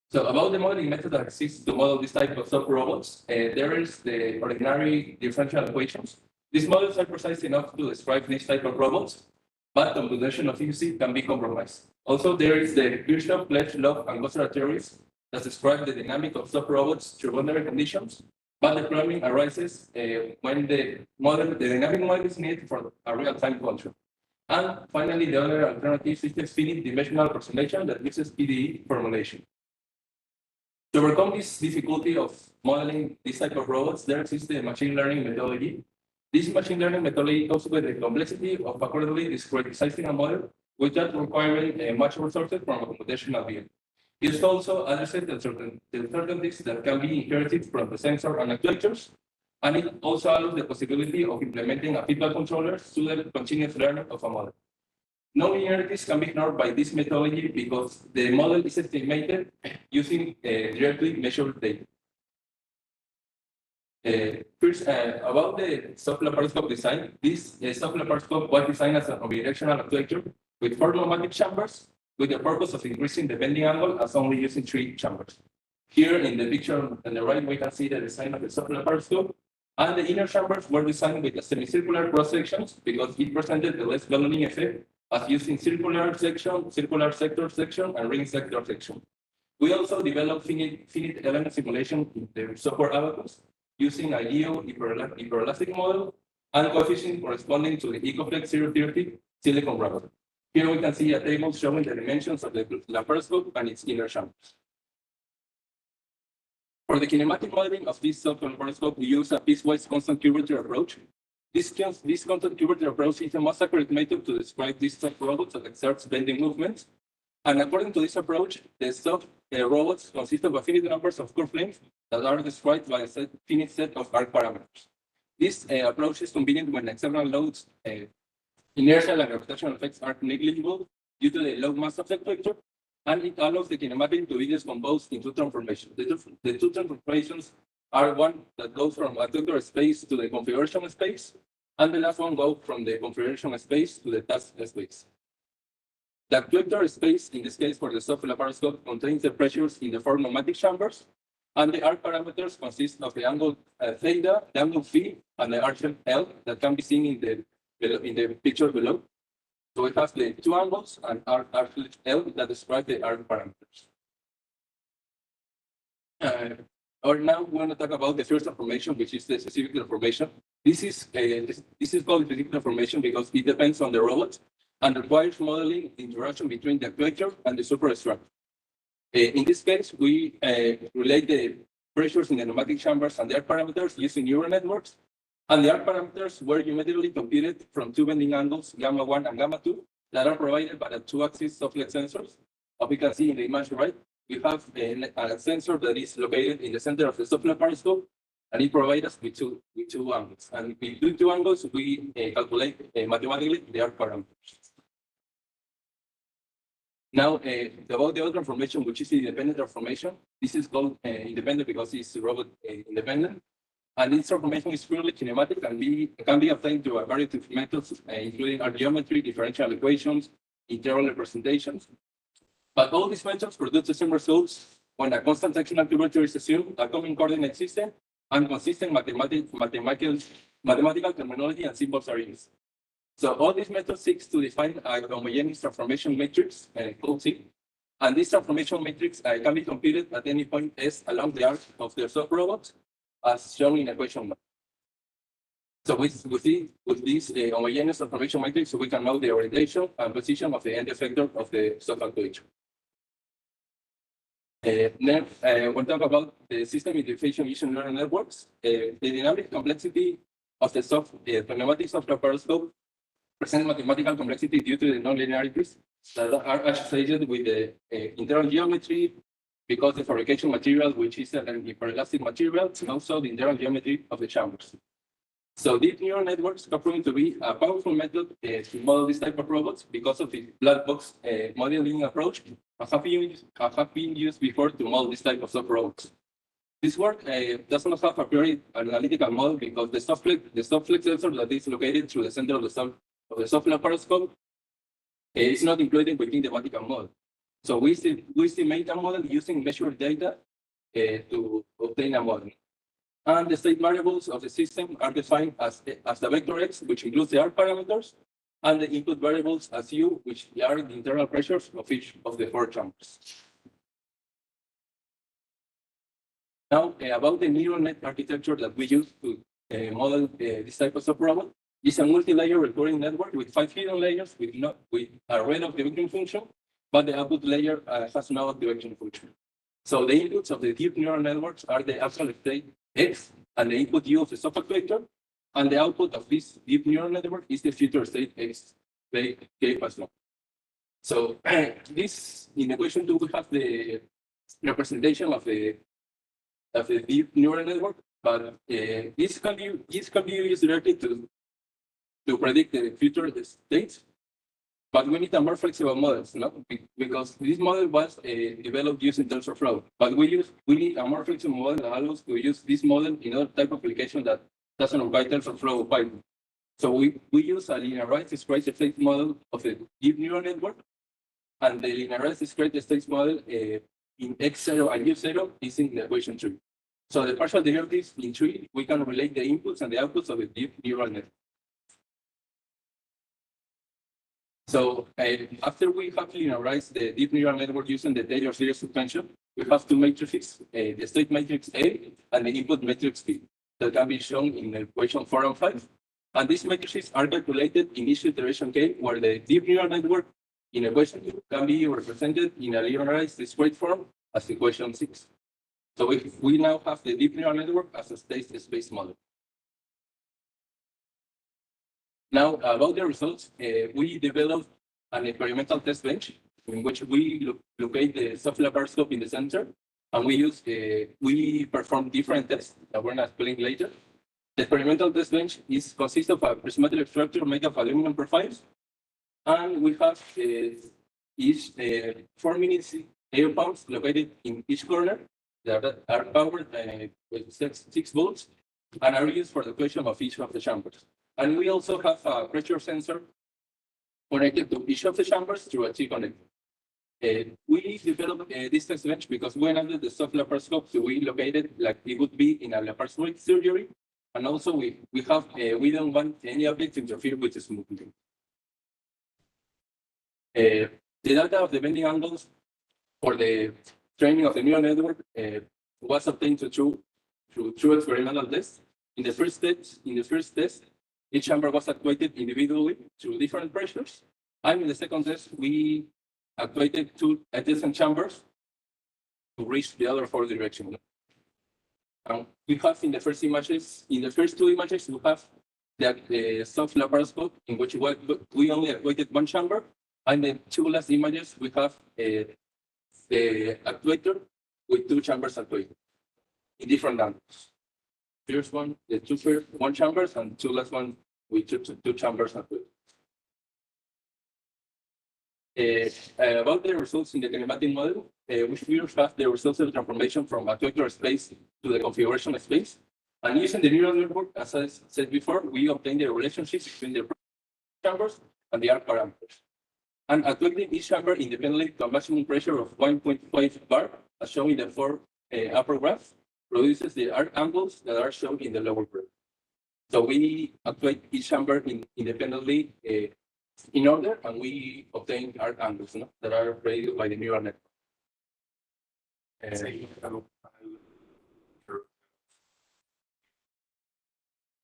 So about the modeling method that exists to model this type of software robots, there is the ordinary differential equations. These models are precise enough to describe this type of robots, but computation of efficiency can be compromised. Also, there is the Kirchhoff, Fletch, Love, and Gosser theories that describe the dynamic of software robots through boundary conditions, But the problem arises when the dynamic model is needed for a real-time control. And finally, the other alternative system is finite dimensional approximation that uses PDE formulation. To overcome this difficulty of modeling this type of robots, there exists the machine learning methodology. This machine learning methodology comes with the complexity of accurately discretizing a model without requiring much resources from a computational view. It also addresses the uncertainties that can be inherited from the sensor and actuators, and it also allows the possibility of implementing a feedback controller to the continuous learning of a model. Non-linearities can be ignored by this methodology because the model is estimated using directly measured data. First, about the soft laparoscope design, this soft laparoscope was designed as an omnidirectional actuator with 4 pneumatic chambers with the purpose of increasing the bending angle as only using 3 chambers. Here in the picture on the right, we can see the design of the soft laparoscope, and the inner chambers were designed with a semicircular cross sections because it presented the less ballooning effect as using circular section, circular sector section, and ring sector section. We also developed finite element simulation in the software Abacus using a Leo hyperelastic model and coefficient corresponding to the Ecoflex 030 silicon rubber. Here we can see a table showing the dimensions of the laparoscope and its inner chambers. For the kinematic modeling of this soft laparoscope, we use a piecewise constant curvature approach. This constant curvature approach is the most accurate method to describe these soft robots that exerts bending movements. And according to this approach, the soft robots consist of a finite numbers of curved lengths that are described by a finite set of arc parameters. This approach is convenient when external loads, inertial and gravitational effects are negligible due to the low mass of the vector, and it allows the kinematic to be decomposed into transformations. The two transformations are one that goes from a vector space to the configuration space, and the last one goes from the configuration space to the task space. The vector space, in this case for the soft laparoscope, contains the pressures in the 4 pneumatic chambers, and the arc parameters consist of the angle theta, the angle phi, and the arc L that can be seen in the picture below. So it has the 2 angles and arc L that describe the arc parameters. Or now we want to talk about the first transformation, which is the specific transformation. This is called specific transformation because it depends on the robot and requires modeling the interaction between the actuator and the superstructure. In this case, we relate the pressures in the pneumatic chambers and the arc parameters using neural networks, and the arc parameters were geometrically computed from 2 bending angles, gamma 1 and gamma 2, that are provided by the 2-axis softflex sensors. As we can see in the image right, we have a sensor that is located in the center of the soft laparoscope, and it provides us with two angles. And with 2 angles, we calculate mathematically the arc parameters. Now, about the other transformation, which is the independent transformation, this is called independent because it's robot independent. And this transformation is purely kinematic and can be obtained through a variety of methods, including geometry, differential equations, integral representations. But all these methods produce the same results when a constant sectional curvature is assumed, a common coordinate system, and consistent mathematical terminology and symbols are used. So all these methods seek to define a homogeneous transformation matrix called C, and this transformation matrix can be computed at any point S along the arc of the soft robot, as shown in equation 1. So with this homogeneous transformation matrix, we can know the orientation and position of the end effector of the soft actuator. Next, we'll talk about the system interface using neural networks. The dynamic complexity of the pneumatic soft laparoscope presents mathematical complexity due to the nonlinearities that are associated with the internal geometry, because the fabrication material, which is an hyperelastic material, and also the internal geometry of the chambers. So deep neural networks are proven to be a powerful method to model this type of robots because of the black box modeling approach have been used before to model this type of soft robots. This work does not have a purely analytical model because the softflex sensor that is located through the center of the soft laparoscope is not included within the mathematical model. So we estimate a model using measured data to obtain a model. And the state variables of the system are defined as the vector x, which includes the arc parameters, and the input variables as u, which are the internal pressures of each of the 4 chambers. Now, about the neural net architecture that we use to model this type of robot, is a multi-layer recurring network with 5 hidden layers with a rate of activation function, but the output layer has no activation function. So the inputs of the deep neural networks are the actual state X and the input U of the soft actuator, and the output of this deep neural network is the future state X, K plus 1. So this, in equation 2, we have the representation of the deep neural network, but this can be used directly to predict the future states. But we need a more flexible model, no? Because this model was developed using TensorFlow. But we need a more flexible model that allows to use this model in other type of application that doesn't require TensorFlow or Python. So we use a linearized discrete state model of the deep neural network, and the linearized discrete state model in X0 and U0 is in the equation 3. So the partial derivatives in 3, we can relate the inputs and the outputs of the deep neural network. So after we have linearized the deep neural network using the Taylor series suspension, we have two matrices, the state matrix A and the input matrix B, that can be shown in equation 4 and 5. And these matrices are calculated in each iteration K, where the deep neural network in equation 2 can be represented in a linearized discrete form as equation 6. So we now have the deep neural network as a state space model. Now, about the results, we developed an experimental test bench in which we locate the soft laparoscope in the center, and we perform different tests that we're going to explain later. The experimental test bench consists of a prismatic structure made of aluminum profiles, and we have each 4 minutes air pumps located in each corner that are powered with 6 volts and are used for the question of each of the chambers. And we also have a pressure sensor connected to each of the chambers through a T-connector. We developed this test bench because we wanted the soft laparoscope to be located like it would be in a laparoscopic surgery, and also we don't want any object to interfere with the smooth movement. The data of the bending angles for the training of the neural network was obtained through experimental tests. In the first test, each chamber was actuated individually through different pressures. And in the second test, we actuated 2 adjacent chambers to reach the other 4 directions. We have in the first 2 images, we have the soft laparoscope in which we only actuated 1 chamber. And the 2 last images, we have the actuator with 2 chambers actuated in different angles. First one, the 2 first 1 chambers, and 2 last one with 2 chambers actuated. About the results in the kinematic model, we first have the results of the transformation from actuator space to the configuration space. And using the neural network, as I said before, we obtain the relationships between the chambers and the arc parameters. And actuating each chamber independently to a maximum pressure of 1.5 bar, as shown in the 4 upper graph, produces the arc angles that are shown in the lower graph. So we actuate each chamber independently in order, and we obtain arc angles that are predicted by the neural network.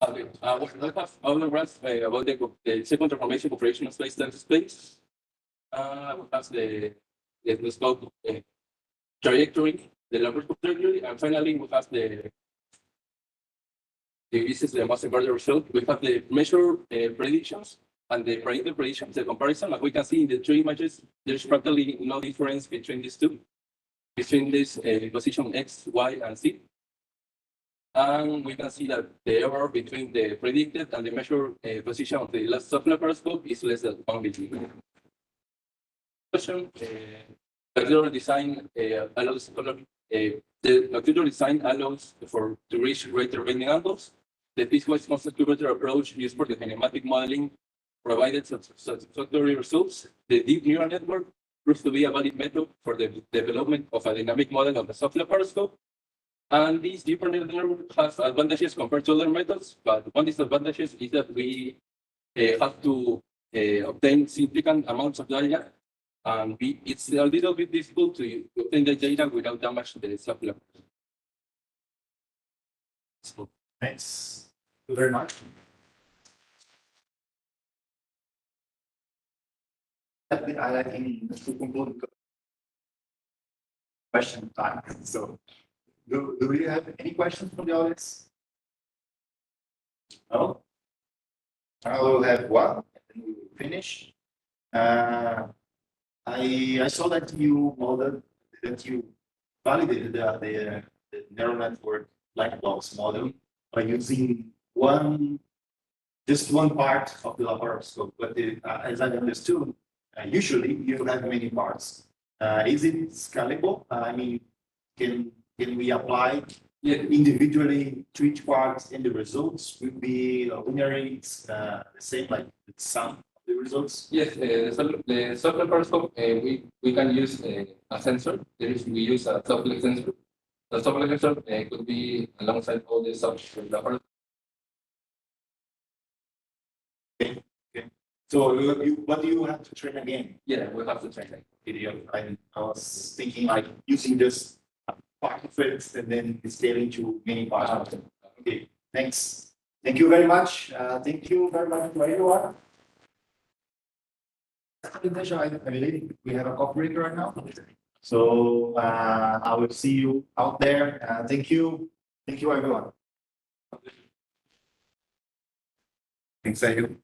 Okay, we have other graphs about the second transformation configuration of space time space. We have the scope trajectory, the laparoscope trajectory, and finally we have this is the most important result. We have the measure predictions and the predicted predictions, the comparison. Like we can see in the 3 images, there's practically no difference between these two, between this position X, Y, and Z. And we can see that the error between the predicted and the measured position of the last soft laparoscope is less than 1 between. Question: computer design allows the computer design allows to reach greater bending angles. The piecewise constant curvature approach used for the kinematic modeling provided satisfactory results. The deep neural network proves to be a valid method for the development of a dynamic model of the soft laparoscope. And this deep neural network has advantages compared to other methods, but one disadvantage is that we have to obtain significant amounts of data, and it's a little bit difficult to obtain the data without damage to the soft laparoscope. Thanks. Thank you very much. I think to conclude question time. So, do we have any questions from the audience? No? I will have one, and then we will finish. I saw that you modeled, that you validated the neural network light blocks model by using just one part of the laparoscope. But as I understood, usually you have many parts. Is it scalable? I mean, can we apply individually to each part, and the results will be linearly the same, like the sum of the results? Yes, the software periscope, we can use a sensor. We use a software sensor. The software sensor could be alongside all the software. Okay. So what do you have to train again? Yeah, we'll have to train again. I was thinking like using just part of it and then scaling to many parts of it. Okay, thanks. Thank you very much. Thank you very much to everyone. I believe we have a coffee break right now. So I will see you out there. Thank you. Thank you, everyone. Thanks, you.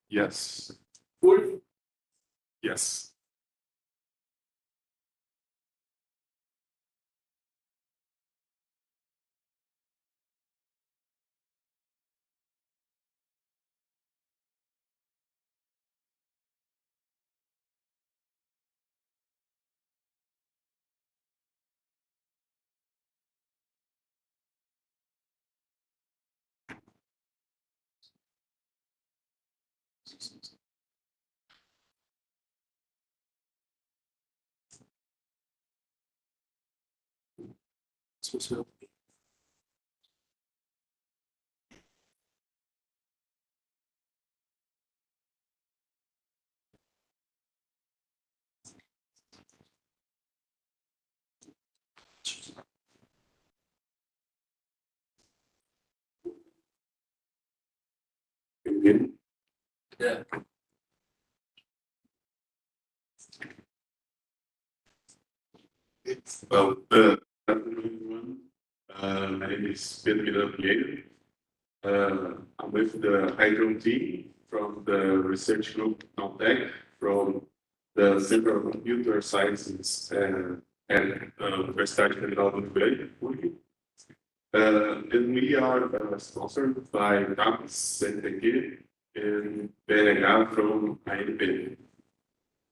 Yes. Yes. So. Yeah. Well, everyone. My name is Pedro Pinheiro. I'm with the Hydron team from the research group Caltech from the Center of Computer Sciences and University Federal do Rio Grande. And we are sponsored by CAPES, CNPq, and BNH from ANP.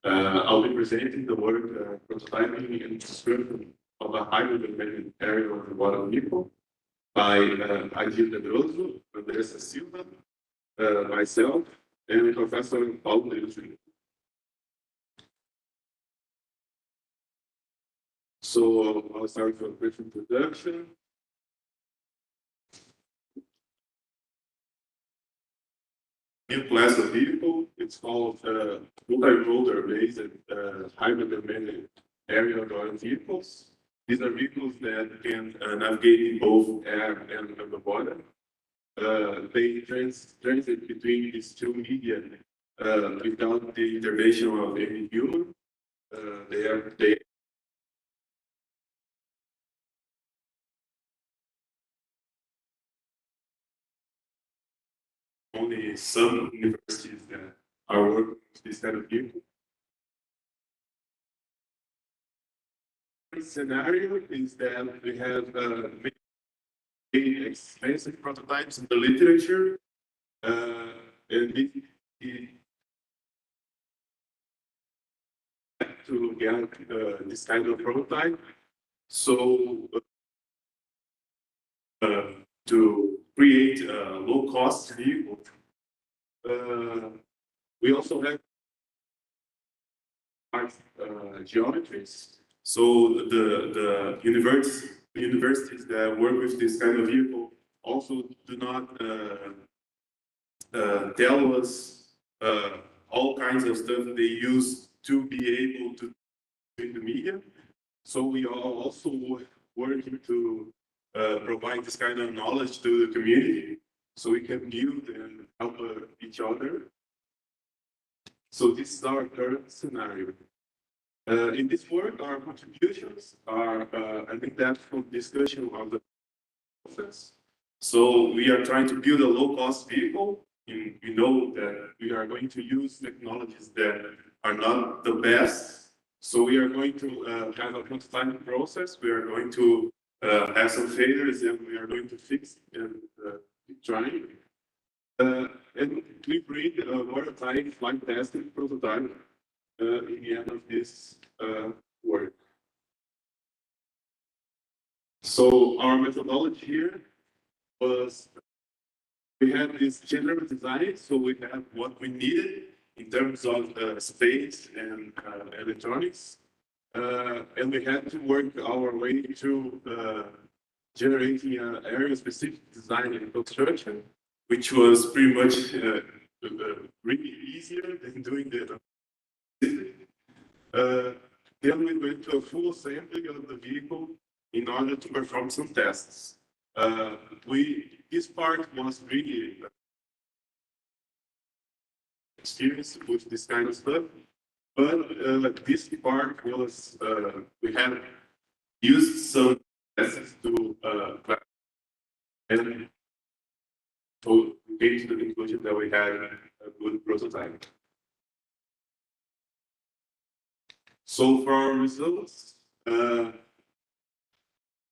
I'll be presenting the work prototyping and description of a hybrid area of the water vehicle by Adil Pedroso, Andressa Silva, myself, and Professor Paulo Neusman. So I'll start with a brief introduction. New class of vehicle, it's called multi-rotor based hybrid domain area drive vehicles. These are vehicles that can navigate in both air and underwater. They transit between these two media without the intervention of any human. They only some universities that are working with this kind of vehicle. The scenario is that we have many expensive prototypes in the literature, and it to get this kind of prototype. So to create a low-cost vehicle, we also have geometries. So the universities that work with this kind of vehicle also do not tell us all kinds of stuff they use to be able to do the media. So we are also working to provide this kind of knowledge to the community so we can build and help each other. So this is our current scenario. In this work, our contributions are an in-depth discussion of the process. So we are trying to build a low-cost vehicle. We know that we are going to use technologies that are not the best. So we are going to have a prototyping process. We are going to have some failures and we are going to fix and keep trying. And we bring a watertight flight testing prototype in the end of this work. So our methodology here was we had this general design, so we have what we needed in terms of space and electronics, and we had to work our way through generating an area-specific design and construction, which was pretty much really easier than doing the then we went to a full sampling of the vehicle in order to perform some tests. This part was really experience with this kind of stuff, but this part was we had used some tests to and so came to the conclusion that we had a good prototype. So for our results,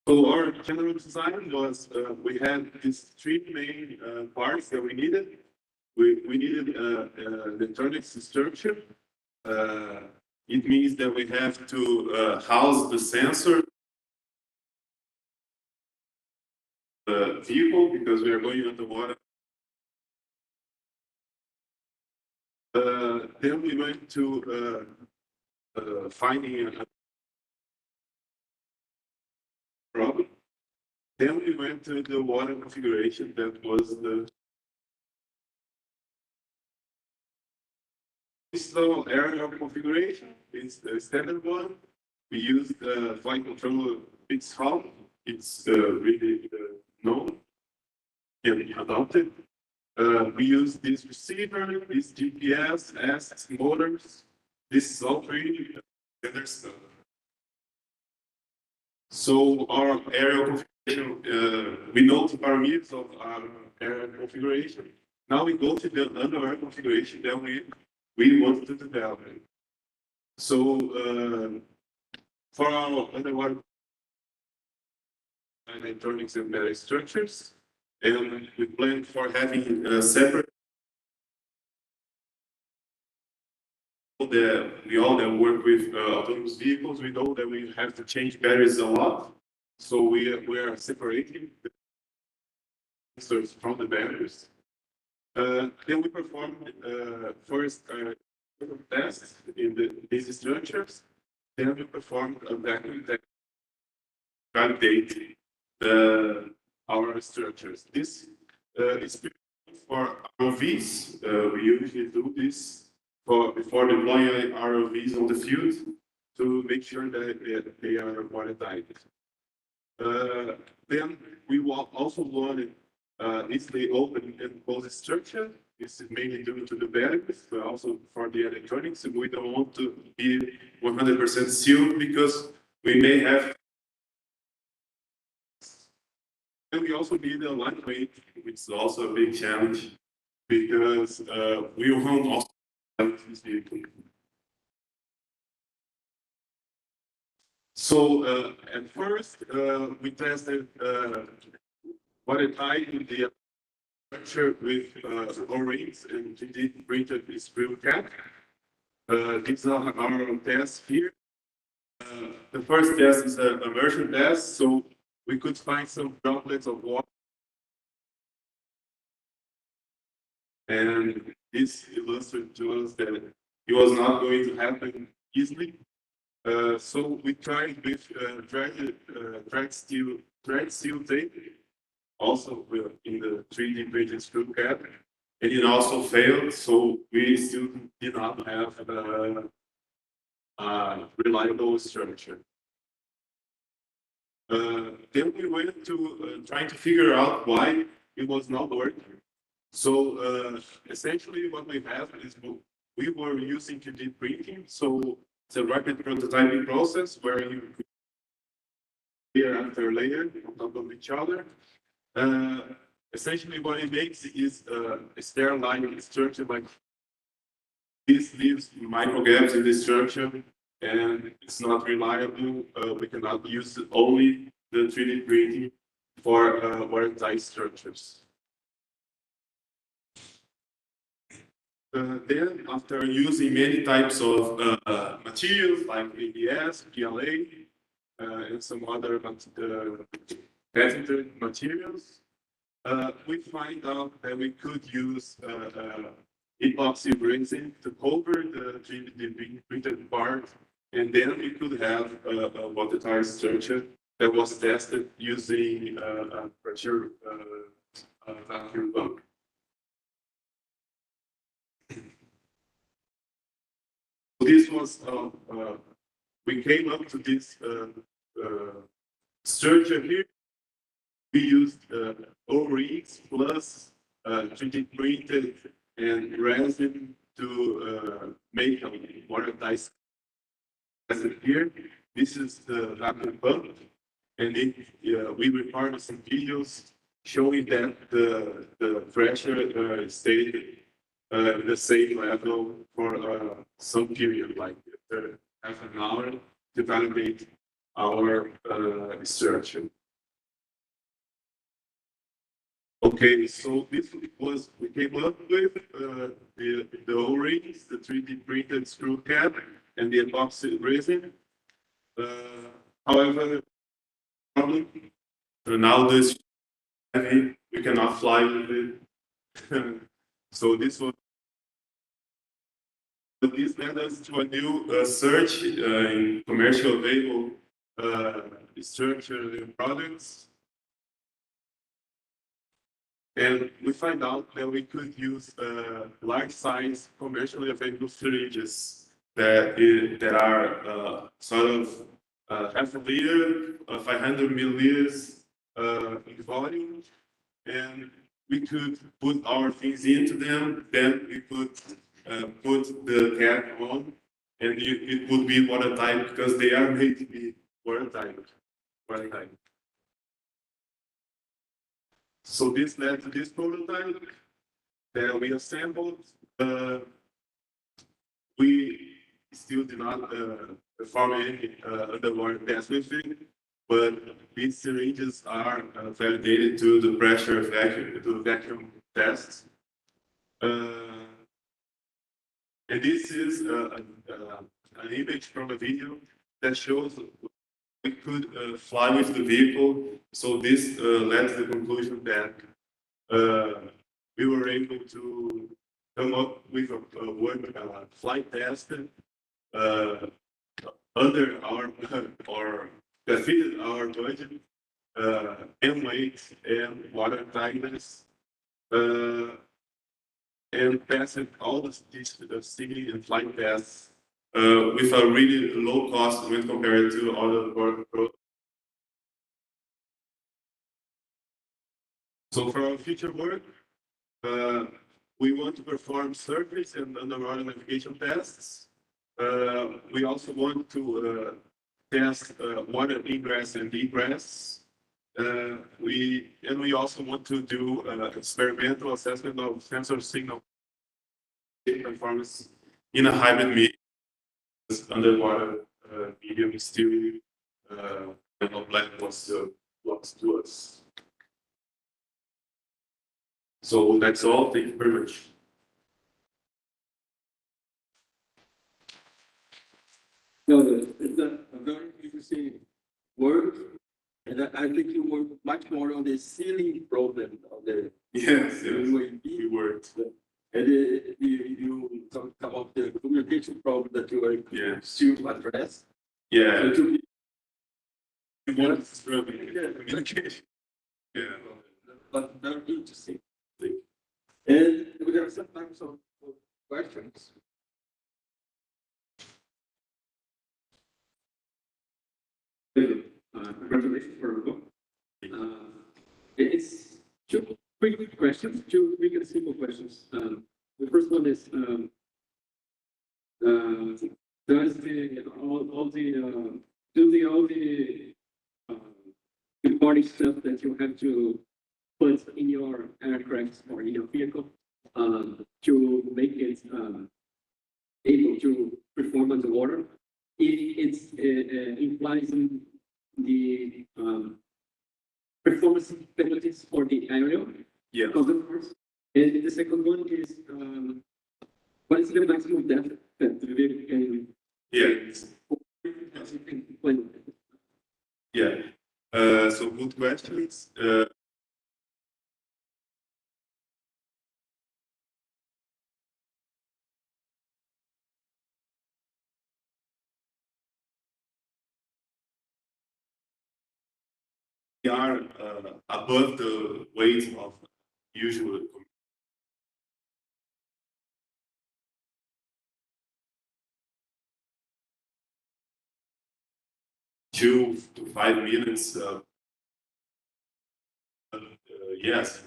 so our general design was we had these three main parts that we needed. We needed the electronics structure. It means that we have to house the sensor vehicle because we are going underwater. Then we went to finding a problem. Then we went to the water configuration that was the slow area configuration. It's the standard one. We used the flight controller fixed hub. It's really known and adopted. We use this receiver, this GPS, AST motors. This is all pretty standard stuff. So our aerial configuration, we know the parameters of our aerial configuration. Now we go to the underwater configuration that we want to develop. So for our underwater electronics and battery structures, and we plan for having a separate we all that work with autonomous vehicles, we know that we have to change batteries a lot. So we are separating the sensors from the batteries. Then we performed first test in these structures. Then we performed a vacuum test to validate our structures. This is for ROVs. We usually do this before deploying ROVs on the field to make sure that they are watertight. Then we also wanted easily open and closed structure. This is mainly due to the batteries, but also for the electronics. We don't want to be 100% sealed because we may have. And we also need a lightweight, which is also a big challenge because we want also this vehicle. So at first we tested watertight in the structure with O-rings and 3D printed screw cap. These are our tests here. The first test is an immersion test, so we could find some droplets of water. And this illustrates to us that it was not going to happen easily. So we tried with thread steel tape, also in the 3D printed screw cap, and it also failed. So we still did not have a reliable structure. Then we went to trying to figure out why it was not working. So essentially what we have is we were using 3D printing. So it's a rapid prototyping process where you layer after layer on top of each other. Essentially what it makes is a sterile structure like this leaves micro gaps in the structure and it's not reliable. We cannot use only the 3D printing for watertight structures. Then, after using many types of materials like ABS, PLA, and some other patented materials, we find out that we could use epoxy resin to cover the 3D printed part, and then we could have a watertight structure that was tested using a pressure vacuum pump. This was, we came up to this structure here. We used O-rings plus 3D printed and resin to make a watertight resin here. This is the vacuum pump, and we recorded some videos showing that the pressure stayed the same level for some period, like half an hour, to validate our structure. Okay, so this was, we came up with the O-rings, the 3D printed screw cap, and the epoxy resin. However, problem, now this heavy, we cannot fly with it. So this led us to a new search in commercial available structured products. And we find out that we could use large size commercially available syringes that are sort of half a liter, 500 milliliters in volume, and we could put our things into them. Then we could put the cap on, and it would be watertight because they are made to be watertight. So this led to this prototype that we assembled. We still did not perform any underwater tests with it, but these syringes are validated to the pressure vacuum test. And this is an image from a video that shows we could fly with the vehicle. So this led to the conclusion that we were able to come up with a flight test under our or that fitted our budget and weight and water tightness, and passed all the city and flight tests with a really low cost when compared to other. So for our future work, we want to perform surface and underwater navigation tests. We also want to test water ingress and egress. We also want to do experimental assessment of sensor signal performance in a hybrid medium, underwater medium still no black box to us. So that's all. Thank you very much. No, it's a very interesting work, and I think you work much more on the sealing problem of the yes, we worked. And you talked about the communication problem that you are still address. Yeah. So communication. Yeah. But very interesting. And we have some time of questions. Congratulations for the book. It's two quick questions, two quick and simple questions. The first one is, does all the important stuff that you have to put in your aircraft or in your vehicle to make it able to perform underwater, it implies in the performance penalties for the aerial. Yeah. And the second one is, what is the maximum depth that the vehicle can? So good questions. We are above the weight of usual. 2 to 5 minutes. Yes.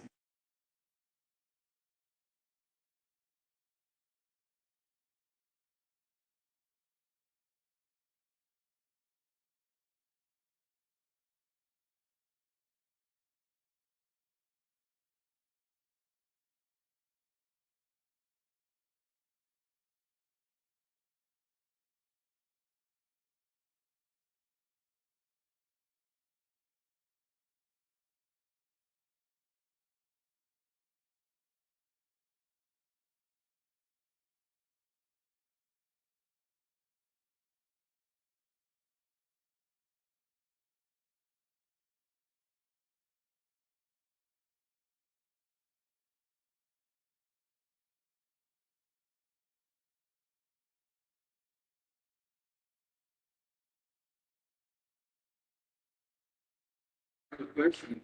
question.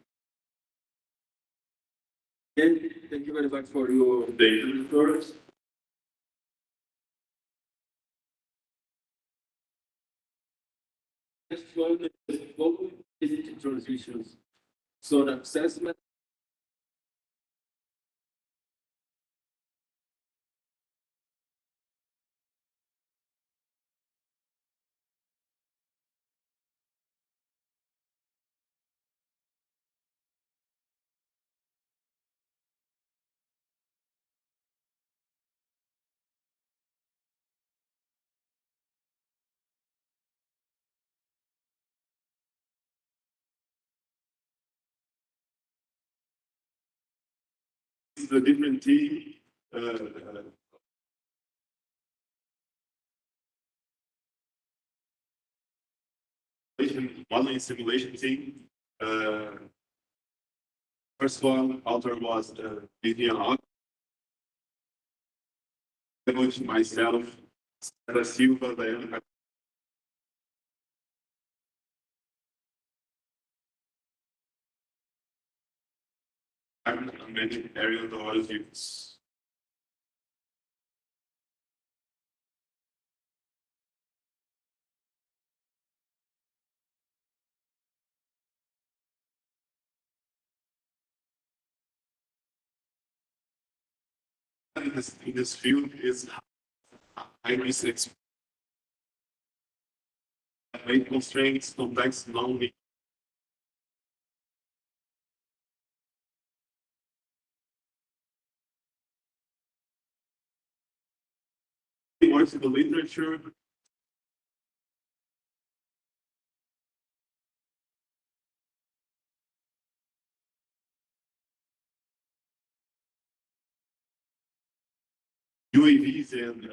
And thank you very much for your data reports. Next one is following digital transitions. So the assessment. The different team, modeling simulation team. First one, author was Vivian Hawk. Myself, Sarah Silva, Diana. I'm many aerial knowledge. In this field is high risk weight constraints, complex non works in the literature. UAVs and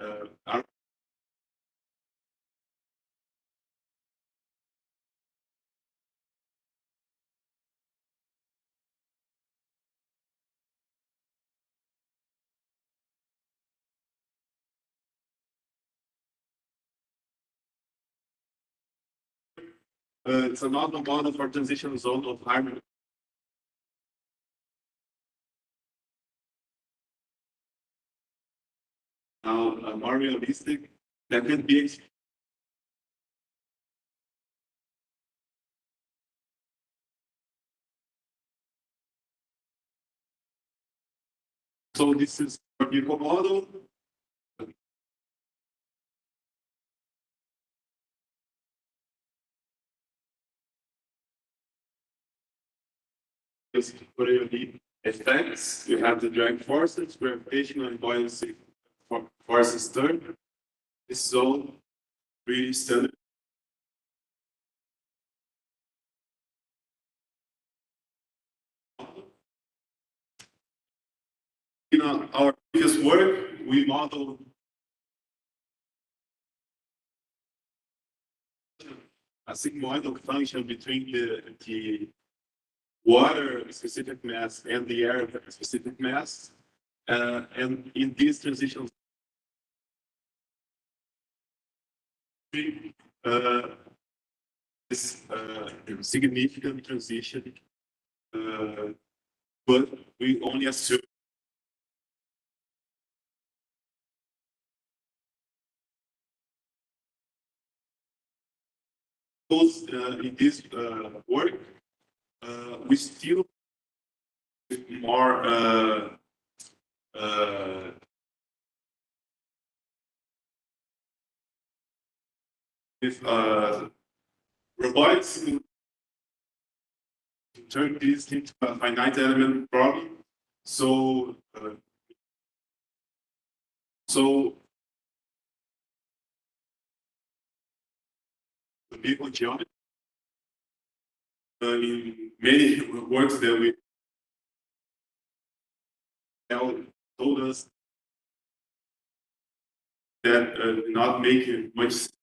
it's another model for transition zone of harmony. Now, more realistic, that can be so this is a vehicle model. Effects, you have the drag forces, gravitational and buoyancy forces turn. This is all really standard. In our previous work, we modeled a sigmoidal function between the water specific mass and the air specific mass. And in these transitions, this significant transition, but we only assume in this work, we still more with robotics turn this into a finite element problem. So the vehicle geometry in many works that we told us that not making much sense.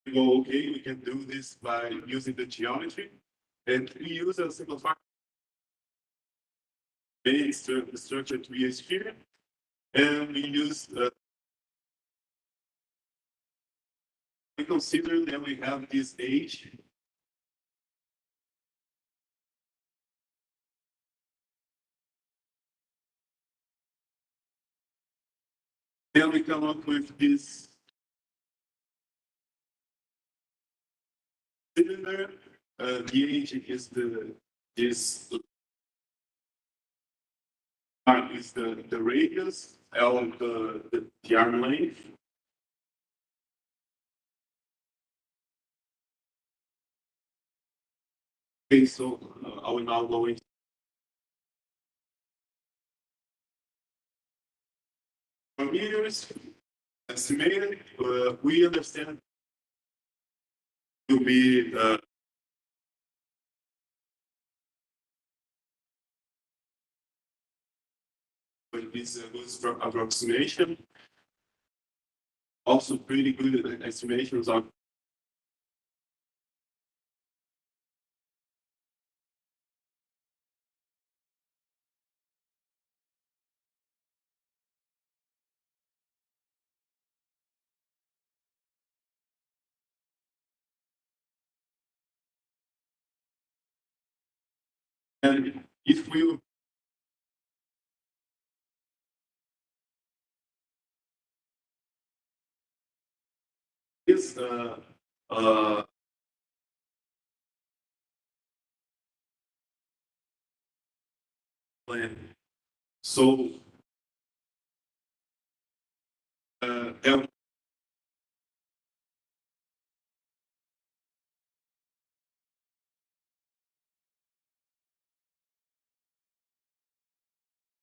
We go, okay, we can do this by using the geometry, and we use a simplifier structure to be a sphere, and we use we consider that we have this age Then we come up with this cylinder. Gauge is this is the radius, L the arm length. Okay, so I will now go into meters estimated. We understand to be this good approximation. Also pretty good estimations of and if we is plan. So and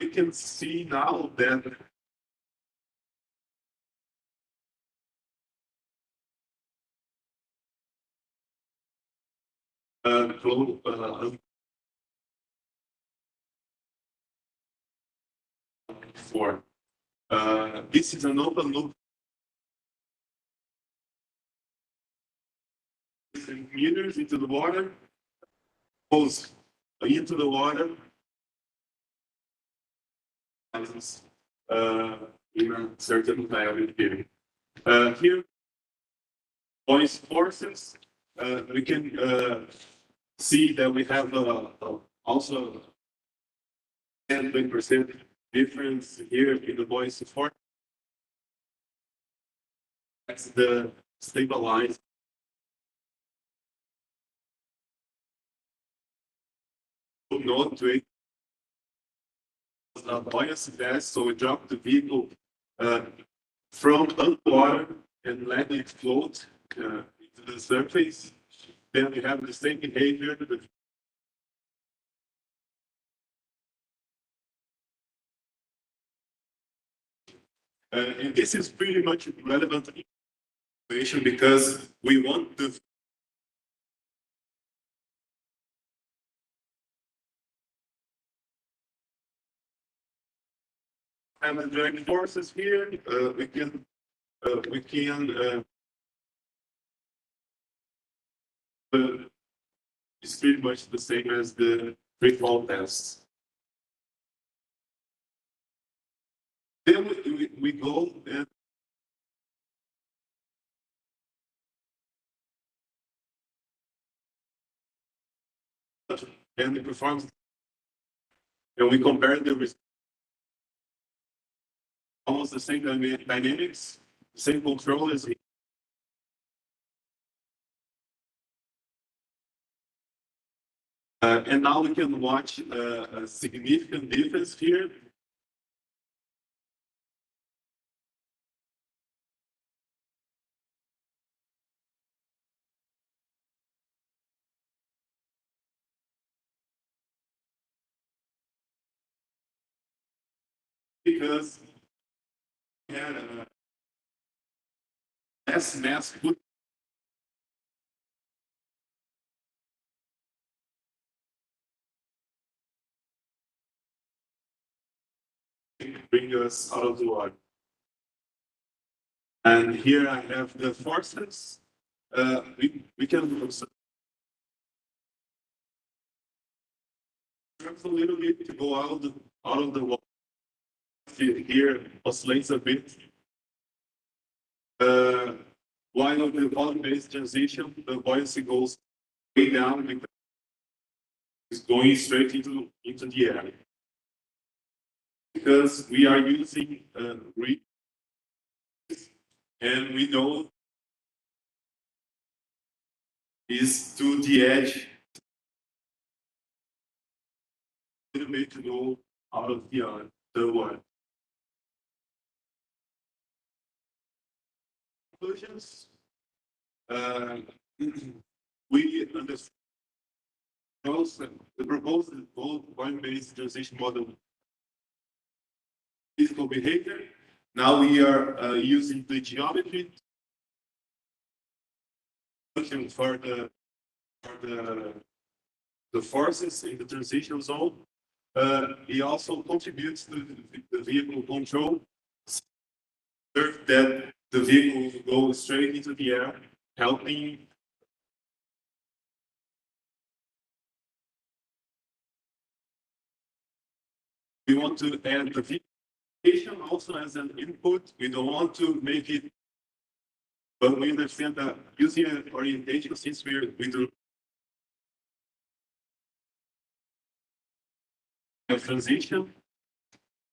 we can see now that for this is an open loop meters into the water, goes into the water, in a certain value here. Here, voice forces, we can see that we have also 10% difference here in the voice force. That's the stabilized. Note to it. Buoyancy test, so we drop the vehicle from underwater and let it float into the surface. Then we have the same behavior. And this is pretty much relevant information because we want the have the driving forces here. We can it's pretty much the same as the free fall test. Then we go and the performance, and we compare the almost the same dynamics, same control as and now we can watch a significant difference here. Because we had less mass put bring us out of the water. And here I have the forces. We can observe a little bit to go out of the water. Here oscillates a bit. While the volume-based transition, the buoyancy goes way down because it's going straight into the air. Because we are using And we know is to the edge, a little bit to go out of the one. Conclusions. We understand also the proposed point-based transition model physical behavior. Now we are using the geometry for the forces in the transition zone. It also contributes to the vehicle control, that the vehicle will go straight into the air, helping we want to add the vehicle also as an input. We don't want to make it, but we understand that using an orientation, since we do a transition,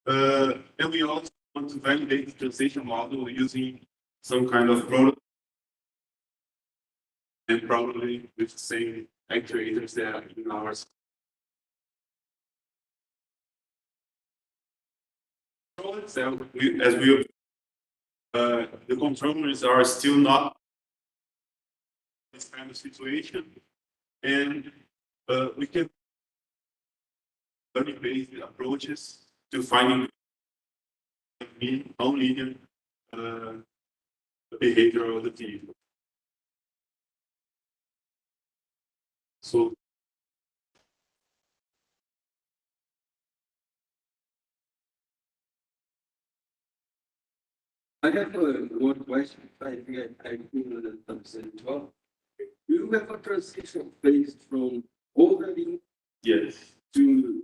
and we also want to validate the transition model using some kind of product, and probably with the same actuators that are in our. So the controllers are still not this kind of situation, and we can learning-based approaches to finding non-linear behavior of the vehicle. So I have one question. I think I couldn't understand it well. Do you have a transition phase from overlaying yes to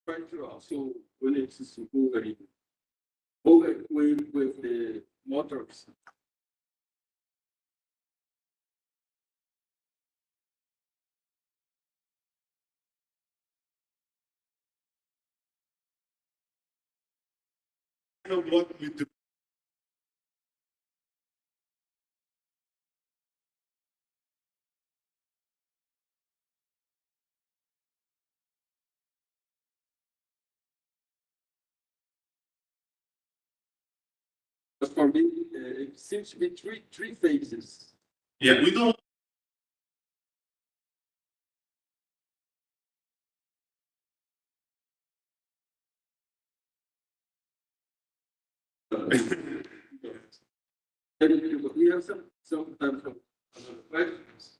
try to also when it's overing over with the motors? What we do. But for me, it seems to be three phases. Yeah, we don't. We have some types of questions.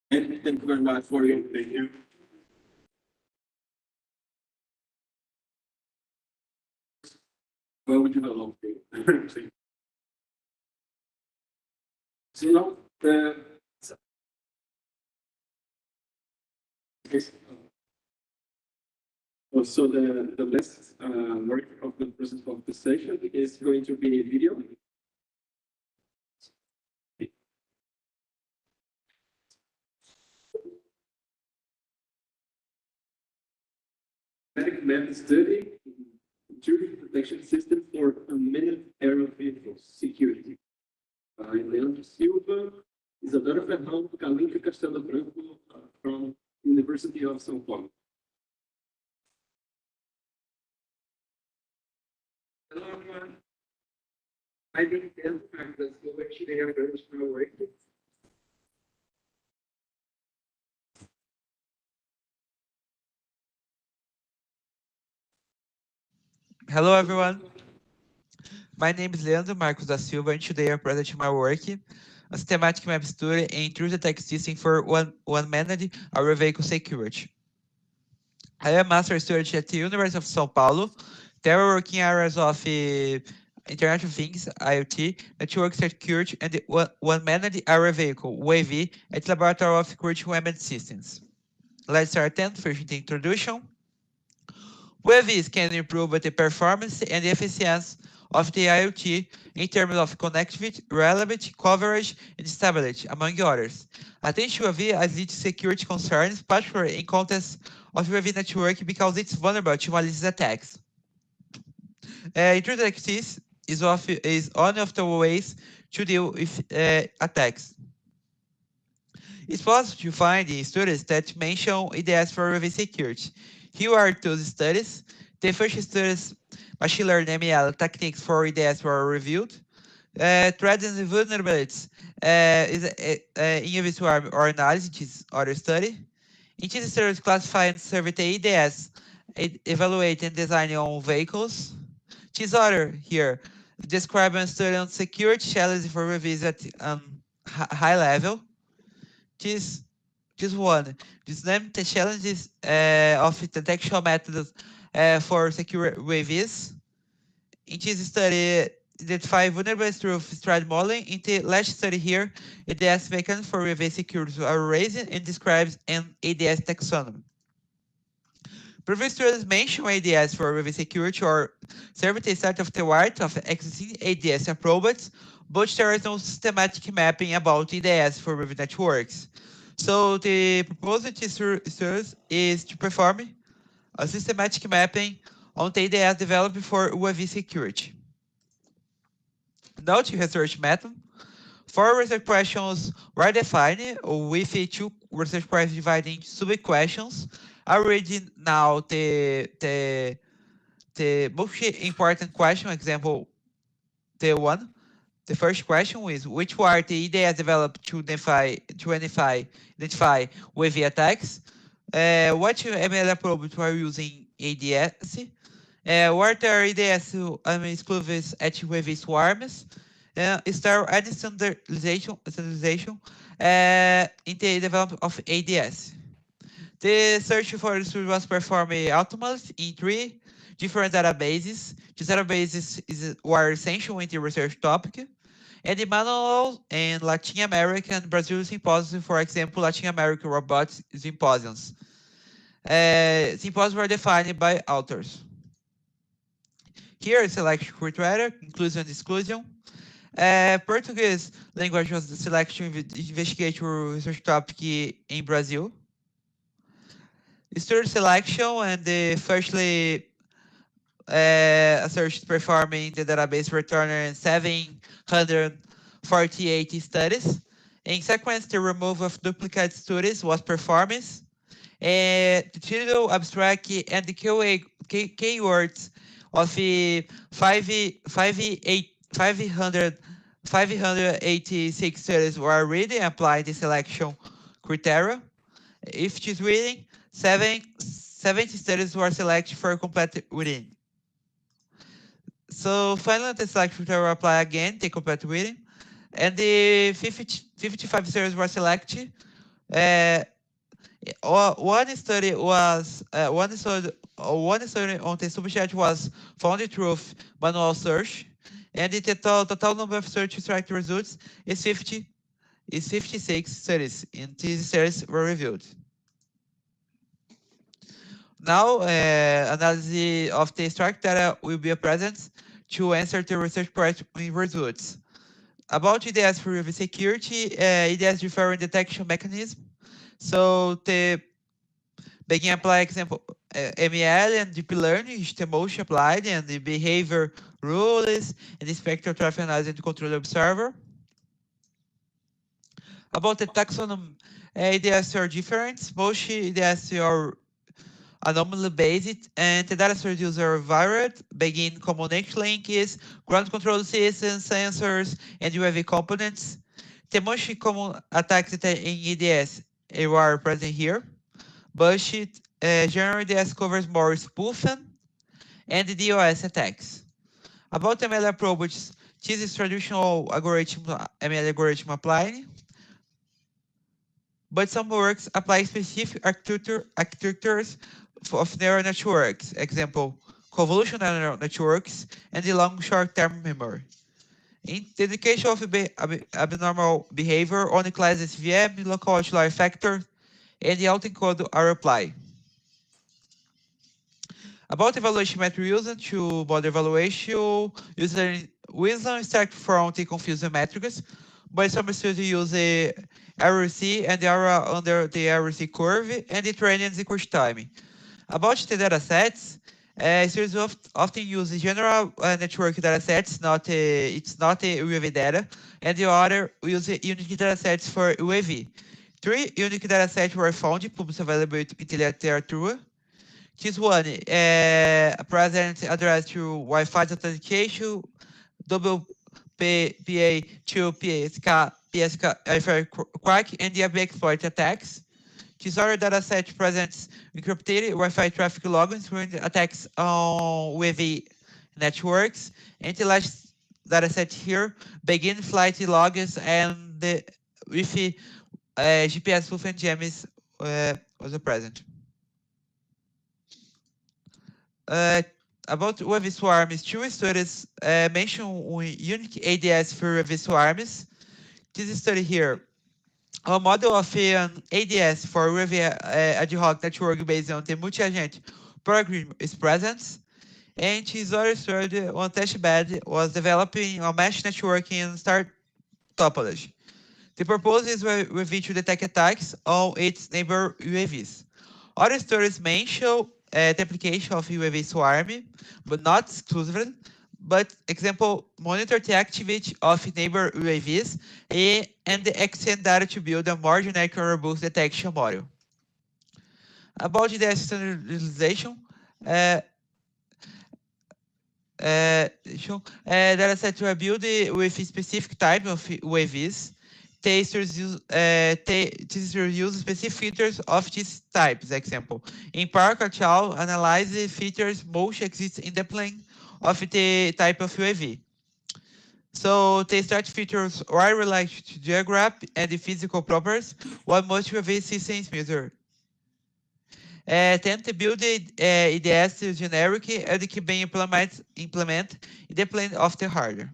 And thank you very much for your. Thank you. Well developed. So now, also the last work of the process of the session is going to be video. Map study intrusion protection system for unmanned aerial vehicles security. By Leandro Silva, Isadora Ferrão, Kalinka Castelo Branco from University of São Paulo. Hello everyone. My name is Leandro Silva, today I'm going to work. Hello everyone. My name is Leandro Marcos da Silva and today I'm presenting my work, a systematic map study in intrusion detection system for unmanned aerial vehicle security. I am a master student at the University of São Paulo. There are working areas of Internet of Things, IoT, network security, and unmanned aerial vehicle, UAV, at the Laboratory of Security Unmanned Systems. Let's start then, first the introduction. UAVs can improve the performance and the efficiency of the IoT in terms of connectivity, reliability, coverage, and stability, among others. Attention to UAV as lead to security concerns, particularly in context of UAV network because it's vulnerable to malicious attacks. Intrusive access is one of the ways to deal with attacks. It's possible to find studies that mention IDS for UAV security. Here are those studies. The first studies, machine learning ML techniques for IDS were reviewed. Threats and vulnerabilities is in UAV swarm or analysis, other study. In this studies, classify and survey the IDS, evaluate and design on vehicles. This other here, describe and study on security challenges for reviews at high level. This one, this name the challenges of detection methods for secure UAVs. In this study, identify vulnerabilities through stride modeling. In the last study here, ADS mechanisms for UAV security are raised and describes an ADS taxonomy. Previous studies mention ADS for UAV security or serve the state of the art of existing ADS approaches, but there is no systematic mapping about ADS for UAV networks. So the proposal is to perform a systematic mapping on the ADS developed for UAV security. Now to research method. 4 research questions were defined with 2 research questions divided into sub-questions. I read now the most important question, example, the one. The first question is, which were the ideas developed to identify UAV attacks? What ML approach were using ADS? What are ADS exclusives at UAV swarms? Is there any standardization in the development of ADS? The search for this was performed automatically in 3 different databases. These databases were essential in the research topic. And the manual in Latin America and Brazil symposium, for example, Latin American robotics symposiums. Symposiums were defined by authors. Here is selection criteria, inclusion and exclusion. Portuguese language was the selection investigatory research topic in Brazil. Student selection and firstly a search performing the database returning 748 studies. In sequence, the removal of duplicate studies was performed. The title, abstract, and the keywords of 586 studies were read and applied the selection criteria. If it is reading, 70 studies were selected for complete reading. So finally, the selection criteria apply again, the complete reading, and the 55 studies were selected. One study on the subject was found through manual search, and the total number of search extract results is 56 studies, and these studies were reviewed. Now, analysis of the extract data will be present to answer the research question results. About IDS for UAV security, IDS different detection mechanism. So the begin apply example ML and deep learning, the motion applied and the behavior rules and the spectral traffic analysis and control observer. About the taxonomy, IDS are different. Most IDS are anomaly based and the data source user varied, begin common links, ground control systems, sensors, and UAV components. The most common attacks in EDS are present here, but general EDS covers more spoofing and DOS attacks. About ML approaches, this is traditional algorithm, ML algorithm applied, but some works apply specific architectures of neural networks, example, convolutional neural networks, and the long short-term memory. In the education of abnormal behavior, only classes VM, local outlier factor, and the autoencode are applied. About evaluation method used to model evaluation, using wisdom start from the confusing metrics, but some students use the RC and the area under the RC curve and the training is equals time. About the data sets, students often use the general network data sets, it's not a UAV data, and the other use unique data sets for UAV. 3 unique data sets were found publicly available in the literature. This one present address to Wi-Fi authentication, double PA to PSK crack, and the exploit attacks. This other dataset presents encrypted Wi-Fi traffic logs, including attacks on WAV networks. And the last dataset here, begin flight logs and the Wi-Fi GPS spoof and gems was present. About WAV swarms, 2 studies mention unique ADS for WAV swarms. This study here, a model of an ADS for WAV ad hoc network based on the multi-agent program is present. And this other study on testbed was developing a mesh network in star topology. The purpose is WAV to detect attacks on its neighbor UAVs. Other studies mention the application of UAV swarm, but not exclusively. But example, monitor the activity of neighbor UAVs and extend data to build a more generic and robust detection model. About the standardization, data sets were built with a specific type of UAVs. Testers use specific features of these types. Example, in Parker Chow, analyze the features most exist in the plane of the type of UAV. So the start features are related to geography and the physical properties, what most UAV systems measure. Tend to build the IDS generic and it can be implement in the plane of the hardware.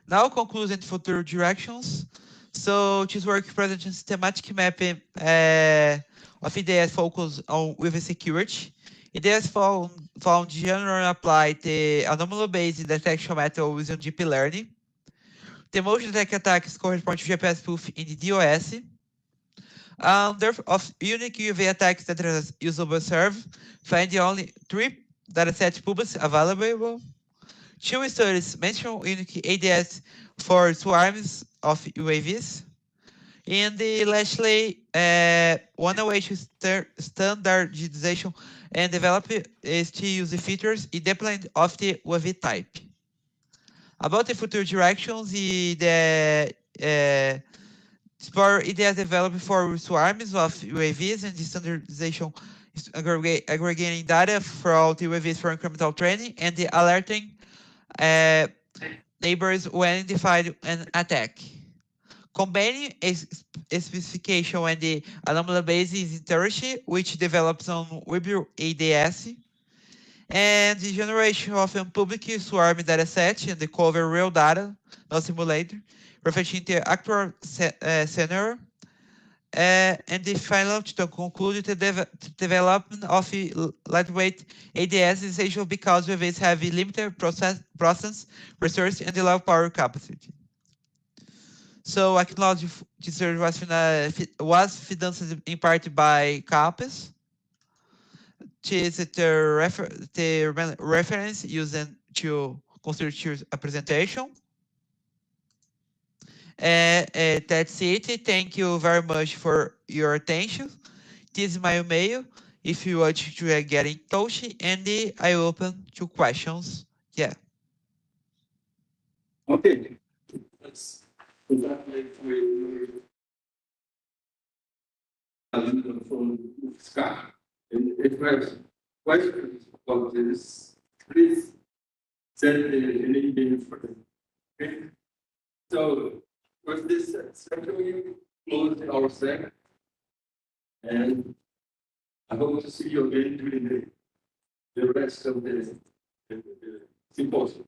Now conclusion future directions. So this work presents a systematic mapping of IDS focus on with security. IDS found generally apply the anomaly-based detection method using deep learning. The most detect attacks correspond to GPS spoof in the DOS. Of unique UV attacks that are usable serve, find the only 3 datasets publicly available. 2 studies mention unique ADS for swarms of UAVs. And lastly, one way to standardization and develop is to use the features independent of the UAV type. About the future directions, the explore ideas developed for swarms of UAVs and the standardization is aggregating data from the UAVs for incremental training and the alerting neighbors when identified an attack. Combining a specification and the anomaly basis interesting, which develops on Weber ADS, and the generation of a public swarm dataset and the cover real data, not simulator, reflecting the actual scenario. And the final to conclude the development of lightweight ADS is essential because UAVs have limited process resource and low power capacity. So I acknowledge this was financed in part by CAPES. This is the reference used to construct a presentation. That's it. Thank you very much for your attention. This is my email. If you want to get in touch, and I open to questions. Yeah. Okay. Let's congratulate with from Scott. And if you have questions about this, please send an email for them. Okay. So with this section, we close our segment. And I hope to see you again during the rest of the symposium.